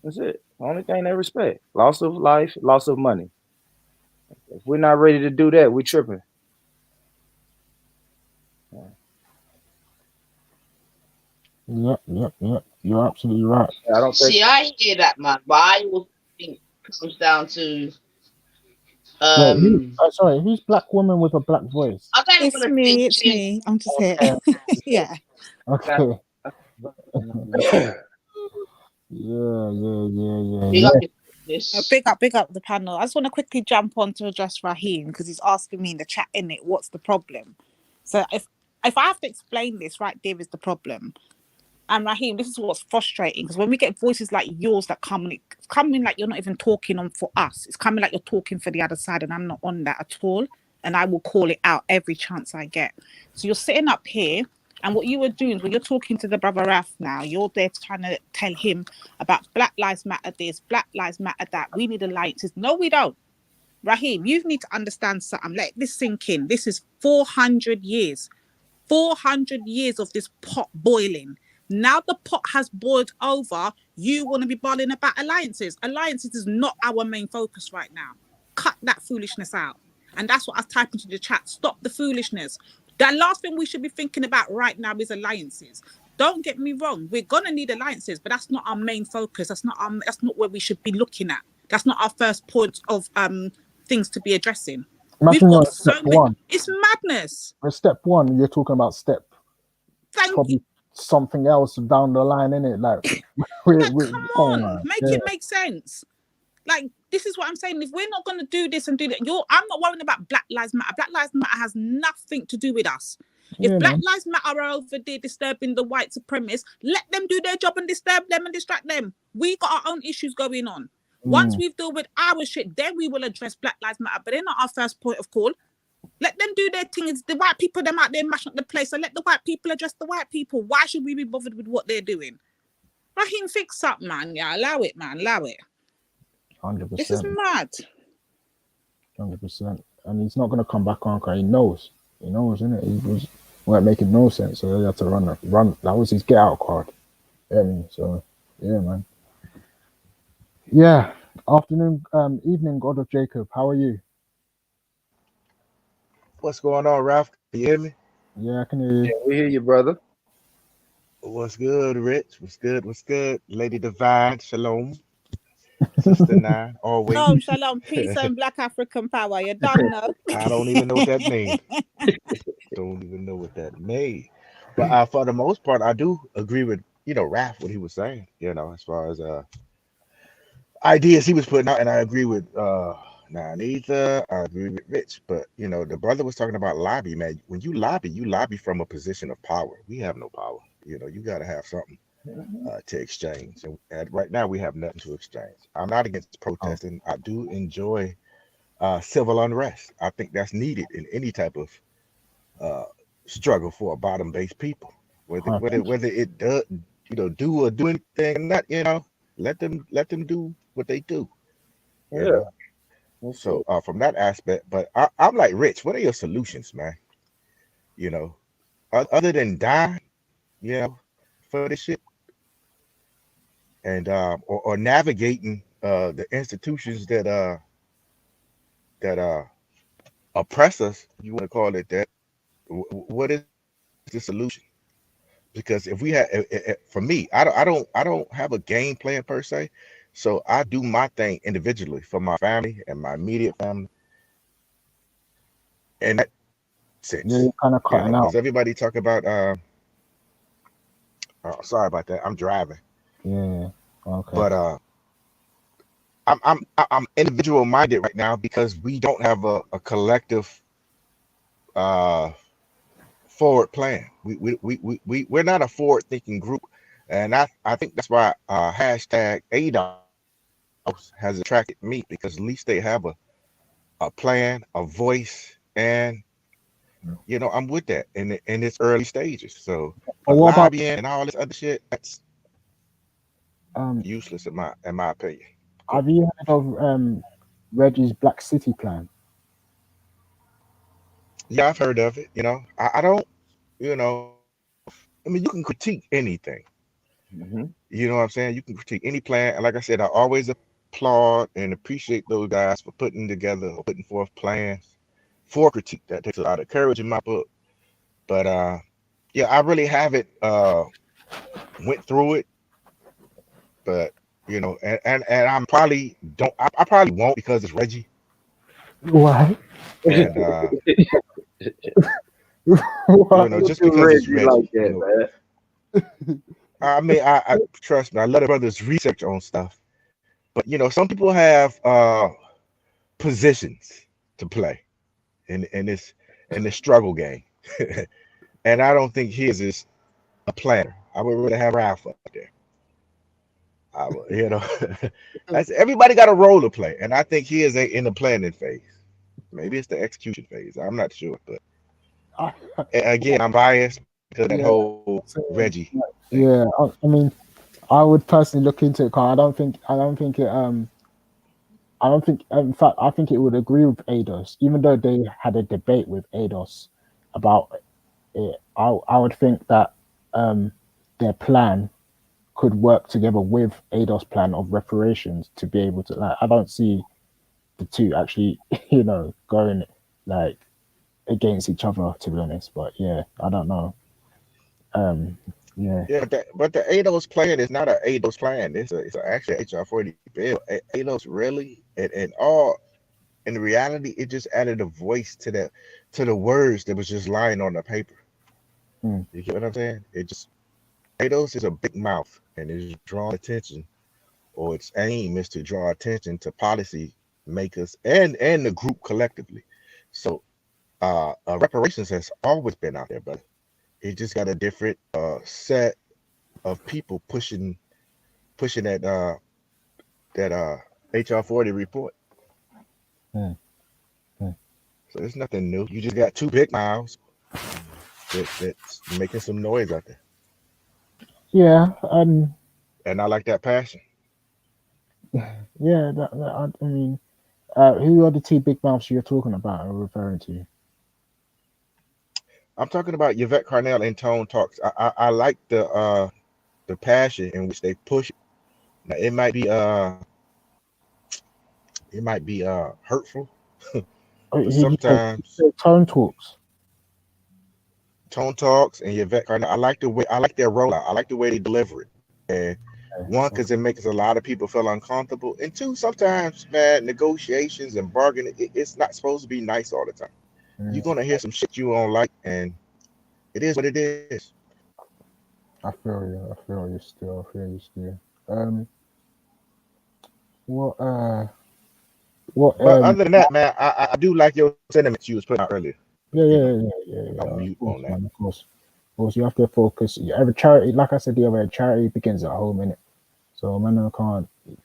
That's it. The only thing they respect. Loss of life, loss of money. If we're not ready to do that, we're tripping. Yep. You're absolutely right. I don't think... See, I hear that, man, but I will think it comes down to. Who's black woman with a black voice? It's me. I'm just here. Yeah. Okay. Yeah. Big up the panel. I just want to quickly jump on to address Raheem because he's asking me in the chat, innit, what's the problem? So if I have to explain this, right there is the problem. And Raheem, this is what's frustrating because when we get voices like yours that come in like you're not even talking on for us. It's coming like you're talking for the other side, and I'm not on that at all. And I will call it out every chance I get. So you're sitting up here, and what you were doing is when you're talking to the brother Ralph now, you're there trying to tell him about Black Lives Matter this, Black Lives Matter that. We need alliances. No, we don't. Raheem, you need to understand something. Let this sink in. This is 400 years. 400 years of this pot boiling. Now the pot has boiled over. You want to be boiling about alliances. Alliances is not our main focus right now. Cut that foolishness out. And that's what I've typed into the chat. Stop the foolishness. The last thing we should be thinking about right now is alliances. Don't get me wrong. We're going to need alliances, but that's not our main focus. That's not where we should be looking at. That's not our first point of things to be addressing. Imagine We've you're got at step so many. one. It's madness. At step one, you're talking about step Thank probably you. something else down the line, innit? Like, Come on, make it make sense. Like, this is what I'm saying. If we're not going to do this and do that, I'm not worrying about Black Lives Matter. Black Lives Matter has nothing to do with us. If Black Lives Matter are over there disturbing the white supremacists, let them do their job and disturb them and distract them. We got our own issues going on. Once we've dealt with our shit, then we will address Black Lives Matter. But they're not our first point of call. Let them do their thing. It's the white people, them out there mashing up the place. So let the white people address the white people. Why should we be bothered with what they're doing? Raheem, fix up, man. Yeah, allow it, man. Allow it. 100%. This is mad. 100%. And he's not going to come back on because he knows. He knows, innit? He was weren't making no sense. So he had to run. That was his get out card. Yeah, so, yeah, man. Yeah. Afternoon, evening, God of Jacob. How are you? What's going on, Ralph? Can you hear me? Yeah, I can hear you. Yeah, we hear you, brother. What's good, Rich? What's good? What's good? Lady Divine, shalom. Sister Nine, always. Shalom, peace and Black African power. You don't know. I don't even know what that means. Don't even know what that means. But for the most part, I do agree with, Ralph, what he was saying, as far as ideas he was putting out. And I agree with Nanitha, I agree with Rich. But, the brother was talking about lobby, man. When you lobby from a position of power. We have no power. You got to have something to exchange. And right now we have nothing to exchange. I'm not against protesting. I do enjoy civil unrest. I think that's needed in any type of struggle for a bottom-based people. Whether it does, do or do anything or not, let them do what they do. Yeah. So from that aspect, but I'm like, Rich, what are your solutions, man? Other than dying, for this shit, and or navigating the institutions that oppress us, you want to call it that. What is the solution? Because if we have, for me, I don't have a game plan per se, so I do my thing individually for my family and my immediate family, and that's it. Yeah, you're kind of cutting out. Does everybody talk about? Sorry about that. I'm driving. Yeah. Okay. But I'm individual minded right now because we don't have a collective forward plan. We're not a forward thinking group, and I think that's why hashtag ADOS has attracted me, because at least they have a plan, a voice, and I'm with that in its early stages. So lobbying and all this other shit, that's useless in my opinion. Have you heard of Reggie's Black City plan? Yeah, I've heard of it. I don't. I mean, you can critique anything. You know what I'm saying? You can critique any plan, and like I said, I always applaud and appreciate those guys for putting together or putting forth plans for critique. That takes a lot of courage in my book. But yeah, I really haven't went through it. But and I'm probably don't. I probably won't because it's Reggie. Why? And just because it's Reggie. Like that, man. I mean, I trust me. I let the brothers research on stuff, but some people have positions to play in this struggle game, and I don't think his is a planner. I would rather have Ralph up there. That's everybody got a role to play, and I think he is in the planning phase. Maybe it's the execution phase. I'm not sure, but again, I'm biased because that whole Reggie. Yeah, I mean, I would personally look into it, because I don't think it I don't think. In fact, I think it would agree with ADOS, even though they had a debate with ADOS about it. I would think that their plan could work together with ADOS plan of reparations to be able to, like, I don't see the two actually, going like against each other, to be honest. But yeah, I don't know. Yeah. Yeah, but the ADOS plan is not an ADOS plan. It's actually HR 40 bill. ADOS really, and all in reality, it just added a voice to the words that was just lying on the paper. Mm. You get what I'm saying? ADOS is a big mouth, and it's drawing attention, or its aim is to draw attention to policy makers and the group collectively. So reparations has always been out there, but it just got a different set of people pushing that HR 40 report. Mm. Mm. So there's nothing new. You just got two big mouths that's making some noise out there. Yeah. And I like that passion. Yeah. I mean, who are the two big mouths you're talking about or referring to? I'm talking about Yvette Carnell and Tone Talks. I like the passion in which they push it. Now, it might be hurtful, but sometimes Tone Talks. Tone Talks and Yvette Carnell, I like their rollout. I like the way they deliver it. And one, because it makes a lot of people feel uncomfortable, and two, sometimes, man, negotiations and bargaining, it's not supposed to be nice all the time. You're gonna hear some shit you don't like, and it is what it is. I feel you still. What But other than that, man, I do like your sentiments you was putting out earlier. Yeah. I'm mute on that. Of course, you have to focus. Every charity, like I said the other day, charity begins at home, innit? So man, you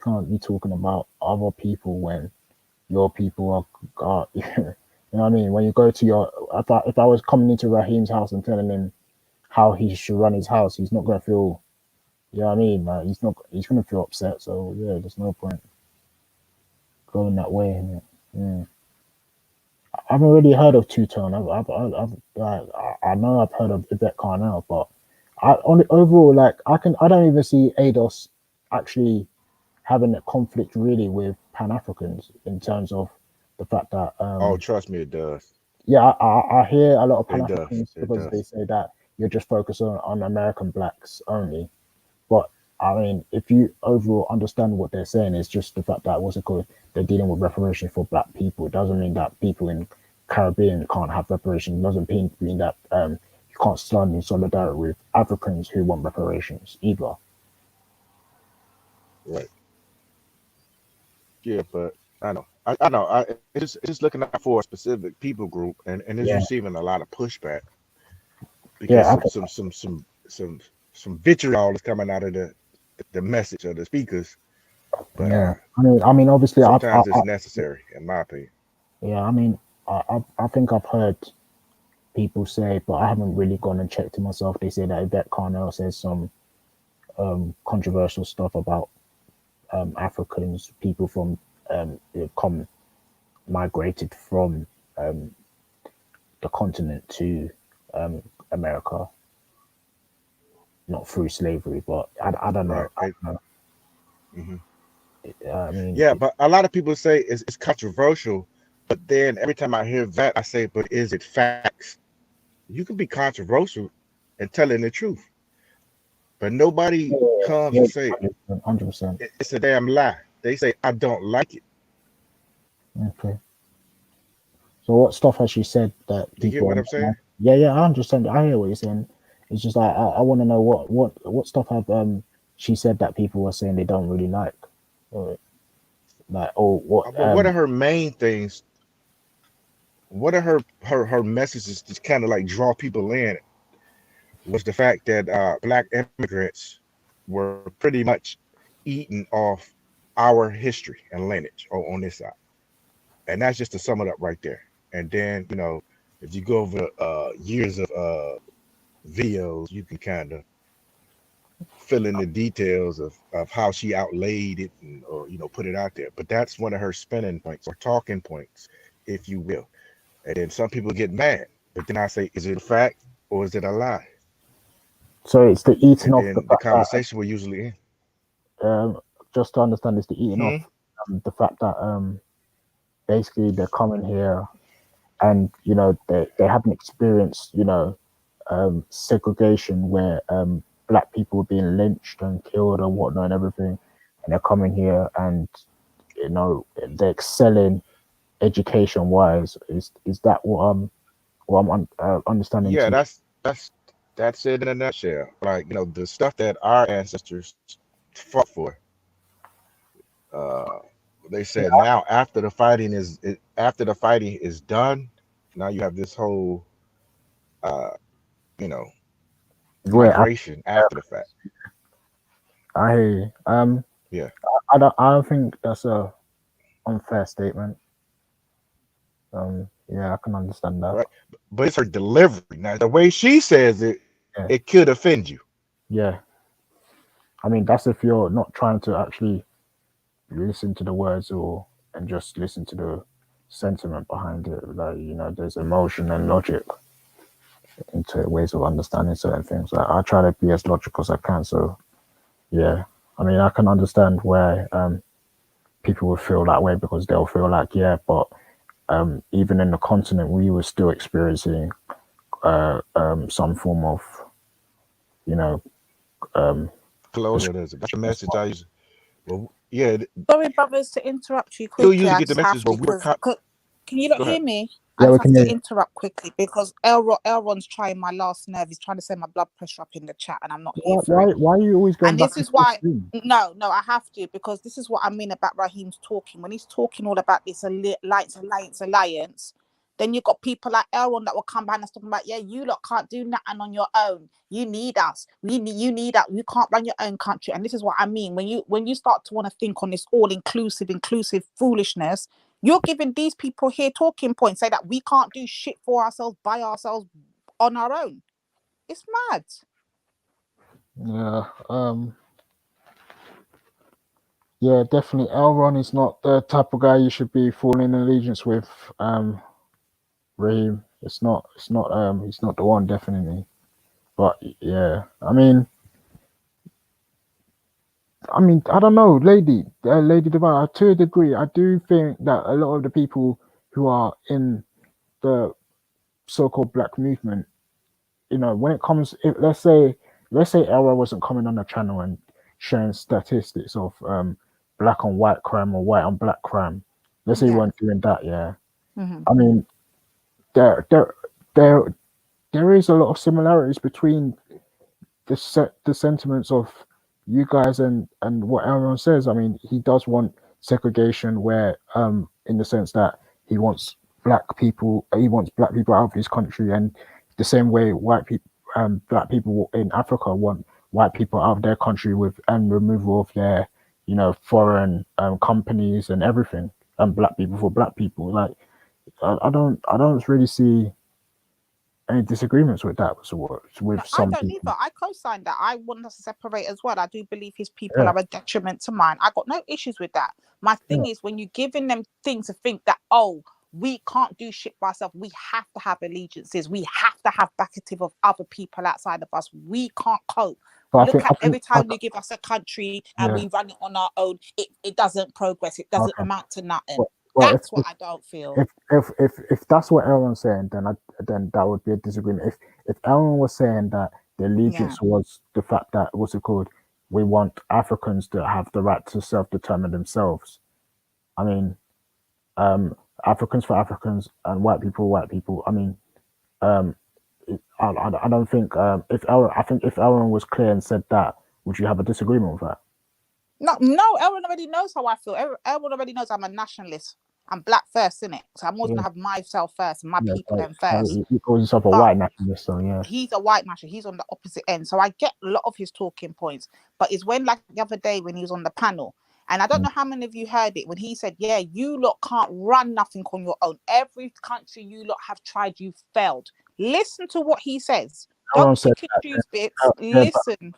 can't be talking about other people when your people are you know what I mean? When you go to if I was coming into Raheem's house and telling him how he should run his house, he's not gonna feel, you know what I mean? Like, he's gonna feel upset. So yeah, there's no point going that way, innit? Yeah. I haven't really heard of Two Tone. I know I've heard of Yvette Carnell, but overall, like, I don't even see ADOS actually having a conflict really with Pan Africans in terms of the fact that Oh, trust me, it does. yeah, I hear a lot of Pan It does. Africans It because they does. say that you're just focused on American blacks only. But I mean, if you overall understand what they're saying, it's just the fact that they're dealing with reparations for black people. It doesn't mean that people in Caribbean can't have reparations. It doesn't mean that you can't stand in solidarity with Africans who want reparations either. Right. Yeah, but I know. I know. It's just looking out for a specific people group, and it's Yeah. receiving a lot of pushback Yeah, because some vitriol is coming out of the message of the speakers. But yeah. I mean, obviously, sometimes it's necessary, in my opinion. yeah. I mean, I think I've heard people say, but I haven't really gone and checked it myself. They say that Yvette Carnell says some controversial stuff about Africans, people from who've migrated from the continent to America, not through slavery, but I don't know. Right. I don't know. Mhm. I mean, Yeah, but a lot of people say it's controversial, but then every time I hear that, I say, but is it facts? You can be controversial and telling the truth, but nobody comes and say 100%. it's a damn lie. They say, I don't like it. Okay. So what stuff has she said that You get people? what I'm saying? Yeah, I understand. I hear what you're saying. It's just like I want to know what stuff have she said that people were saying they don't really like, or like, or what? But what are her main things? What are her messages to kind of like draw people in? Was the fact that black immigrants were pretty much eating off our history and lineage on this side, and that's just to sum it up right there. And then, if you go over years of videos, you can kind of fill in the details of how she outlaid it or put it out there. But that's one of her spinning points or talking points, if you will. And then some people get mad. But then I say, is it a fact or is it a lie? So it's the eating And off then the the fact conversation will usually end. that, just to understand, it's the eating off the fact that basically they're coming here and they haven't experienced segregation where black people were being lynched and killed and whatnot and everything, and they're coming here and they're excelling education wise. Is that what I'm understanding? Yeah, to that's it in a nutshell. Like, the stuff that our ancestors fought for. They said now after the fighting is done, now you have this whole migration after the fact. I hear you. Yeah. I don't think that's a unfair statement. Yeah, I can understand that. Right. But it's her delivery. Now the way she says it, it could offend you. Yeah. I mean, that's if you're not trying to actually listen to the words and just listen to the sentiment behind it. Like, there's emotion and logic into ways of understanding certain things. Like, I try to be as logical as I can. So, yeah. I mean, I can understand why people would feel that way, because they'll feel like, but even in the continent, we were still experiencing some form of, Closure. That's the message I use. Well, yeah. Sorry, brothers, to interrupt you Still quickly. usually I get the just have message, to, but we're can you not Go hear ahead. me? Yeah, I we just can have hear to you. interrupt quickly because Elron's trying my last nerve. He's trying to send my blood pressure up in the chat, and I'm not here for it. Why are you always going And back this is into the why, screen? no, I have to, because this is what I mean about Raheem's talking. When he's talking all about this alliance, then you've got people like Elron that will come behind us talking about, you lot can't do nothing on your own. You need us. You need us. You can't run your own country. And this is what I mean. When you start to want to think on this all-inclusive foolishness, you're giving these people here talking points, say that we can't do shit for ourselves, by ourselves, on our own. It's mad. Yeah. Yeah, definitely. Elron is not the type of guy you should be falling in allegiance with. Raheem, it's not. He's not the one, definitely. But yeah, I mean, I don't know, Lady Divine. To a degree, I do think that a lot of the people who are in the so-called black movement, when it comes, let's say Elra wasn't coming on the channel and sharing statistics of black on white crime or white on black crime. Let's say he weren't doing that, yeah. I mean, there is a lot of similarities between the sentiments of you guys and what Elron says. I mean, he does want segregation, where in the sense that he wants black people out of his country, and the same way black people in Africa want white people out of their country and removal of their foreign companies and everything, and black people for black people. Like, I don't really see any disagreements with that. With some I don't people. either. I co-signed that. I want us to separate as well. I do believe his people are a detriment to mine. I got no issues with that. My thing is, when you're giving them things to think that, we can't do shit by ourselves. We have to have allegiances. We have to have backative of other people outside of us. We can't cope. But Look at every time they give us a country and we run it on our own, it doesn't progress. It doesn't amount to nothing. Well, That's what I don't feel. If that's what Elron's saying, then that would be a disagreement. If Elron was saying that the allegiance was the fact that, what's it called, we want Africans to have the right to self-determine themselves. I mean, Africans for Africans and white people. I mean, I don't think if Elron was clear and said that, would you have a disagreement with that? No, Elron already knows how I feel. Elron already knows I'm a nationalist. I'm black first, innit? So I'm always gonna have myself first and my people then first. He calls himself a white nationalist, so yeah. He's a white nationalist. He's on the opposite end. So I get a lot of his talking points. But it's when, like the other day when he was on the panel, and I don't know how many of you heard it, when he said, you lot can't run nothing on your own. Every country you lot have tried, you failed. Listen to what he says. Don't pick and choose bits. Listen.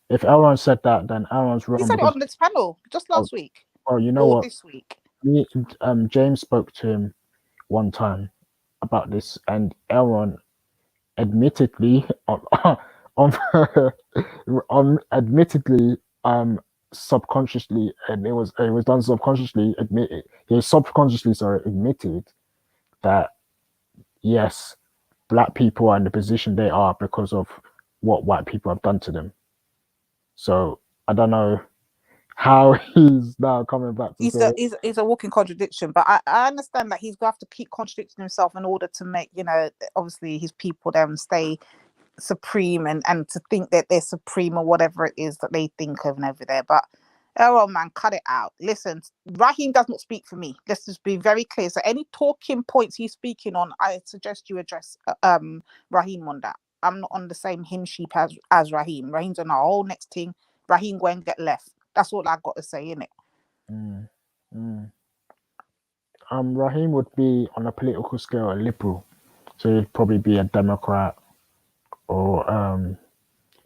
if Aaron said that, then Aaron's He wrong said it because on this panel just last week you know or what? this week. James spoke to him one time about this, and Aaron admittedly subconsciously, and it was done subconsciously, admitted that yes, black people are in the position they are because of what white people have done to them. So I don't know how he's now coming back to say He's a walking contradiction, but I understand that he's going to have to keep contradicting himself in order to make, obviously his people then stay supreme and to think that they're supreme or whatever it is that they think of and over there. But oh man, cut it out. Listen, Raheem does not speak for me. Let's just be very clear. So any talking points he's speaking on, I suggest you address Raheem on that. I'm not on the same hymn sheep as Raheem. Raheem's on our whole next thing. Raheem go and get left. That's all I got to say, innit? Raheem would be on a political scale a liberal, so he'd probably be a Democrat or a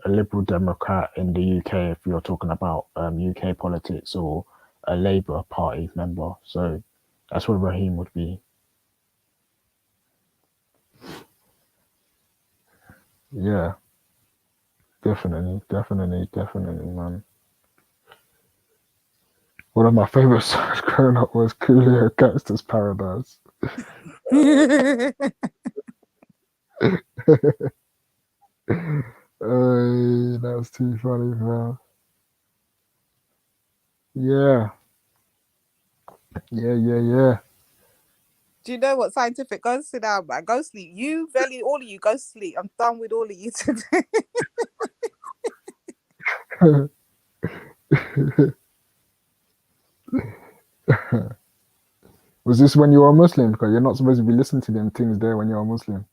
Liberal Democrat in the UK if you're talking about UK politics, or a Labour Party member. So that's what Raheem would be. Yeah, definitely, man. One of my favorite songs growing up was Coolio Gangsta's Paradise. That was too funny, man. Yeah. Do you know what, Scientific? Go and sit down, man. Go sleep. You, Velly, all of you, go sleep. I'm done with all of you today. Was this when you were a Muslim? Because you're not supposed to be listening to them things there when you're a Muslim.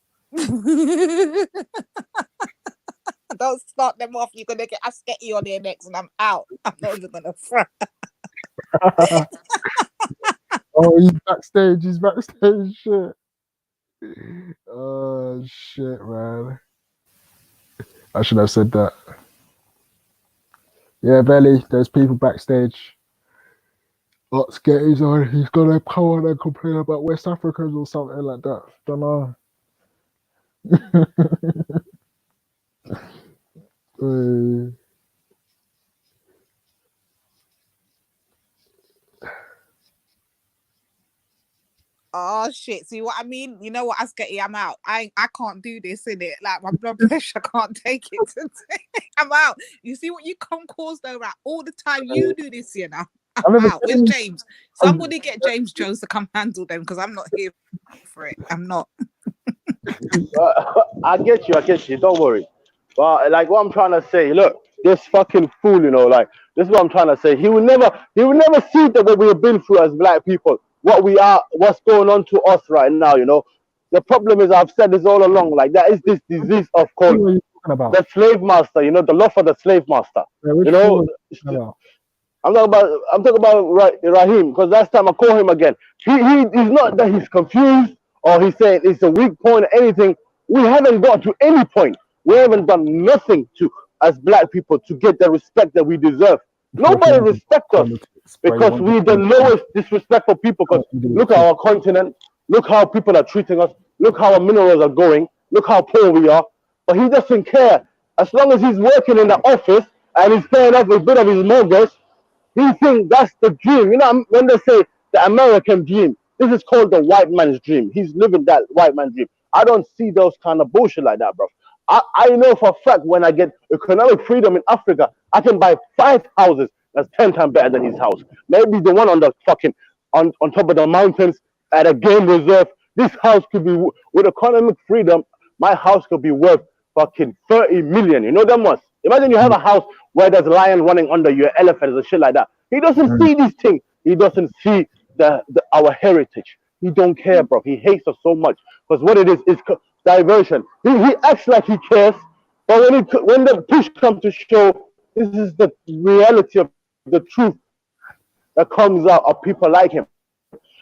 Don't start them off. You're gonna get Asketi on there next, and I'm out. I'm not even gonna front. Oh, he's backstage. Shit. Oh shit, man. I should have said that. Yeah, Belly. There's people backstage. Let's get his on. He's gonna come on and complain about West Africans or something like that. Don't know. Oh shit! See what I mean? You know what, Asketi? I'm out. I can't do this, innit? Like my blood pressure can't take it today. I'm out. You see what you come cause though, right? All the time you do this, you know. I'm out. Where's James? Somebody get James Jones to come handle them because I'm not here for it. I'm not. I get you. Don't worry. But like what I'm trying to say, look, this fucking fool, like this is what I'm trying to say. He will never see that what we have been through as black people, what we are, what's going on to us right now. The problem is, I've said this all along, like that is this disease of called the slave master. The love for the slave master. I'm talking about Raheem, because last time I call him again, he's not that he's confused or he's saying it's a weak point or anything. We haven't got to any point. We haven't done nothing as black people to get the respect that we deserve. Nobody respects us because we're the lowest disrespectful people. Because look at our continent, look how people are treating us, look how our minerals are going, look how poor we are. But he doesn't care. As long as he's working in the office and he's paying off a bit of his mortgage, he thinks that's the dream. When they say the American dream, this is called the white man's dream. He's living that white man's dream. I don't see those kind of bullshit like that, bro. I know for a fact when I get economic freedom in Africa, I can buy 5 houses that's 10 times better than his house. Maybe the one on the fucking on top of the mountains at a game reserve. This house could be, with economic freedom, my house could be worth fucking 30 million. You know them ones? Imagine you have a house where there's a lion running under your elephants and shit like that. He doesn't see these things. He doesn't see our heritage. He don't care, bro. He hates us so much because what it is diversion. He acts like he cares, but when the push comes to show, this is the reality of the truth that comes out of people like him.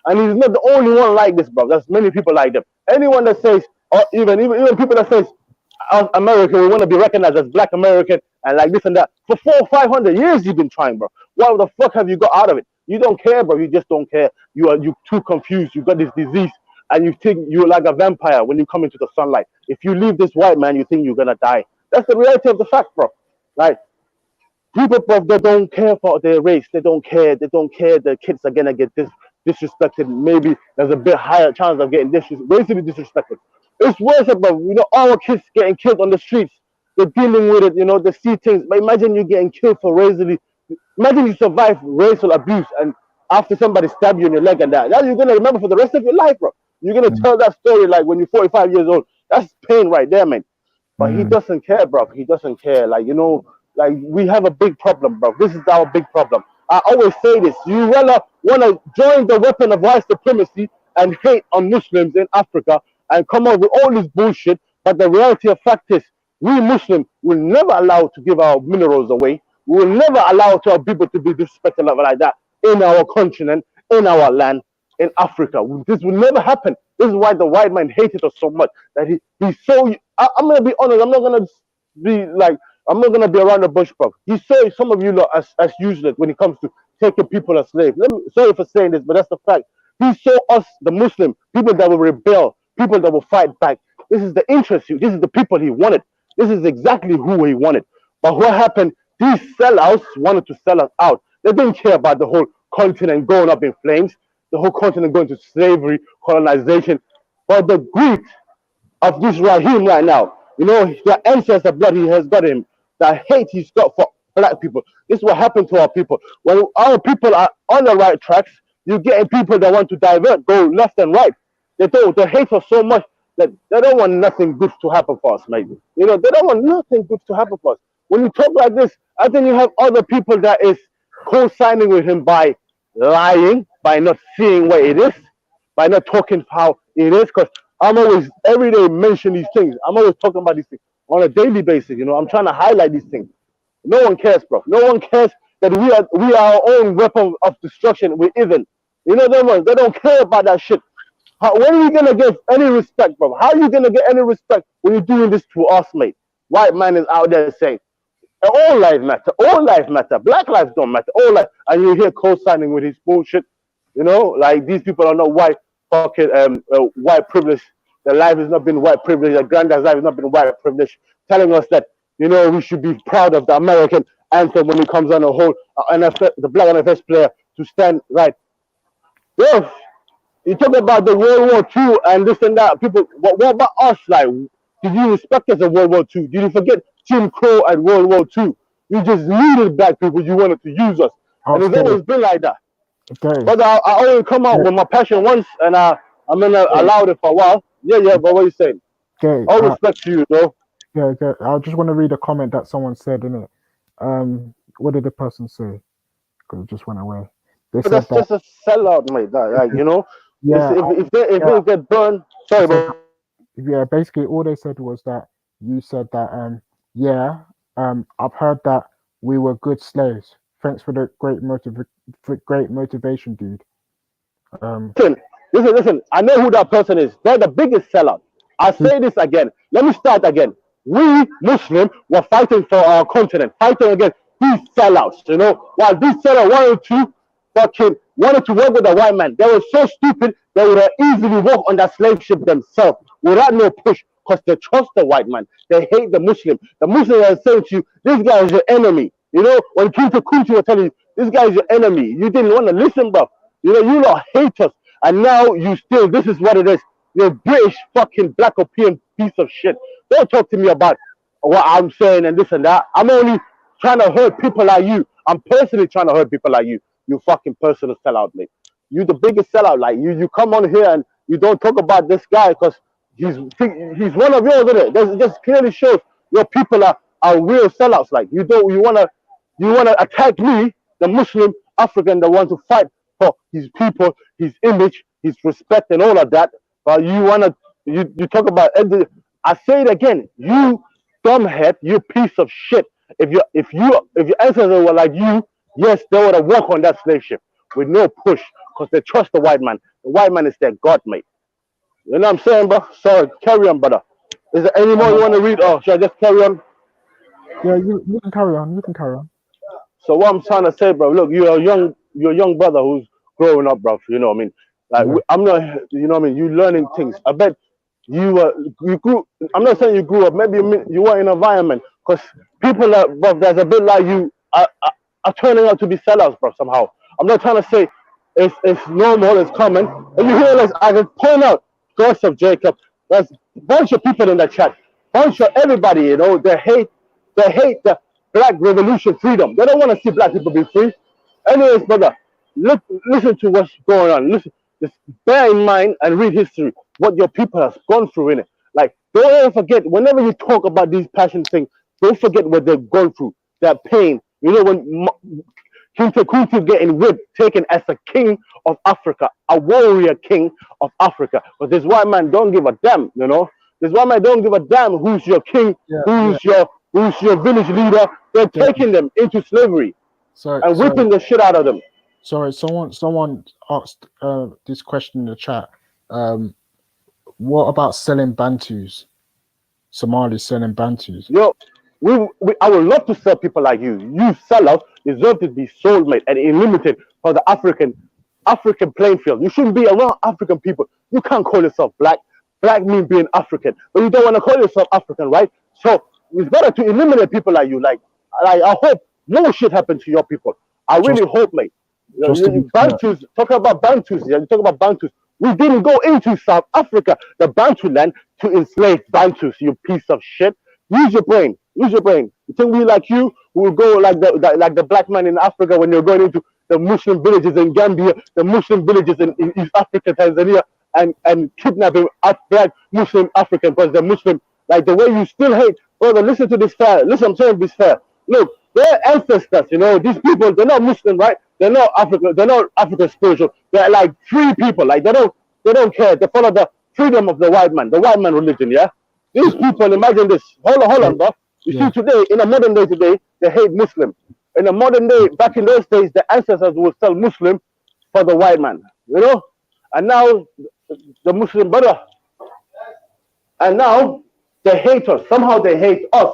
And he's not the only one like this, bro. There's many people like them. Anyone that says, or even people that says, us American, we want to be recognized as Black American and like this and that. For 400 or 500 years, you've been trying, bro. What the fuck have you got out of it? You don't care, bro. You just don't care. You too confused. You got this disease, and you think you're like a vampire when you come into the sunlight. If you leave this white man, you think you're gonna die. That's the reality of the fact, bro. Like people, bro, they don't care for their race. They don't care. They don't care. The kids are gonna get disrespected. Maybe there's a bit higher chance of getting racially disrespected. It's worse about, you know, our kids getting killed on the streets. They're dealing with it, you know, they see things. But imagine you getting killed for racially. Imagine you survive racial abuse and after somebody stab you in your leg and that you're gonna remember for the rest of your life, bro. You're gonna tell that story like when you're 45 years old. That's pain right there, man. But he doesn't care, bro. He doesn't care. Like, you know, like we have a big problem, bro. This is our big problem. I always say this. You rather want to join the weapon of white supremacy and hate on Muslims in Africa and come up with all this bullshit. But the reality of fact is, we Muslims will never allow to give our minerals away. We will never allow to our people to be disrespected like that in our continent, in our land, in Africa. This will never happen. This is why the white man hated us so much. That he's so. I'm gonna be honest. I'm not gonna be like. I'm not gonna be around the bush, bro. He saw some of you lot as useless when it comes to taking people as slaves. Sorry for saying this, but that's the fact. He saw us, the Muslim people that will rebel, people that will fight back. This is the interest. This is the people he wanted. This is exactly who he wanted. But what happened? These sellouts wanted to sell us out. They didn't care about the whole continent going up in flames, the whole continent going to slavery, colonization. But the greed of this Raheem right now, you know, the ancestor blood he has got him, the hate he's got for black people. This is what happened to our people. When our people are on the right tracks, you're getting people that want to divert, go left and right. They hate us so much that they don't want nothing good to happen for us, mate. You know, they don't want nothing good to happen for us. When you talk like this, I think you have other people that is co-signing with him by lying, by not seeing what it is, by not talking how it is. Because I'm always, every day, mention these things. I'm always talking about these things on a daily basis. You know, I'm trying to highlight these things. No one cares, bro. No one cares that we are our own weapon of destruction. We even, you know, they don't care about that shit. When are you gonna get any respect, bro? How are you gonna get any respect when you're doing this to us, mate? White man is out there saying, all lives matter, all lives matter, black lives don't matter, all lives, and you're here co-signing with his bullshit. You know, like these people are not white fucking white privilege. Their life has not been white privilege. Their granddad's life has not been white privilege. Telling us that, you know, we should be proud of the American anthem when it comes on a whole NFL, the black NFS player to stand right. Yo, you talk about the World War II and this and that. People, what about us? Like, did you respect us at World War II? Did you forget Jim Crow at World War II? You just needed black people. You wanted to use us, and it's always been like that. Okay. But I only come out with my passion once, and I'm gonna allow it for a while. Yeah. But what you saying? Okay. All respect to you, though. Yeah. Okay. I just want to read a comment that someone said in it. What did the person say? Because it just went away. They But that's just a sellout, mate. Like, you know. Yeah. If they get burned, sorry, bro. Yeah. Basically, all they said was that you said that. I've heard that we were good slaves. Thanks for the great motivation, dude. Listen. I know who that person is. They're the biggest sellout. I'll say this again. Let me start again. We Muslims were fighting for our continent, fighting against these sellouts. You know, while these sellouts wanted to work with the white man, they were so stupid they would have easily walked on that slave ship themselves without no push, because they trust the white man. They hate the Muslim. The Muslims are saying to you, this guy is your enemy. You know, when Kunta Kunti will tell you, this guy is your enemy, you didn't want to listen, bro. You know, you lot hate us. And now this is what it is. You're British fucking black European piece of shit. Don't talk to me about what I'm saying and this and that. I'm only trying to hurt people like you. I'm personally trying to hurt people like you. You fucking personal sellout, mate. You the biggest sellout. Like you come on here and you don't talk about this guy because he's one of yours, isn't it? It just clearly shows your people are real sellouts. Like you wanna attack me, the Muslim African, the one to fight for his people, his image, his respect, and all of that. But you talk about. I say it again. You dumbhead. You piece of shit. If your ancestors were like you, yes, they would have walked on that slave ship with no push because they trust the white man. The white man is their god, mate. You know what I'm saying, bro? Sorry, carry on, brother. Is there any more you want to read, or should I just carry on? Yeah, you can carry on. You can carry on. So what I'm trying to say, bro, look, you're a young brother who's growing up, bro. You know what I mean? Like I'm not, you know what I mean? You learning things. I bet you grew. I'm not saying you grew up. Maybe you were in an environment, because people that, bro, that's a bit like you are turning out to be sellouts, bro. Somehow. I'm not trying to say it's normal, it's common. And you hear this, I can point out Joseph, Jacob. There's a bunch of people in the chat, bunch of everybody. You know, they hate the Black revolution, freedom. They don't want to see black people be free. Anyways, brother, listen to what's going on. Listen, just bear in mind and read history, what your people has gone through in it. Like, don't ever forget, whenever you talk about these passion things, don't forget what they've gone through, that pain. You know, when King Tekutu getting whipped, taken as a king of Africa, a warrior king of Africa. But this white man don't give a damn, you know. This white man don't give a damn who's your king, who's your village leader. They're taking them into slavery and whipping the shit out of them. Sorry, someone asked this question in the chat. What about selling Bantus? Somalis selling Bantus. Yo, I would love to sell people like you. You sellers deserve to be sold, mate, and limited for the African playing field. You shouldn't be around African people. You can't call yourself black. Black means being African, but you don't want to call yourself African, right? So it's better to eliminate people like you. Like I hope no shit happens to your people. I really hope, mate. Bantus, talking about Bantus, yeah, you talk about Bantus. We didn't go into South Africa, the Bantu land, to enslave Bantus, you piece of shit. Use your brain. Use your brain. You think we like you will go like the black man in Africa when you're going into the Muslim villages in Gambia, the Muslim villages in East Africa, Tanzania, and kidnapping black Muslim African because they're Muslim. Like the way you still hate, brother. Listen to this fair. Listen, I'm saying this fair. Look, their ancestors, you know, these people, they're not Muslim, right? They're not African. They're not African spiritual. They're like free people. Like they don't care. They follow the freedom of the white man religion. Yeah. These people, imagine this. Hold on, bro. You see, today, in a modern day today, they hate Muslim. In a modern day, back in those days, the ancestors would sell Muslim for the white man, you know? And now, the Muslim brother, and now, they hate us. Somehow they hate us.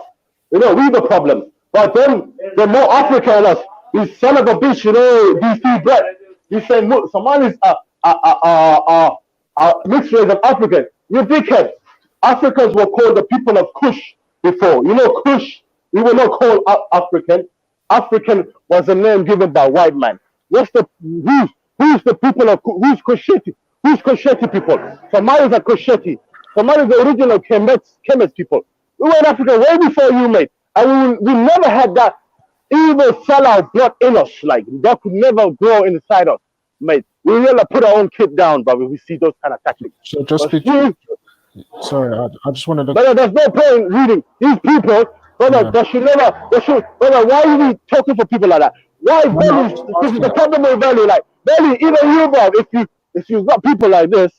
You know, we the problem. But then, they're more African than us. These son of a bitch, you know, DC bread. You say Somalis are mixed race of African. You dickhead. Africans were called the people of Kush before. You know, Kush, we were not called African. African was a name given by white man. Who's the people of who's Kusheti? Who's Kusheti people? Somalis are Kusheti. Somalis are the original Kemet people. We were in Africa way before you, mate. And we never had that evil sellout blood in us. Like that could never grow inside us, mate. We never put our own kid down, but we see those kind of tactics. So just sorry, I just wanted to. But there's no point reading these people. Brother, brother, why are we talking for people like that? Why Belly? This is the problem with Belly. Like Belly, even you, bro. If you've got people like this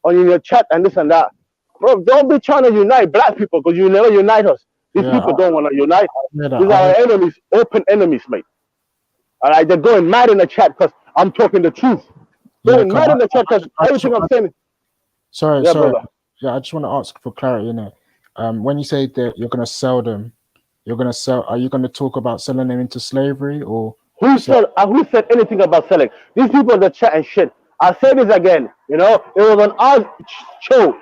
on your chat and this and that, bro, don't be trying to unite black people because you never unite us. These people don't want to unite. These are our enemies, open enemies, mate. All right, they're going mad in the chat because I'm talking the truth. Going mad in the chat because everything I'm saying. Sorry. Brother. Yeah, I just want to ask for clarity, when you say that you're going to sell them, are you going to talk about selling them into slavery or? Who said anything about selling? These people in the chat and shit. I'll say this again, you know, it was on our show.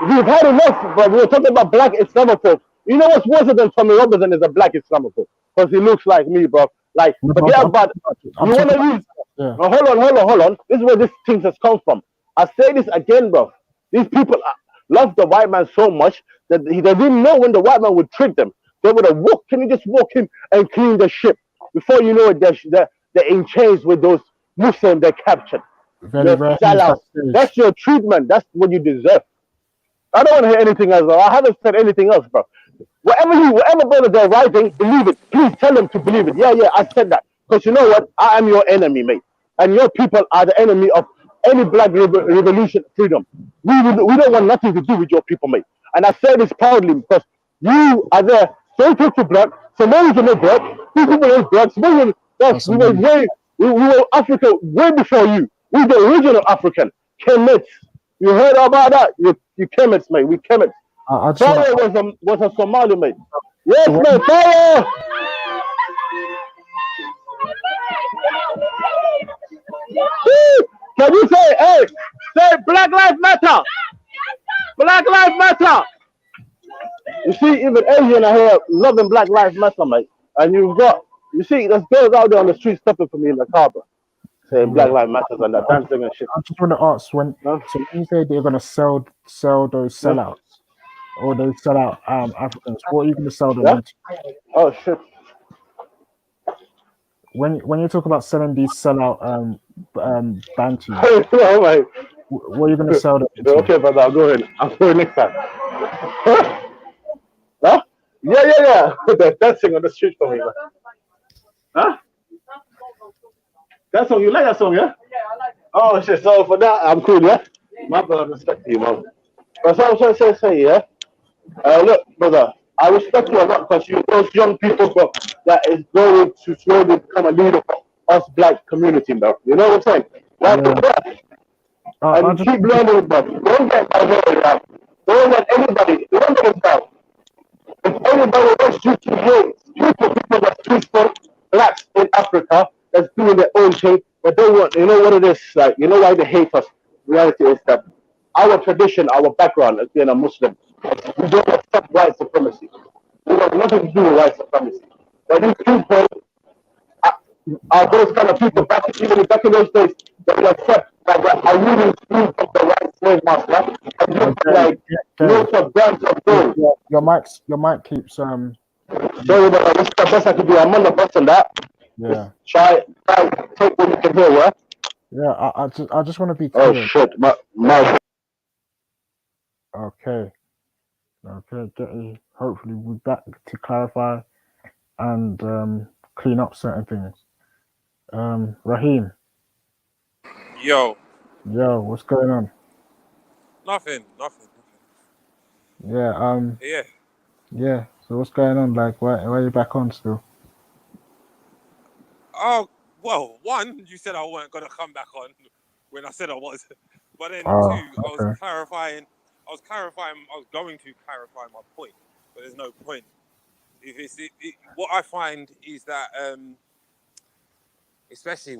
We've had enough, but we were talking about black Islamophobes. You know what's worse than Tommy Robinson is a black Islamophobe because he looks like me, bro. Like, forget about. You want to use? Hold on. This is where this thing has come from. I say this again, bro. These people love the white man so much that they didn't know when the white man would trick them. They would have walked. Can you just walk in and clean the ship? Before you know it, they're in chains with those Muslims they captured. That's your treatment. That's what you deserve. I don't want to hear anything else. I haven't said anything else, bro. Whatever brother they're writing, believe it. Please tell them to believe it. Yeah, I said that. Because you know what? I am your enemy, mate. And your people are the enemy of any black revolution freedom. We don't want nothing to do with your people, mate. And I say this proudly because you are there. Don't talk to black. Somalis are not black. These people are black. We were Africa way before you. We're the original African. Kemets. You heard about that? You Kemets, mate. We Kemets. I just wanna, Fire was a Somali, mate. Yes, so when, mate, fire! Woo! Can you say Black Lives Matter? Black Lives Matter! You see, even Asian are here loving Black Lives Matter, mate. And you see, there's girls out there on the street stopping for me in the car, bro, saying yeah, Black Lives Matter and that dancing and shit. I just want to ask Huh? so when you say they're gonna sell those Yeah? sellouts or those sellout Africans, what are you gonna sell them Yeah? into? Oh, shit. When you talk about selling these sellout Bantus, Oh, mate. what are you gonna sell them into? Okay, brother, I'll go ahead. I'll go next time. Huh? Huh? Yeah. They're dancing on the street for me, man. Huh? That song, you like that song, yeah? Oh, shit. So for that, I'm cool, yeah? My brother, respect you, man. But so I was trying to say, yeah? Look, brother, I respect you a lot because you're those young people, bro, that is going to slowly become a leader for us black community, bro. You know what I'm saying? Like, Yeah. and I you just keep learning, bro. Don't get diverted out. Don't let anybody, don't get us down. If anybody wants you to hate people that's peaceful, blacks in Africa, that's doing their own thing, but they want, you know what it is, like, you know why they hate us? Reality is that our tradition, our background as being a Muslim, we don't accept white supremacy. We have nothing to do with white supremacy. But these people are those kind of people even back in those days that will accept that are really free from the white slave master and just like lots of grams of gold. your mic keeps Sorry, but what's the best I can do? I'm on the bus on that. yeah. Try take what you can hear, yeah? Yeah, I just want to be Oh clear. shit, my Okay, hopefully we're back to clarify and clean up certain things. Raheem, Yo, yo, what's going on? nothing. Yeah, Yeah. yeah. So what's going on? Like, why are you back on still? Oh, well, one, you said I weren't gonna come back on when I said I was, but then Oh, two, I was okay. clarifying. I was going to clarify my point, but there's no point. If what I find is that, especially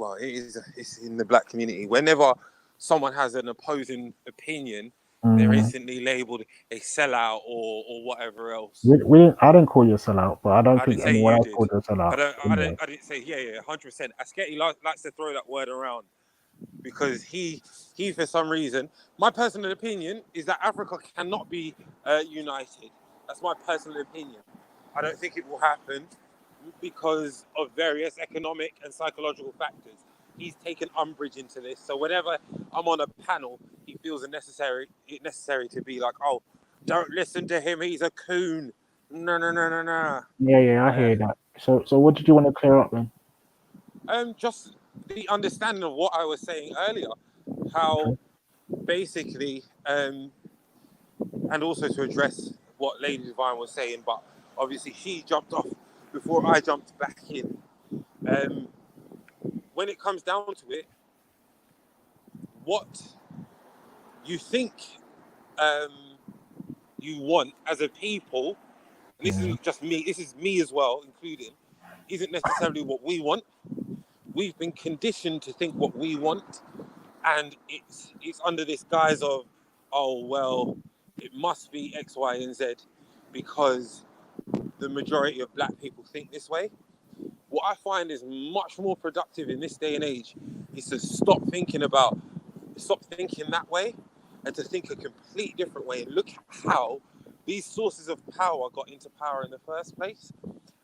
it's in the black community. Whenever someone has an opposing opinion, they're instantly labelled a sellout or whatever else. I didn't call you a sellout, but I don't I think didn't say anyone you else did. called you a sellout. I didn't say 100%. Asketi likes to throw that word around because he for some reason, my personal opinion is that Africa cannot be united. That's my personal opinion. I don't think it will happen because of various economic and psychological factors. He's taken umbrage into this, so whenever I'm on a panel, he feels it necessary to be like, "Oh, don't listen to him. He's a coon." No. Yeah, I hear that. So what did you want to clear up then? Just the understanding of what I was saying earlier, how basically, and also to address what Lady Divine was saying, but obviously she jumped off before I jumped back in. When it comes down to it, what you think you want as a people, and this isn't just me, this is me as well, including, isn't necessarily what we want. We've been conditioned to think what we want, and it's under this guise of, oh, well, it must be X, Y, and Z because the majority of black people think this way. What I find is much more productive in this day and age is to stop thinking that way and to think a complete different way and look at how these sources of power got into power in the first place.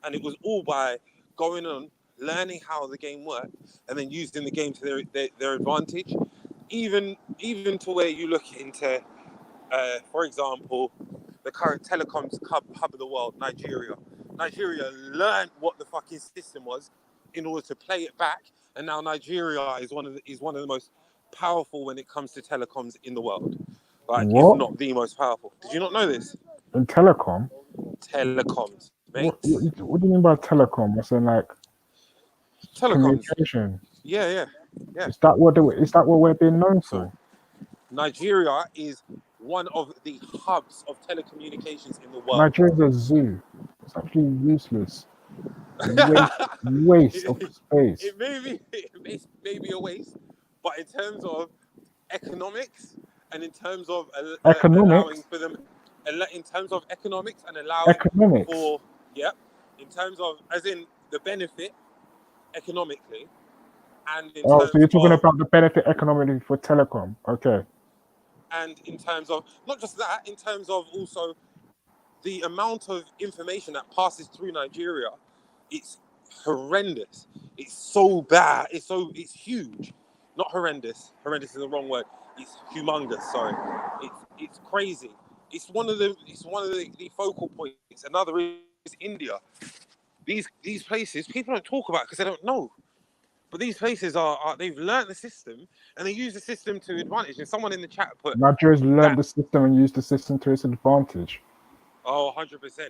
And it was all by going on, learning how the game worked, and then using the game to their advantage. Even to where you look into, for example, the current telecoms hub of the world, Nigeria. Nigeria learned what the fucking system was in order to play it back, and now Nigeria is one of the most powerful when it comes to telecoms in the world. Like, What? if not the most powerful. Did you not know this? In telecom? Telecoms, mate. What do you mean by telecom? I said like Telecoms. communication. Yeah. Is that what we're being known for? Nigeria is one of the hubs of telecommunications in the world. Nigeria's a zoo. It's actually useless. Waste of space. It may be a waste, but in terms of economics and in terms of allowing for them, in terms of economics and allowing for in terms of as in the benefit economically, and in Oh, terms so you're talking of, about the benefit economically for telecom. Okay. and in terms of not just that, in terms of also the amount of information that passes through Nigeria, it's horrendous. It's so bad. It's huge. Not horrendous. Horrendous is the wrong word. It's humongous. Sorry. It's crazy. It's one of the focal points. Another is India. These places people don't talk about because they don't know. But these places are they've learned the system and they use the system to advantage. And someone in the chat put Nigeria's learned the system and used the system to its advantage. 100%.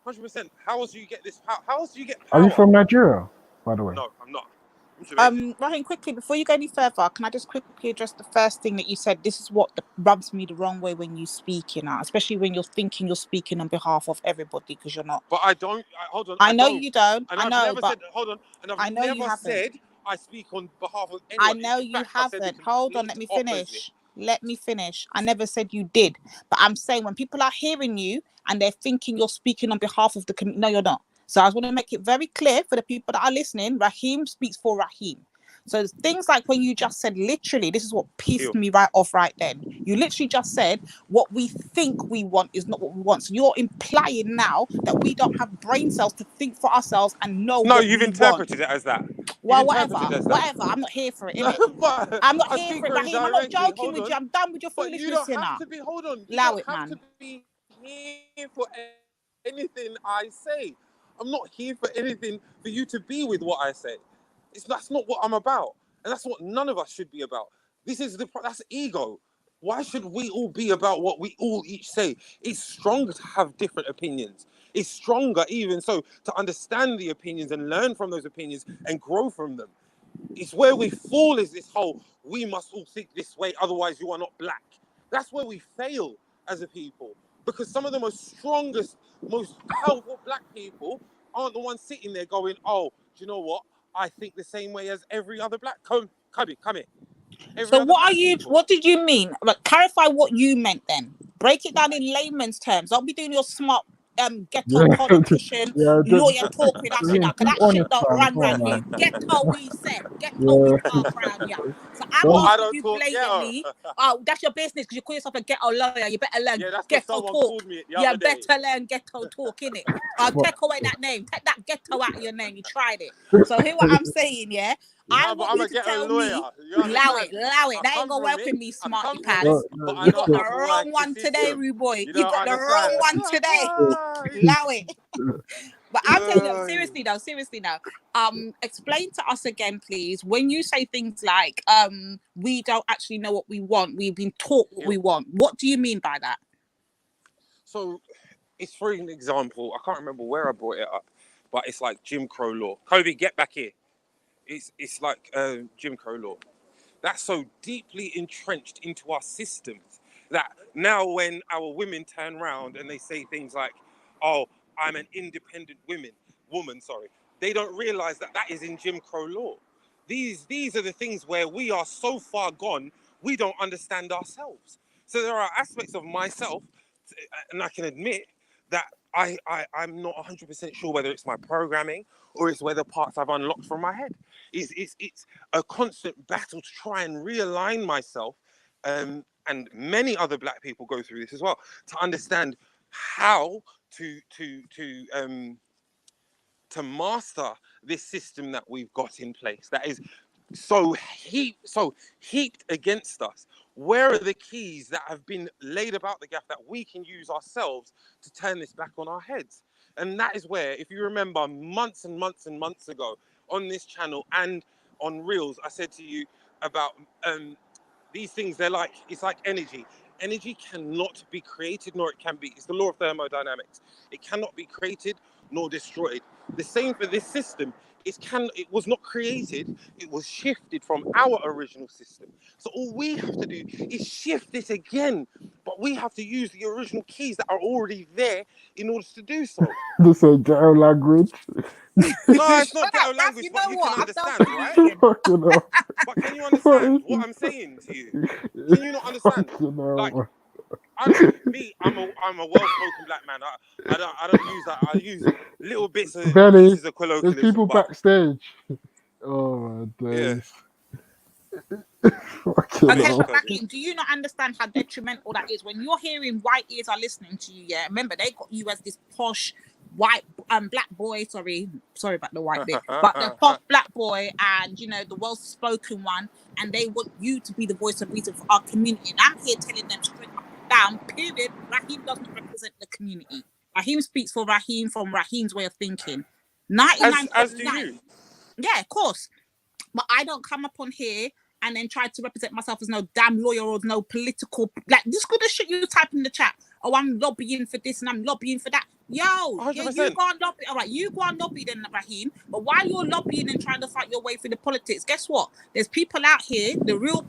100%. How else do you get this? How else do you get power? Are you from Nigeria, by the way? No, I'm not. Raheem, quickly before you go any further, can I just quickly address the first thing that you said? This is what rubs me the wrong way when you speak, especially when you're thinking you're speaking on behalf of everybody because you're not. But I don't. Hold on. I know you don't. And I I've know, never but said. Hold on. And I've I know you never haven't. said I speak on behalf of anyone. I know In you fact, I said the haven't. Hold on, let me complete finish. opposite. Let me finish. I never said you did, but I'm saying when people are hearing you and they're thinking you're speaking on behalf of the community, no, you're not. So I just want to make it very clear for the people that are listening. Raheem speaks for Raheem. So things like when you just said, literally, this is what pissed me right off right then. You literally just said what we think we want is not what we want. So you're implying now that we don't have brain cells to think for ourselves and know No, what you've we interpreted want. it as that. Well, whatever. I'm not here for it, innit? I'm not I here speak for it, very Raheem. I'm not directly. joking Hold with on. you. I'm done with your But you foolishness, don't have now. to be. Hold on. You Allow don't it, have to man. be here for anything I say. I'm not here for anything for you to be with what I say. That's not what I'm about, and that's what none of us should be about. That's ego. Why should we all be about what we all each say? It's stronger to have different opinions. It's stronger even so to understand the opinions and learn from those opinions and grow from them. It's where we fall is this whole, we must all think this way, otherwise you are not black. That's where we fail as a people. Because some of the most strongest, most powerful black people aren't the ones sitting there going, oh, do you know what? I think the same way as every other black. Come here. So what did you mean? But clarify what you meant then. Break it down in layman's terms. Don't be doing your smart ghetto politician lawyer talk with us, because that shit don't run round here. Ghetto we said. Ghetto we talk round here. So I'm asking you blatantly, oh, that's your business because you call yourself a ghetto lawyer. You better learn ghetto talk. You better learn ghetto talk, innit? Take away that name. Take that ghetto out of your name. You tried it. So hear what I'm saying, yeah? I want you to tell me, allow it. That ain't gonna work with me, smarty pants. You got the wrong one today, Rude Boy. You got the wrong one today. Allow it. But I'm telling you, seriously now. Explain to us again, please. When you say things like, we don't actually know what we want, we've been taught what we want. What do you mean by that? So, it's for an example. I can't remember where I brought it up, but it's like Jim Crow law. Kobe, get back here. It's like Jim Crow law. That's so deeply entrenched into our systems that now when our women turn around and they say things like, oh, I'm an independent woman, they don't realize that is in Jim Crow law. These are the things where we are so far gone, we don't understand ourselves. So there are aspects of myself, and I can admit that I'm not 100% sure whether it's my programming or it's whether parts I've unlocked from my head. It's a constant battle to try and realign myself, and many other black people go through this as well, to understand how to master this system that we've got in place that is so heaped against us. Where are the keys that have been laid about the gap that we can use ourselves to turn this back on our heads? And that is where, if you remember months and months and months ago on this channel and on Reels, I said to you about these things, it's like energy. Energy cannot be created nor it can be. It's the law of thermodynamics. It cannot be created nor destroyed. The same for this system. It was not created, it was shifted from our original system. So all we have to do is shift this again, but we have to use the original keys that are already there in order to do so. This is ghetto language. No, it's not ghetto language, but you can understand, right? Fucking hell. But can you understand what I'm saying to you? Can you not understand? Fucking hell. Like, I'm a well-spoken black man. I don't use that. I use little bits of Benny, pieces of there's colloquialism. people but backstage. Oh my yeah. days. Fucking Okay, hell. but Raheem, do you not understand how detrimental that is when you're hearing white ears are listening to you? Yeah, remember they got you as this posh white black boy. Sorry about the white bit, but the posh black boy, and you know the well-spoken one, and they want you to be the voice of reason for our community. And I'm here telling them straight up and down. Period. Raheem doesn't represent the community. Raheem speaks for Raheem from Raheem's way of thinking. 99%. As do you. Yeah, of course. But I don't come up on here and then try to represent myself as no damn lawyer or no political, like this good as shit you type in the chat. Oh, I'm lobbying for this and I'm lobbying for that. Yo, yeah, you go and lobby. All right, you go and lobby then, Raheem. But while you're lobbying and trying to fight your way through the politics, guess what? There's people out here, the real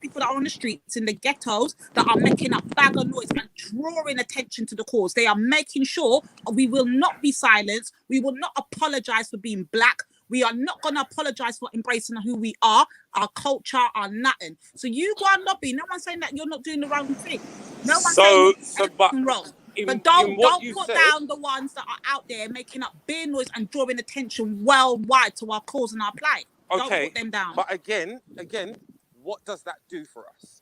people that are on the streets in the ghettos that are making up bag of noise and drawing attention to the cause. They are making sure we will not be silenced. We will not apologize for being black. We are not going to apologize for embracing who we are, our culture, our nothing. So you go and lobby. No one's saying that you're not doing the wrong thing. No one's saying anything wrong. But don't put down the ones that are out there making up beer noise and drawing attention worldwide to our cause and our plight. Don't put them down. But again, what does that do for us?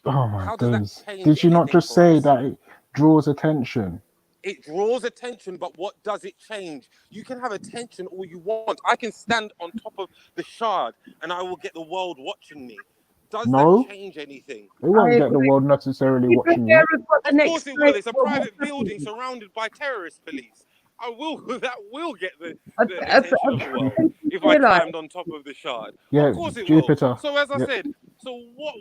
Oh my days. Did you not just say that it draws attention? It draws attention, but what does it change? You can have attention all you want. I can stand on top of the Shard and I will get the world watching me. Does that change anything? It won't get the world necessarily watching you. Of course it will. It's a private building surrounded by terrorist police. That will get the attention of the world if I climbed on top of the Shard. Yeah, of course it Jupiter. will. So as I Yep. said, so what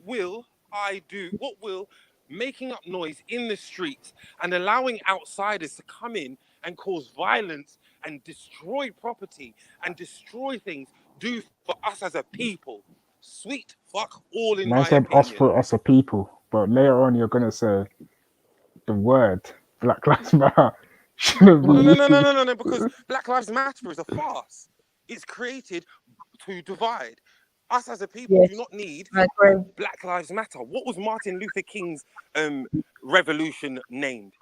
will I do? What will making up noise in the streets and allowing outsiders to come in and cause violence and destroy property and destroy things do for us as a people? Sweet fuck all in Man my said opinion. us for us a people, but later on you're gonna say the word Black Lives Matter shouldn't be. No, because Black Lives Matter is a farce. It's created to divide. Us as a people do not need Black Lives Matter. What was Martin Luther King's revolution named?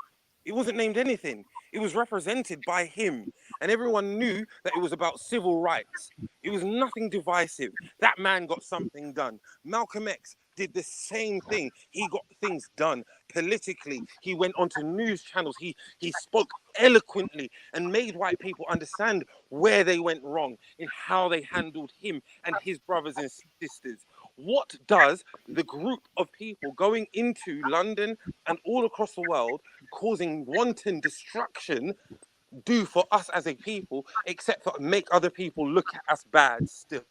It wasn't named anything. It was represented by him. And everyone knew that it was about civil rights. It was nothing divisive. That man got something done. Malcolm X did the same thing. He got things done politically. He went onto news channels. He spoke eloquently and made white people understand where they went wrong in how they handled him and his brothers and sisters. What does the group of people going into London and all across the world causing wanton destruction do for us as a people, except for make other people look at us bad still?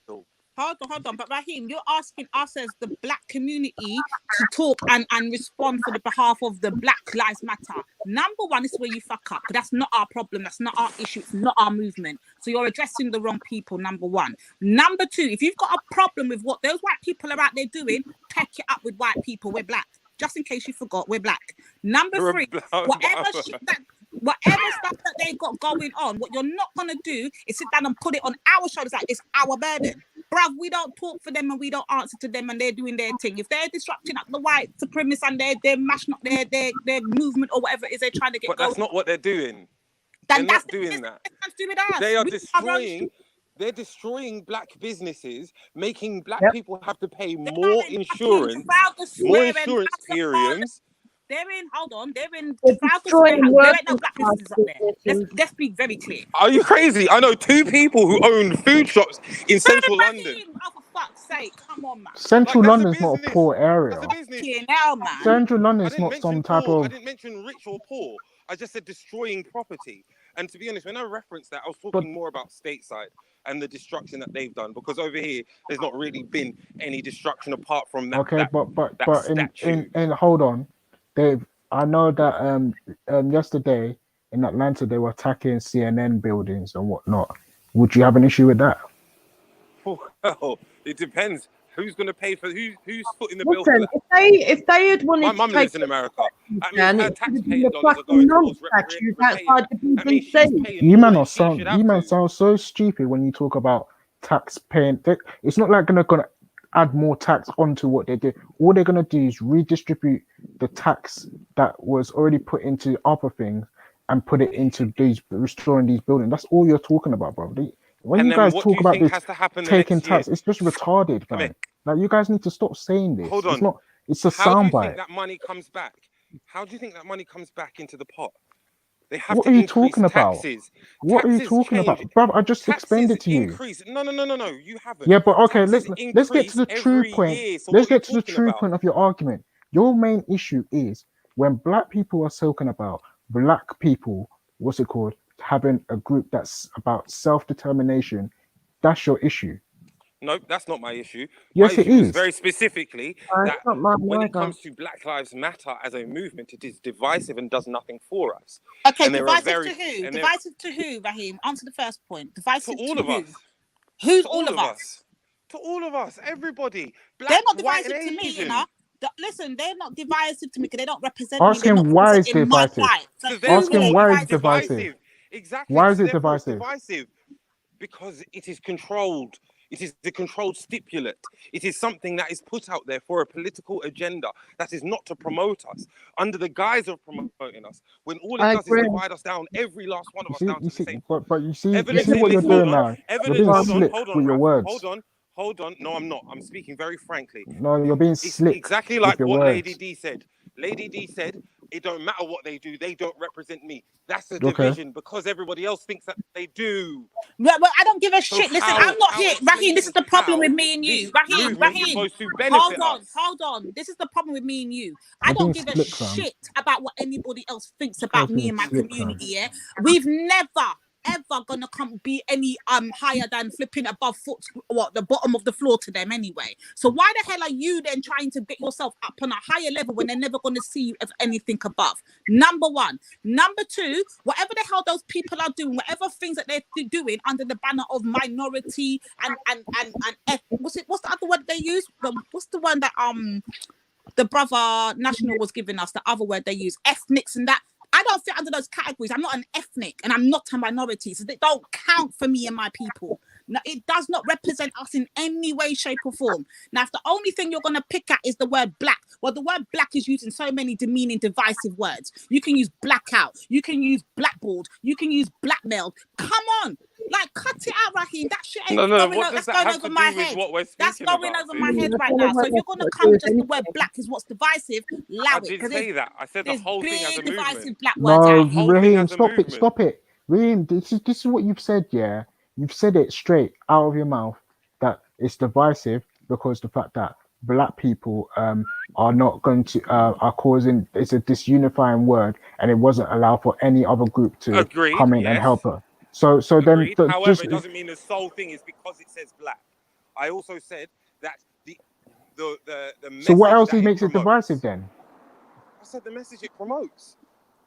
Hold on. But Raheem, you're asking us as the black community to talk and respond for the behalf of the Black Lives Matter. Number one, this is where you fuck up. That's not our problem. That's not our issue. It's not our movement. So you're addressing the wrong people, number one. Number two, if you've got a problem with what those white people are out there doing, take it up with white people. We're black. Just in case you forgot, we're black. Number three, whatever stuff that they got going on, what you're not going to do is sit down and put it on our shoulders like it's our burden. Bruv, we don't talk for them and we don't answer to them and they're doing their thing. If they're disrupting up the white supremacists and they're mashing up their movement or whatever it is they're trying to get But going. that's not what they're doing. Then They're not doing that. They are destroying. They're destroying black businesses, making black people have to pay more insurance, premiums. They're in, hold on, they're in destroying there ain't no black businesses up there. Let's be very clear. Are you crazy? I know two people who own food shops in central London. Oh, for fuck's sake, come on, man. Central London's not a poor area. Now, man. Central London's not some type of. I didn't mention rich or poor. I just said destroying property. And to be honest, when I referenced that, I was talking more about stateside and the destruction that they've done, because over here there's not really been any destruction apart from that. Okay, but in hold on, Dave. I know that yesterday in Atlanta they were attacking CNN buildings and whatnot. Would you have an issue with that? Well, it depends. Who's going to pay for who's footing the bill Listen, for that? if they had wanted My to mum take lives in America. That down, means her it would have been taxpayer the dollars are fucking going towards non-statues outside the that means she's BBC. paying You more man than are she sound. should You have man to. sound so stupid when you talk about tax paying. It's not like gonna add more tax onto what they did. All they're gonna do is redistribute the tax that was already put into other things and put it into these restoring these buildings. That's all you're talking about, bro. When And you then guys what do talk you about think this has to happen the taking next year? tax, it's just retarded, Come here. man. Like you guys need to stop saying this. Hold It's on. not. It's a How do you think soundbite. that money comes back? How do you think that money comes back into the pot? They have What to are you increase talking about? taxes. What are you Taxes talking change. about, bro? I just explained Taxes it to you. increase. No, you haven't. Yeah, but okay, Taxes let's get to increase the true every point. year. So Let's what are you get to the talking true about? point of your argument. Your main issue is when black people are talking about black people, what's it called? Having a group that's about self-determination. That's your issue. No, that's not my issue. Yes, My it issue was is. very specifically It's that not mine when it either. comes to Black Lives Matter as a movement, it is divisive and does nothing for us. Okay, And there are divisive very to who? and there Divisive to who, Raheem? Answer the first point. to Divisive all to of who? us. Who's To all of us? us. To all of us. Everybody. They're Black, not white, and divisive to me, you Asian. know. Listen, they're not divisive to me because they don't represent me. Ask They're not him why it's representing my divisive. plight. So So who Ask are him they why it's divisive to? divisive. Exactly. Why is So it therefore it's divisive? divisive. Because it is controlled. It is the controlled stipulant. It is something that is put out there for a political agenda that is not to promote us under the guise of promoting us. When all I it does is agree. divide us down, every last one of us down to the same. But you see Evidently, what you're hold doing on. now. You're Evidently, being hold on, slick hold on, with your Raph. words. Hold on. No, I'm not. I'm speaking very frankly. No, you're being It's slick exactly with like your what Lady words. D said. Lady D said, it don't matter what they do, they don't represent me. That's a Okay. division because everybody else thinks that they do. Well, I don't give a So shit. Listen, how I'm not here. explain Raheem, this to is me the problem how with me and you. this Raheem, movement is Raheem. supposed to benefit us? Hold on. This is the problem with me and you. I You're don't being give a slick, fam. shit about what anybody else thinks This about guy's me being and my slick, fam. community, yeah? We've never ever gonna come be any higher than flipping above the bottom of the floor to them anyway. So why the hell are you then trying to get yourself up on a higher level when they're never gonna see you as anything above? Number one. Number two, whatever the hell those people are doing, whatever things that they're doing under the banner of minority and what's the other word they use? What's the one that the brother National was giving us, the other word they use, ethnics and that. I don't fit under those categories. I'm not an ethnic and I'm not a minority. So they don't count for me and my people. No, it does not represent us in any way, shape, or form. Now, if the only thing you're going to pick at is the word black, well, the word black is used in so many demeaning, divisive words. You can use blackout. You can use blackballed. You can use blackmailed. Come on. Like, cut it out, Raheem. That shit ain't No. going, What does that's that going have over to my do with head. what we're That's speaking going about? over my sis? head right now. So if you're going to come with just the word black is what's divisive, allow I it. did 'cause say that. I said the there's whole thing as a big divisive movement. black words No, out here. Raheem, as a stop it, movement. stop it. Raheem, this is what you've said, yeah? You've said it straight out of your mouth that it's divisive because the fact that black people are not going to are causing, it's a disunifying word and it wasn't allowed for any other group to Agreed, come in and yes. help her. So then Agreed. However, it doesn't mean the sole thing is because it says black. I also said that the message so what else that makes it promotes. divisive then? I said the message it promotes.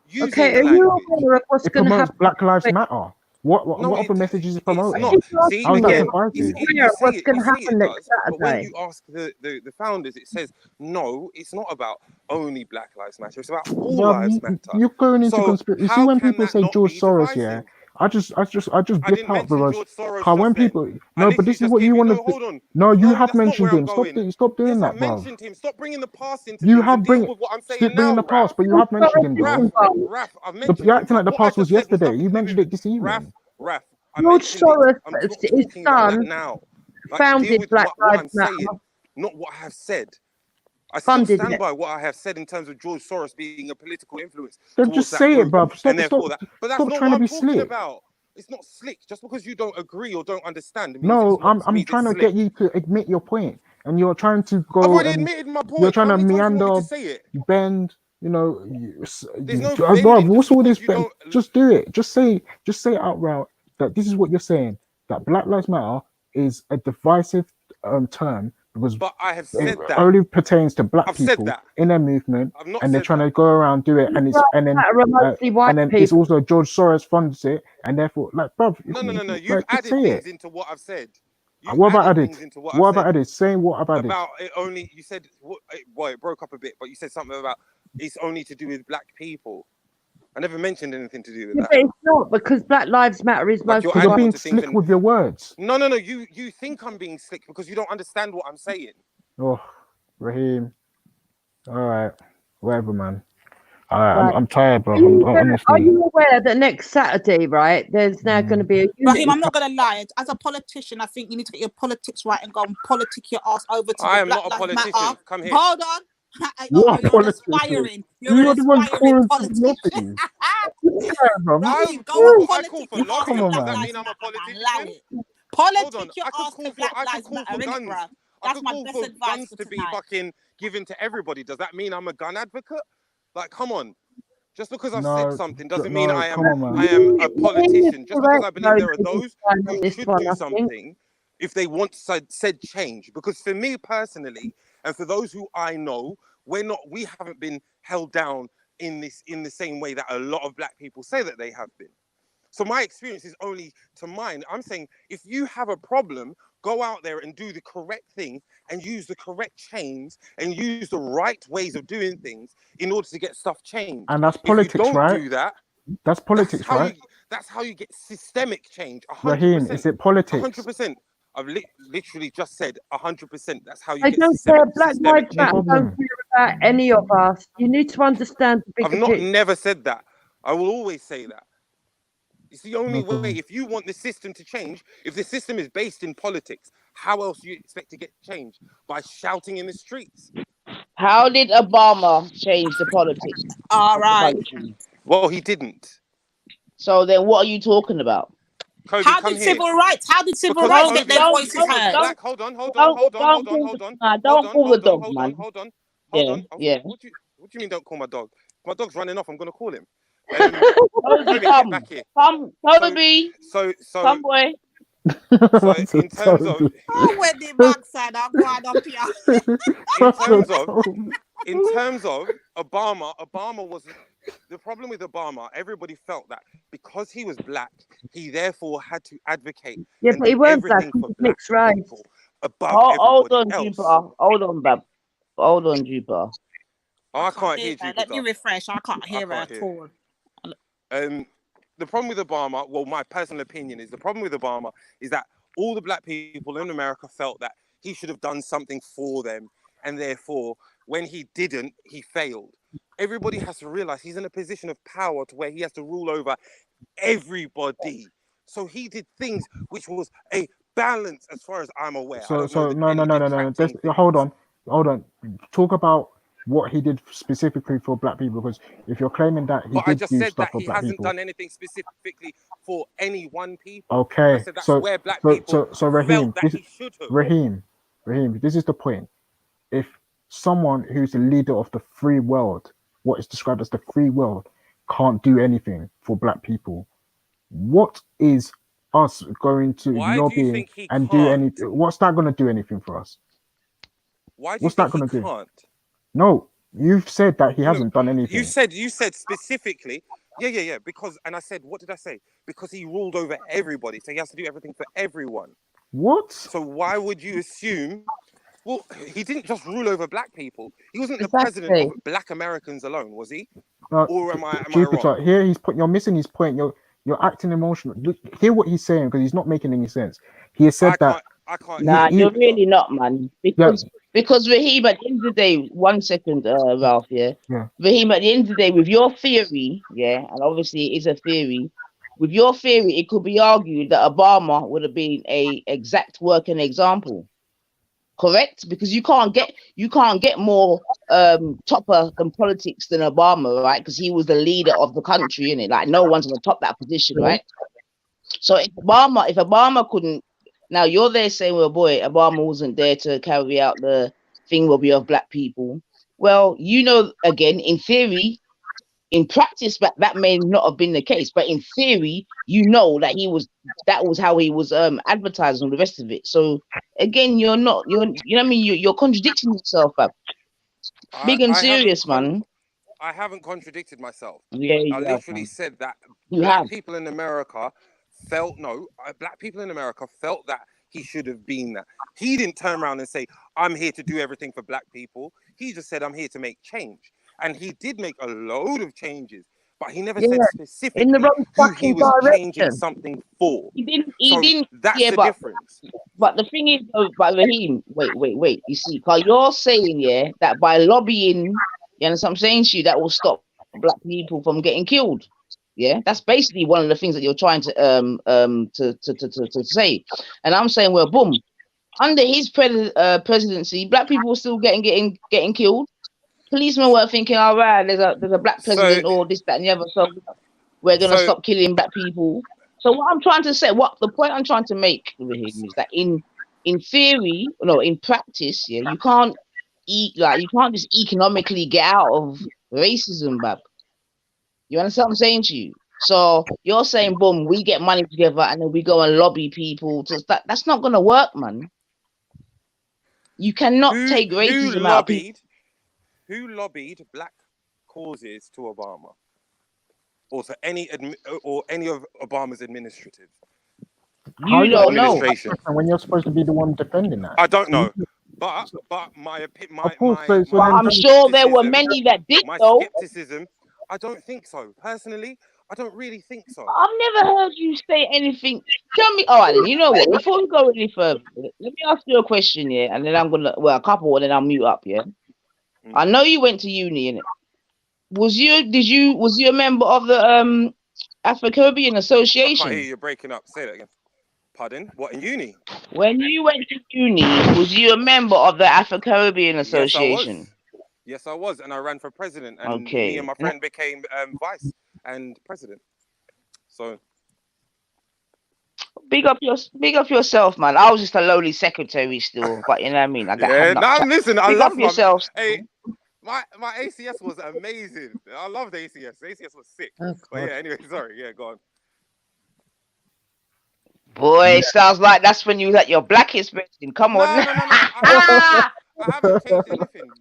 Using Okay, the are you language. aware of what's It going to promotes happen? Black Lives Wait, Matter. What No, other messages is it's promoting? not. keep See, How is that asking you, divisive? are you you aware of say what's it. going You to say happen it next does. But when Saturday? you ask the founders, it says no. It's not about only Black Lives Matter. It's about all Bruv, lives matter. you're going into So conspiracy. You see how when can people that say not George be Soros, yeah, divisive? I just I blip didn't out mention because George Soros when just then. people I no, but literally this is just what gave you you. want No, to. hold on. No, you No, have that's not mentioned where I'm him. going. Stop doing Yes, I that, bruv. mentioned him. Stop bringing the past into You things and have deal with what I'm saying bringing now, the past, Raph. but you have mentioned him, Sorry, bro. Raph, I've mentioned You're him. acting like But the what I past was just said was yesterday. nothing You to do mentioned with it this Raph. evening. Raph, I George mentioned it. Soros, I'm not his talking about that son, now. Like, deal founded with Black what Lives I'm Matter, saying, not what I have said. I still funded stand it. by what I have said in terms of George Soros being a political influence Then towards just that say it, group, bruv. and therefore that. But that's Stop not trying what to I'm be talking slick. about. It's not slick. Just because you don't agree or don't understand means No, it's not I'm me. trying It's to slick. get you to admit your point, and you're trying to I've go already and admitted my you're point. trying How to many times do you want me meander, to say it? bend. You know, There's no bruv, bending. what's Just all because this you bend? don't. Just do it. Just say outright that this is what you're saying. That Black Lives Matter is a divisive term because But I have it said that. only pertains to black I've said people that. in their movement, I've not and they're said trying that. to go around do it, and it's and then mostly white and then it's people. also George Soros funds it, and therefore, like, bruv, No. You've like, just added say things it. into what I've said. You've What about added added? things into what What I've about said. added? Saying what about added? About it only, you said, boy, it broke up a bit, but you said something about it's only to do with black people. I never mentioned anything to do with Yeah, that. but it's not, because Black Lives Matter is Like you're mostly Because you're adding white. being onto things slick and with your words. no. You think I'm being slick because you don't understand what I'm saying. Oh, Raheem. All right, whatever, man. All right, Right. I'm tired, bro. Are you aware, are Honestly. you aware that next Saturday, right, there's now going to be a Raheem, unity I'm not gonna lie. As a politician, I think you need to get your politics right and go and politic your ass over to I the am Black not a Lives politician. Matter. Come here. Hold on. You're a You're an politician. aspiring. You're You're an the one aspiring calling for politician. lobby. Yeah, bro. Raheem, go and I call politic for your ass lobbying. to Does Black that Lives mean I'm a Matter, man. politician? Allow it. Hold on. Politic your I could ass call to for Black I could Lives call Matter, for innit, guns. bruv? I That's could my call best for advice guns for to be tonight. fucking given to everybody. Does that mean I'm a gun advocate? Like, come on. Just because I've No, said something doesn't mean no, I am come on, man. I am a politician. Just because I correct, believe though, there are those on who this should one, do I think. something if they want said change. Because for me personally, and for those who I know, we haven't been held down in the same way that a lot of black people say that they have been. So my experience is only to mine. I'm saying if you have a problem, go out there and do the correct thing and use the correct chains and use the right ways of doing things in order to get stuff changed. And that's If you politics, don't right? do that, That's politics, right? that's how you get systemic change. Raheem, 100%. is it politics? 100%. I've literally just said 100%. That's how you I get don't care. Black systemic Lives No Matter change. don't problem. care about any of us. You need to understand the I've bigger not picture. never said that. I will always say that. It's the only No way. problem. If you want the system to change, if the system is based in politics, how else do you expect to get change? By shouting in the streets. How did Obama change the politics All of the right. country? Well, he didn't. So then what are you talking about? Kobe, How come did here. civil rights? How did civil Because rights Kobe, get their voices because heard? black. Hold on. Don't call the dog, man. Yeah. What do you mean? Don't call my dog? If my dog's running off, I'm gonna call him. Toby, Kobe, get back here. come, Toby. So Come, boy. So in terms of Oh, when the backside, I'm going up here. in terms of Obama was the problem with Obama. Everybody felt that because he was black, he therefore had to advocate Yeah, and but he do weren't black. everything He for was black mixed race. people above Hold everybody on, else. Jupiter. Hold on, Bab. Hold on, Jupiter. Oh, I can't hear Let me Jupiter. refresh. I can't hear her can't at hear. all. The problem with Obama, well, my personal opinion is the problem with Obama is that all the black people in America felt that he should have done something for them, and therefore, when he didn't, he failed. Everybody has to realize he's in a position of power to where he has to rule over everybody. So he did things which was a balance, as far as I'm aware. I So, don't know so no. Just, hold on. Talk about what he did specifically for black people, because if you're claiming that he But I did just do said stuff that for he black hasn't people, done anything specifically for any one people. I okay. said that's So, where black people Raheem, felt that he should have. Raheem, this is the point. If someone who's the leader of the free world, what is described as the free world, can't do anything for black people, what is us going to Why do you lobbying think he and do can't? anything? What's that going to do anything for us? Why do you What's that think he going to do? can't? No, you've said that he No, hasn't done anything. You said specifically, yeah. Because, and I said, what did I say? Because he ruled over everybody, so he has to do everything for everyone. What? So why would you assume? Well, he didn't just rule over black people. He wasn't the Exactly. president of black Americans alone, was he? No, Or am I Jupiter, wrong? here you're missing his point. You're acting emotional. Look, hear what he's saying, because he's not making any sense. He has said that. I can't. Nah, he- you're really not, man. Yeah. Because Raheem, at the end of the day, 1 second, Ralph, yeah. Yeah. Raheem, at the end of the day, with your theory, yeah, and obviously it is a theory. With your theory, it could be argued that Obama would have been a exact working example. Correct? Because you can't get more topper than politics than Obama, right? Because he was the leader of the country, innit? Like no one's gonna top that position, right? So if Obama couldn't, now you're there saying, well, boy, Obama wasn't there to carry out the thing will be of black people. Well, again, in theory, In practice, that may not have been the case, but in theory, you know that that was how he was advertising and the rest of it. So again, you know what I mean? You're contradicting yourself, up. Big and serious, man. I haven't contradicted myself. Yeah, I you have, literally man. said that You black have. people in America felt black people in America felt that he should have been that. He didn't turn around and say, I'm here to do everything for black people. He just said, I'm here to make change. And he did make a load of changes, but he never said specifically in the wrong who he fucking was changing direction. something for. He didn't. That's Yeah, the but difference. but the thing is, though, but Raheem, wait. You see, because you're saying that by lobbying, you understand what I'm saying to you, that will stop black people from getting killed. Yeah, that's basically one of the things that you're trying to say. And I'm saying, well, boom, under his presidency, black people were still getting killed. Policemen were thinking, all right, there's a black president or this, that, and the other, so we're gonna stop killing black people. So what I'm trying to say, the point I'm trying to make with him is that in theory, no, in practice, yeah, you can't just economically get out of racism, bab. You understand what I'm saying to you? So you're saying, boom, we get money together and then we go and lobby people to that's not gonna work, man. You cannot take racism out. Who lobbied black causes to Obama, or to any of Obama's administrative? How you don't know administration? when you're supposed to be the one defending that? I don't know, but my I'm sure there were many that did. My though. skepticism, I don't think so. Personally, I don't really think so. I've never heard you say anything. Tell me. All right, then. You know what? Before we go any further, let me ask you a question, yeah, and then I'm gonna a couple, and then I'll mute up, yeah. I know you went to uni, innit? Was you a member of the Afro-Caribbean I Association? can't hear you breaking up. Say that again. Pardon? What, in uni? When you went to uni, was you a member of the Afro-Caribbean Association? Yes, I was, and I ran for president, and Okay. me and my friend became vice and president. So Big up yourself, man. I was just a lowly secretary still, but you know what I mean. I got yeah, now listen, I Big love up yourself. Hey, my ACS was amazing. I loved ACS. ACS was sick. Oh, but yeah, anyway, sorry. Yeah, go on. Boy, it sounds like that's when you was at your blackest resting. Come on. No. I haven't changed anything.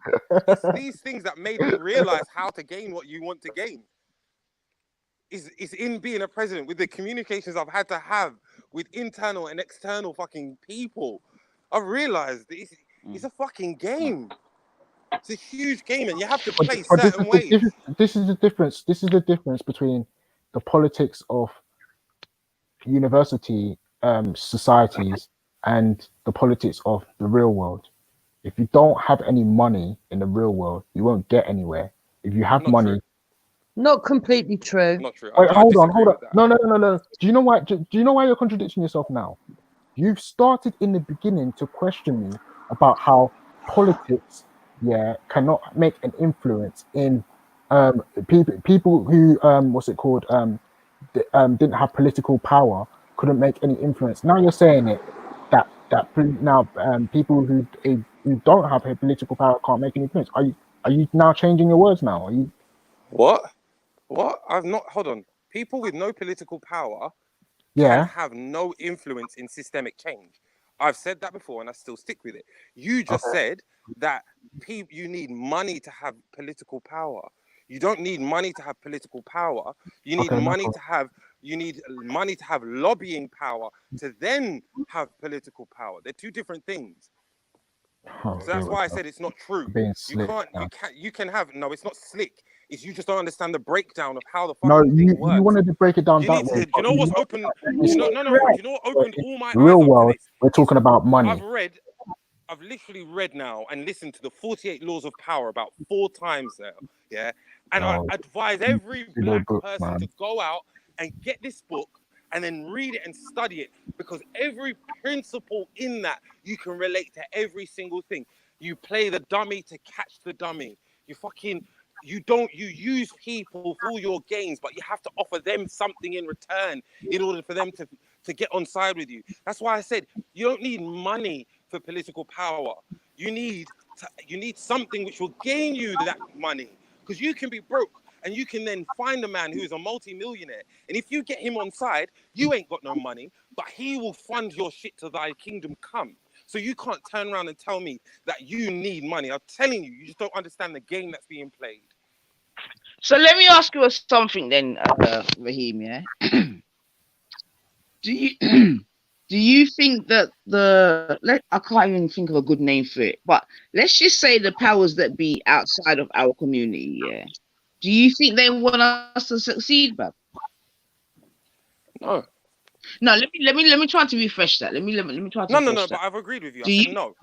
It's these things that made me realize how to gain what you want to gain. It's in being a president, with the communications I've had to have with internal and external fucking people. I've realized that it's a fucking game. It's a huge game, and you have to play certain ways. This is the difference. This is the difference between the politics of university societies and the politics of the real world. If you don't have any money in the real world, you won't get anywhere. If you have money, Not completely true. Not true. wait, hold on. No. Do you know why? Do you know why you're contradicting yourself now? You've started in the beginning to question me about how politics, cannot make an influence in people who didn't have political power, couldn't make any influence. Now you're saying it that now people who don't have political power can't make any influence. Are you now changing your words now? Are you? What? I've not. Hold on. People with no political power Yeah. can have no influence in systemic change. I've said that before, and I still stick with it. You just said that you need money to have political power. You don't need money to have political power. You need money to have. You need money to have lobbying power to then have political power. They're two different things. So that's why I said it's not true. You can have. No, it's not slick. It's you just don't understand the breakdown of how the fucking thing works. You wanted to break it down that way. Do you know what's open? No. Do you know what opened all my eyes Real up to world, this? we're talking about money. I've literally read now and listened to the 48 Laws of Power about 4 times now. Yeah, and I advise every black person to go out and get this book and then read it and study it, because every principle in that you can relate to every single thing. You play the dummy to catch the dummy. You use people for your gains, but you have to offer them something in return in order for them to get on side with you. That's why I said you don't need money for political power. You need something which will gain you that money, because you can be broke and you can then find a man who is a multi-millionaire. And if you get him on side, you ain't got no money, but he will fund your shit to thy kingdom come. So you can't turn around and tell me that you need money. I'm telling you, you just don't understand the game that's being played. So let me ask you something then, Raheem. Yeah. Do you do you think that I can't even think of a good name for it, but let's just say the powers that be outside of our community, yeah. Do you think they want us to succeed, bruv? No. No, let me try to refresh that. Let me try to No, refresh that. but I've agreed with you. Do I you said no.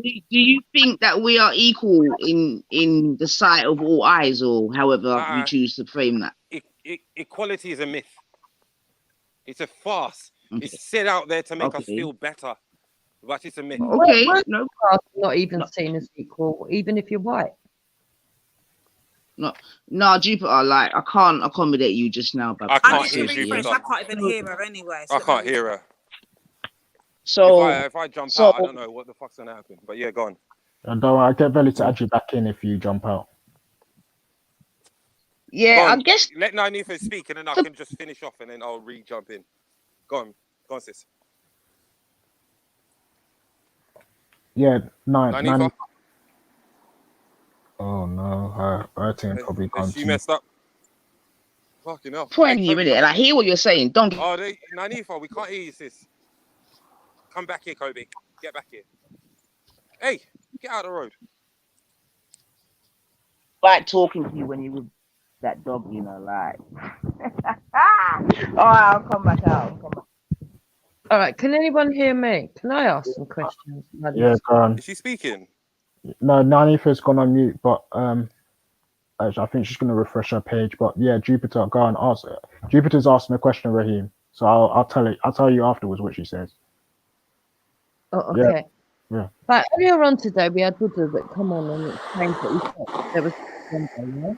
do you think that we are equal in the sight of all eyes, or however you choose to frame that? Equality is a myth. It's a farce. It's set out there to make us feel better, but it's a myth. Okay, no, not even seen as equal, even if you're white. No, Jupiter, like I can't accommodate you just now, but I I can't need to hear refresh. Jupiter. I can't even hear her anyway. I can't hear her. So if I jump out, I don't know what the fuck's gonna happen. But yeah, go on. And don't worry, I get Belly to add you back in if you jump out. Yeah, Go on. I guess Let Nanifa speak, and then I can just finish off, and then I'll re-jump in. Go on, sis. Yeah, nine. Nanifa? Oh no, her team probably gone She too. messed up. Fucking hell. point you minute, and I hear what you're saying. Don't Oh, Nanifa, we can't hear you, sis. Come back here, Kobe. Get back here. Hey, get out of the road. like talking to you when you with that dog, you know, like. All right, I'll come back out. All right, can anyone hear me? Can I ask some questions? Yeah, go on. Is she speaking? No, Nanifa's gone on mute, but I think she's going to refresh her page. But yeah, Jupiter, go on, ask it. Jupiter's asking a question, Raheem. So I'll tell you afterwards what she says. Oh, okay. Yeah. But earlier on today, we had Buddha that come on and explained that he thought there was an agenda, yeah?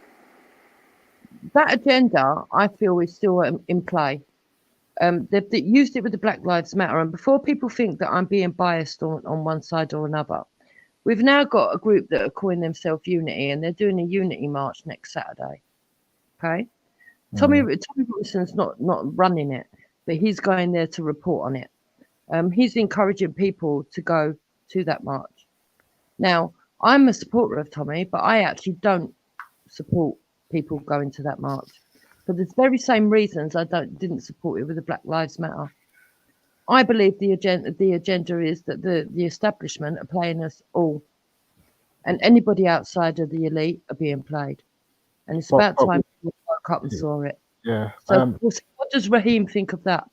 That agenda, I feel, is still in play. They've used it with the Black Lives Matter, and before people think that I'm being biased on one side or another, we've now got a group that are calling themselves Unity, and they're doing a Unity march next Saturday. Okay, Tommy Robinson's not running it, but he's going there to report on it. He's encouraging people to go to that march. Now, I'm a supporter of Tommy, but I actually don't support people going to that march for the very same reasons I didn't support it with the Black Lives Matter. I believe the agenda is that the establishment are playing us all, and anybody outside of the elite are being played, and it's about time people woke up and saw it. Yeah. So, what does Raheem think of that?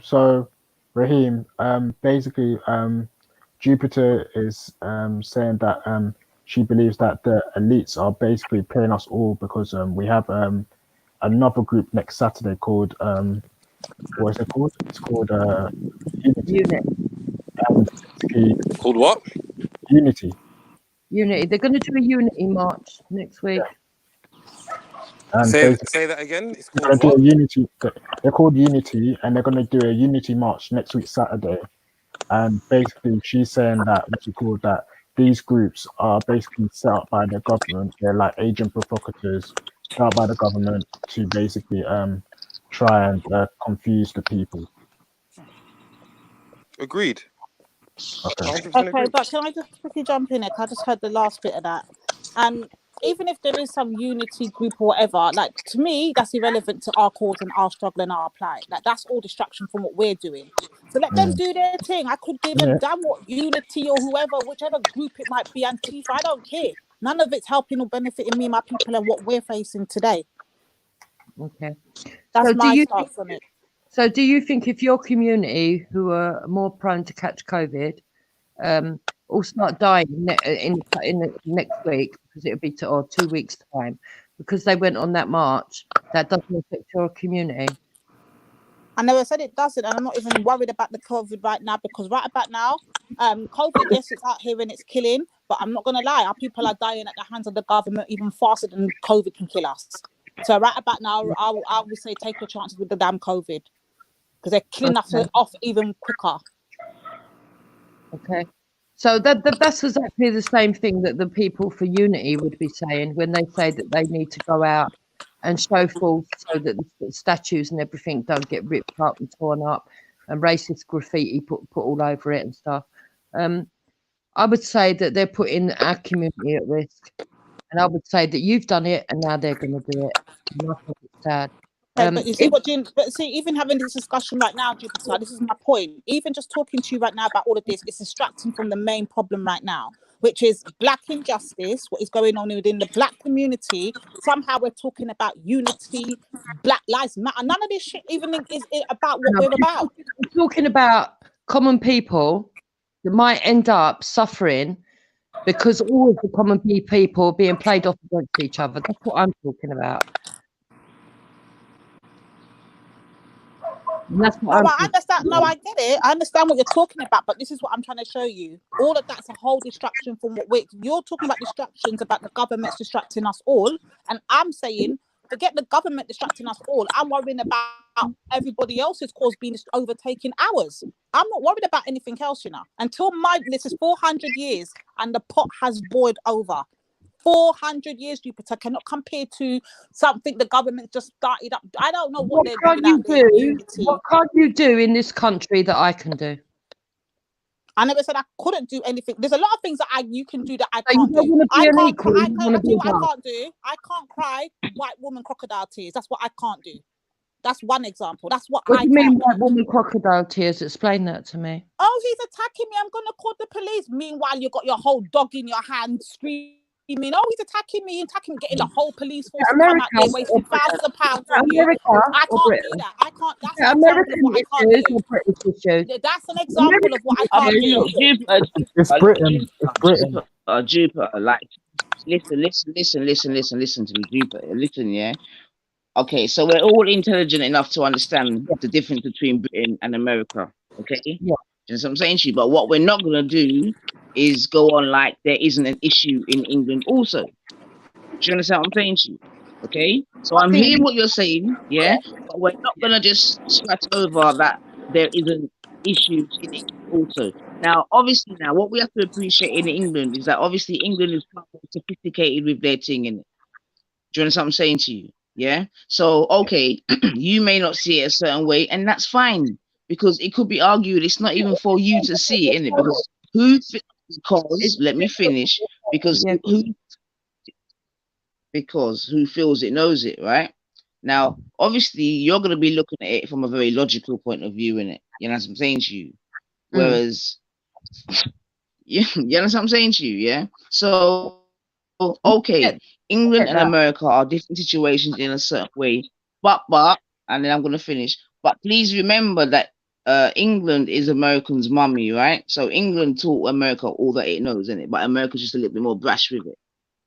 So Raheem, basically, Jupiter is saying that she believes that the elites are basically playing us all because we have another group next Saturday called what is it called? It's called Unity. Called what? Unity. Unity. They're going to do a Unity march next week. And Say that again. It's they're called going to what? do a Unity. They're called Unity, and they're going to do a Unity march next week Saturday. And basically, she's saying that what you call that these groups are basically set up by the government. They're like agent provocateurs set up by the government to basically try and confuse the people. Agreed. Okay. Okay, but can I just quickly jump in? I just heard the last bit of that. And even if there is some unity group or whatever, like to me, that's irrelevant to our cause and our struggle and our plight. Like that's all distraction from what we're doing. So let them do their thing. I could give a damn what unity or whoever, whichever group it might be, Antifa, I don't care. None of it's helping or benefiting me, my people, and what we're facing today. Okay. That's So my stance on it. So do you think if your community who are more prone to catch COVID all start dying in the next week, because it'll be 2 weeks time, because they went on that march, that doesn't affect your community? I never said it doesn't, and I'm not even worried about the COVID right now, because right about now, COVID, yes, it's out here and it's killing, but I'm not gonna lie, our people are dying at the hands of the government even faster than COVID can kill us. So right about now, I would say take your chances with the damn COVID, because they're killing us off even quicker. Okay. So that's exactly the same thing that the people for unity would be saying when they say that they need to go out and show forth so that the statues and everything don't get ripped up and torn up and racist graffiti put all over it and stuff. I would say that they're putting our community at risk. And I would say that you've done it and now they're going to do it. And I think it's sad. But you see but see, even having this discussion right now, Jupiter, this is my point. Even just talking to you right now about all of this, it's distracting from the main problem right now, which is black injustice, what is going on within the black community. Somehow we're talking about unity, Black Lives Matter. None of this shit even is about what we're about. I'm talking about common people that might end up suffering because all of the common people are being played off against each other. That's what I'm talking about. And that's what I understand. No, I get it. I understand what you're talking about, but this is what I'm trying to show you. All of that's a whole distraction from what you're talking about. Distractions about the government's distracting us all, and I'm saying forget the government distracting us all. I'm worrying about everybody else's cause being overtaking ours. I'm not worried about anything else, you know. Until this is 400 years and the pot has boiled over. 400 years, Jupiter, cannot compare to something the government just started up. I don't know what they're doing out there. What can't you do in this country that I can do? I never said I couldn't do anything. There's a lot of things that you can do that I So you can't don't do. wanna be I an can't equal, cry. you wanna I be a can't do. dog. I can't cry white woman crocodile tears. That's what I can't do. That's one example. That's what What I do you mean can't do. white woman crocodile tears? Explain that to me. Oh, he's attacking me. I'm gonna call the police. Meanwhile, you got your whole dog in your hand screaming. Oh, he's attacking me, getting the whole police force to come out there, wasting thousands of pounds on you. I can't do that. I can't. That's an example of what I can't do. That's an example of what I I can't mean, do. look, Jupiter, It's Britain. It's Britain. Jupiter, like, listen to me, Jupiter. Listen, yeah. Okay, so we're all intelligent enough to understand the difference between Britain and America. Okay, yeah. You know what I'm saying to you? But what we're not gonna do is go on like there isn't an issue in England also. Do you understand what I'm saying to you? Okay, so I'm hearing what you're saying, yeah, but we're not gonna just scratch over that there isn't issues in it also. Now, obviously, what we have to appreciate in England is that obviously England is far more sophisticated with their thing in it. Do you understand what I'm saying to you? Yeah. So okay, you may not see it a certain way, and that's fine because it could be argued it's not even for you to see it, innit? Because let me finish. Because who feels it knows it, right? Now, obviously, you're going to be looking at it from a very logical point of view, innit? You know what I'm saying to you? Whereas, you know what I'm saying to you, yeah? So, okay, England and America are different situations in a certain way, but, and then I'm going to finish. But please remember that England is Americans' mummy, right? So England taught America all that it knows, innit? But America's just a little bit more brash with it.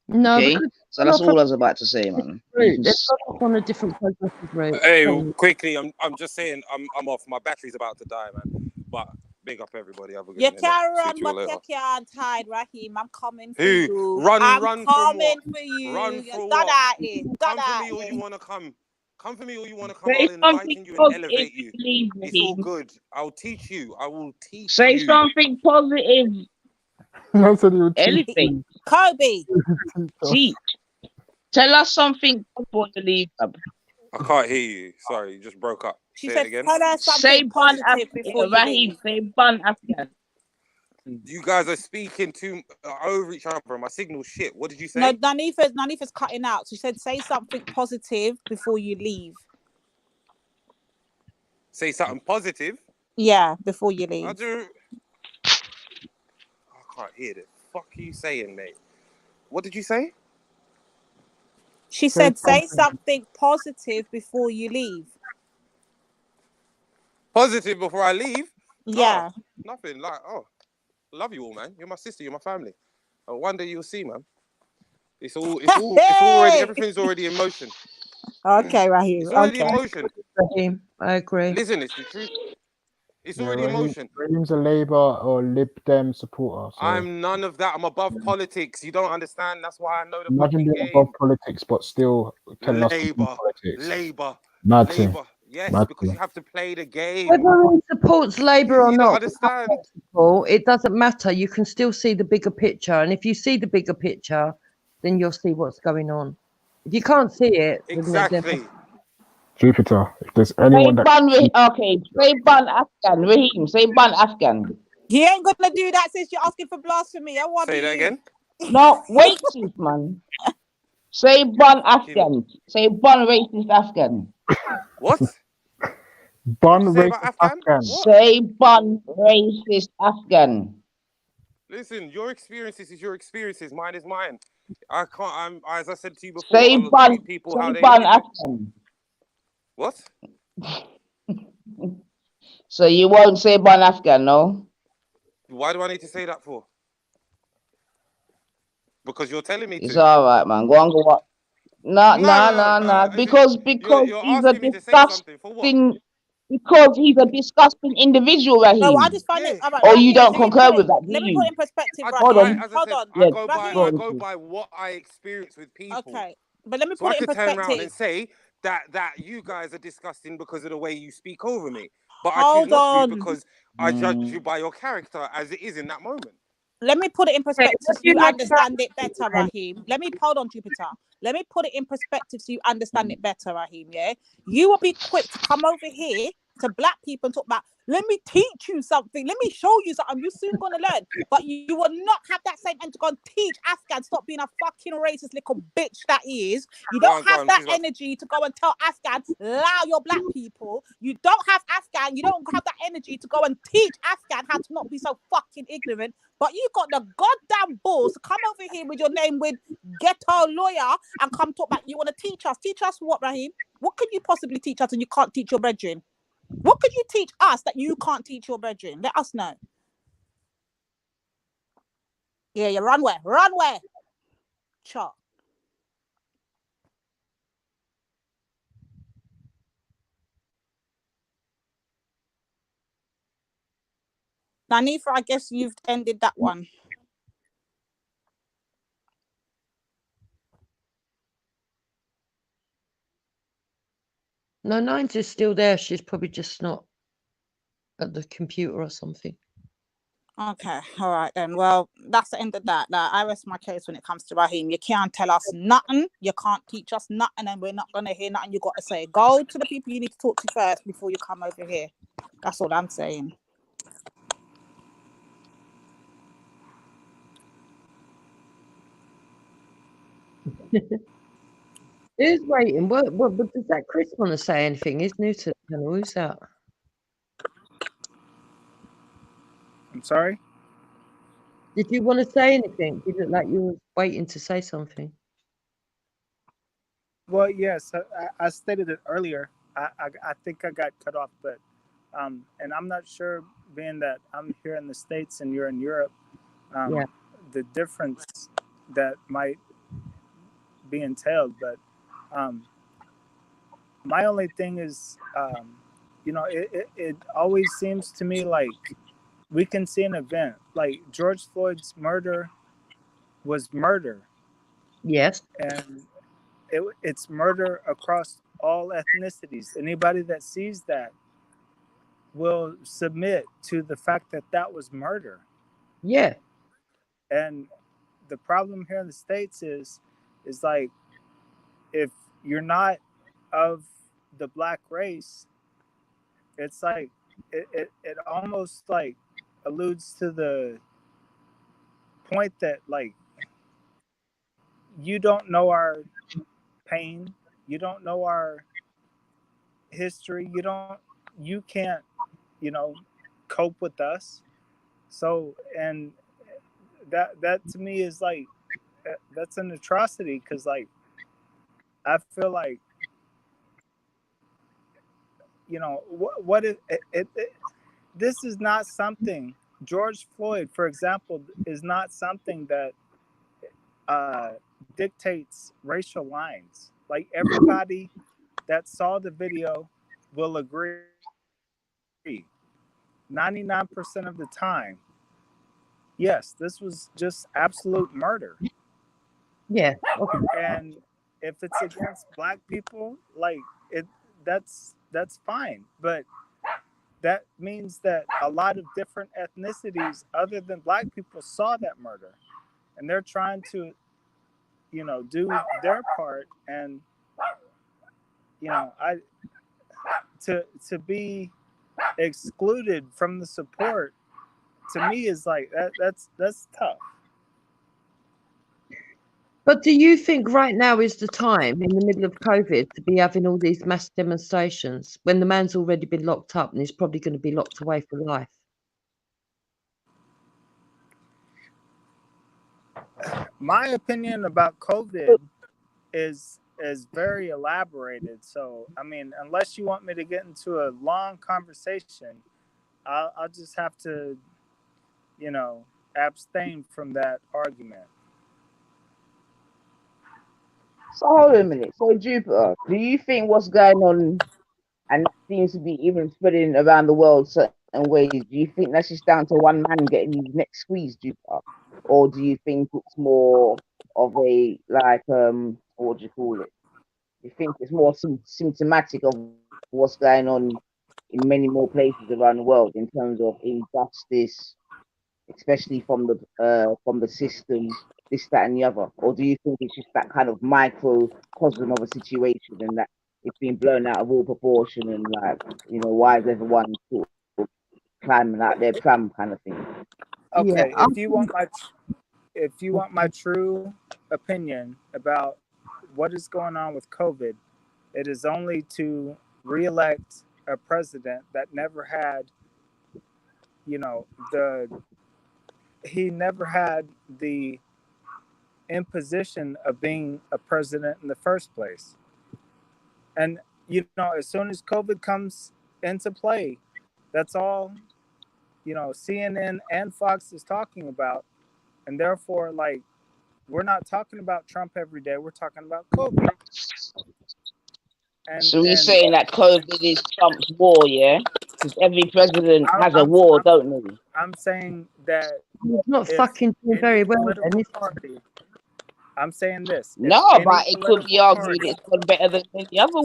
No, Okay, because so that's all I was about to say, man. they've got off on a different progressive route. Hey, quickly, I'm just saying, I'm off. My battery's about to die, man. But big up everybody. Have a good You night. can't See run, you but later. you can't hide, Raheem. I'm coming for Who? you. Run I'm from coming what? for you. Run for Done what? out here. Done Come for out me or here. you want to come? Come for me or you want to come? Say I'll invite something you and positive, elevate you. please, It's all Raheem. good. I'll teach you. I will teach Say you. something positive. No, said he would teach Anything. me. Kobe. Teach. Tell us something before you leave. I can't hear you. Sorry, you just broke up. She Say said, it again. tell her Say something bun positive before you leave. Raheem, say bun Afghan. You guys are speaking too over each other. My signal's shit. What did you say? No, Nanifa's cutting out. She said, say something positive before you leave. Say something positive. Yeah, before you leave. I can't hear the fuck you saying, mate. What did you say? She said, say something positive before you leave. Positive before I leave? Yeah. Oh, nothing. Like, love you all, man. You're my sister. You're my family. And one day you'll see, man. It's already, everything's already in motion. Okay, Raheem. It's already Okay. in motion. Raheem, I agree. Listen, it's the truth. It's already in motion. Raheem's a Labour or Lib Dem supporter. So I'm none of that. I'm above politics. You don't understand. That's why I know the imagine fucking being game. above politics, but still telling us to do Labour. politics. Labour. Mad thing. Labour. Yes, Mad because thing. you have to play the game. Whether he supports Labour or You don't not, understand. it doesn't matter. You can still see the bigger picture, and if you see the bigger picture, then you'll see what's going on. If you can't see it, then Exactly. Jupiter, if there's Say anyone that ban okay, say ban Afghan, Raheem, say ban Afghan. He ain't gonna do that since you're asking for blasphemy. I want Say that again. No, wait, sis, man. Say ban Afghan. Say ban racist Afghan. What? ban What did you say racist about Afghan? Afghan. What? Say ban racist Afghan. Listen, your experiences is your experiences. Mine is mine. I can't. As I said to you before, Say I'll ban. treat people how Say they ban treat me. Afghan. What? So you won't say ban Afghan, no? Why do I need to say that for? Because you're telling me It's to. all right, man. Go on, go on. No. Because You're he's a asking me to say something for what? disgusting. Because he's a disgusting individual, No, I Raheem. just find it. All right, Or you Raheem, don't let me concur put it. with that, do Let me put it you? in perspective, Hold Raheem. on. As I Hold said, on, Yeah, Raheem. go I on, go sis. by what I experience with people. Okay, but let me So put I it in could turn around and perspective. say that you guys are disgusting because of the way you speak over me. But I choose Hold not to on. because I judge you by your character as it is in that moment. Let me put it in perspective what so do you you like understand it about better, Raheem. Hold on, Jupiter. Let me put it in perspective so you understand it better, Raheem. Yeah, you will be quick to come over here to black people and talk about. Let me teach you something. Let me show you something. You're soon gonna learn, but you will not have that same energy to go and teach Afghan. Stop being a fucking racist little bitch that he is. You don't have that energy to go and tell Afghan, allow your black people. You don't have Afghan. You don't have that energy to go and teach Afghan how to not be so fucking ignorant. But you got the goddamn balls to come over here with your name with ghetto lawyer and come talk about you want to teach us. Teach us what, Raheem? What can you possibly teach us and you can't teach your brethren? What could you teach us that you can't teach your brethren? Let us know. Yeah, run where? Chop. Nanifa, I guess you've ended that one. No, Nines is still there. She's probably just not at the computer or something. Okay, all right then. Well, that's the end of that. I rest my case when it comes to Raheem. You can't tell us nothing. You can't teach us nothing, and we're not gonna hear nothing you got to say. Go to the people you need to talk to first before you come over here. That's all I'm saying. Who's waiting? What does that Chris want to say anything? He's new to the channel. Who's that? I'm sorry? Did you want to say anything? You look like you were waiting to say something. Well, yes, I stated it earlier. I think I got cut off, but and I'm not sure, being that I'm here in the States and you're in Europe, Yeah. the difference that might be entailed. But my only thing is, it always seems to me like we can see an event like George Floyd's murder was murder. Yes. And it's murder across all ethnicities. Anybody that sees that will submit to the fact that that was murder. Yeah. And the problem here in the States is like, if you're not of the black race, it's like it almost like alludes to the point that like you don't know our pain, you don't know our history, you can't cope with us. So, and that to me is like, that's an atrocity, because like I feel like, what if this is not something, George Floyd, for example, is not something that dictates racial lines. Like, everybody that saw the video will agree 99% of the time, yes, this was just absolute murder. Yeah. And if it's against black people, like that's that's fine, but that means that a lot of different ethnicities other than black people saw that murder, and they're trying to, you know, do their part. And you know, to be excluded from the support, to me, is like that's tough. But do you think right now is the time, in the middle of COVID, to be having all these mass demonstrations when the man's already been locked up and he's probably going to be locked away for life? My opinion about COVID is very elaborated. So, I mean, unless you want me to get into a long conversation, I'll just have to, you know, abstain from that argument. So hold on a minute. So Jupiter, do you think what's going on, and that seems to be even spreading around the world certain ways, do you think that's just down to one man getting his neck squeezed, Jupiter? Or do you think it's more of a, like, what do you call it? You think it's more symptomatic of what's going on in many more places around the world in terms of injustice, especially from the system, this, that, and the other? Or do you think it's just that kind of microcosm of a situation, and that it's been blown out of all proportion, and, like, you know, why is everyone sort of climbing out their pram kind of thing? Okay, if you want my true opinion about what is going on with COVID, it is only to re-elect a president that never had, you know, he never had the imposition of being a president in the first place. And, you know, as soon as COVID comes into play, that's all, you know, CNN and Fox is talking about. And therefore, like, we're not talking about Trump every day. We're talking about COVID. So you're saying that COVID is Trump's war, yeah? Because every president has a war, don't they? I'm saying that he's not fucking doing very well. I'm saying this. No, but it could be argued it's gone better than any other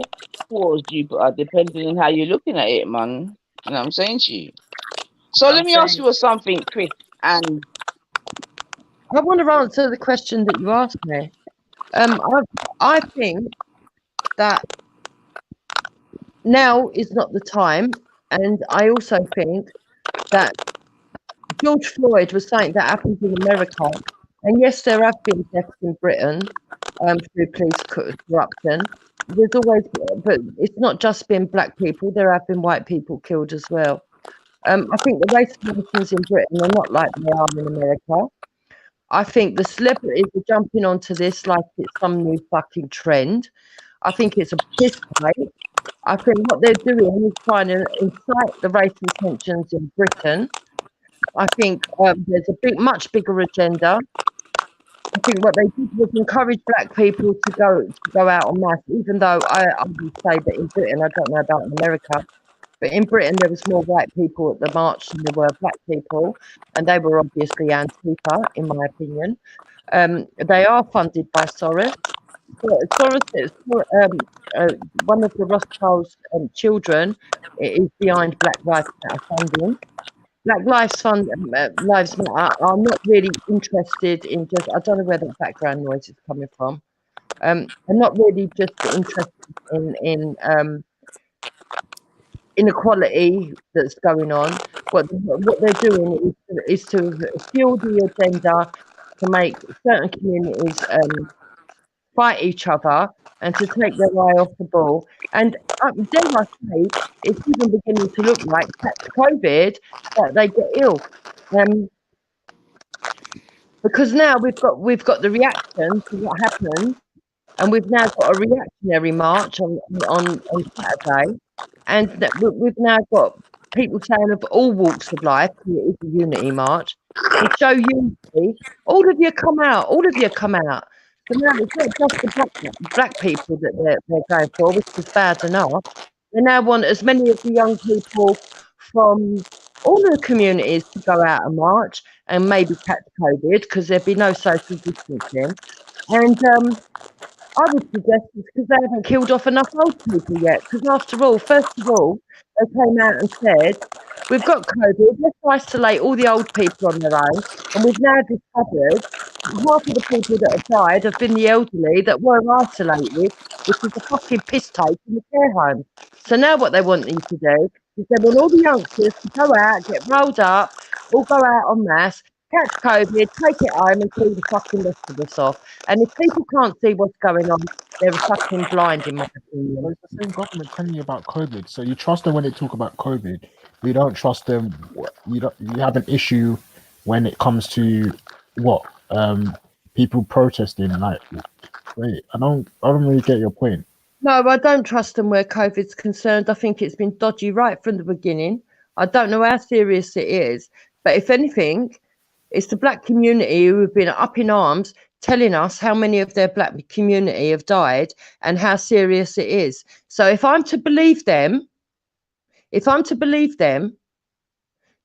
wars, Jupiter, depending on how you're looking at it, man. You know what I'm saying to you? So let me ask you something, Chris, and I want to answer the question that you asked me. I think that now is not the time, and I also think that George Floyd was something that happened in America, and yes, there have been deaths in Britain through police corruption. There's always, but it's not just been black people. There have been white people killed as well. I think the race relations in Britain are not like they are in America. I think the celebrities are jumping onto this like it's some new fucking trend. I think it's a piss take. I think what they're doing is trying to incite the racial tensions in Britain. I think there's a much bigger agenda. I think what they did was encourage black people to go out en masse, even though I would say that in Britain, I don't know about in America, but in Britain there was more white people at the march than there were black people, and they were obviously Antifa, in my opinion. They are funded by Soros. Soros is one of the Rothschild's children is behind Black Lives Matter funding. Black Lives Matter are not really interested in just, I don't know where the background noise is coming from. I'm not really just interested in inequality that's going on. What they're doing is to fuel the agenda to make certain communities fight each other and to take their eye off the ball. And dare I say, it's even beginning to look like COVID that they get ill. Because now we've got the reaction to what happened, and we've now got a reactionary march on Saturday, and we've now got people saying of all walks of life, it is a unity march, to show unity. All of you come out. So now it's not just the black people that they're going for, which is bad enough. They now want as many of the young people from all the communities to go out and march and maybe catch COVID, because there'd be no social distancing. And I would suggest it's because they haven't killed off enough old people yet. Because after all, first of all, they came out and said, we've got COVID, let's isolate all the old people on their own. And we've now discovered half of the people that have died have been the elderly that were isolated, which is a fucking piss take in the care home. So now what they want you to do is they want all the youngsters to go out, get rolled up, all go out en masse, catch COVID, take it home and kill the fucking rest of us off. And if people can't see what's going on, they're fucking blind, in my opinion. Well, it's the same government telling you about COVID. So you trust them when they talk about COVID. You don't trust them. You have an issue when it comes to what people protesting. Like, wait, I don't really get your point. No, I don't trust them where COVID's concerned. I think it's been dodgy right from the beginning. I don't know how serious it is, but if anything, it's the black community who have been up in arms telling us how many of their black community have died and how serious it is. So if I'm to believe them,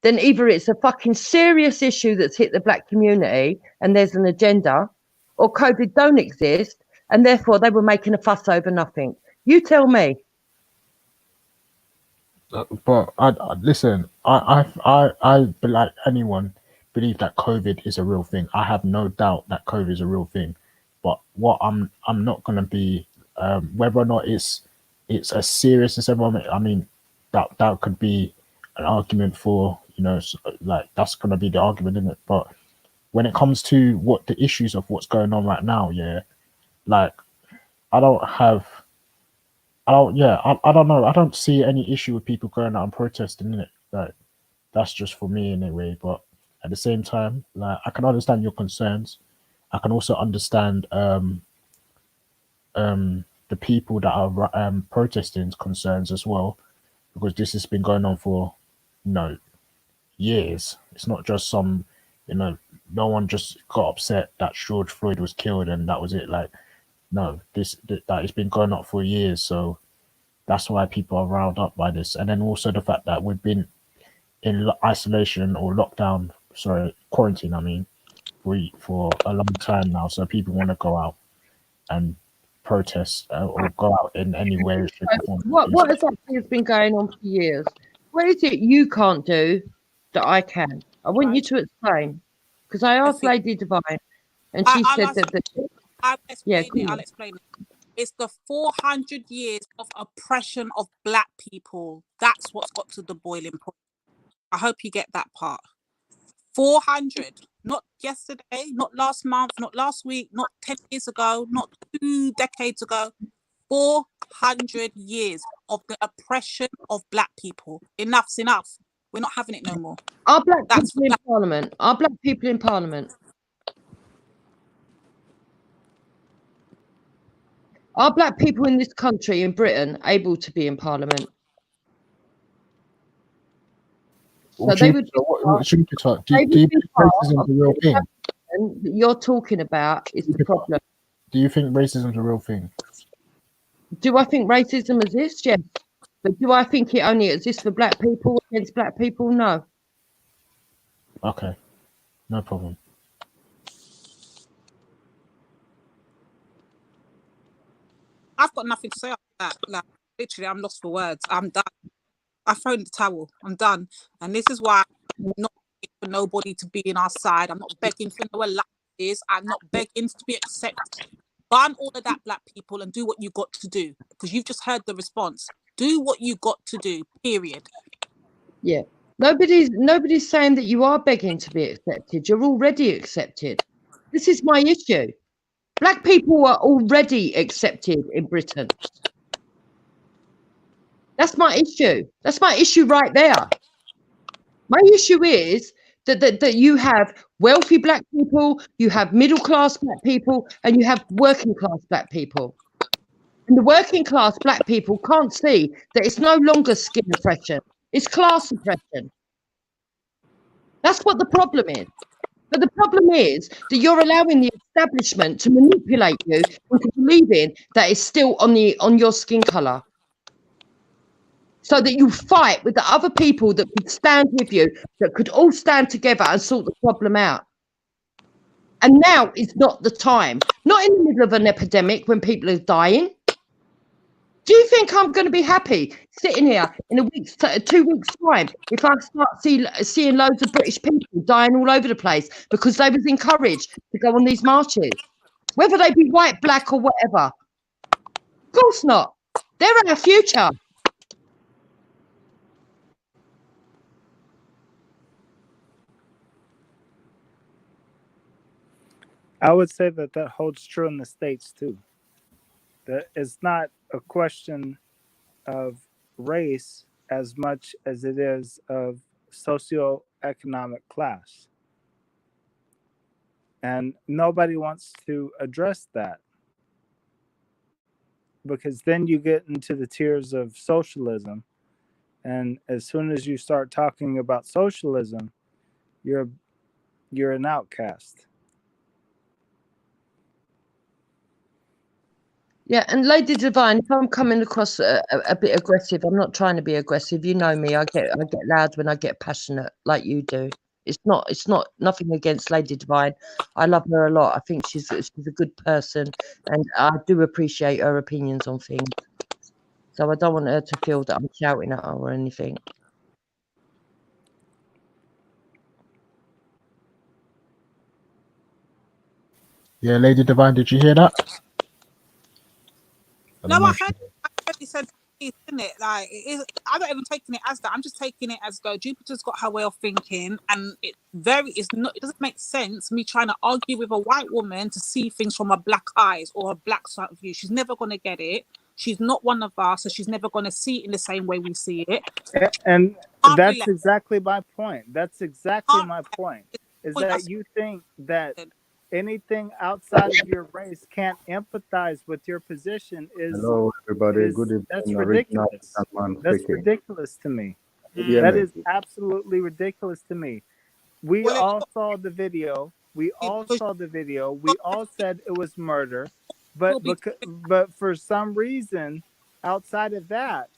then either it's a fucking serious issue that's hit the black community and there's an agenda, or COVID don't exist and therefore they were making a fuss over nothing. You tell me. But listen, I like anyone believe that COVID is a real thing. I have no doubt that COVID is a real thing. But what I'm not gonna be whether or not it's as serious as everyone. I mean, that could be an argument for, you know, like that's gonna be the argument, isn't it? But when it comes to what the issues of what's going on right now, yeah, like I don't know. I don't see any issue with people going out and protesting, innit? Like that's just for me anyway. But at the same time, like I can understand your concerns. I can also understand the people that are protesting concerns as well, because this has been going on for, you know, years. It's not just some, you know, no one just got upset that George Floyd was killed and that was it. Like, no, that has been going on for years. So that's why people are riled up by this. And then also the fact that we've been in isolation or quarantine, I mean, for a long time now. So people want to go out and protest or go out in any way. What exactly has been going on for years? What is it you can't do that I can? I want you to explain. Because I asked Lady Divine and she said I'll explain it. It's the 400 years of oppression of black people. That's what's got to the boiling point. I hope you get that part. 400, not yesterday, not last month, not last week, not 10 years ago, not 2 decades ago. 400 years of the oppression of black people. Enough's enough. We're not having it no more. Are black people in Parliament? Are black people in Parliament? Are black people in this country, in Britain, able to be in Parliament? So they would. Do you think racism is a real thing? That you're talking about is the problem. Do you think racism is a real thing? Do I think racism exists? Yes. But do I think it only exists for black people against black people? No. Okay, no problem. I've got nothing to say after that. Like, literally, I'm lost for words. I'm done. I thrown the towel. I'm done. And this is why I'm not begging for nobody to be in our side. I'm not begging for no alliances. I'm not begging to be accepted. Ban all of that, black people, and do what you got to do. Because you've just heard the response. Do what you got to do, period. Yeah. Nobody's saying that you are begging to be accepted. You're already accepted. This is my issue. Black people are already accepted in Britain. That's my issue. That's my issue right there. My issue is that you have wealthy black people, you have middle class black people, and you have working class black people. And the working class black people can't see that it's no longer skin oppression, it's class oppression. That's what the problem is. But the problem is that you're allowing the establishment to manipulate you into believing that it's still on your skin color. So that you fight with the other people that could stand with you, that could all stand together and sort the problem out. And now is not the time. Not in the middle of an epidemic when people are dying. Do you think I'm going to be happy sitting here in a week's 2 weeks' time if I start seeing loads of British people dying all over the place because they was encouraged to go on these marches, whether they be white, black, or whatever? Of course not. They're our future. I would say that that holds true in the States too. That it's not a question of race as much as it is of socioeconomic class. And nobody wants to address that, because then you get into the tiers of socialism. And as soon as you start talking about socialism, you're an outcast. Yeah, and Lady Divine, if I'm coming across a bit aggressive, I'm not trying to be aggressive. You know me, I get loud when I get passionate, like you do. It's not nothing against Lady Divine. I love her a lot. I think she's a good person, and I do appreciate her opinions on things. So I don't want her to feel that I'm shouting at her or anything. Yeah, Lady Divine, did you hear that? No, I heard you said, isn't it? Like, I'm not even taking it as that. I'm just taking it as though Jupiter's got her way of thinking, and it doesn't make sense me trying to argue with a white woman to see things from a black eyes or a black side of view. She's never going to get it. She's not one of us, so she's never going to see it in the same way we see it. And that's exactly my point. That's exactly my point. Is that you think that anything outside of your race can't empathize with your position is Hello, everybody. Good evening. that's ridiculous. That's ridiculous to me. That is absolutely ridiculous to me. We all saw the video. We all saw the video. We all said it was murder. But for some reason, outside of that,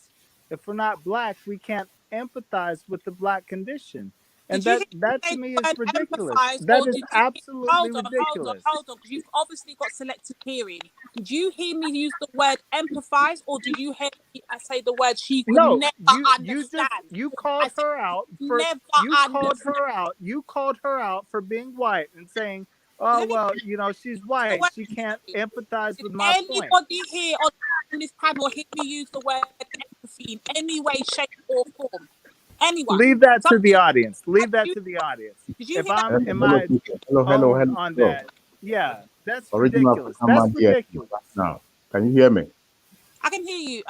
if we're not black, we can't empathize with the black condition. And that to me is ridiculous. That is absolutely ridiculous. Hold on, because you've obviously got selective hearing. Did you hear me use the word empathize, or did you hear me say the word she could never understand? You called her out for you called her out for being white and saying, oh well, she's white, she can't empathize with my point. Anybody here on this panel hear me use the word empathy in any way, shape, or form? Anyone. Leave that to the audience. Leave that to the audience. If I'm in my on that, yeah, that's ridiculous. That's ridiculous. Now, can you hear me? I can hear you,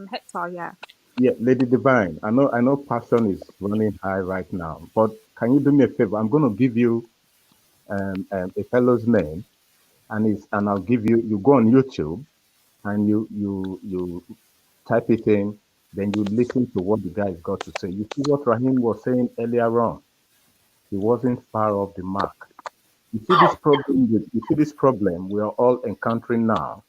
Hector. Yeah. Yeah, Lady Divine. I know passion is running high right now, but can you do me a favor? I'm going to give you a fellow's name, and I'll give you. You go on YouTube, and you type it in. Then you listen to what the guy's got to say. You see what Raheem was saying earlier on. He wasn't far off the mark. You see this problem we are all encountering now.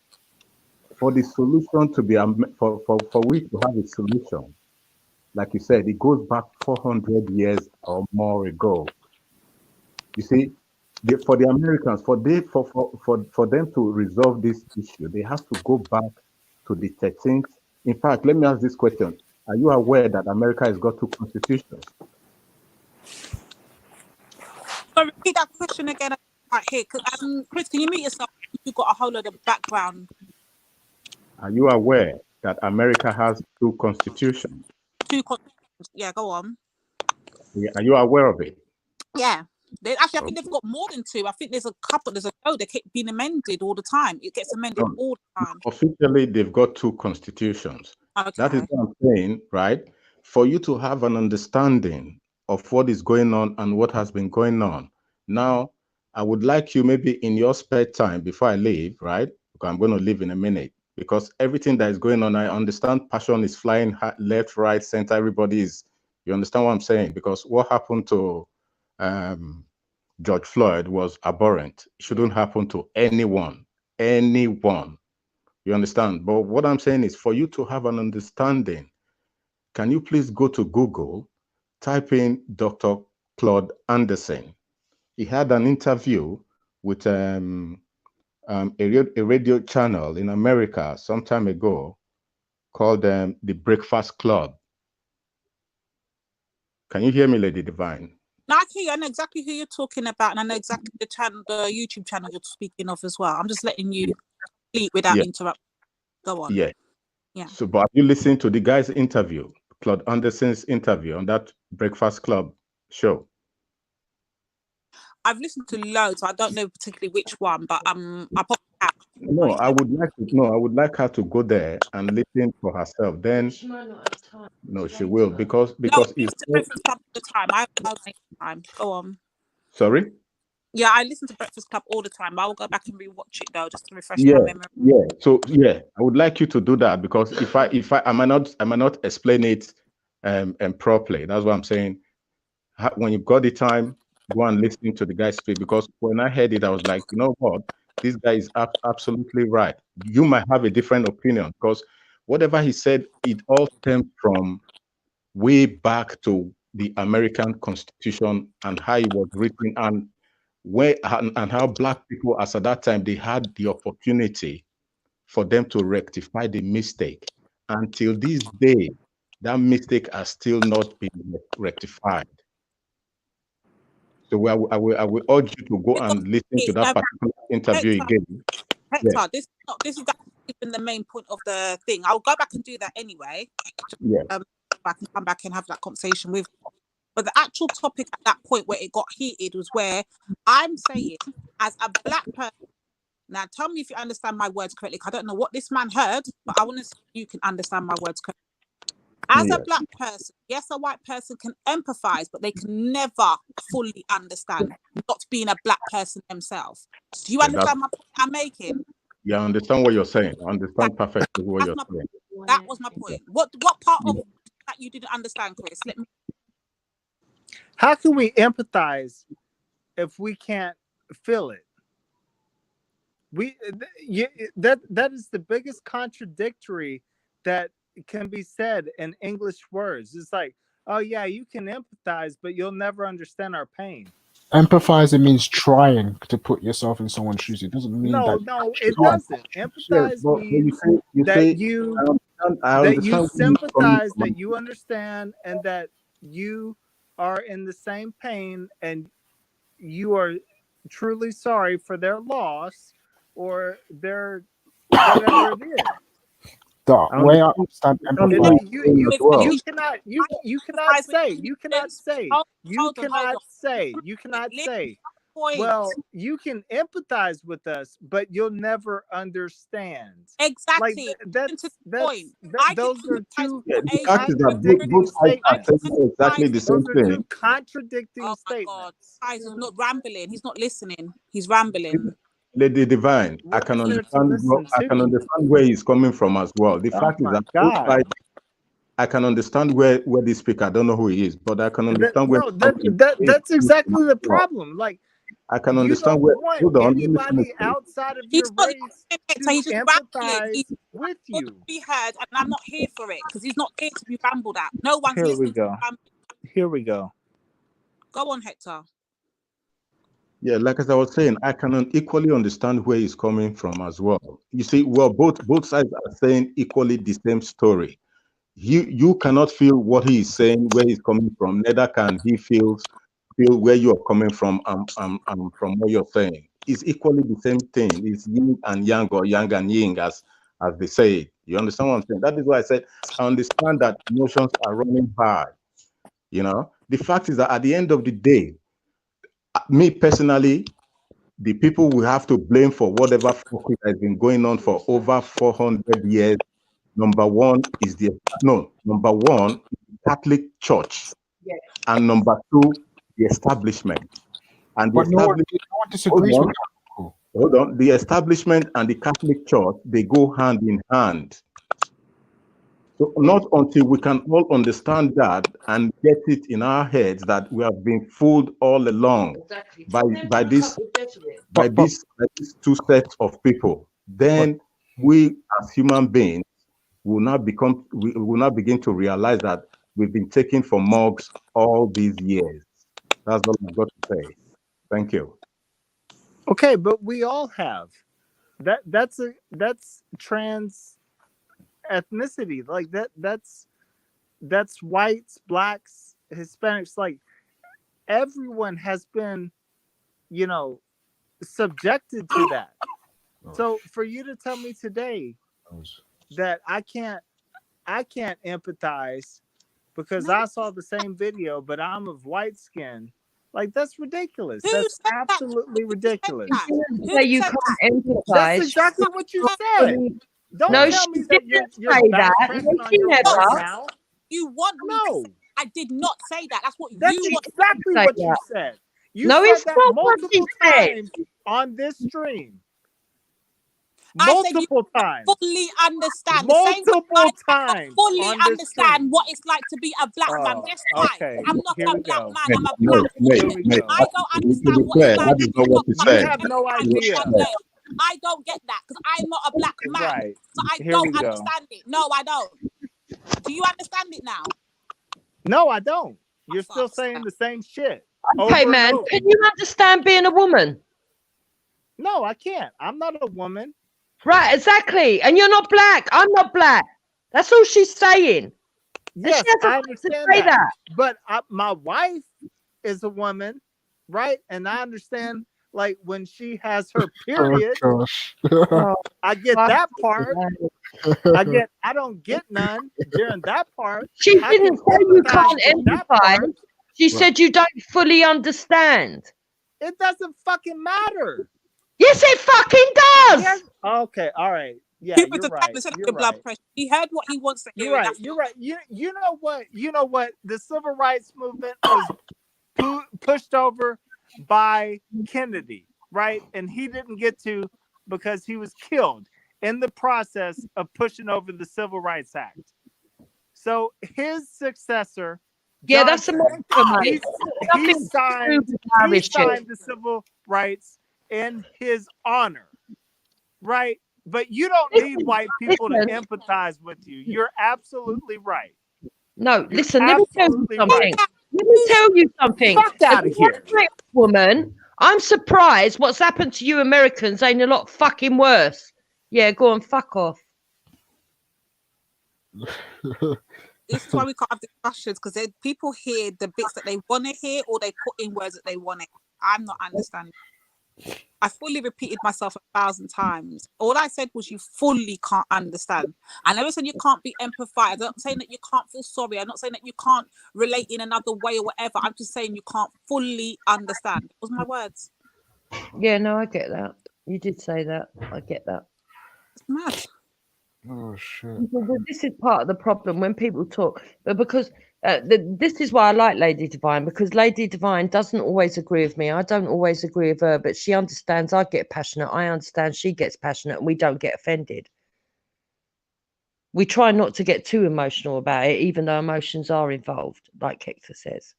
For the solution to be for we to have a solution, like you said, it goes back 400 years or more ago. You see, for the Americans, for them to resolve this issue, they have to go back to the 13th. In fact, let me ask this question. Are you aware that America has got 2 constitutions? So repeat that question again right here. Chris, can you mute yourself? You've got a whole lot of background. Are you aware that America has 2 constitutions? 2 constitutions. Yeah, go on. Are you aware of it? Yeah. I think they've got more than 2. I think there's a couple. They keep being amended all the time. It gets amended all the time. Officially, they've got 2 constitutions. Okay. That is what I'm saying, right? For you to have an understanding of what is going on and what has been going on. Now, I would like you maybe in your spare time before I leave, right? Because I'm going to leave in a minute. Because everything that is going on, I understand passion is flying left, right, center. Everybody is. You understand what I'm saying? Because what happened to George Floyd was abhorrent. It shouldn't happen to anyone. You understand? But what I'm saying is for you to have an understanding, can you please go to Google, type in Dr. Claude Anderson, he had an interview with a radio channel in America some time ago called The Breakfast Club. Can you hear me, Lady Divine? No, I hear you. I know exactly who you're talking about, and I know exactly the YouTube channel you're speaking of as well. I'm just letting you speak without Yeah. interrupting. Go on. Yeah. Yeah. So, but have you listened to the guy's interview, Claude Anderson's interview on that Breakfast Club show? I've listened to loads. I don't know particularly which one, but I probably have. No, I would like her to go there and listen for herself. Then, no, she will because No, it's I listen to Breakfast Club all the time. I have no time. Go on. sorry. Yeah, I listen to Breakfast Club all the time. I will go back and rewatch it though, just to refresh Yeah, my memory. yeah. So yeah, I would like you to do that because if I might not explain it and properly. That's what I'm saying. When you've got the time, go and listen to the guy speak because when I heard it, I was like, you know what, this guy is absolutely right. You might have a different opinion because whatever he said, it all stems from way back to the American Constitution and how it was written and how Black people, as at that time, they had the opportunity for them to rectify the mistake. Until this day, that mistake has still not been rectified. So I will urge you to go and listen to that particular interview he gave. Hector, this is actually been the main point of the thing. I'll go back and do that anyway. Yeah. I can come back and have that conversation with you. But the actual topic at that point where it got heated was where I'm saying, as a Black person, now tell me if you understand my words correctly, because I don't know what this man heard, but I want to see if you can understand my words correctly. As a Black person, yes, a white person can empathize, but they can never fully understand, not being a Black person themselves. Do you understand my point I'm making? Yeah, I understand what you're saying. I understand perfectly what you're saying. That was my point. What part of that you didn't understand, Chris? Let me. How can we empathize if we can't feel it? That is the biggest contradictory that can be said in English words. It's like, oh yeah, you can empathize, but you'll never understand our pain. Empathizing means trying to put yourself in someone's shoes. It doesn't mean No, it doesn't. Empathize means that you sympathize, that you understand, and that you are in the same pain, and you are truly sorry for their loss or their whatever it is. The way I understand empathize. You cannot say, well, you can empathize with us, but you'll never understand. Exactly. Like, those are two. The fact is that both sides are saying exactly the same thing. Two contradicting statements. Guys, he's not rambling. He's not listening. He's rambling. Lady Divine, I can understand where he's coming from as well. The fact is that both sides, I can understand where this speaker, I don't know who he is, but I can understand that's exactly the problem. Like, I can understand where. Hold on, anybody outside of your race to empathize with you. To be heard, and I'm not here for it because he's not here to be rambled at. No one's Here we listening. go. Here we go. Go on, Hector. Yeah, like as I was saying, I can equally understand where he's coming from as well. You see, well, both sides are saying equally the same story. You cannot feel what he is saying, where he's coming from. Neither can he feel where you are coming from from what you're saying. It's equally the same thing. It's yin and yang, or yang and yin, as they say. You understand what I'm saying? That is why I said I understand that emotions are running high. You know, the fact is that at the end of the day, me personally, the people we have to blame for whatever fuckery has been going on for over 400 years. Number one is the Catholic Church, and number two, the establishment. And the establishment, hold on, the establishment and the Catholic Church, they go hand in hand. So not until we can all understand that and get it in our heads that we have been fooled all along by these two sets of people, then we as human beings will not begin to realize that we've been taken for mugs all these years. That's all I've got to say. Thank you. Okay, but we all have that's trans ethnicity. Like that's whites, blacks, Hispanics. Like everyone has been, you know, subjected to that. So for you to tell me today that I can't empathize because I saw the same video, but I'm of white skin, like that's ridiculous. That's absolutely ridiculous. Say you can't empathize. That's exactly what you said. Don't No, tell she me that didn't you're say that. backtracking No, on she your never. word now. You want me to No. say I did not say that. That's what That's you want. exactly say what you that. said. You No, said it's that not what she multiple said. times on this stream. I said you Multiple times. fully understand. The same way Multiple I times fully on this understand stream. what it's like to be a black man. Oh, Guess why? okay. I'm not Here a we black go. man. I'm a Mate, black mate, woman. mate. I don't To understand be what it's fair, like that is to not be what a he You said. have no and idea. I don't get that because I'm not a black man. Right. So I Here we don't go. understand it. No, I don't. Do you understand it now? No, I don't. You're still saying the same shit. Okay, over and man. over. Can you understand being a woman? No, I can't. I'm not a woman. Right, exactly. And you're not black. I'm not black. That's all she's saying. And Yes, she has a I right to understand say that. that. But my wife is a woman, right? And I understand, like, when she has her period, gosh. I get that part. I don't get none during that part. She I can didn't say you empathize can't with that part. empathize. She said you don't fully understand. It doesn't fucking matter. Yes, it fucking does. Yes. Okay, all right. Yeah, Keep it you're to right. tablets and You're your blood right. pressure. He heard what he wants to hear. You're and right. that's You're right. You know what? You know what? The civil rights movement was pushed over by Kennedy, right? And he didn't get to because he was killed in the process of pushing over the Civil Rights Act. So his successor, Yeah, that's Johnson, America, mate. he Nothing to do signed with Irish shit. the civil rights in his honor, right? But you don't need white people to empathize with you. You're absolutely right. No, You're listen, let me tell you absolutely something. right. Let me tell you something. Fuck As out a of here. black woman, I'm surprised what's happened to you Americans ain't a lot fucking worse. Yeah, go on, fuck off. This is why we can't have discussions because people hear the bits that they want to hear or they put in words that they want to hear. I'm not understanding. I fully repeated myself 1,000 times. All I said was you fully can't understand. I never said you can't be empathetic. I'm not saying that you can't feel sorry. I'm not saying that you can't relate in another way or whatever. I'm just saying you can't fully understand. Those are my words. Yeah, no, I get that. You did say that. I get that. It's mad. Oh shit. This is part of the problem when people talk, but because this is why I like Lady Divine, because Lady Divine doesn't always agree with me. I don't always agree with her, but she understands I get passionate. I understand she gets passionate, and we don't get offended. We try not to get too emotional about it, even though emotions are involved, like Hector says.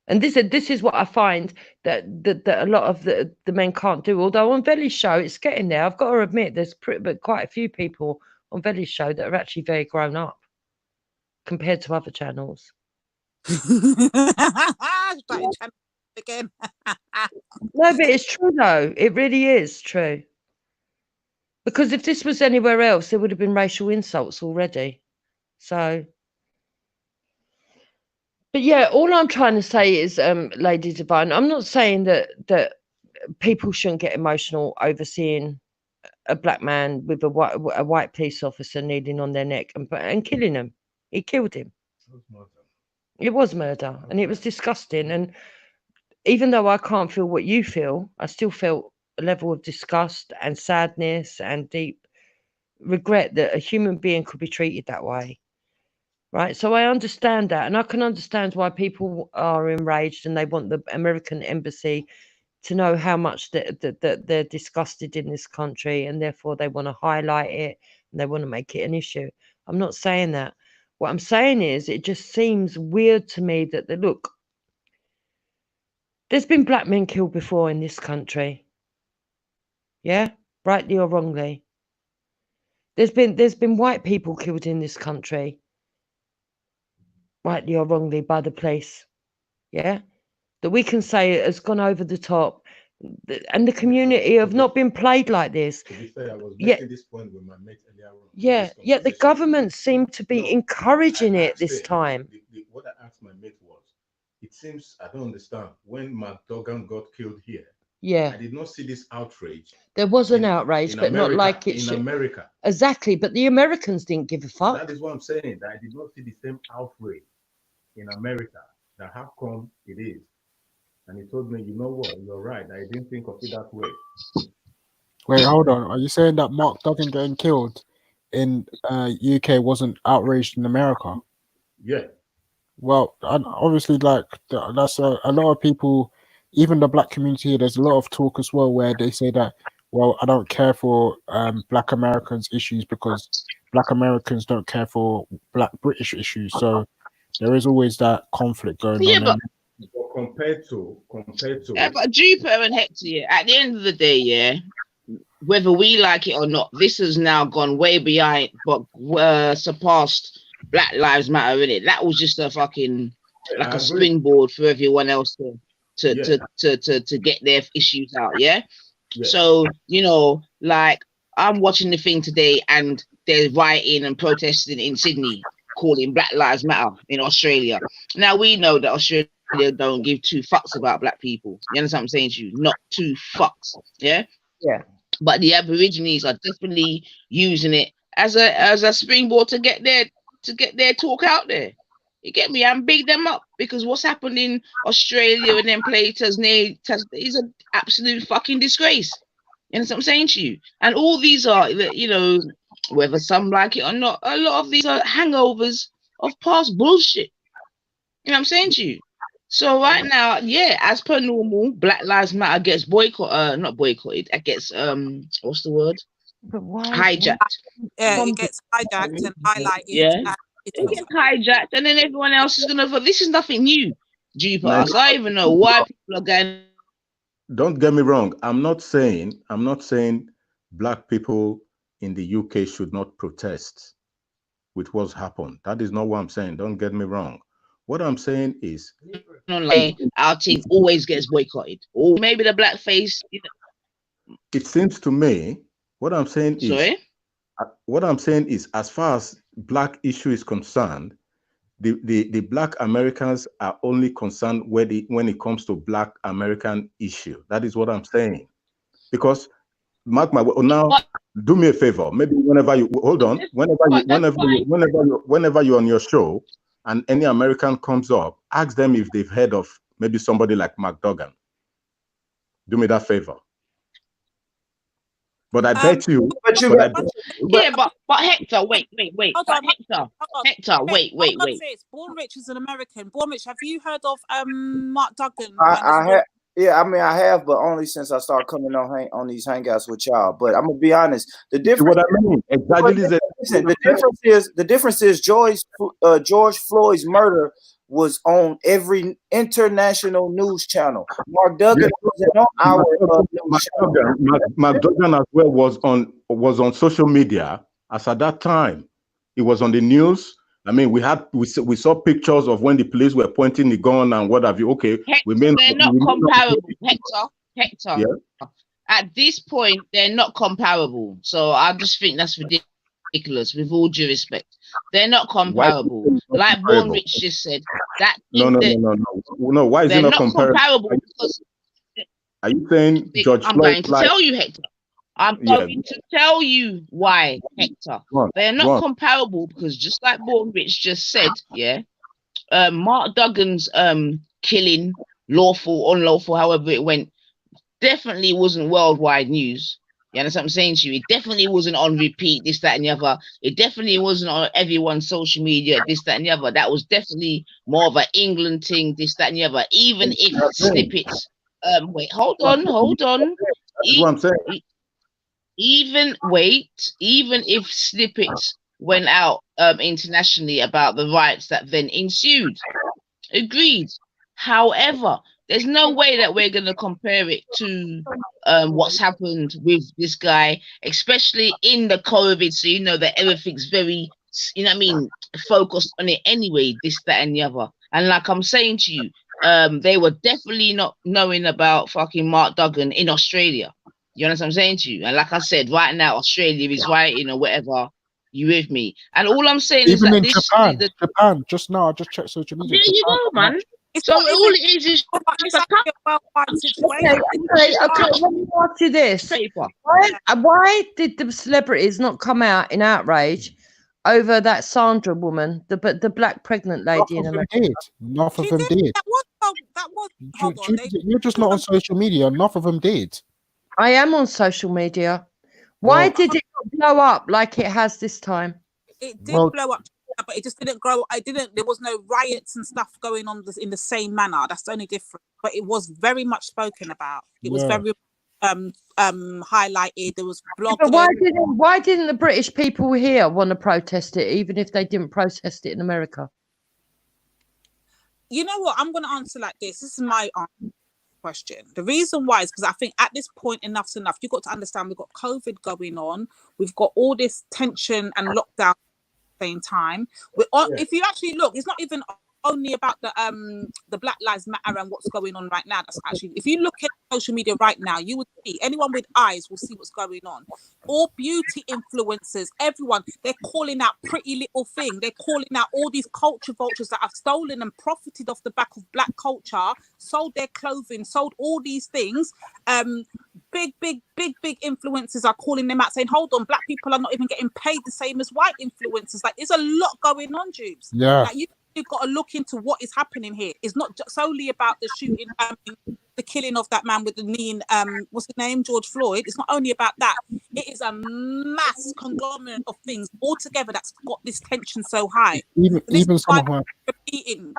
And this is what I find that a lot of the men can't do. Although on Veli's show, it's getting there. I've got to admit, there's quite a few people on Veli's show that are actually very grown up compared to other channels. Again. No, but it's true though. It really is true. Because if this was anywhere else, there would have been racial insults already. So. But yeah, all I'm trying to say is, Lady Divine, I'm not saying that people shouldn't get emotional over seeing a black man with a white police officer kneeling on their neck and killing them. He killed him. It was murder, and it was disgusting. And even though I can't feel what you feel, I still felt a level of disgust and sadness and deep regret that a human being could be treated that way. Right, so I understand that, and I can understand why people are enraged and they want the American embassy to know how much that they're disgusted in this country, and therefore they want to highlight it and they want to make it an issue. I'm not saying that. What I'm saying is, it just seems weird to me that look, there's been black men killed before in this country. Yeah, rightly or wrongly. There's been white people killed in this country. Rightly or wrongly by the police. Yeah, that we can say has gone over the top, and the community have not been played like this. To be fair, I was Yeah, making this point with my mate earlier on. yeah, yet the government seemed to be encouraging it this time. What I asked my mate was, it seems I don't understand. When McDogan got killed here, Yeah. I did not see this outrage. There was an outrage, in but not America, like it in should. America. Exactly, but the Americans didn't give a fuck. That is what I'm saying. That I did not see the same outrage in America. That how come it is? And he told me, you know what? You're right. I didn't think of it that way. Wait, hold on. Are you saying that Mark Duggan getting killed in UK wasn't outraged in America? Yeah. Well, and obviously, like that's a lot of people, even the black community. There's a lot of talk as well where they say that, well, I don't care for Black Americans' issues because Black Americans don't care for Black British issues. So there is always that conflict going Yeah, on. but compared to yeah, but Jupiter and Hector, yeah, at the end of the day, yeah, whether we like it or not, this has now gone way behind, but surpassed Black Lives Matter, innit? That was just a fucking like a springboard for everyone else to get their issues out, yeah? So, you know, like I'm watching the thing today and they're rioting and protesting in Sydney, calling Black Lives Matter in Australia. Now we know that Australia don't give two fucks about black people. You understand what I'm saying to you? Not two fucks, yeah? Yeah. But the Aborigines are definitely using it as a springboard to get their talk out there. You get me? And big them up because what's happened in Australia and then play Tasmania is an absolute fucking disgrace. You know what I'm saying to you? And all these are, you know, whether some like it or not, a lot of these are hangovers of past bullshit. You know what I'm saying to you? So right now, yeah, as per normal, Black Lives Matter gets not boycotted. It gets what's the word? But why? Hijacked. Yeah, it gets hijacked and highlighted. Yeah, and it gets hijacked, and then everyone else is gonna. This is nothing new, Jupiter. Man. So I don't even know why people are going. Don't get me wrong. I'm not saying black people in the UK should not protest with what's happened. That is not what I'm saying. Don't get me wrong. What I'm saying is, Our team always gets boycotted, or maybe the blackface. You know. it seems to me, what I'm saying is, Sorry? as far as black issue is concerned, the black Americans are only concerned when it comes to black American issue. That is what I'm saying. Because mark my word, now do me a favor. Maybe whenever you hold on, whenever you're on your show and any American comes up, ask them if they've heard of maybe somebody like Mark Duggan. Do me that favor. But I bet you. But Hector, wait. Hector, wait. Born Rich is an American. Born Rich, have you heard of Mark Duggan? I have. Yeah, I mean, I have, but only since I started coming on these hangouts with y'all. But I'm gonna be honest. The difference. What I mean, exactly. Listen, the difference is George Floyd's murder was on every international news channel. Mark Duggan wasn't on our news channel. Mark Duggan as well was on social media. As at that time, it was on the news. I mean, we saw pictures of when the police were pointing the gun and what have you. Okay, they're not comparable, Hector. Yeah. At this point, they're not comparable. So I just think that's ridiculous. With all due respect, they're not comparable. Like Born Rich just said, that no. Why is it not comparable? Because are you saying George I'm Floyd? going to tell you, Hector. I'm going to tell you why, Hector. They're not comparable because just like Born Rich just said, yeah, Mark Duggan's killing, lawful, unlawful, however it went, definitely wasn't worldwide news. You understand what I'm saying to you? It definitely wasn't on repeat, this, that, and the other. It definitely wasn't on everyone's social media, this, that, and the other. That was definitely more of an England thing, this, that, and the other. Even if snippets, wait, hold on. That's what I'm saying. Even if snippets went out internationally about the riots that then ensued, agreed. However, there's no way that we're going to compare it to what's happened with this guy, especially in the COVID. So you know that everything's very, you know what I mean, focused on it anyway, this, that, and the other. And like I'm saying to you, they were definitely not knowing about fucking Mark Duggan in Australia. You understand what I'm saying to you? And like I said, right now Australia is rioting or whatever. You with me? And all I'm saying is Even that in this Japan, just now I just checked social media. there you go, man. So all it is just a Okay, let me ask you this. Why did the celebrities not come out in outrage over that Sandra woman, the black pregnant lady in America? Enough of them did. You're just not on social media. Enough of them did. I am on social media. Why did it not blow up like it has this time? It did blow up, but it just didn't grow. There was no riots and stuff going on in the same manner. That's the only difference. But it was very much spoken about. It was very highlighted. There was blogging. But why didn't the British people here want to protest it, even if they didn't protest it in America? You know what? I'm going to answer like this. This is my question. The reason why is because I think at this point enough's enough. You've got to understand we've got COVID going on. We've got all this tension and lockdown at the same time. If you actually look, it's not even only about the Black Lives Matter and what's going on right now. That's actually, if you look at social media right now, you would see, anyone with eyes will see what's going on. All beauty influencers, everyone, they're calling out Pretty Little Thing. They're calling out all these culture vultures that have stolen and profited off the back of black culture, sold their clothing, sold all these things. Big influencers are calling them out, saying, hold on, black people are not even getting paid the same as white influencers. Like, there's a lot going on, Jubes. Yeah. Like, you've got to look into what is happening here. It's not solely about the shooting, the killing of that man with the knee in, what's his name, George Floyd. It's not only about that. It is a mass conglomerate of things altogether that's got this tension so high. Even some of them.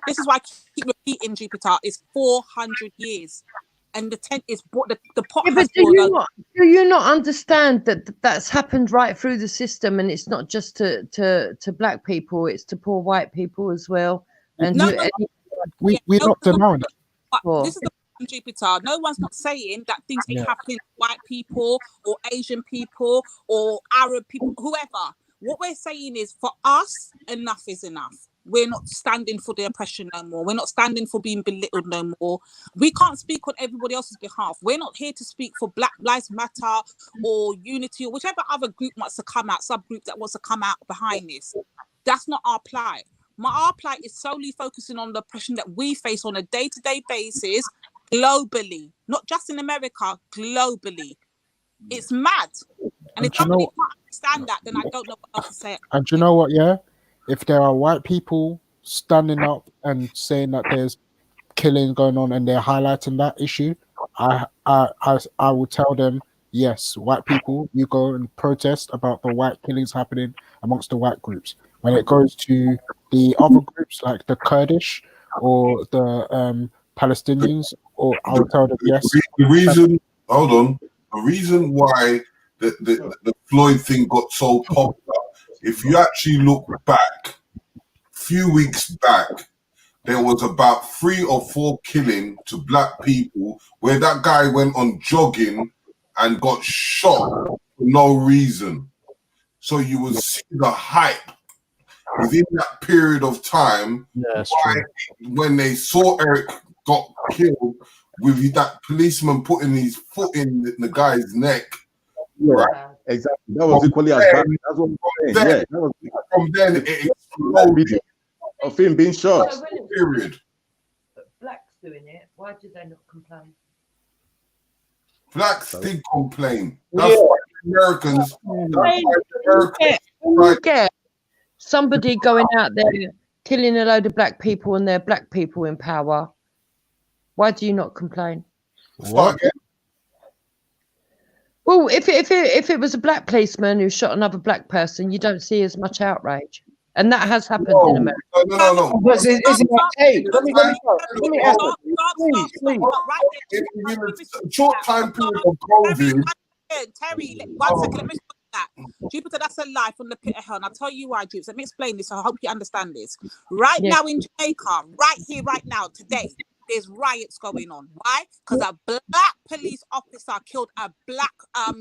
This is why I keep repeating, Jupiter. It's 400 years. And the tent is the pot. Yeah, but do you not understand that that's happened right through the system, and it's not just to black people; it's to poor white people as well. And we're not denying it. This is the problem, Jupiter. No one's not saying that things ain't happening to white people or Asian people or Arab people, whoever. What we're saying is, for us, enough is enough. We're not standing for the oppression no more. We're not standing for being belittled no more. We can't speak on everybody else's behalf. We're not here to speak for Black Lives Matter or Unity or whichever other group wants to come out, subgroup that wants to come out behind this. That's not our plight. Our plight is solely focusing on the oppression that we face on a day-to-day basis, globally, not just in America, globally. It's mad. And if somebody can't understand that, then I don't know what else to say. And you know what, yeah? If there are white people standing up and saying that there's killing going on and they're highlighting that issue, I will tell them, yes, white people, you go and protest about the white killings happening amongst the white groups. When it goes to the other groups like the Kurdish or the Palestinians, or I will tell them, yes. The reason why the Floyd thing got so popular, if you actually look back, a few weeks back, there was about 3 or 4 killing to black people where that guy went on jogging and got shot for no reason. So you would see the hype within that period of time. When they saw Eric got killed with that policeman putting his foot in the guy's neck. Right. Exactly. That was equally as bad. That's what I'm saying. From then it exploded. Of him being shot. Period. But blacks doing it. Why did they not complain? Blacks did complain. That's why Americans. You get somebody going out there killing a load of black people and they're black people in power. Why do you not complain? What? Well, if it was a black policeman who shot another black person, you don't see as much outrage, and that has happened in America. No. Hey, let me ask you, please. Short time period of COVID. Terry, 1 second. Let me stop that. Jupiter, that's a lie from the pit of hell. And I'll tell you why, Jupiter. Let me explain this. I hope you understand this. Right now in Jamaica, right here, right now, today, there's riots going on. Why? Because a black police officer killed a black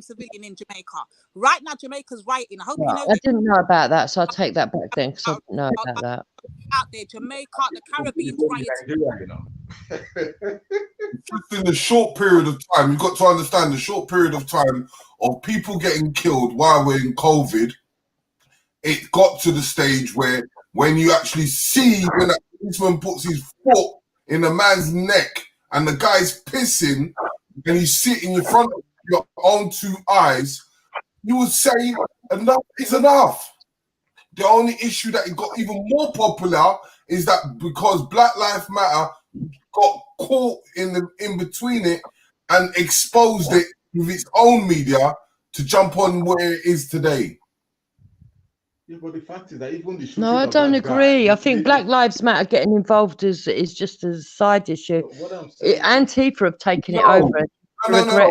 civilian in Jamaica. Right now, Jamaica's rioting. I hope you know. I didn't know about that, so I'll take that back then, because I didn't know about that. Out there, Jamaica, the Caribbean's rioting. Just in the short period of time, you've got to understand the short period of time of people getting killed while we're in COVID. It got to the stage where when you actually see when a policeman puts his foot in a man's neck and the guy's pissing and he's sitting in front of your own two eyes, you would say enough is enough. The only issue that it got even more popular is that because Black Lives Matter got caught in between it and exposed it with its own media to jump on where it is today. Yeah, but the fact is that even the No, I don't agree. I think Black Lives Matter getting involved is just a side issue. Antifa have taken it over. No.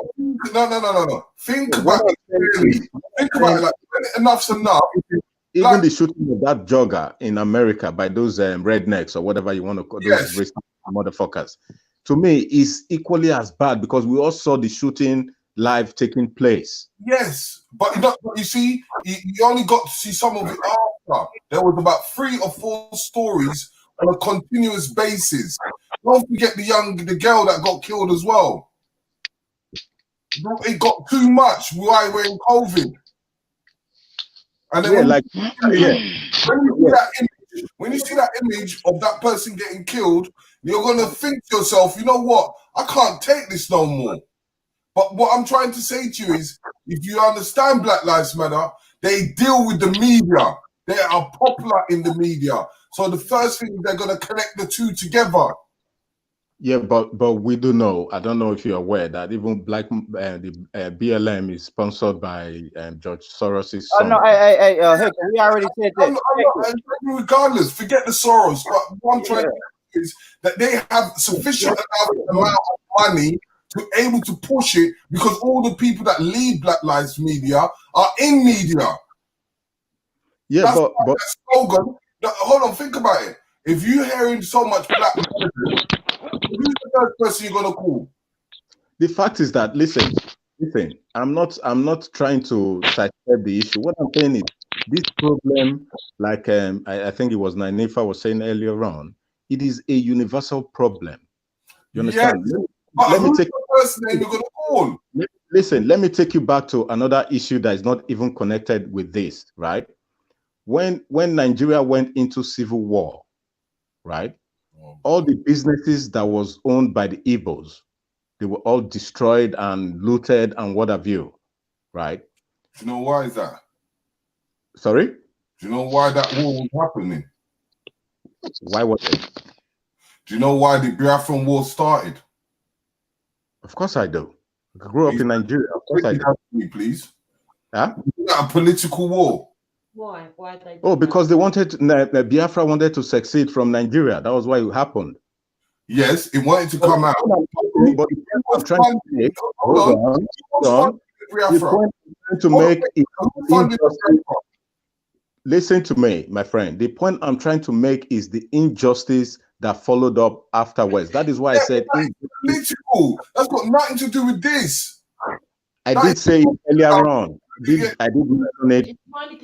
Think about it clearly. Think about it like enough's enough. Even the shooting of that jogger in America by those rednecks or whatever you want to call those racist motherfuckers, to me, is equally as bad because we all saw the shooting live taking place. Yes, but you see, you only got to see some of it after. There was about 3 or 4 stories on a continuous basis. Don't forget the girl that got killed as well. It got too much while we're in COVID. And then when you see that image of that person getting killed, you're gonna think to yourself, you know what? I can't take this no more. But what I'm trying to say to you is, if you understand Black Lives Matter, they deal with the media. They are popular in the media. So the first thing, they're gonna connect the two together. Yeah, but we do know. I don't know if you're aware that even the BLM is sponsored by George Soros's son. Oh no, hey, we already said that. Regardless, forget the Soros. But what I'm trying to say is that they have sufficient amount of money to able to push it because all the people that lead Black Lives Media are in media. Yeah, that's but that slogan. Hold on, think about it. If you're hearing so much black, who's the first person you're gonna call? The fact is that listen. I'm not trying to sidestep the issue. What I'm saying is this problem, like I think it was Nanifa was saying earlier on, it is a universal problem. You understand? Yes. Let me take the first name you're gonna call. Listen, let me take you back to another issue that is not even connected with this, right? When Nigeria went into civil war, right? All the businesses that was owned by the Igbos, they were all destroyed and looted and what have you, right? Do you know why is that? Sorry? Do you know why that war was happening? Why was it? Do you know why the Biafran war started? Of course I do. I grew up in Nigeria. Of course I do. Me, please. Huh? A political war. Why? Why they? Oh, because they wanted Biafra wanted to succeed from Nigeria. That was why it happened. Yes, it wanted to come out. But I'm trying to make. Hold on. The point I'm trying to make is listen to me, my friend. The point I'm trying to make is the injustice that followed up afterwards. That is why I said political. That's got nothing to do with this. I did say it earlier on. I did mention it.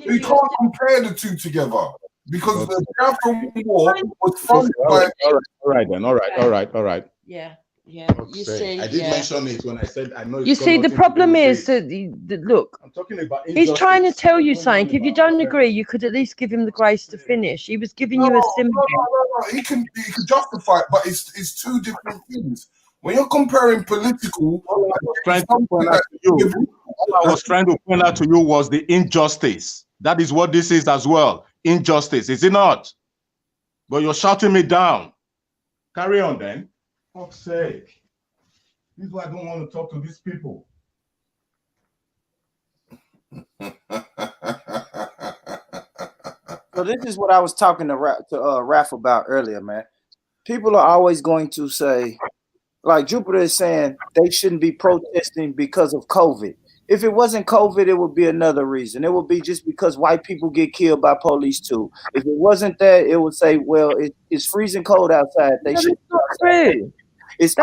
You can't compare the two together because the Biafran war was funded by. All right. Yeah. You Okay. see, I did mention it when I said I know. You see, the problem is that look, I'm talking about he's trying to tell you something. If you don't agree, you could at least give him the grace to finish. He was giving you a symbol. No. He can justify it, but it's two different things. When you're comparing political, I was trying to point out to you was the injustice. That is what this is as well. Injustice, is it not? But you're shouting me down. Carry on then. For fuck's sake. This is why I don't want to talk to these people. So this is what I was talking to Raph about earlier, man. People are always going to say, like Jupiter is saying, they shouldn't be protesting because of COVID. If it wasn't COVID, it would be another reason. It would be just because white people get killed by police too. If it wasn't that, it would say, well, it's freezing cold outside. They should. Not true. It's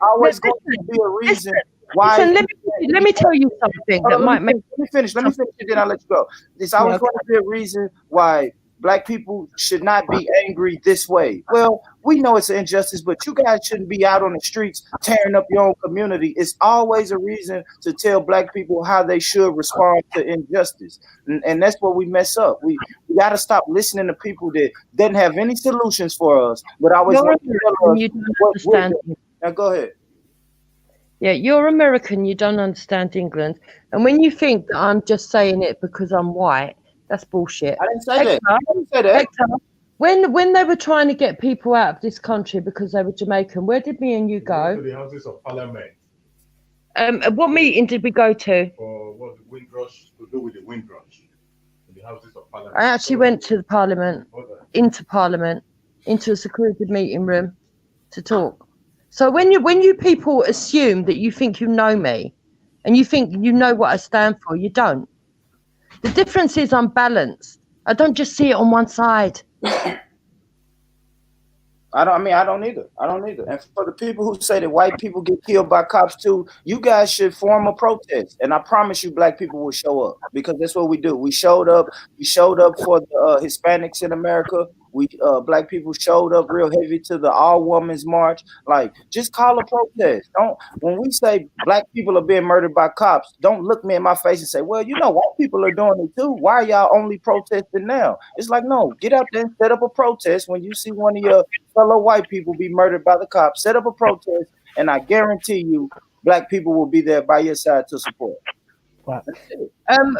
always going to be a reason why. Listen, let me tell you something that might make. Let me finish, and then I'll let you go. It's always going to be a reason why black people should not be angry this way. Well, we know it's an injustice, but you guys shouldn't be out on the streets tearing up your own community. It's always a reason to tell black people how they should respond to injustice. And that's where we mess up. We got to stop listening to people that doesn't have any solutions for us, but always want to tell us You don't what we're understand. doing. Now go ahead. Yeah, you're American. You don't understand England. And when you think that I'm just saying it because I'm white, that's bullshit. I didn't say that. I didn't say that. Hector, when they were trying to get people out of this country because they were Jamaican, where did me and you To go? the Houses of Parliament What meeting did we go to? for what the Windrush to do with the Windrush. In the Houses of Parliament. I actually went to the Parliament, into a secluded meeting room to talk. So when you people assume that you think you know me and you think you know what I stand for, you don't. The difference is I'm balanced. I don't just see it on one side. I don't either. And for the people who say that white people get killed by cops too, you guys should form a protest. And I promise you, black people will show up because that's what we do. We showed up. We showed up for the Hispanics in America. We black people showed up real heavy to the all women's march. Like, just call a protest. Don't, when we say black people are being murdered by cops, don't look me in my face and say, well, you know, white people are doing it too. Why are y'all only protesting now? It's like, no, get out there and set up a protest when you see one of your fellow white people be murdered by the cops. Set up a protest, and I guarantee you, black people will be there by your side to support.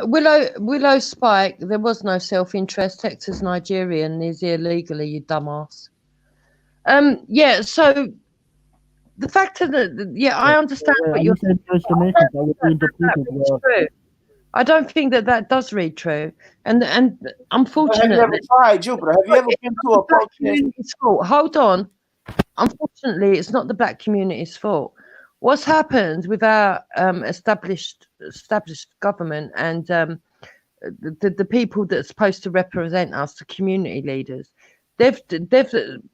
Willow Spike, there was no self-interest. Hector's Nigerian, he's here legally, you dumbass. Yeah, so the fact of I understand what you're saying. I don't think that does read true. And unfortunately, have you ever tried, Jupiter? Have you ever been to a protest? Hold on. Unfortunately, it's not the black community's fault. What's happened with our established government and the people that are supposed to represent us, the community leaders, they've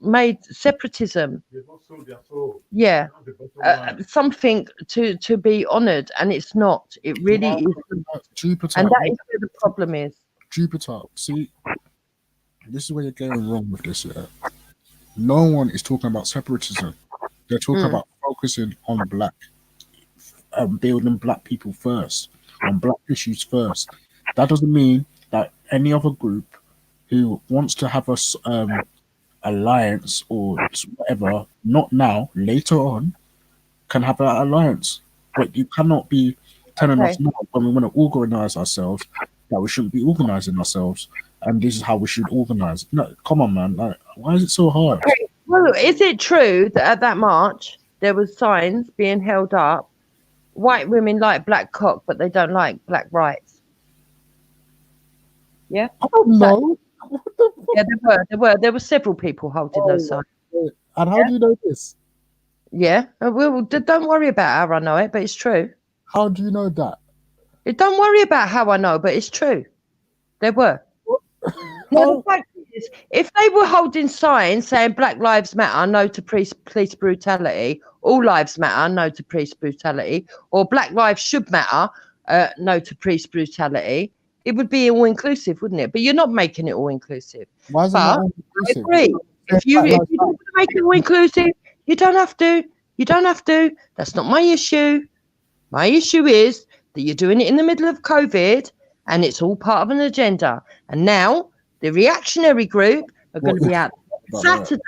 made separatism, something to be honoured, and it's not. It really is, Jupiter, and that is where the problem is. Jupiter, see, this is where you're going wrong with this. Yeah, no one is talking about separatism. They're talking about focusing on black, building black people first, on black issues first. That doesn't mean that any other group who wants to have a alliance or whatever, not now, later on, can have an alliance. But you cannot be telling us now when we want to organize ourselves that we shouldn't be organizing ourselves, and this is how we should organize. No, come on, man. Like, why is it so hard? Okay. Well, is it true that at that march there was signs being held up? White women like black cock, but they don't like black rights. Yeah, I don't know. Yeah, there were several people holding those signs. And how do you know this? Yeah, well, don't worry about how I know it, but it's true. How do you know that? Don't worry about how I know, but it's true. There were. No, the fact is, if they were holding signs saying Black Lives Matter, no to police brutality, all lives matter, no to police brutality, or Black Lives should matter, no to police brutality, it would be all inclusive, wouldn't it? But you're not making it all inclusive. Why is it not all inclusive? I agree. If you don't want to make it all inclusive, you don't have to. You don't have to. That's not my issue. My issue is that you're doing it in the middle of COVID, and it's all part of an agenda. And now the reactionary group are going to be out Saturday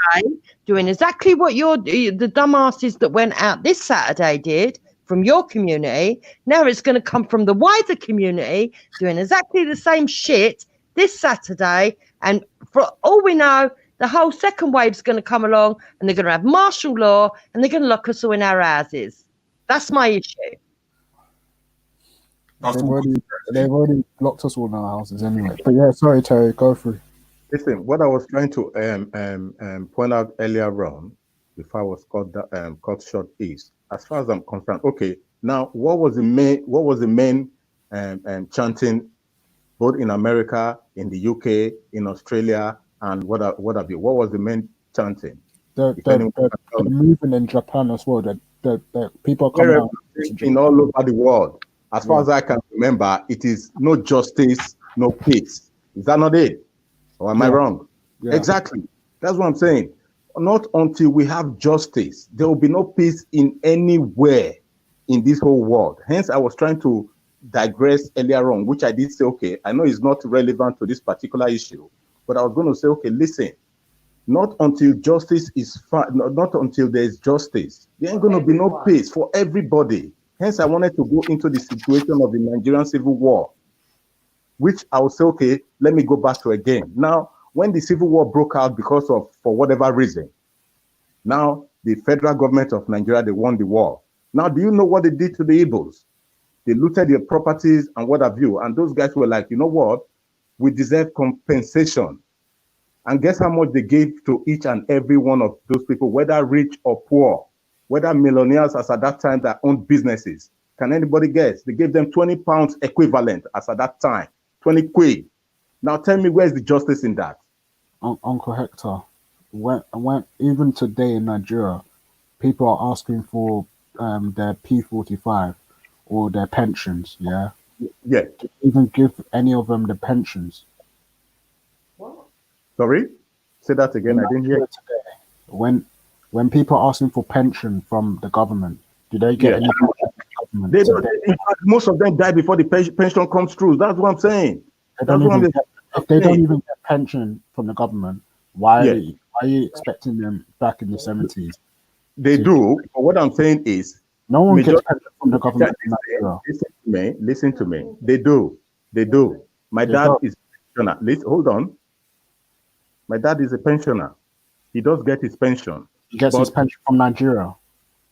doing exactly what the dumbasses that went out this Saturday did from your community. Now it's going to come from the wider community doing exactly the same shit this Saturday. And for all we know, the whole second wave's going to come along and they're going to have martial law and they're going to lock us all in our houses. That's my issue. They've already locked us all in our houses anyway. But yeah, sorry, Terry, go through. Listen, what I was trying to point out earlier on, before I was cut short, is as far as I'm concerned. Okay, now what was the main chanting, both in America, in the UK, in Australia, and what have you? What was the main chanting? The movement in Japan as well. The people are coming out in all over the world. As far as I can remember, it is no justice, no peace. Is that not it? Or am I Yeah. wrong? Yeah. Exactly. That's what I'm saying. Not until we have justice, there will be no peace in anywhere in this whole world. Hence, I was trying to digress earlier on, which I did say, okay, I know it's not relevant to this particular issue, but I was going to say, okay, listen, not until justice is not until there is justice, there ain't going to be no peace for everybody. Hence, I wanted to go into the situation of the Nigerian Civil War, which I would say, okay, let me go back to again. Now, when the Civil War broke out because of, for whatever reason, now the federal government of Nigeria, they won the war. Now, do you know what they did to the Igbos? They looted their properties and what have you. And those guys were like, you know what? We deserve compensation. And guess how much they gave to each and every one of those people, whether rich or poor, whether millionaires as at that time that owned businesses. Can anybody guess? They gave them 20 pounds equivalent as at that time, 20 quid. Now tell me, where's the justice in that? Uncle Hector, when even today in Nigeria, people are asking for their P45 or their pensions. Yeah. Yeah. Even give any of them the pensions. Sorry? Say that again. I didn't hear. When people are asking for pension from the government, do they get any pension from the government? They don't, in fact, most of them die before the pension comes through. That's what I'm saying. They don't even get, if they don't even get pension from the government, why are you expecting them back in the 70s? They do. But what I'm saying is, no one gets pension from the government. Listen to me. They do. My dad is a pensioner. Hold on. My dad is a pensioner. He does get his pension. He gets his pension from Nigeria.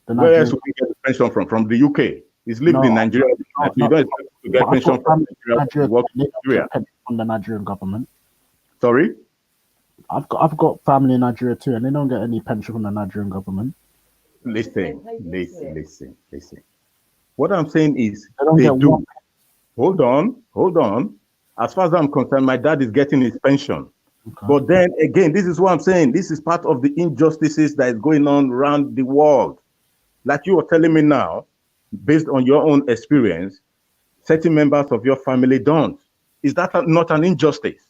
Where else would he get his pension from? From the UK. He's lived in Nigeria. You don't expect to get pension from Nigeria. From the Nigerian government. Sorry? I've got family in Nigeria too, and they don't get any pension from the Nigerian government. Listen. What I'm saying is they do. Hold on. As far as I'm concerned, my dad is getting his pension. Okay. But then again, this is what I'm saying. This is part of the injustices that is going on around the world. Like you are telling me now, based on your own experience, certain members of your family don't. Is that not an injustice?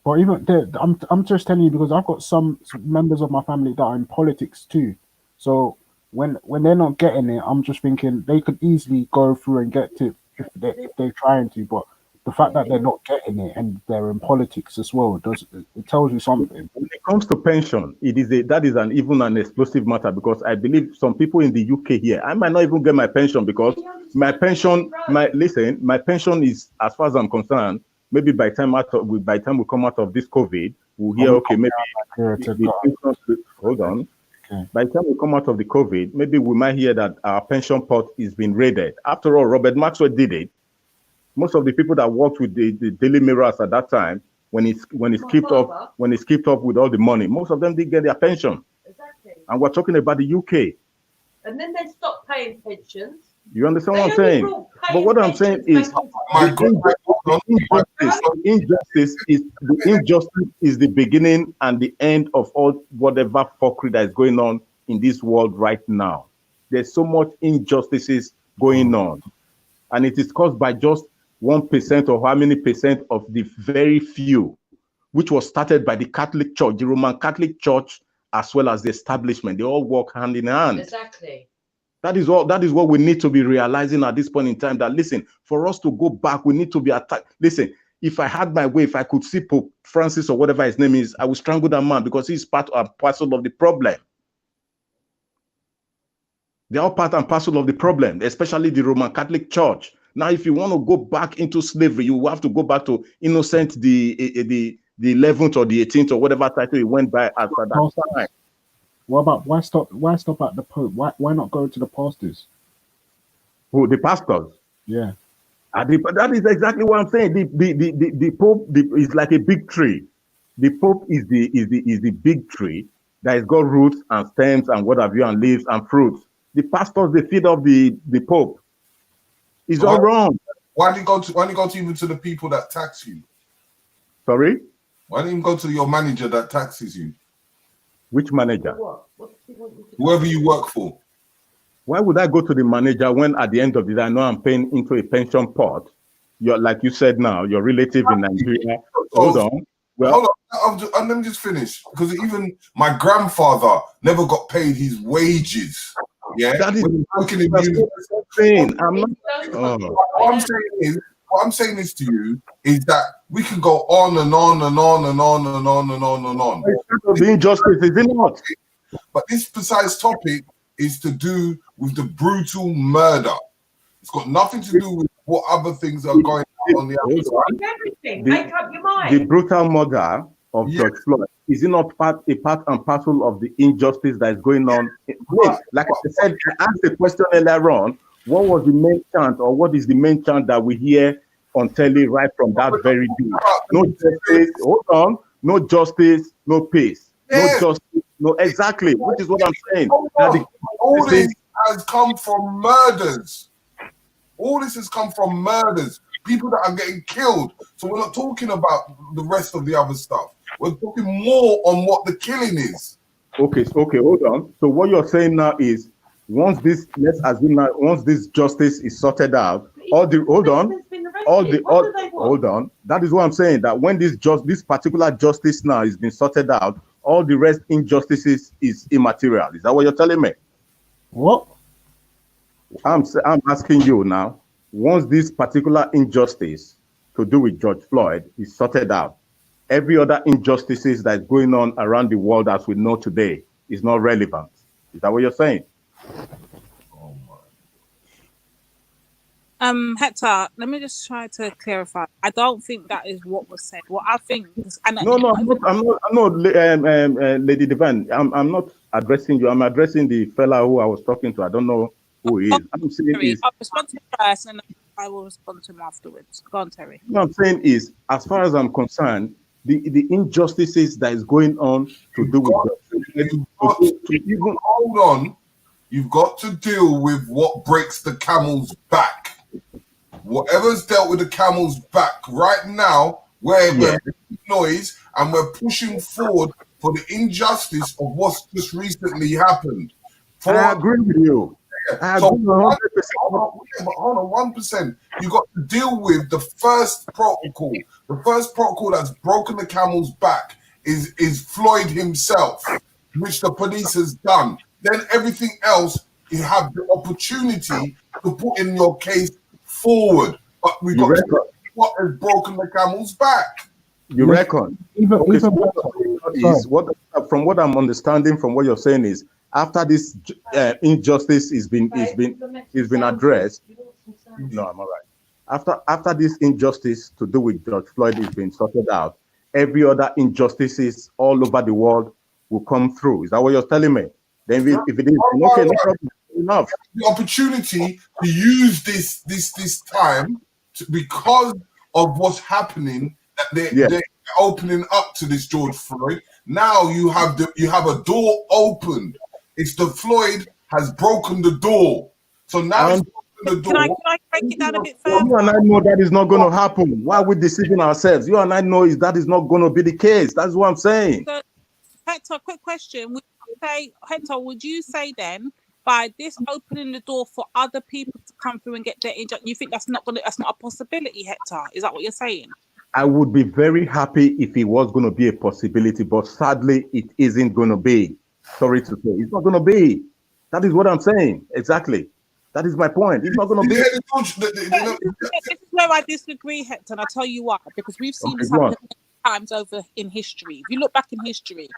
Well, even I'm just telling you because I've got some members of my family that are in politics too. So when they're not getting it, I'm just thinking they could easily go through and get to if they're trying to, but the fact that they're not getting it and they're in politics as well, it tells you something. When it comes to pension, that is even an explosive matter because I believe some people in the UK here, I might not even get my pension because my pension is, as far as I'm concerned, maybe by the time we come out of this COVID, we'll hear, okay, maybe hold on. Okay. By the time we come out of the COVID, maybe we might hear that our pension pot is being raided. After all, Robert Maxwell did it. Most of the people that worked with the Daily Mirrors at that time, when it's skipped up with all the money, most of them did get their pension. Exactly. And we're talking about the UK. And then they stopped paying pensions. You understand what I'm saying? But what I'm saying is, the injustice is the beginning and the end of all whatever fuckery that is going on in this world right now. There's so much injustices going on, and it is caused by just 1% or how many percent of the very few, which was started by the Catholic Church, the Roman Catholic Church, as well as the establishment. They all work hand in hand. Exactly. That is what we need to be realizing at this point in time, that listen, for us to go back, we need to be attacked. Listen, if I had my way, if I could see Pope Francis or whatever his name is, I would strangle that man because he's part and parcel of the problem. They're all part and parcel of the problem, especially the Roman Catholic Church. Now, if you want to go back into slavery, you have to go back to Innocent the 11th or the 18th or whatever title he went by after that time. What about why stop at the Pope? Why not go to the pastors? Who, the pastors? Yeah. That is exactly what I'm saying. The Pope is like a big tree. The Pope is the big tree that has got roots and stems and what have you and leaves and fruits. The pastors, they feed off the Pope. It's all wrong. Why didn't you go to even to the people that tax you? Sorry? Why didn't you go to your manager that taxes you? Which manager? Whoever you work for. Why would I go to the manager when at the end of the day I know I'm paying into a pension pot? You're like you said now, your relative in Nigeria. Hold on. hold on. Let me just finish, because even my grandfather never got paid his wages. Yeah, That is when he was working in that's uni- what I'm saying. I'm not. What I'm saying is to you is that we can go on and on and on and on and on and on and on. The injustice, is it not? But this precise topic is to do with the brutal murder. It's got nothing to do with what other things are going on on the outside. Everything. Make up your mind. The brutal murder of George Floyd, is it not a part and parcel of the injustice that is going on? Wait, like I said, I asked the question earlier on, what was the main chant, or what is the main chant that we hear on telly right from that very day? No justice, hold on, no justice, no peace. No justice, no, exactly, which is what I'm saying. All this has come from murders. All this has come from murders. People that are getting killed. So we're not talking about the rest of the other stuff. We're talking more on what the killing is. Okay, hold on. So what you're saying now is, once this justice is sorted out, hold on. That is what I'm saying. That when this particular justice now is being sorted out, all the rest injustices is immaterial. Is that what you're telling me? What? I'm asking you now. Once this particular injustice to do with George Floyd is sorted out, every other injustices that's going on around the world as we know today is not relevant. Is that what you're saying? Hector, let me just try to clarify. I don't think that is what was said. What I think is, I'm not, Lady Divine. I'm not addressing you. I'm addressing the fella who I was talking to. I don't know who he is. I'm saying is, I'll respond to him first, and I will respond to him afterwards. Go on, Terry. what I'm saying is, as far as I'm concerned, the injustices that is going on to do with Hold on. You've got to deal with what breaks the camel's back. Whatever's dealt with the camel's back right now, we're making noise and we're pushing forward for the injustice of what's just recently happened. I agree with you. Hold on, 1%. You got to deal with the first protocol. The first protocol that's broken the camel's back is Floyd himself, which the police has done. Then everything else, you have the opportunity to put in your case forward. But we got to see what has broken the camel's back. You reckon? From what I'm understanding from what you're saying is, after this injustice is been addressed. No, I'm all right. After this injustice to do with George Floyd is being sorted out, every other injustices all over the world will come through. Is that what you're telling me? Then if it is, okay, no problem. Enough. The opportunity to use this time because of what's happening, that they're opening up to this George Floyd. Now you have a door opened. It's the Floyd has broken the door. So now it's broken the door. Can I break it down a bit further? You and I know that is not going to happen. Why are we deceiving ourselves? You and I know that is not going to be the case. That's what I'm saying. So, Hector, quick question. Would you say then, by this opening the door for other people to come through and get their injustice, you think that's not a possibility, Hector? Is that what you're saying? I would be very happy if it was going to be a possibility, but sadly, it isn't going to be. Sorry to say, it's not going to be. That is what I'm saying. Exactly. That is my point. It's not going to be. This is where I disagree, Hector, and I'll tell you why. Because we've seen this happen many times over in history. If you look back in history,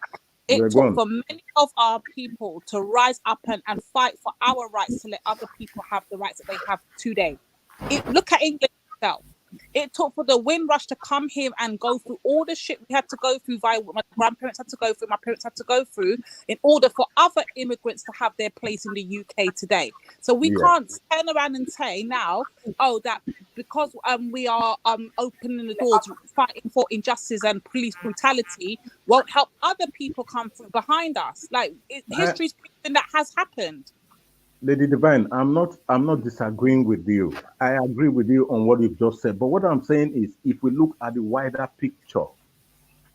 it took for many of our people to rise up and fight for our rights to let other people have the rights that they have today. Look at England itself. It took for the Windrush to come here and go through all the shit we had to go through, what my grandparents had to go through, my parents had to go through, in order for other immigrants to have their place in the UK today. So we can't turn around and say now, that because we are opening the doors, fighting for injustice and police brutality, won't help other people come through behind us. Like history's something that has happened. Lady Divine, I'm not disagreeing with you. I agree with you on what you've just said. But what I'm saying is, if we look at the wider picture,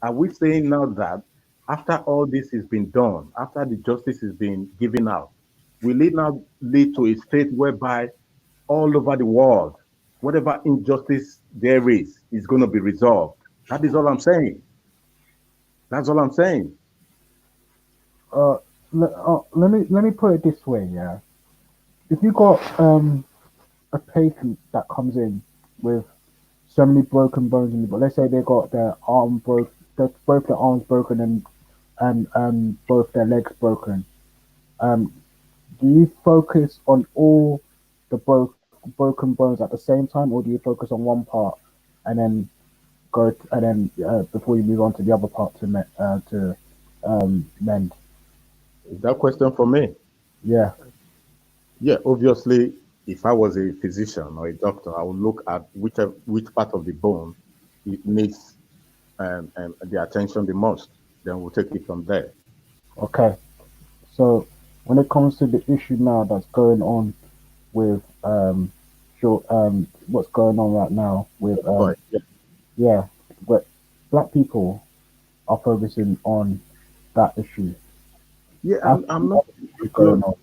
are we saying now that after all this has been done, after the justice has been given out, will it now lead to a state whereby all over the world, whatever injustice there is going to be resolved? That is all I'm saying. That's all I'm saying. Let me put it this way, yeah. If you got a patient that comes in with so many broken bones in the body, let's say they got their arm broke, both their arms broken and both their legs broken. Do you focus on all the broken bones at the same time, or do you focus on one part and then before you move on to the other part to mend? Is that question for me? Yeah. Yeah, obviously, if I was a physician or a doctor, I would look at which part of the bone it needs the attention the most. Then we'll take it from there. Okay. So when it comes to the issue now that's going on with what's going on right now with but black people are focusing on that issue. Yeah, I'm not going on.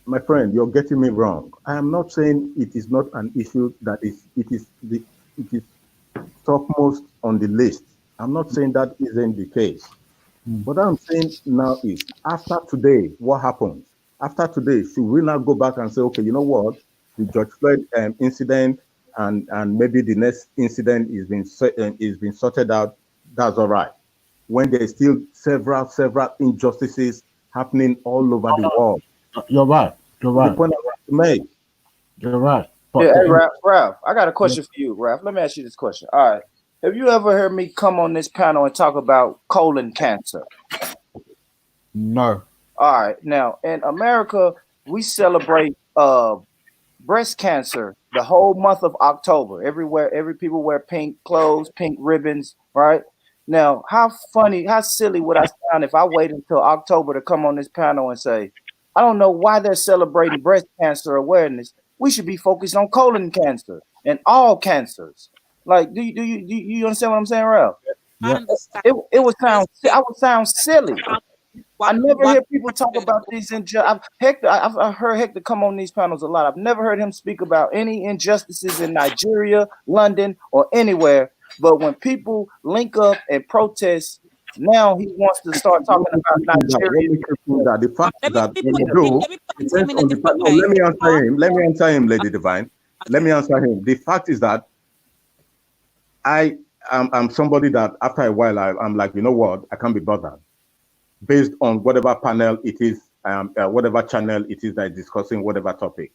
My friend, you're getting me wrong. I am not saying it is not an issue that it is topmost on the list. I'm not saying that isn't the case. What I'm saying now is, after today, what happens? After today, should we now go back and say, okay, you know what, the George Floyd incident and maybe the next incident is being sorted out? That's all right. When there's still several injustices happening all over the world. You're right. You're right. The point I want to make. You're right. But Hey, Ralph, I got a question for you, Ralph. Let me ask you this question. All right. Have you ever heard me come on this panel and talk about colon cancer? No. All right. Now, in America, we celebrate breast cancer the whole month of October. Everywhere, every people wear pink clothes, pink ribbons, right? Now, how funny, how silly would I sound if I waited until October to come on this panel and say, I don't know why they're celebrating breast cancer awareness. We should be focused on colon cancer and all cancers. Like, do you understand what I'm saying, Ralph? I understand. I would sound silly. I never hear people talk about these injustices. I've heard Hector come on these panels a lot. I've never heard him speak about any injustices in Nigeria, London, or anywhere. But when people link up and protest, now he wants to start talking about Nigeria. The fact that let me answer him, Lady Divine. Let me answer him. The fact is that I'm somebody that after a while I'm like, you know what, I can't be bothered. Based on whatever panel it is, whatever channel it is that is discussing whatever topic.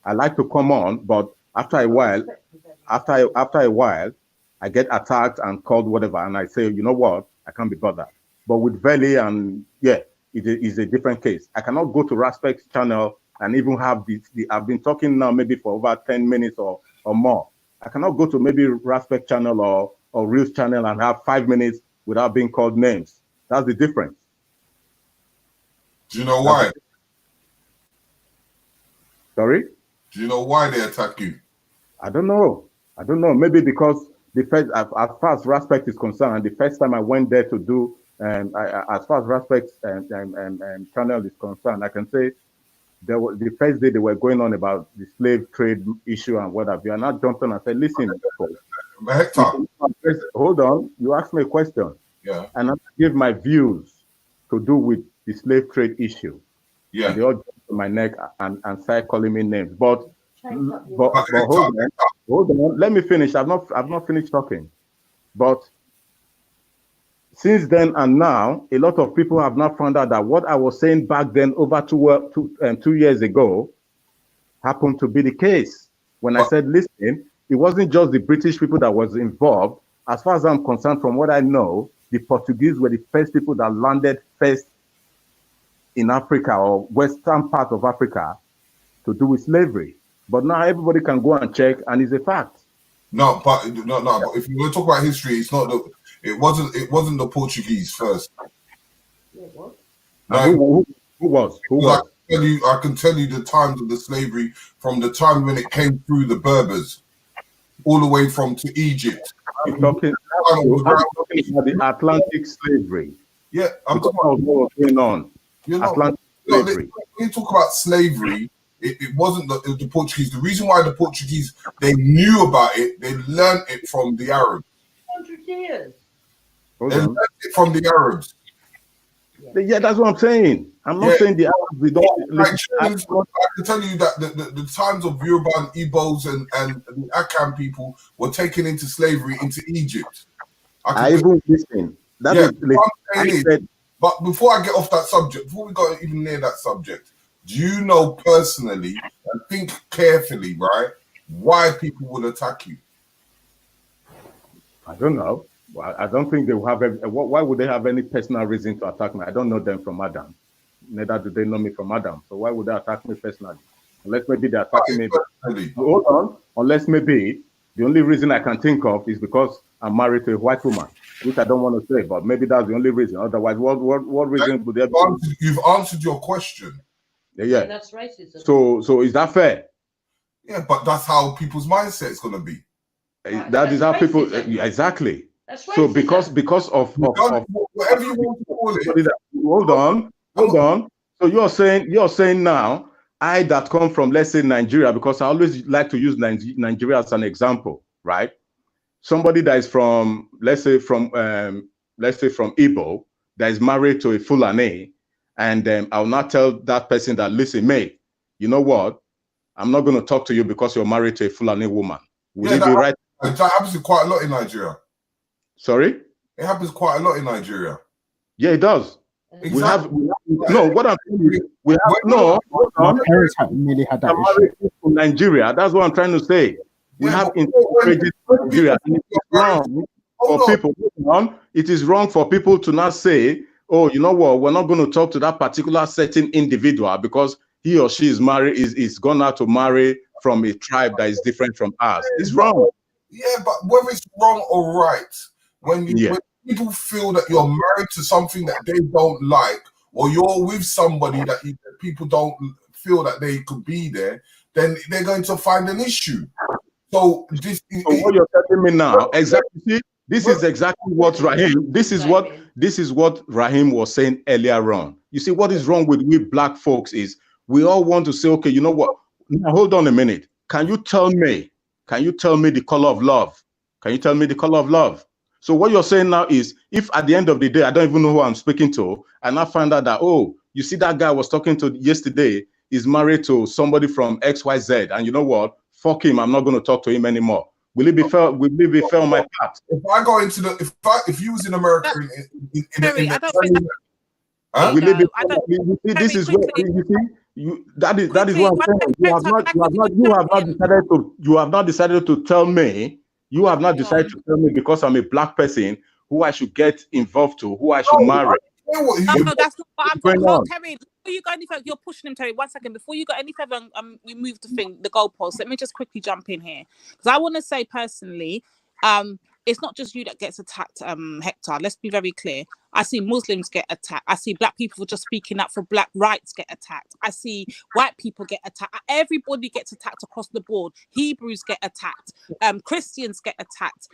I like to come on, but after a while, I get attacked and called whatever, and I say, you know what, I can't be bothered. But with Veli and it is a different case. I cannot go to Raspect's channel and even have I've been talking now maybe for over 10 minutes or more. I cannot go to maybe Raspect channel or Reels channel and have 5 minutes without being called names. That's the difference. Do you know why? Sorry? Do you know why they attack you? I don't know. Maybe because the first, as far as Raspect is concerned, the first time I went there to do, as far as Raspect's channel is concerned, I can say the first day they were going on about the slave trade issue and what have you. And I jumped on and said, listen, hold on, you asked me a question. Yeah. And I give my views to do with the slave trade issue. Yeah. And they all jumped on my neck and started calling me names. But hold on, let me finish. I've not finished talking. But since then and now, a lot of people have now found out that what I was saying back then over 2 years ago happened to be the case. When I said, listen, it wasn't just the British people that was involved. As far as I'm concerned, from what I know, the Portuguese were the first people that landed first in Africa or western part of Africa to do with slavery. But now everybody can go and check, and it's a fact. No, but if you want to talk about history, it's not it wasn't the Portuguese first. No, who was? I can tell you the times of the slavery from the time when it came through the Berbers, all the way from to Egypt. I'm talking about the Atlantic slavery. Yeah, I'm talking about what was going on. Atlantic slavery. When you talk about slavery, it wasn't the Portuguese. The reason why the Portuguese, they knew about it, they learned it from the Arabs. 100 years. Hold They on. learned it from the Arabs. Yeah, that's what I'm saying. I'm not saying the Arabs, we don't listen. I can tell you that the times of Yoruba and Igbos and the Akan people were taken into slavery into Egypt. I even listen. That Yeah, is, what I'm I saying is, said, but before I get off that subject, before we go even near that subject, do you know personally and think carefully, right, why people would attack you? I don't know. Well, I don't think they will have. Why would they have any personal reason to attack me? I don't know them from Adam. Neither do they know me from Adam. So why would they attack me personally? Unless maybe they're attacking me. Hold on. Unless maybe the only reason I can think of is because I'm married to a white woman, which I don't want to say, but maybe that's the only reason. Otherwise, what reason would there be? You've answered your question. Yeah. And that's racism. So is that fair? Yeah, but that's how people's mindset is going to be. That is how people exactly. That's So because of whatever you want to call it. Hold on. So you're saying now, I that come from, let's say, Nigeria, because I always like to use Nigeria as an example, right? Somebody that is from, let's say from Igbo, that is married to a Fulani, and I'll not tell that person that, listen, mate, you know what? I'm not going to talk to you because you're married to a Fulani woman. Will it be right? That happens quite a lot in Nigeria. Sorry? It happens quite a lot in Nigeria. Yeah, it does. Exactly. We have no. What I'm saying is, we have no. My parents nearly had that issue. In Nigeria, that's what I'm trying to say. We have integrated Nigeria, and it's wrong for people. It is wrong for people to not say, "Oh, you know what? We're not going to talk to that particular certain individual because he or she is married, is gone out to marry from a tribe that is different from ours." It's wrong. Yeah, but whether it's wrong or right, when people feel that you're married to something that they don't like, or you're with somebody that people don't feel that they could be there, then they're going to find an issue. So what you're telling me now, exactly. See, this is exactly what Raheem. This is what Raheem was saying earlier on. You see, what is wrong with we black folks is we all want to say, okay, you know what? Now, hold on a minute. Can you tell me the color of love? Can you tell me the color of love? So what you're saying now is, if at the end of the day, I don't even know who I'm speaking to, and I find out that, oh, you see that guy I was talking to yesterday is married to somebody from XYZ, and you know what? Fuck him, I'm not going to talk to him anymore. Will it be fair? Will it be fair on my part? If I go into the, if you was in America, This is what that is what I'm saying. You have not decided to tell me. You have not decided to tell me because I'm a black person who I should get involved to, who I should marry. No, that's not what I'm talking about. Terry, before you go any further, you're pushing him, Terry. 1 second. Before you go any further, you move the goalpost. Let me just quickly jump in here. Because I want to say personally, it's not just you that gets attacked, Hector. Let's be very clear. I see Muslims get attacked. I see black people just speaking up for black rights get attacked. I see white people get attacked. Everybody gets attacked across the board. Hebrews get attacked. Christians get attacked.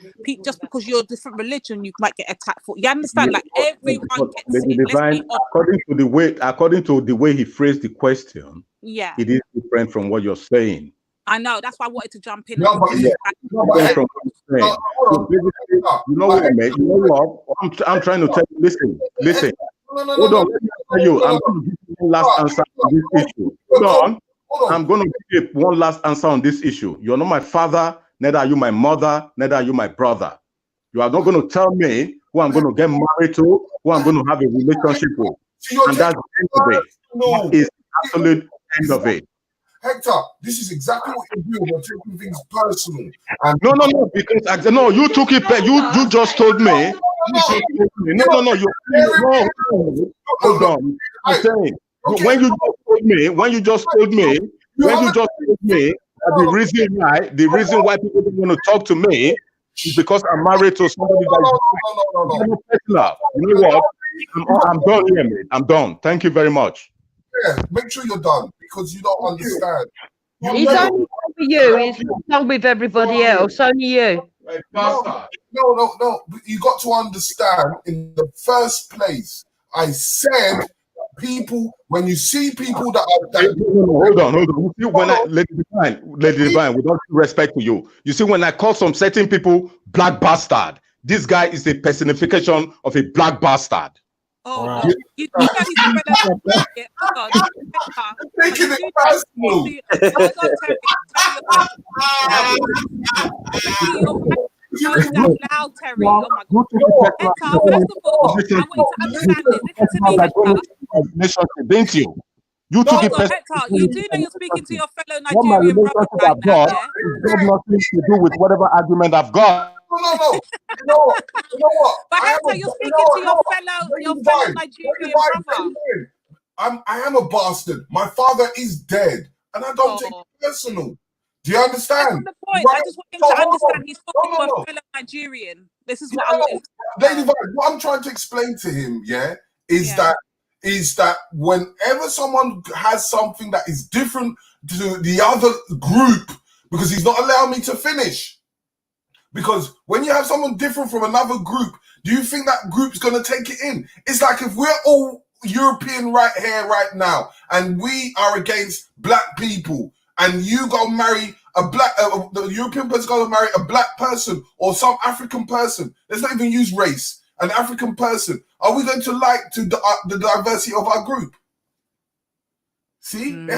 Just because you're a different religion, you might get attacked for. You understand? Like everyone gets it. Divine, according to the way he phrased the question, yeah, it is different from what you're saying. I know. That's why I wanted to jump in. You know what, mate? You know what? I'm trying to tell you. Listen. Hold on. Let me tell you. I'm going to give you one last answer on this issue. Hold on. I'm going to give you one last answer on this issue. You're not my father. Neither are you my mother. Neither are you my brother. You are not going to tell me who I'm going to get married to, who I'm going to have a relationship with. And that's the end of it. That is the absolute end of it. Hector, this is exactly what you're doing. You're taking things personal. And no, because you took it back. You just told me. No. Hold on. I'm saying when you just told me that the reason why people don't want to talk to me is because I'm married to somebody that is personal. You know what? I'm done here, mate. I'm done. Thank you very much. Yeah, make sure you're done because you don't understand. He's only done with you. He's not done with everybody else. Only you. No. You got to understand. In the first place, I said people. When you see people that are hold on. You see, when Lady Divine, with all due respect to you, you see when I call some certain people black bastard, this guy is a personification of a black bastard. Oh, Wow. no. You know he's a fellow Nigerian. Hold on. Taking it personal. Hold on, Terry. So damn loud, Terry. Oh my God. Hector, first of all, I want you to understand this. Listen to me, Hector. Relationship, didn't you? You took Hold it on, personally. Hector. You do know you're speaking to your fellow What my Nigerian brother relationship right I've now, got yeah? has got nothing to do with whatever argument I've got. No. You know what? But I am Hector, a, you're you speaking know to what? your Lady fellow Vine, Nigerian brother. I am a bastard. My father is dead, and I don't take it personal. Do you understand? The point. Right? I just want him So, to hold understand on. he's talking to a No. fellow Nigerian. This is Yeah, what I want him to Lady Vine, what I'm trying to explain to him, is that whenever someone has something that is different to the other group, because he's not allowing me to finish. Because when you have someone different from another group, do you think that group's going to take it in? It's like if we're all European right here, right now, and we are against black people, and you go marry a black, the European person go marry a black person or some African person. Let's not even use race. An African person. Are we going to like the diversity of our group? See, they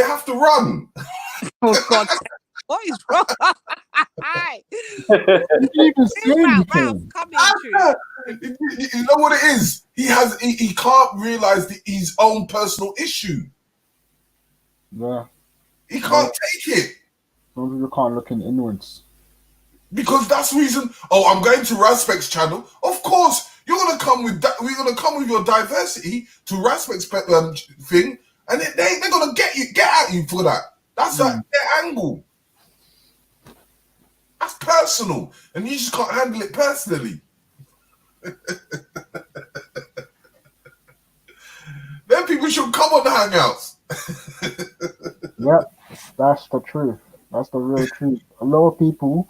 have to run. Oh God, what is wrong? You know what it is? He can't realize his own personal issue. Yeah. He can't take it. Some people can't look inwards. Because that's the reason. Oh, I'm going to Raspec's channel. Of course, you're gonna come with that. We're gonna come with your diversity to Raspec's thing, and they're gonna get at you for that. That's their angle. That's personal, and you just can't handle it personally. Then people should come on the Hangouts. Yep, that's the truth. That's the real truth. A lot of people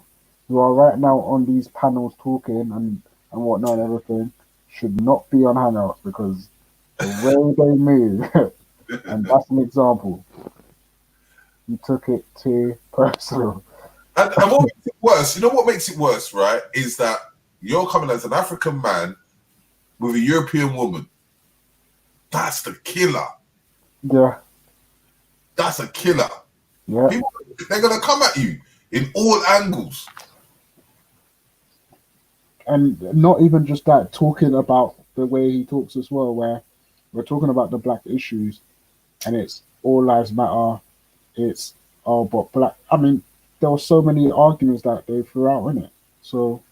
who are right now on these panels talking and whatnot and everything should not be on Hangouts because the way they move, and that's an example. You took it too personal. And what makes it worse, you know what makes it worse, right? Is that you're coming as an African man with a European woman. That's the killer. Yeah. That's a killer. Yeah. People, they're going to come at you in all angles. And not even just that, talking about the way he talks as well, where we're talking about the black issues and it's all lives matter. It's, oh, but black. I mean, there were so many arguments that they threw out in it. So,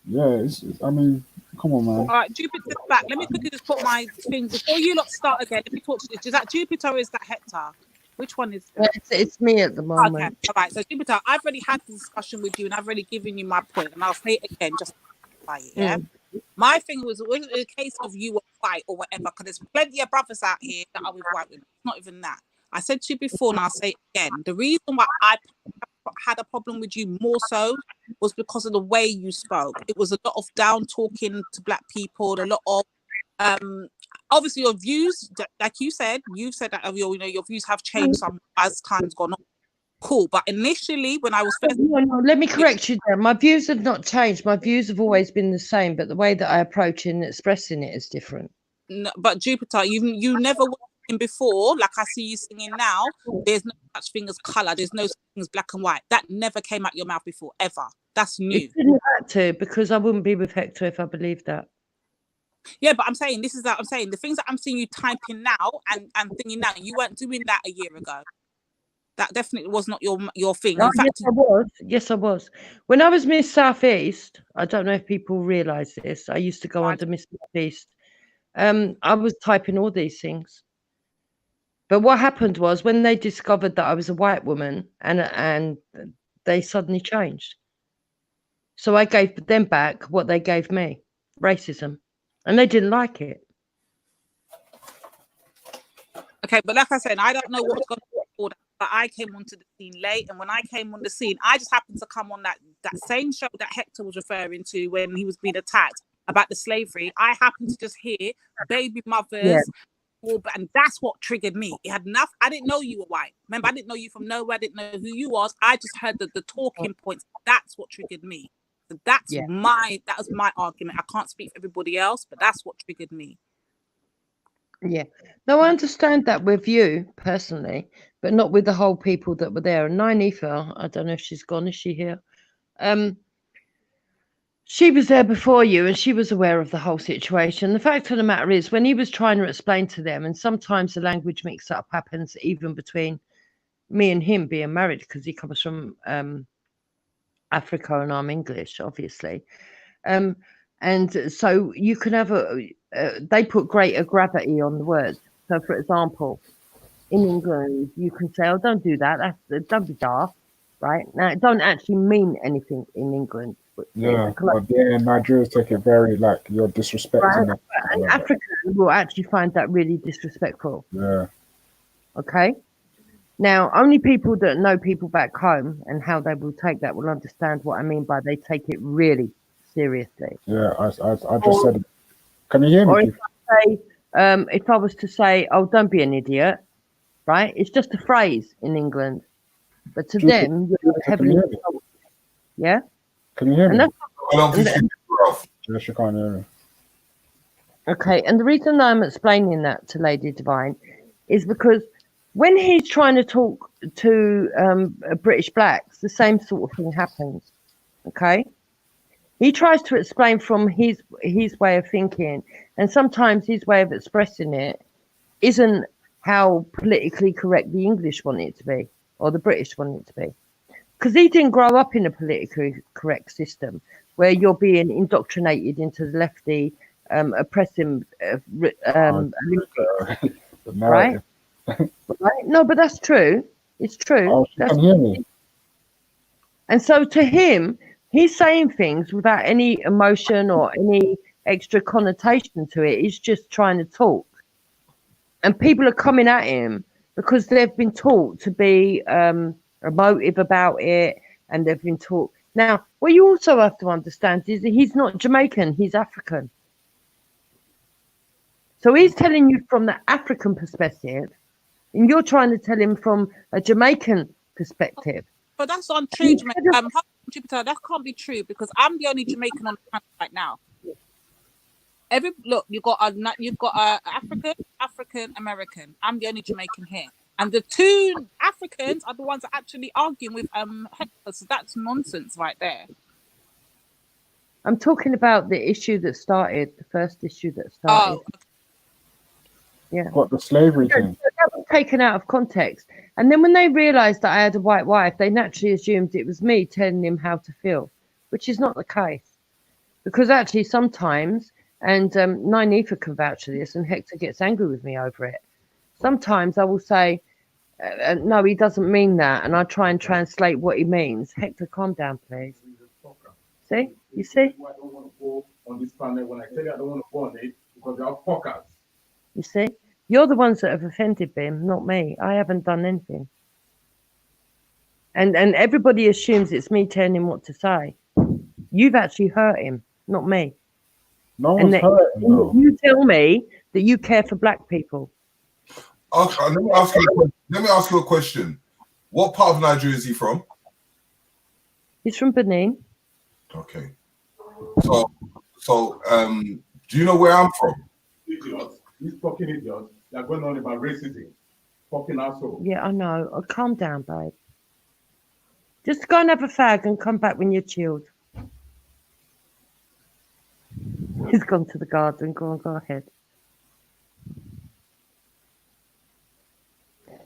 yeah, I mean, come on, man. All right, Jupiter's back. Let me quickly just put my thing before you lot start again. Let me talk to this. Is that Jupiter or is that Hector? Which one is it? It's me at the moment. Okay, all right. So Jupiter, I've already had the discussion with you, and I've already given you my point, and I'll say it again just to clarify it. Yeah. My thing was a case of you were white or whatever, because there's plenty of brothers out here that are with white women. It's not even that. I said to you before, and I'll say it again. The reason why I had a problem with you more so was because of the way you spoke. It was a lot of down talking to black people, a lot of obviously your views, like you've said that your views have changed some as time's gone on. Cool, but initially when I was first, no, let me correct you there. My views have not changed. My views have always been the same, but the way that I approach it and expressing it is different. No, but Jupiter, you never were singing before, like I see you singing now. There's no such thing as color. There's no such thing as black and white. That never came out your mouth before, ever. That's new. It didn't have to, because I wouldn't be with Hector if I believed that. Yeah, but I'm saying this is that I'm saying the things that I'm seeing you typing now and thinking now, you weren't doing that a year ago. That definitely was not your thing. Oh, In fact, yes, I was. Yes, I was. When I was Miss Southeast, I don't know if people realise this. I used to go under Miss Southeast. I was typing all these things. But what happened was when they discovered that I was a white woman and they suddenly changed. So I gave them back what they gave me, racism. And they didn't like it. okay, but like I said, I don't know what's going on before that, but I came onto the scene late, and when I came on the scene, I just happened to come on that same show that Hector was referring to when he was being attacked about the slavery. I happened to just hear baby mothers, and that's what triggered me. It had enough. I didn't know you were white. Remember, I didn't know you from nowhere. I didn't know who you was. I just heard the talking points. That's what triggered me. That Yeah. was my argument. I can't speak for everybody else, but that's what triggered me. Yeah. No, I understand that with you personally, but not with the whole people that were there. And Nynefa, I don't know if she's gone. Is she here? She was there before you and she was aware of the whole situation. The fact of the matter is, when he was trying to explain to them, and sometimes the language mix up happens even between me and him being married, because he comes from Africa and I'm English, obviously. And so you can have they put greater gravity on the words. So, for example, in England, you can say, oh, don't do that. Don't be daft, right? Now, it don't actually mean anything in England. Yeah, but there Nigerians take it very like you're disrespecting them. And Africans will actually find that really disrespectful. Yeah. Okay. Now, only people that know people back home and how they will take that will understand what I mean by they take it really seriously. Yeah, I just said it. Can you hear me? Or if I was to say, oh, don't be an idiot, right? It's just a phrase in England. But to them, you're heavily insulted. Yeah? Can you hear me? I don't think Yes, you can't hear me. Okay, and the reason I'm explaining that to Lady Divine is because when he's trying to talk to British blacks, the same sort of thing happens. Okay? He tries to explain from his way of thinking, and sometimes his way of expressing it isn't how politically correct the English want it to be, or the British want it to be. Because he didn't grow up in a politically correct system where you're being indoctrinated into the lefty, oppressive, right? Right? No, but that's true. It's true. Oh, you can hear me. And so to him, he's saying things without any emotion or any extra connotation to it. He's just trying to talk. And people are coming at him because they've been taught to be emotive about it, and they've been taught. Now, what you also have to understand is that he's not Jamaican, he's African. So he's telling you from the African perspective, and you're trying to tell him from a Jamaican perspective. But that's untrue, Jupiter. That can't be true because I'm the only Jamaican on the planet right now. You've got African American. I'm the only Jamaican here. And the two Africans are the ones that are actually arguing with Hector. So that's nonsense right there. I'm talking about the issue that started, the first issue that started. Oh, yeah. What, the slavery thing? That was taken out of context. And then when they realised that I had a white wife, they naturally assumed it was me telling him how to feel, which is not the case. Because actually sometimes, and Nynefa can vouch for this, and Hector gets angry with me over it. Sometimes I will say, no, he doesn't mean that. And I try and translate what he means. Hector, calm down, please. See? You see? I don't want to go on this planet. When I tell you I don't want to go on it, because they are fuckers. You see? You're the ones that have offended him, not me. I haven't done anything. And everybody assumes it's me telling him what to say. You've actually hurt him, not me. No one's hurt him, though. You tell me that you care for black people. Okay, let me ask you a question. What part of Nigeria is he from? He's from Benin. Okay. So do you know where I'm from? Idiots. These fucking idiots. They're going on about racism. Fucking asshole. Yeah, I know. Oh, calm down, babe. Just go and have a fag and come back when you're chilled. He's gone to the garden. Go ahead.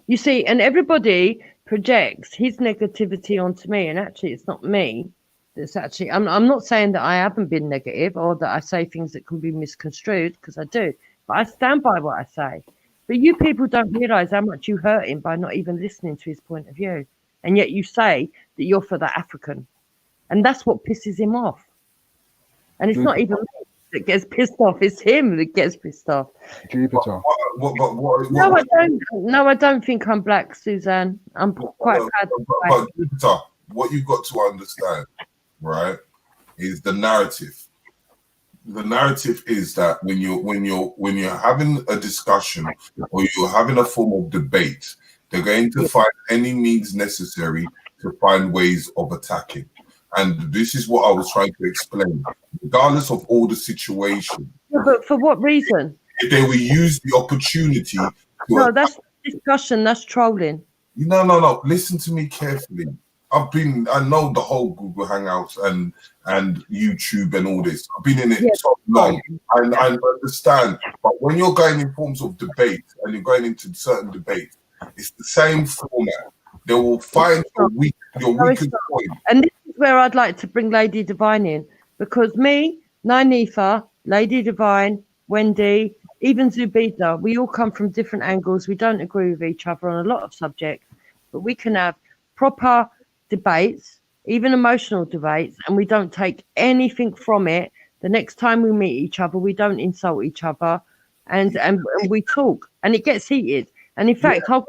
You see, and everybody projects his negativity onto me, and actually it's not me. It's actually, I'm not saying that I haven't been negative or that I say things that can be misconstrued, because I do, but I stand by what I say. But you people don't realise how much you hurt him by not even listening to his point of view. And yet you say that you're for the African. And that's what pisses him off. And it's not even me that gets pissed off, it's him that gets pissed off. Jupiter. No, I don't think I'm black, Suzanne. I'm quite bad. But Jupiter, what you've got to understand, right, is the narrative. The narrative is that when you're having a discussion or you're having a form of debate, they're going to find any means necessary to find ways of attacking. And this is what I was trying to explain. Regardless of all the situation, Yeah, but for what reason? if they will use the opportunity to No, that's discussion. That's trolling. no. Listen to me carefully. I know the whole Google Hangouts and YouTube and all this. I've been in it so long, and I understand. But when you're going in forms of debate and you're going into certain debates, it's the same format. They will find your weakest point. And this is where I'd like to bring Lady Divine in, because me, Nyanifa, Lady Divine, Wendy, even Zubida, we all come from different angles. We don't agree with each other on a lot of subjects, but we can have proper debates, even emotional debates, and we don't take anything from it. The next time we meet each other, we don't insult each other, and we talk, and it gets heated. And in fact, Hold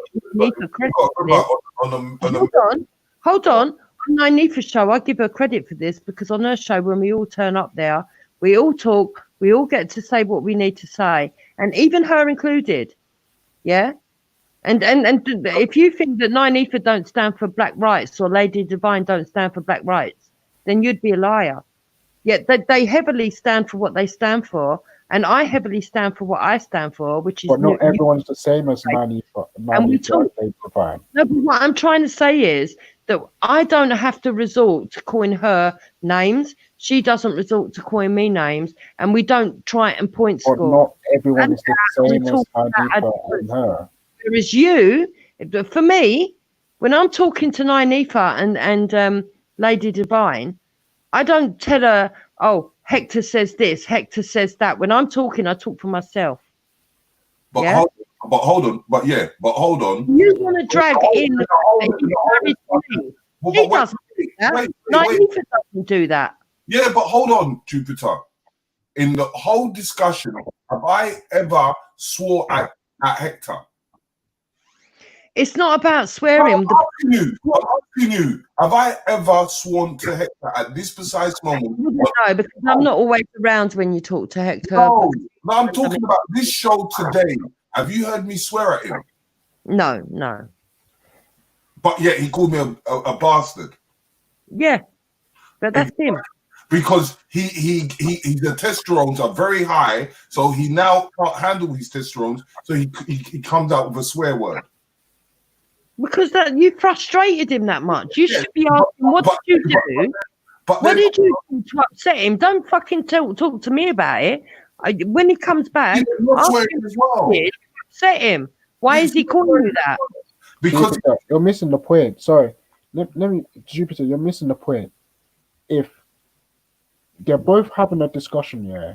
on. On Nyanifa's show, I give her credit for this, because on her show, when we all turn up there, we all talk, we all get to say what we need to say, and even her included. Yeah. And if you think that Nyanifa don't stand for black rights or Lady Divine don't stand for black rights, then you'd be a liar. Yet they heavily stand for what they stand for, and I heavily stand for what I stand for, which is. But not everyone's the same as Nyanifa. And we talk. Divine. No, but what I'm trying to say is that I don't have to resort to calling her names. She doesn't resort to calling me names, and we don't try and point But score. not everyone And is the same as talk about Nyanifa and her. Whereas you, for me, when I'm talking to Nyanifa and Lady Divine, I don't tell her, oh, Hector says this, Hector says that. When I'm talking, I talk for myself. But Yeah? hold on. You want to drag in. He doesn't do that. Nyanifa doesn't do that. Yeah, but hold on, Jupiter. In the whole discussion, have I ever swore at Hector? It's not about swearing. I'm asking you, have I ever sworn to Hector at this precise moment? No, because I'm not always around when you talk to Hector. No, I'm talking about this show today. Have you heard me swear at him? No. But yet he called me a bastard. Yeah, but that's him. Because his testosterone are very high, so he now can't handle his testosterone, so he comes out with a swear word. Because you frustrated him that much. You should be asking, what did you do? What did you do to upset him? Don't fucking talk to me about it. When he comes back, ask him what you did to upset him. Why is he calling you that? Because Jupiter, you're missing the point. Sorry. Let me, Jupiter, you're missing the point. If they're both having a discussion, yeah,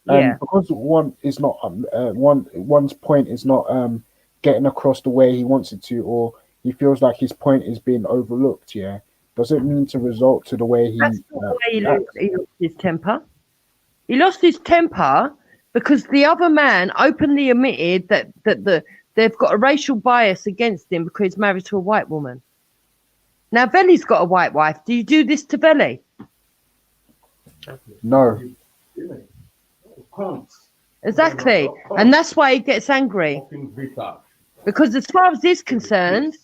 and because one is not one's point is not getting across the way he wants it to, or he feels like his point is being overlooked, yeah, does it mean to result to the way he? That's not the way he lost his temper. He lost his temper because the other man openly admitted that they've got a racial bias against him because he's married to a white woman. Now, Veli's got a white wife. Do you do this to Veli? No. Exactly. And that's why he gets angry. Because as far as he's concerned,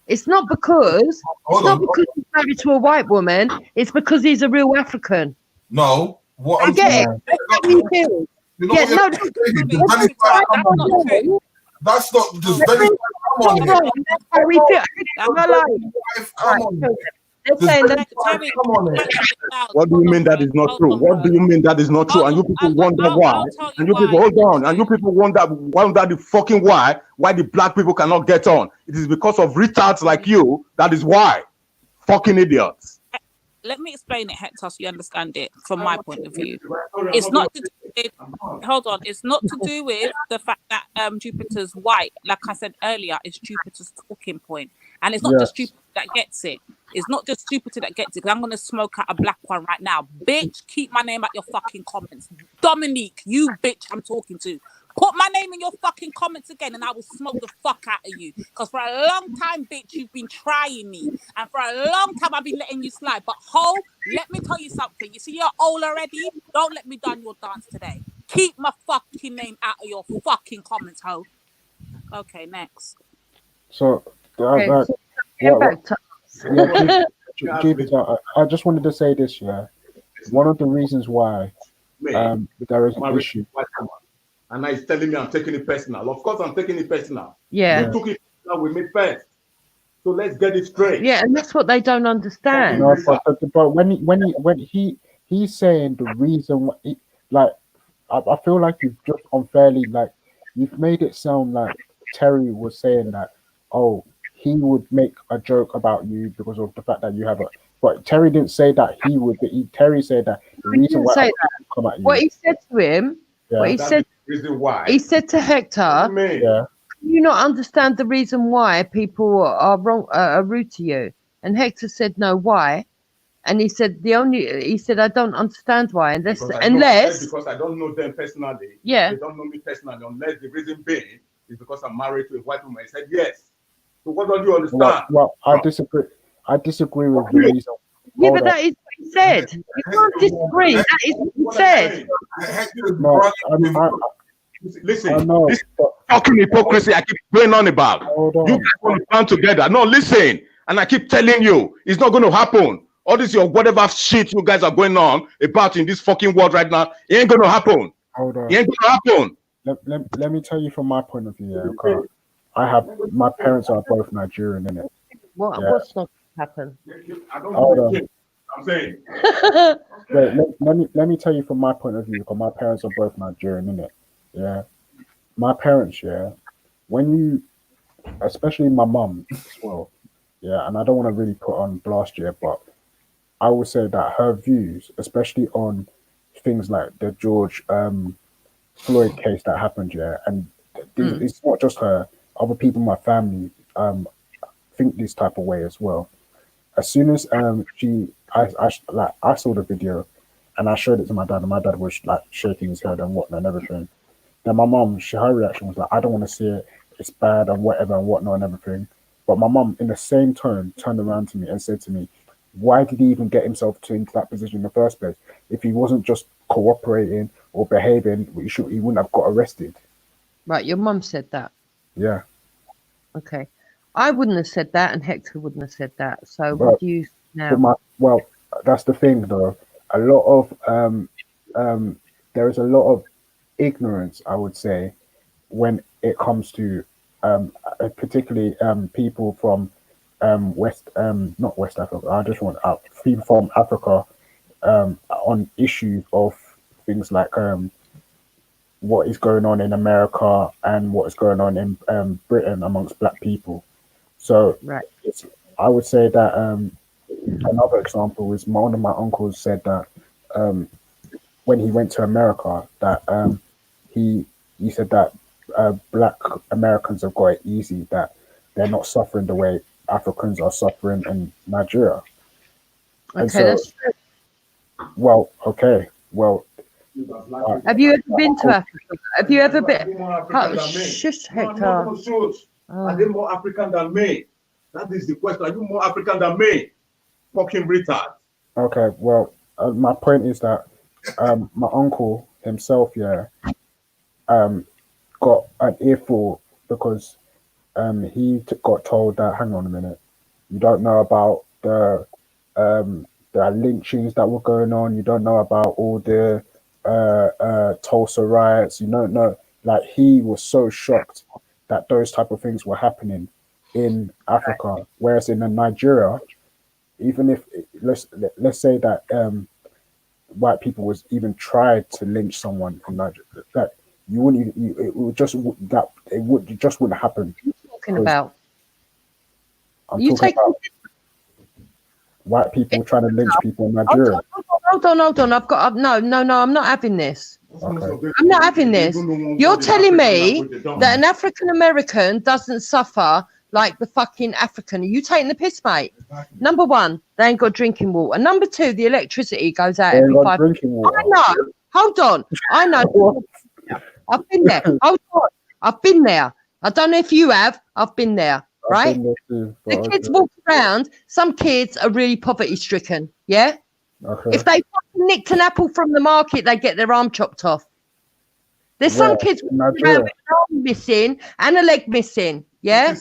it's not because he's married to a white woman, it's because he's a real African. No. What I I'm get saying, it. That's how he feels. that's not just very. Come on, here. That's how he feels. Come on. They're saying that. What do you mean that is not true? What do you mean that is not true? And you people wonder why? And you people hold on. And you people wonder the fucking why the black people cannot get on. It is because of retards like you. That is why. Fucking idiots. Let me explain it, Hector, so you understand it from my point of view. It's not to do with, hold on, it's not to do with the fact that Jupiter's white. Like I said earlier, it's Jupiter's talking point. And it's not just Jupiter that gets it. It's not just Jupiter that gets it, because I'm going to smoke out a black one right now. Bitch, keep my name out your fucking comments. Dominique, you bitch I'm talking to. Put my name in your fucking comments again and I will smoke the fuck out of you. Because for a long time, bitch, you've been trying me. And for a long time, I've been letting you slide. But ho, let me tell you something. You see you're old already? Don't let me done your dance today. Keep my fucking name out of your fucking comments, ho. Okay, next. So, Jeeves, I just wanted to say this. Yeah, one of the reasons why there is an issue. And now he's telling me I'm taking it personal. Of course, I'm taking it personal. Yeah. You took it personal with me first. So let's get it straight. Yeah, and that's what they don't understand. No, but when he's saying the reason why, like, I feel like you've just unfairly, like, you've made it sound like Terry was saying that, oh, he would make a joke about you because of the fact that you have a. But Terry didn't say that he would. Terry said that the reason why I come at you. What he said to him, what he said, reason why. He said to Hector, yeah. "Do you not understand the reason why people are wrong, are rude to you?" And Hector said, "No, why?" And he said, I don't understand why, unless because I don't know them personally. Yeah. They don't know me personally, unless the reason being is because I'm married to a white woman. He said yes. So what don't you understand? Well, I disagree. I disagree with the reason. Yeah, but that is what he said. You can't disagree. That is what he said. No, Listen, this fucking hypocrisy I keep going on about. You guys want to stand together. No, listen. And I keep telling you, it's not going to happen. All this your whatever shit you guys are going on about in this fucking world right now, it ain't going to happen. Hold on. It ain't going to happen. Let me tell you from my point of view. Yeah, okay? My parents are both Nigerian, innit? What's not going to happen? Hold on. I'm saying. Wait, let me tell you from my point of view, because my parents are both Nigerian, innit? Yeah. My parents, yeah, especially my mum as well, yeah, and I don't want to really put on blast here, but I would say that her views, especially on things like the George Floyd case that happened, yeah, and it's not just her, other people in my family think this type of way as well. As soon as I saw the video and I showed it to my dad, and my dad was like shaking his head and whatnot and everything. Then my mum, her reaction was like, I don't want to see it, it's bad and whatever and whatnot and everything. But my mum, in the same tone, turned around to me and said to me, why did he even get himself into that position in the first place? If he wasn't just cooperating or behaving, he wouldn't have got arrested. Right, your mum said that. Yeah. Okay. I wouldn't have said that, and Hector wouldn't have said that. So what do you now? Well, that's the thing, though. A lot of there is a lot of ignorance, I would say, when it comes to particularly people from not West Africa. I just want people from Africa on issues of things like what is going on in America and what is going on in Britain amongst Black people. So right. I would say that another example is one of my uncles said that when he went to America, that he said that Black Americans have got it easy, that they're not suffering the way Africans are suffering in Nigeria. And okay, that's true. Well, okay. Well, have you ever been to Africa? Have you ever been? Shush, Hector. Are they more African than me? That is the question. Are you more African than me? Fucking retard. Okay, well, my point is that my uncle himself, yeah, got an earful because he got told that, hang on a minute, you don't know about the lynchings that were going on, you don't know about all the Tulsa riots, you don't know, like he was so shocked that those type of things were happening in Africa, whereas in Nigeria, even if let's say that white people was even tried to lynch someone in Nigeria, that you wouldn't, it just wouldn't happen. What are you talking about? I'm talking about white people trying to lynch people in Nigeria. Hold on. No, I'm not having this. Okay. I'm not having this. You're telling me that an African American doesn't suffer like the fucking African. Are you taking the piss, mate? Number one, they ain't got drinking water. Number two, the electricity goes out every 5 minutes. I know. Hold on. I know. I've been there. Hold on. I've been there. I don't know if you have. I've been there. Right? The kids walk around. Some kids are really poverty stricken. Yeah? Okay. If they fucking nicked an apple from the market, they get their arm chopped off. There's some kids with an arm missing and a leg missing. Yeah?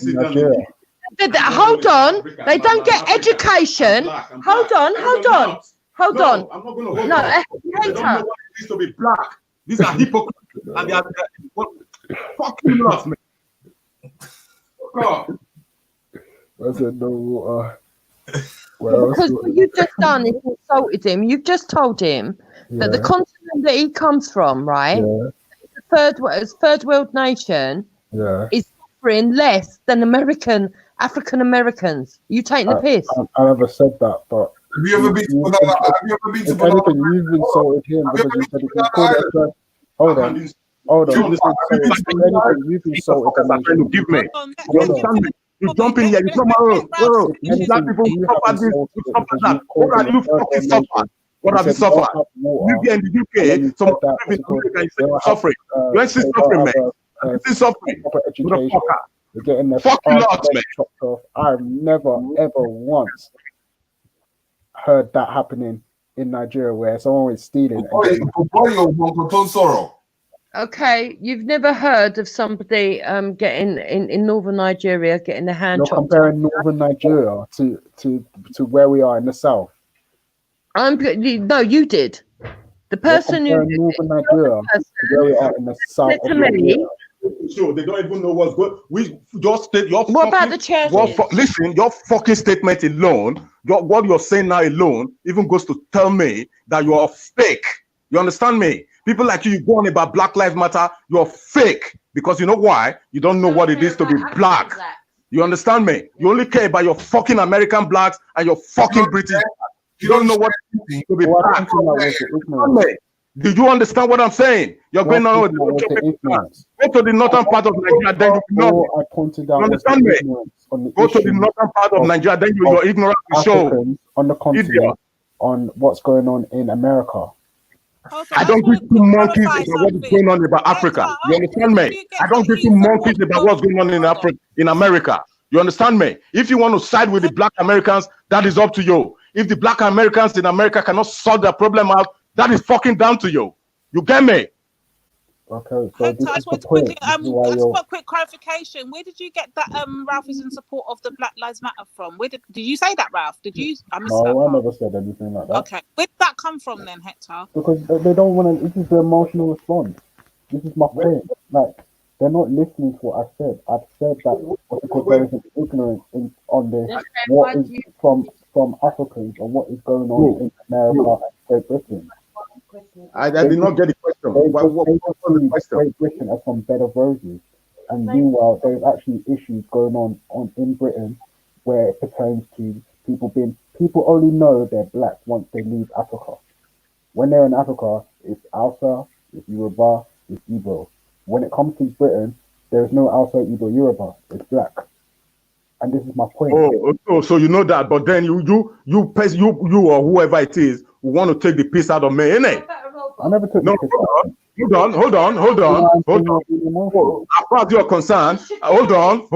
Hold on. They don't get education. Hold on. I'm not going to hold No, on. They don't know what it is to be black. These are hypocrites. And they are fucking love, man. God. I said no water. Because what you've just done is insulted him. You've just told him that the Yeah. continent that he comes from, right, the third world nation, is suffering less than African Americans. You take the piss. I never said that, but Have you ever been to Banana? Have you ever been to if Banana? anything, you've insulted him because you said he called it a third. Hold on. You've insulted the Give me. You understand me? You jump in here, you come out. You black people suffer this, you suffer that. What have you fucking suffered? What have you suffered? You be in the UK, some people in America, you say you're suffering. You ain't still suffering, man. You still suffering. Motherfucker. You're getting the Fuck you lot, man. chopped off. I've never ever once heard that happening in Nigeria where someone was stealing. Okay, you've never heard of somebody getting in northern Nigeria getting their hand You're chopped off. comparing northern Nigeria to where we are in the south. No, you did. The person who comparing northern Nigeria to where we are in the south of to me, Nigeria. Sure, they don't even know what's good. Your state, your what about the churches? Listen, your fucking statement alone, what you're saying now alone, even goes to tell me that you are fake. You understand me? People like you go on about Black Lives Matter, you're fake because you know why? You don't know what it is to be black. You understand me? You only care about your fucking American blacks and your fucking British. You don't know what it is to be black. Did you understand what I'm saying? You're going on with go to the northern part of Nigeria, then you know. I pointed out You understand me? Go to the northern part of Nigeria, then you're ignorant to show. Africans on the continent on what's going on in America. I don't give two monkeys about what is going on about Africa. You understand me? I don't give two monkeys about what's going on in Africa, in America. You understand me? If you want to side with the black Americans, that is up to you. If the black Americans in America cannot sort their problem out, that is fucking down to you. You get me? Okay, so Hector, I just want to quickly, I just want a quick clarification. Where did you get that Ralph is in support of the Black Lives Matter from? Where did you say that, Ralph? Did you? I missed that. No, I never said anything like that. Okay, where did that come from then, Hector? Because they don't want to. This is the emotional response. This is my point. Like they're not listening to what I said. I've said that because there is an ignorance on this. What is from Africans and what is going on in America and Great Britain. I did not get the question. What was the question? Great Britain as some bed of roses, and meanwhile there's actually issues going on in Britain where it pertains to people only know they're black once they leave Africa. When they're in Africa, it's Hausa, it's Yoruba, it's Igbo. When it comes to Britain, there's no Hausa, Igbo, Yoruba. It's black. And this is my point. Oh, so you know that, but then you or whoever it is will want to take the piece out of me, innit? I never took the piss out. Hold on. As far as you're concerned, hold on.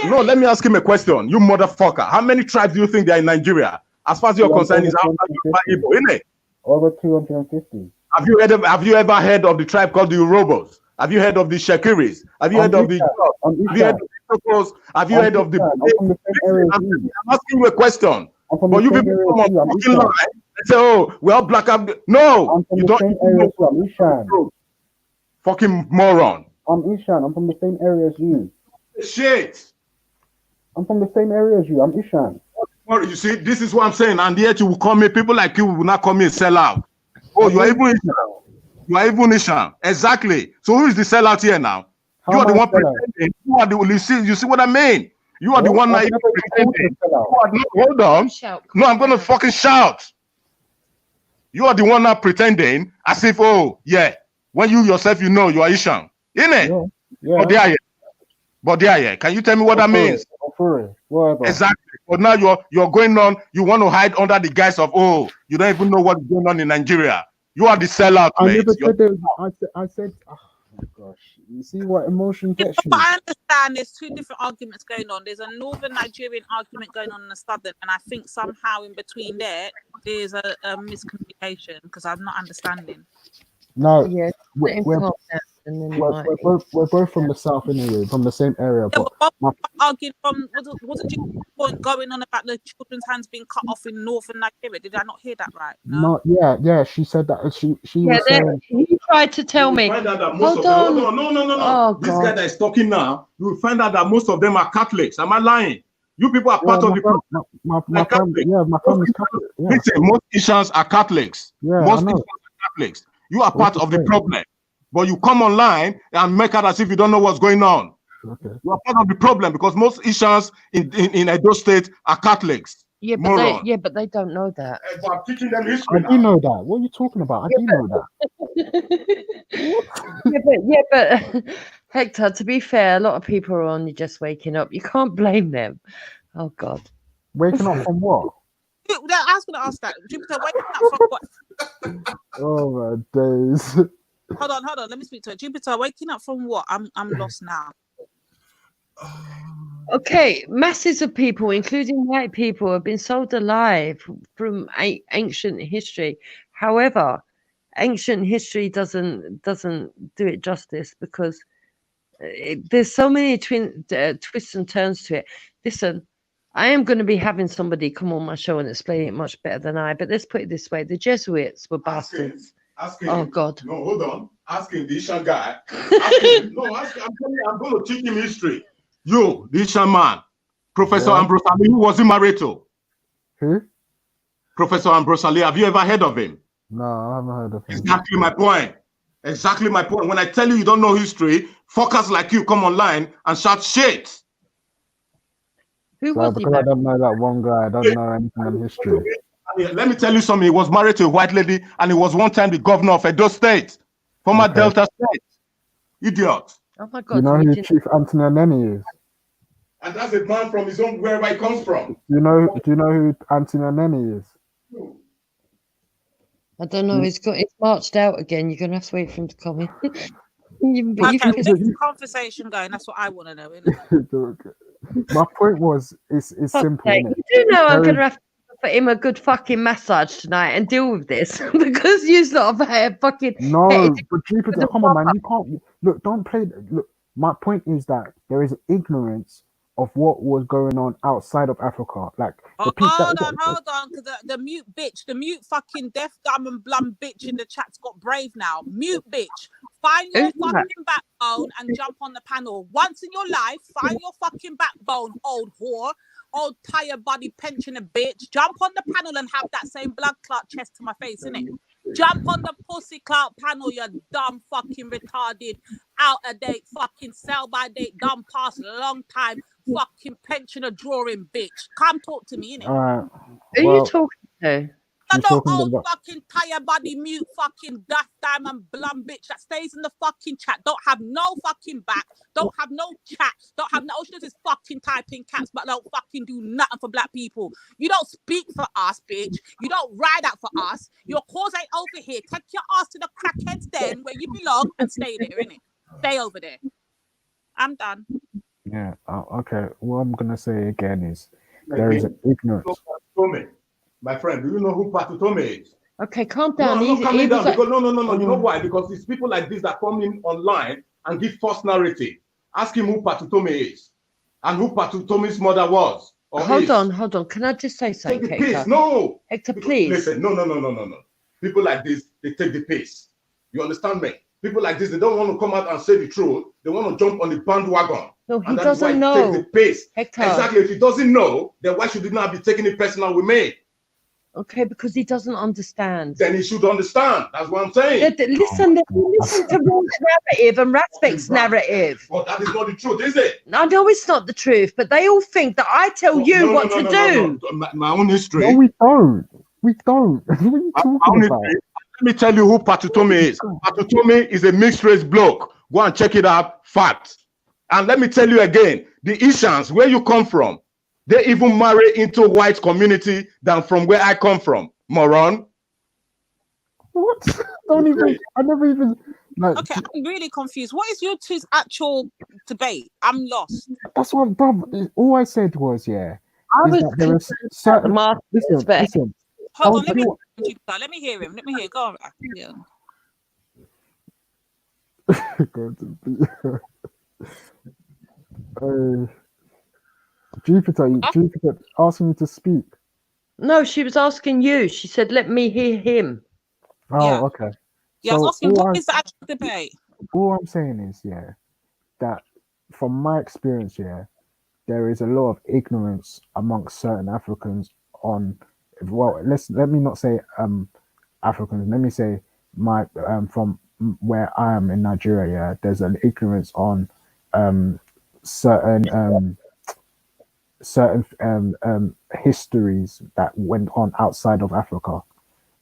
No, let me ask him a question. You motherfucker, how many tribes do you think there are in Nigeria? As far as you're concerned, is Igbo, innit? Over 250. Have you ever heard of the tribe called the Urobos? Have you heard of the Shekiris? Have you heard of the Have you heard of the I'm asking you a question. But you people come on fucking line and say, oh, well, black. No, you don't. I'm Ishan. Fucking moron. I'm Ishan. I'm from the same area as you. Shit. I'm from the same area as you. I'm Ishan. You see, this is what I'm saying. And yet you will call me, people like you will not call me a sellout. Oh, you are even Ishan. You are even Ishan. Exactly. So who is the sellout here now? You are the one pretending. You see what I mean? You are the one that pretending. Hold on. No, I'm going to fucking shout. You are the one now pretending as if, oh, yeah. When you yourself, you know you are Ishan. Innit? Yeah. But yeah. Can you tell me what that means? Exactly. But now you're going on, you want to hide under the guise of, oh, you don't even know what's going on in Nigeria. You are the sellout, mate. I said, oh my gosh. You see what emotion gets you? But I understand there's two different arguments going on. There's a northern Nigerian argument going on in the southern, and I think somehow in between there's a miscommunication because I'm not understanding. No, and then it might. We're both from the south anyway, from the same area. Yeah, But but my, arguing from wasn't you point going on about the children's hands being cut off in northern Nigeria? Did I not hear that right? no, yeah, she said that she Yeah, was saying. he tried to tell me. Find out that most Hold of on. them, no. Oh, This God. guy that is talking now, you will find out that most of them are Catholics. Am I lying? You people are part of the problem. My family, yeah, my family's Catholic. Yeah, Listen, most Christians are Catholics. yeah, I Most know. Christians are Catholics. You are What's part the of the point? problem. But you come online and make out as if you don't know what's going on. Okay. You are part of the problem because most Ishans in Edo State are Catholics. Yeah, but Moron. they don't know that. But I'm teaching them I history do now. know that. What are you talking about? I do know that. yeah, but Hector, to be fair, a lot of people are only just waking up. You can't blame them. Oh God. Waking up from what? I was going to ask that. Jupiter, waking up from what? Oh my days. Hold on. Let me speak to it. Jupiter, waking up from what? I'm lost now. Okay, masses of people, including white people, have been sold alive from ancient history. However, ancient history doesn't do it justice because there's so many twists and turns to it. Listen, I am going to be having somebody come on my show and explain it much better than I. But let's put it this way: the Jesuits were bastards. Ask him. Oh God. No, hold on. Ask him, the Ishan guy. Ask him. No, ask him. I'm telling you, I'm going to teach him history. You, the Ishan man, Professor Ambrose Ali, who was he married to? Who? Professor Ambrose Ali. Have you ever heard of him? No, I haven't heard of him. Exactly my point. Exactly my point. When I tell you don't know history, fuckers like you come online and shout shit. Who So because I don't know that one guy, I don't know anything on history. Let me tell you something. He was married to a white lady, and he was one time the governor of Edo State, former Delta State. Idiot. Oh my You know who Chief Anthony Aneni is? And that's a man from his own wherever he comes from. Do you know who Anthony Aneni is? I don't know. It's marched out again. You're gonna have to wait for him to come in. Okay, next conversation going. That's what I want to know. Innit? My point was, it's simple. Okay, Innit? you do know I'm There gonna have to put him a good fucking massage tonight and deal with this because you sort of fucking No, but Jupiter, come on, man. You can't look. Don't play. Look, my point is that there is ignorance of what was going on outside of Africa. Like the people. Hold on, because the mute bitch, the mute fucking deaf, dumb and blum bitch in the chat's got brave now. Mute bitch, find your fucking backbone and jump on the panel. Once in your life, find your fucking backbone, old whore. Old tired body pensioner bitch, jump on the panel and have that same blood clot chest to my face, innit? Jump on the pussy clout panel, you dumb fucking retarded, out of date fucking sell by date, dumb past long time fucking pensioner drawing bitch. Come talk to me, innit? All right. Who are you talking to? I'm No talking old about. fucking tired body mute fucking daft diamond blum bitch that stays in the fucking chat. Don't have no fucking back. Don't have no chat. Don't have no. All she does is fucking type in caps, but don't fucking do nothing for black people. You don't speak for us, bitch. You don't ride out for us. Your cause ain't over here. Take your ass to the crackheads den where you belong and stay there, innit? Stay over there. I'm done. Yeah. Okay. What I'm gonna say again is there is an ignorance. My friend, do you know who Patutome is? Okay, calm No, down. I'm not coming down like- because no. You know why? Because it's people like this that come in online and give false narrative. Ask him who Patutome is and who Patutome's mother was. Or Hold is. on. Can I just say Take something, the Hector? piss. No. Hector, please. Listen, no. People like this, they take the piss. You understand me? People like this, they don't want to come out and say the truth. They want to jump on the bandwagon. No, he And that is why doesn't he know. takes the piss. Hector. Exactly. If he doesn't know, then why should he not be taking it personal with me? Okay, because he doesn't understand. Then he should understand. That's what I'm saying. Listen to Ron's narrative and Raspec's narrative. Well, that is not the truth, is it? I know it's not the truth, but they all think that I tell you what to do. No. My own history. No, we don't. We don't. What are you talking about? Let me tell you who Patutome is. Patutome is a mixed race bloke. Go and check it out. Fact. And let me tell you again, the Ishans, where you come from, they even marry into white community than from where I come from. Moron. What? Don't even. I never even. Like, Okay, I'm really confused. What is your two's actual debate? I'm lost. that's what, bro. All I said was, yeah. I is was that there is concerned certain. about the Listen. Hold on, I'll tell you what- let me hear him. Let me hear. Go on. Yeah. Go to be. Jupiter asking you to speak. No, she was asking you. She said, "Let me hear him." Oh, okay. Yeah, I was So asking, what is the actual debate? all I'm saying is, yeah, that from my experience, yeah, there is a lot of ignorance amongst certain Africans on, well, let me not say Africans, let me say my from where I am in Nigeria, yeah, there's an ignorance on certain histories that went on outside of Africa.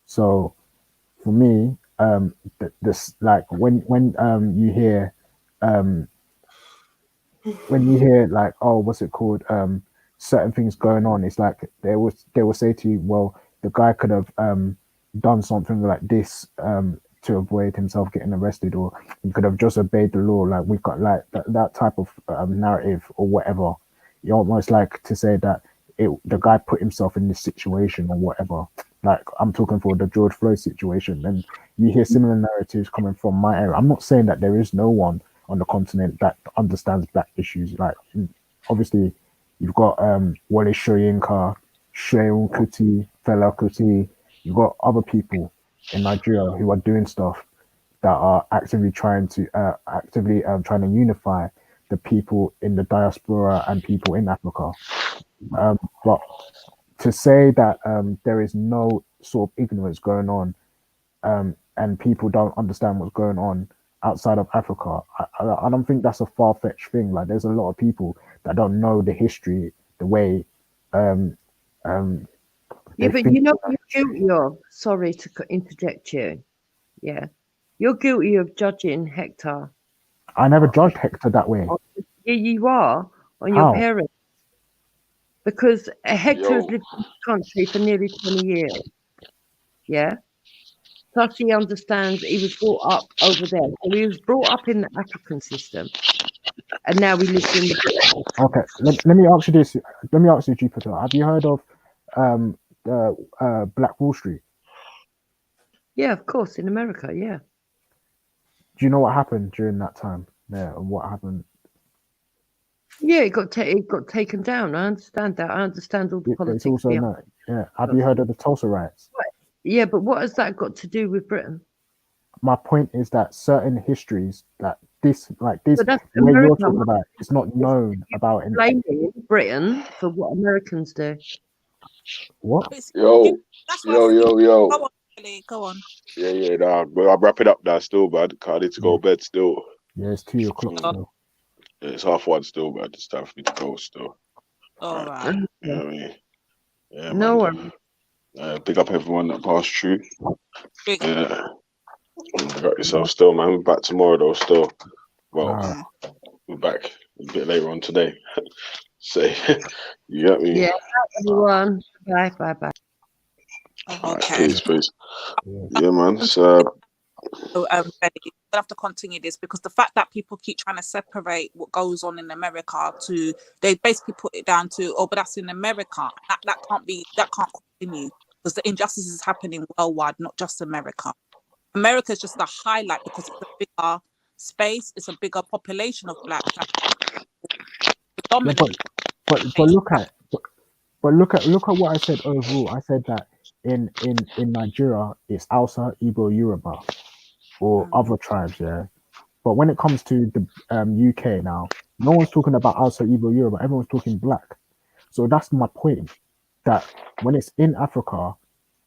So for me, this like you hear when you hear like, oh, what's it called, certain things going on, it's like they will say to you, well, the guy could have done something like this to avoid himself getting arrested, or he could have just obeyed the law. Like we've got like that type of narrative or whatever. You almost like to say that the guy put himself in this situation or whatever. Like I'm talking for the George Floyd situation, and you hear similar narratives coming from my area. I'm not saying that there is no one on the continent that understands black issues. Like obviously you've got Wale Soyinka, Seun Kuti, Fela Kuti. You've got other people in Nigeria who are doing stuff that are actively trying to unify the people in the diaspora and people in Africa. But to say that there is no sort of ignorance going on and people don't understand what's going on outside of Africa, I don't think that's a far-fetched thing. Like there's a lot of people that don't know the history the way Yeah, but you know what you're guilty of? Sorry to interject you. Yeah. You're guilty of judging Hector. I never judged Hector that way. Yeah, you are on How? your parents. Because Hector has lived in this country for nearly 20 years. Yeah. Plus he understands he was brought up over there. So he was brought up in the African system. And now he lives in the Okay, let me ask you this. Let me ask you, Jupiter. Have you heard of Black Wall Street? Yeah, of course, in America, yeah. Do you know what happened during that time there and what happened? Yeah, it got taken down. I understand that. I understand all the It's politics also behind it. yeah. Have you heard of the Tulsa riots? Yeah, but what has that got to do with Britain? My point is that certain histories that this But the that's way you're America. talking about, it's not known about in Blaming Britain for what Americans do. what? Yo, yo. Go on, Ellie, go on. Yeah, nah, but I'm wrapping up now still, man. I need to go to bed still. Yeah, it's 2 o'clock still. Yeah, it's 1:30 still, man. It's time for me to go still. All right. You know what I mean? Yeah, No man. Big up everyone that passed through. Yeah. You got yourself still, man. We're back tomorrow though, still. Well, we're back a bit later on today. So you got me? Yeah, bye, everyone. Bye. Okay. Peace. Yeah, man. So So, Benny, you're gonna have to continue this because the fact that people keep trying to separate what goes on in America to, they basically put it down to, oh, but that's in America. That can't continue because the injustice is happening worldwide, not just America. America is just the highlight because it's a bigger space, it's a bigger population of blacks. Yeah, but look at what I said overall. I said that in Nigeria it's Hausa, Igbo, Yoruba, or other tribes, yeah. But when it comes to the UK now, no one's talking about Hausa, Igbo, Yoruba. Everyone's talking black. So that's my point. That when it's in Africa,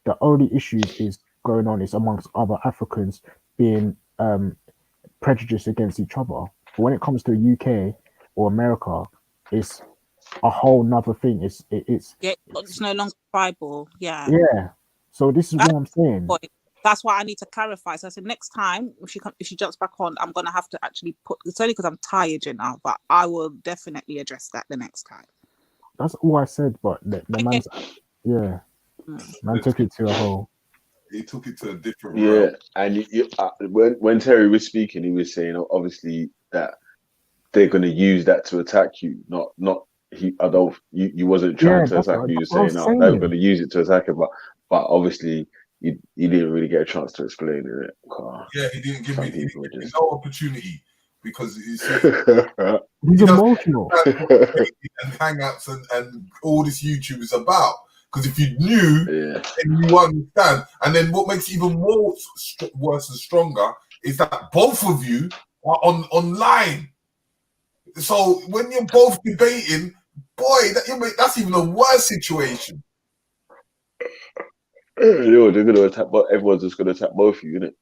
the only issues is going on is amongst other Africans being prejudiced against each other. But when it comes to UK or America, it's a whole nother thing. It's no longer tribal. Yeah. So this is what I'm saying. That's why I need to clarify. So I said next time if she jumps back on, I'm gonna have to actually put. It's only because I'm tired, but I will definitely address that the next time. That's all I said. But the man's man took it to a whole. He took it to a different yeah, realm. and when Terry was speaking, he was saying obviously that they're going to use that to attack you. Not he. Although you wasn't trying to attack you. You're saying they were going to use it to attack him, but obviously you didn't really get a chance to explain it. Yeah, he didn't give me just... no opportunity because he's emotional. And hangouts and all this YouTube is about. Because if you knew, then you understand. And then what makes it even more worse and stronger is that both of you are online. So when you're both debating, boy, that's even a worse situation. They're going to attack, but everyone's just going to attack both of you, innit?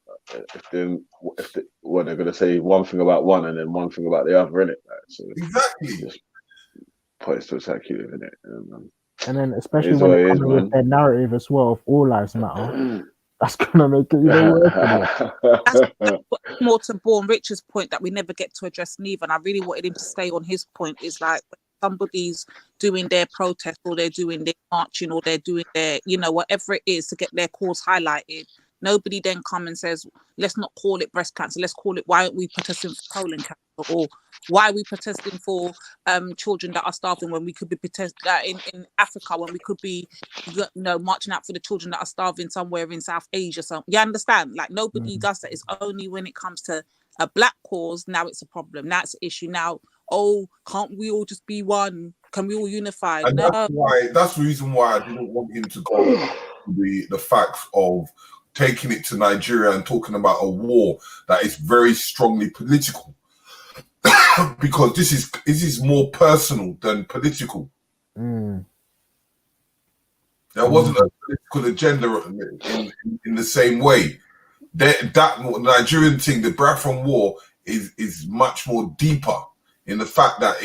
If they're going to say one thing about one and then one thing about the other, innit? So exactly. Just points to attack you, innit? And then, especially when it comes with their narrative as well of all lives matter, that's gonna make it even worse. That's more to Born Richard's point that we never get to address neither. And I really wanted him to stay on his point. Is like when somebody's doing their protest or they're doing their marching or they're doing their, whatever it is to get their cause highlighted. Nobody then come and says, let's not call it breast cancer. Let's call it, why aren't we protesting for colon cancer? Or why are we protesting for children that are starving when we could be protesting in Africa, when we could be, marching out for the children that are starving somewhere in South Asia. So you understand? Like nobody does that. It's only when it comes to a black cause, now it's a problem. Now it's an issue. Now, can't we all just be one? Can we all unify? And that's the reason why I didn't want him to go the facts of taking it to Nigeria and talking about a war that is very strongly political. Because this is more personal than political. There wasn't a political agenda in the same way. That Nigerian thing, the Biafran War, is much more deeper in the fact that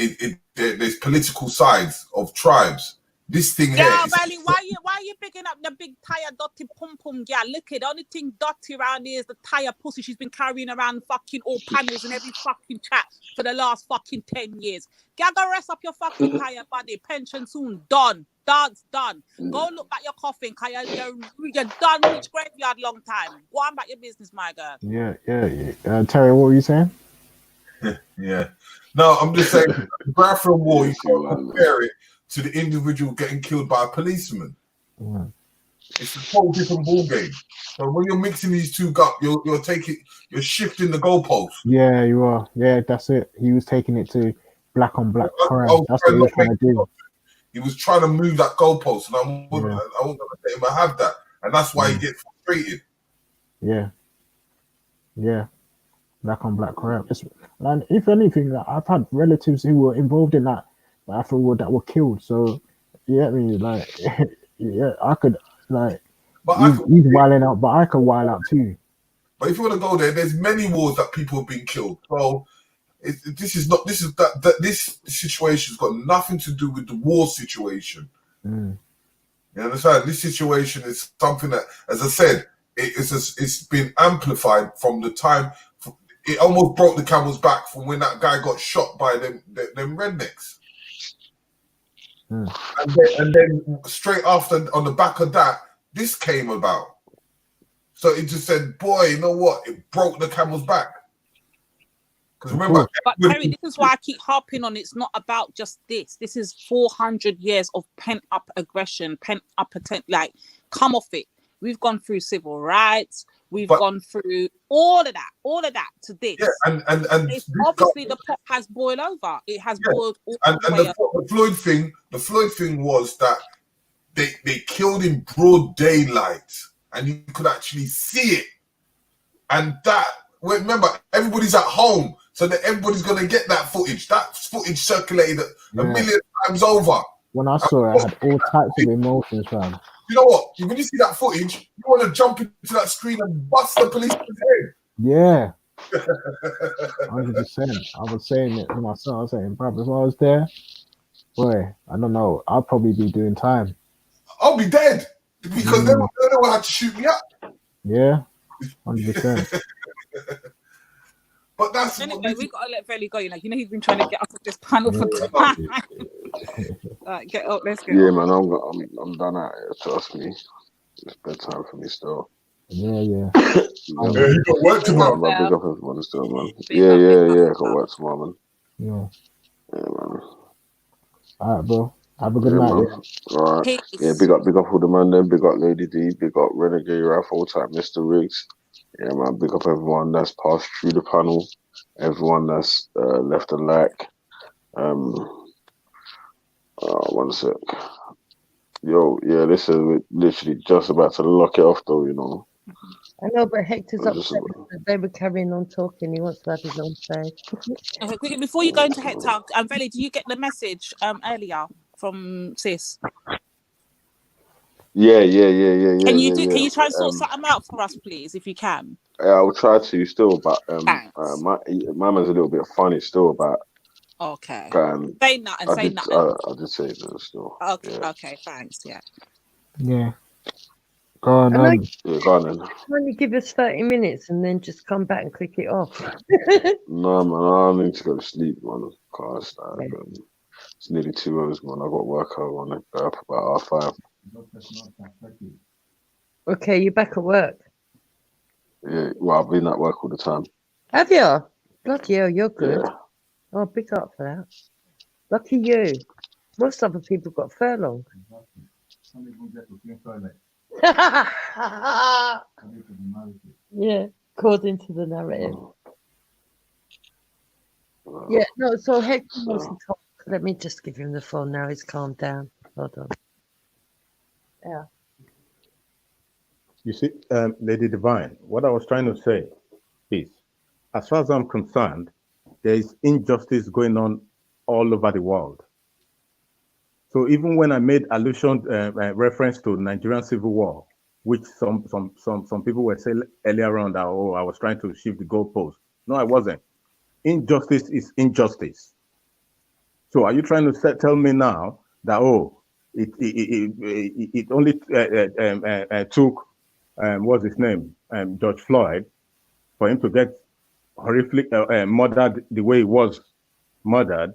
there's political sides of tribes. This thing here. Yeah, Riley, why are you picking up the big tire dotty pum pum? Yeah, look at the only thing dotty around here is the tire pussy she's been carrying around fucking all panels and every fucking chat for the last fucking 10 years. Go rest up your fucking tire, buddy. Pension soon done. Dance done. Go look at your coffin, cause you're done. Reach graveyard long time. Go on about your business, my girl. Yeah. Terry, what were you saying? Yeah. No, I'm just saying the Biafran War. You can't compare it to the individual getting killed by a policeman. It's a whole different ball game. So when you're mixing these two up, you're shifting the goalposts. Yeah, you are. Yeah, that's it. He was taking it to black on black crime. That's what he was trying to do. He was trying to move that goalpost, and I wasn't going to let him have that, and that's why he gets frustrated. Yeah. Black on black crime. And if anything, I've had relatives who were involved in that Afro war that were killed. So I could he's wilding out, but I can wild out too. But if you want to go there, there's many wars that people have been killed. So this situation's got nothing to do with the war situation. You understand? This situation is something that, as I said, it's been amplified from the time. It almost broke the camel's back from when that guy got shot by them rednecks. And then straight after, on the back of that, this came about. So it just said, boy, you know what? It broke the camel's back. Because remember, but Terry, this is why I keep harping on. It's not about just this. This is 400 years of pent up aggression, pent up like come off it. We've gone through civil rights. We've gone through all of that to this. Yeah, and it's obviously the pot has boiled over. It has boiled all the way over. The Floyd thing was that they killed in broad daylight, and you could actually see it. And that, remember, everybody's at home, so that everybody's gonna get that footage. That footage circulated a million times over. When I saw it, I had all types of emotions, fam. You know what? When you see that footage, you want to jump into that screen and bust the policeman's head. Yeah. 100%. I was saying it when I saw it. I was saying, bro, if I was there, boy, I don't know. I'll probably be doing time. I'll be dead because they don't have to shoot me up. Yeah, 100%. But that's anyway. We gotta let Velly go. He's been trying to get up with this panel for time. Get up. Let's go. Yeah, man, I'm done at it. Trust me, it's bedtime for me still. Yeah. You got work tomorrow. Big up everyone still, man. Yeah. Got work tomorrow, man. Yeah, man. All right, bro. Have a good Yeah, night. man. Yeah. All right. Yeah, big up all the man then. Big up Lady D. Big up Renegade Ralph, all time Mr. Riggs. Yeah, man. Big up everyone that's passed through the panel. Everyone that's left a like. 1 sec. Yo, yeah, this is literally just about to lock it off, though. You know. I know, but Hector's We're just upset because they were carrying on talking. He wants to have his own say. Okay, quickly, before you go into Hector, Veli, do you get the message earlier from Sis? Yeah. Can you try and sort something out for us, please, if you can? I'll try to still, but Thanks. my man's a little bit funny still about. Okay. Say nothing. I Say did, nothing. I did say that still. Okay. Yeah. Okay. Thanks. Yeah. Yeah. Go on. Yeah, go on then. Can only give us 30 minutes and then just come back and click it off. No, man, I need to go to sleep, man. Cause it's nearly 2 hours, man. I got work. I want to go up about 5:30. Okay, you're back at work. Yeah, well, I've been at work all the time. Have you? Bloody hell, you're good. Yeah. Oh, big up for that. Lucky you. Most other people got furlong. Yeah, according to the narrative. Yeah, no, so Hector wants to talk. Let me just give him the phone now. He's calmed down. Hold on. Yeah. You see, Lady Divine, what I was trying to say is, as far as I'm concerned, there is injustice going on all over the world. So even when I made allusion, reference to Nigerian civil war, which some people were saying earlier on that, oh, I was trying to shift the goalpost. No, I wasn't. Injustice is injustice. So are you trying to tell me now that, oh, it only took what's his name, George Floyd, for him to get horrific murdered the way he was murdered,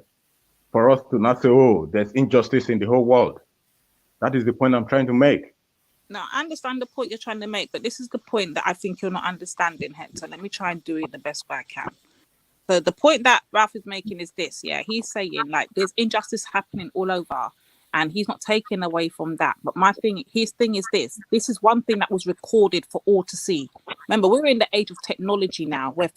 for us to not say, oh, there's injustice in the whole world? That is the point I'm trying to make. Now, I understand the point you're trying to make, but this is the point that I think you're not understanding, Hector. Let me try and do it the best way I can. So the point that Ralph is making is this, yeah? He's saying, like, there's injustice happening all over, and he's not taking away from that. But his thing is this. This is one thing that was recorded for all to see. Remember, we're in the age of technology now, where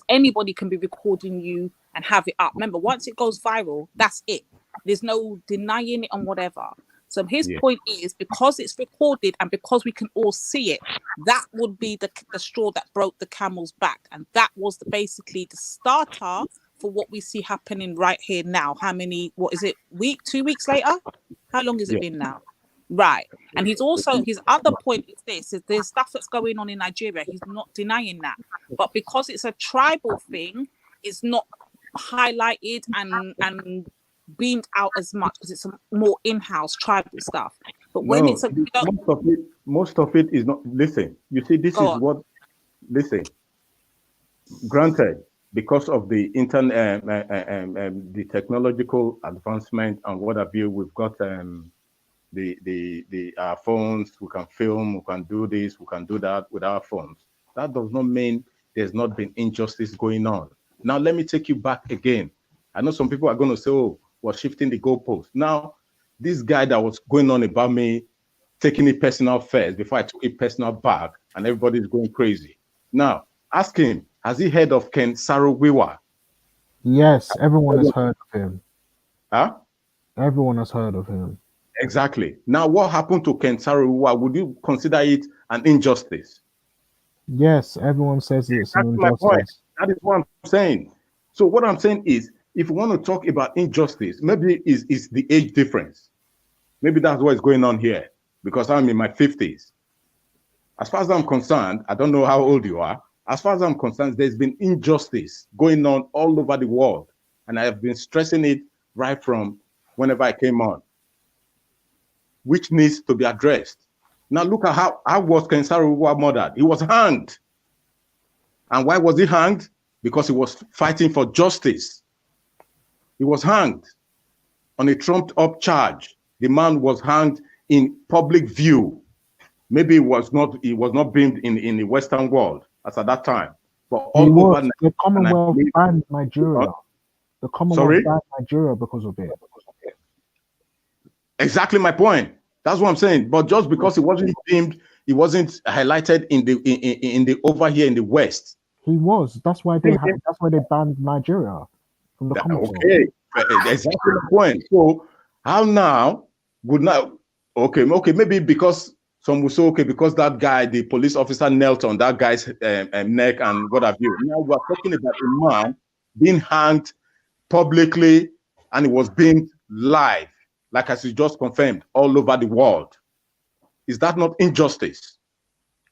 anybody can be recording you and have it up. Remember, once it goes viral, that's it. There's no denying it and whatever. So his point is, because it's recorded and because we can all see it, that would be the straw that broke the camel's back. And that was basically the starter for what we see happening right here now. What is it, 2 weeks later? How long has it been now? Right. And his other point is this, is there's stuff that's going on in Nigeria. He's not denying that. But because it's a tribal thing, it's not highlighted and beamed out as much because it's a more in-house tribal stuff. But when No, it's a most of it is not. Listen, you see, this is what. Listen, granted, because of the internet, the technological advancement and what have you, we've got our phones. We can film, we can do this, we can do that with our phones. That does not mean there's not been injustice going on. Now, let me take you back again. I know some people are going to say, oh, we're shifting the goalpost. Now, this guy that was going on about me taking it personal first before I took it personal back, and everybody's going crazy. Now, ask him, has he heard of Ken Saro-Wiwa? Yes, everyone has heard of him. Huh? Everyone has heard of him. Exactly. Now, what happened to Ken Saro-Wiwa? Would you consider it an injustice? Yes, everyone says it's an That's my point. injustice. That is what I'm saying. So what I'm saying is, if we want to talk about injustice, maybe it's the age difference. Maybe that's what's going on here, because I'm in my 50s. As far as I'm concerned, I don't know how old you are. As far as I'm concerned, there's been injustice going on all over the world. And I have been stressing it right from whenever I came on, which needs to be addressed. Now look at how was Ken Saro-Wiwa murdered. He was hanged. And why was he hanged? Because he was fighting for justice. He was hanged on a trumped-up charge. The man was hanged in public view. Maybe it was not beamed in the Western world as at that time, but all over the Commonwealth banned Nigeria. The Commonwealth banned Nigeria because of it. Exactly my point. That's what I'm saying. But just because it wasn't deemed, it wasn't highlighted in the over here in the West. He was. That's why they had. That's why they banned Nigeria from the Commonwealth. Okay, exactly the point. So how now would now? Okay, maybe because some will say, okay, because that guy, the police officer, knelt on that guy's neck and what have you. Now we're talking about a man being hanged publicly, and it was being live, like as you just confirmed, all over the world. Is that not injustice?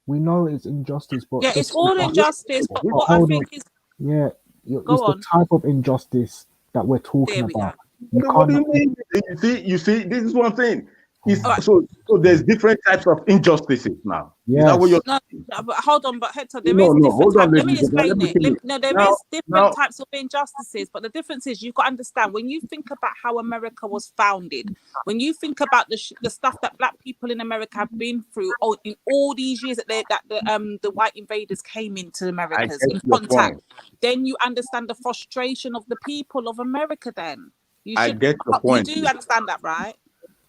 We know it's injustice, but Yeah, it's all injustice. But what I think is, yeah, Go it's on. the type of injustice that we're talking There we go. about. You What do can't. you mean? You see, this is what I'm saying. It's, All right. so there's different types of injustices now. Is that what you're No, but hold on, but Hector, there No, is no, different hold on, types. Let me ladies and explain gentlemen, it. let me No, there now- is different now- types of injustices, but the difference is you've got to understand when you think about how America was founded, when you think about the stuff that Black people in America have been through in all these years that the white invaders came into Americas get in your contact, point. then you understand the frustration of the people of America. Then I get your point. You do understand that, right?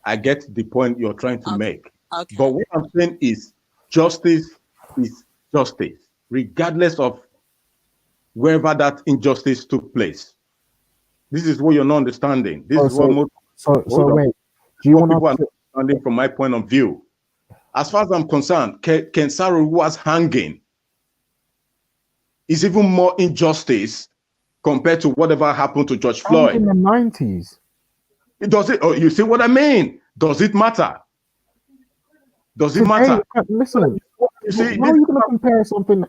I get the point you're trying to make. Okay. But what I'm saying is justice is justice, regardless of wherever that injustice took place. This is what you're not understanding. This is what most So hold on. wait. Do you What want people are to? not understanding from my point of view. As far as I'm concerned, Ken Saro was hanging is even more injustice compared to whatever happened to George In Floyd. the 90s. Does it? Oh, you see what I mean? Does it matter? Does it Today, matter? listen. You see, How are you going to compare something?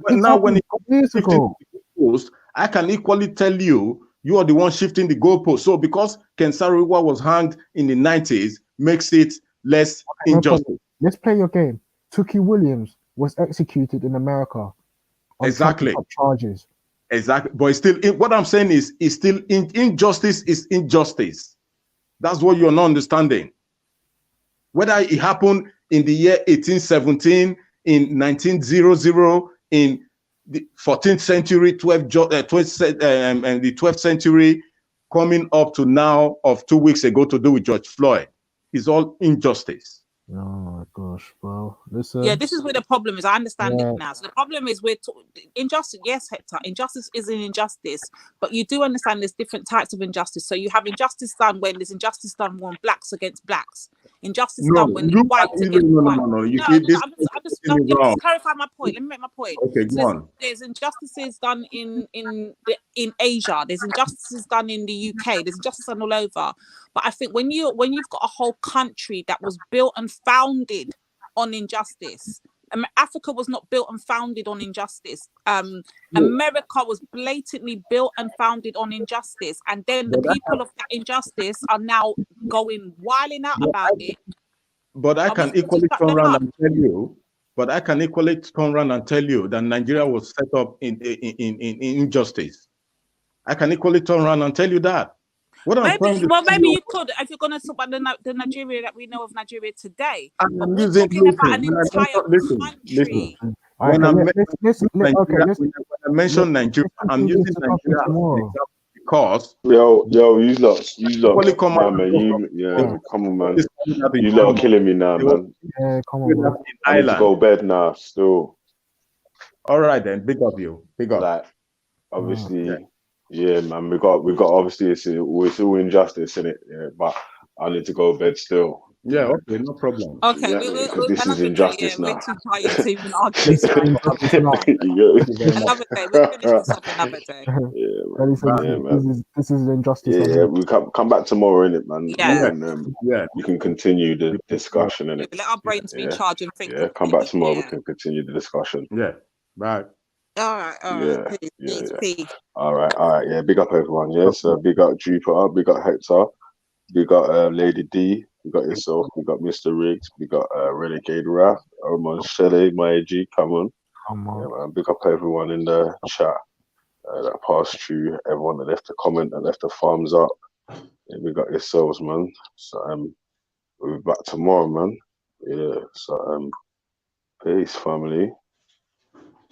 now when it comes to years shifting ago. the goalpost, I can equally tell you, you are the one shifting the goalpost. So because Ken Saro-Wiwa was hanged in the 90s, makes it less No injustice. problem. Let's play your game. Tookie Williams was executed in America on Exactly. trumped up charges. Exactly. But it's still, what I'm saying is still injustice is injustice. That's what you're not understanding. Whether it happened in the year 1817, in 1900, in the 14th century, and the 12th century, coming up to now of 2 weeks ago to do with George Floyd, is all injustice. Oh my gosh, bro. Listen. Yeah, this is where the problem is. I understand Yeah. it now. So the problem is injustice. Yes, Hector, injustice is an injustice, but you do understand there's different types of injustice. So you have injustice done when there's injustice done when blacks against blacks, injustice No, done when you whites no, against no, no, whites. no, no. You No, see, this I'm just is wrong. let me clarify my point. Let me make my point. Okay, So go on. there's injustices done in Asia. There's injustices done in the UK. There's injustice done all over. But I think when you've got a whole country that was built and founded on injustice, Africa was not built and founded on injustice. America was blatantly built and founded on injustice, and then the people of that injustice are now going wilding out about it. But I can equally turn around and tell you. But I can equally turn around and tell you that Nigeria was set up in injustice. I can equally turn around and tell you that. What I'm trying to tell Maybe you, you could, if you're going to talk about the Nigeria that we know of Nigeria today. I'm But we're using talking about an listen, entire listen. country. When I mention Nigeria, let's- when I mention Nigeria, I'm using Nigeria as an example because Yo, you lot, Equally come nah, out man, and come on, man. This is not You in lot are Ireland. killing me now, man. Yeah, come on, We're bro. not in I need to Ireland. go bed now. Still, All right then, big up you, big up. like, obviously, yeah, man. We got obviously it's all injustice in it, yeah. But I need to go bed still. Yeah, okay, no problem. Okay, Yeah, because this is injustice we're now. too tired to even argue this right now. Another day, we'll finish this up another day. Yeah, But he said, yeah, man. this is injustice. Yeah, we come back tomorrow, innit, man. Yeah. And we can continue the discussion, innit. Let our brains recharge and think. Yeah, come back tomorrow. We can continue the discussion. Yeah, right. All right. Yeah, Peace, yeah. peace. All right. Yeah, big up everyone. Yeah, so big up Jupiter, big up Hector, big up Lady D, we got yourself, we got Mr. Riggs, we got Renegade Wrath, Oman Shelley, my AG, come on. Yeah, man, big up everyone in the chat that passed through, everyone that left a comment and left a thumbs up. Yeah, we got yourselves, man. So we'll be back tomorrow, man. Yeah, so peace, family.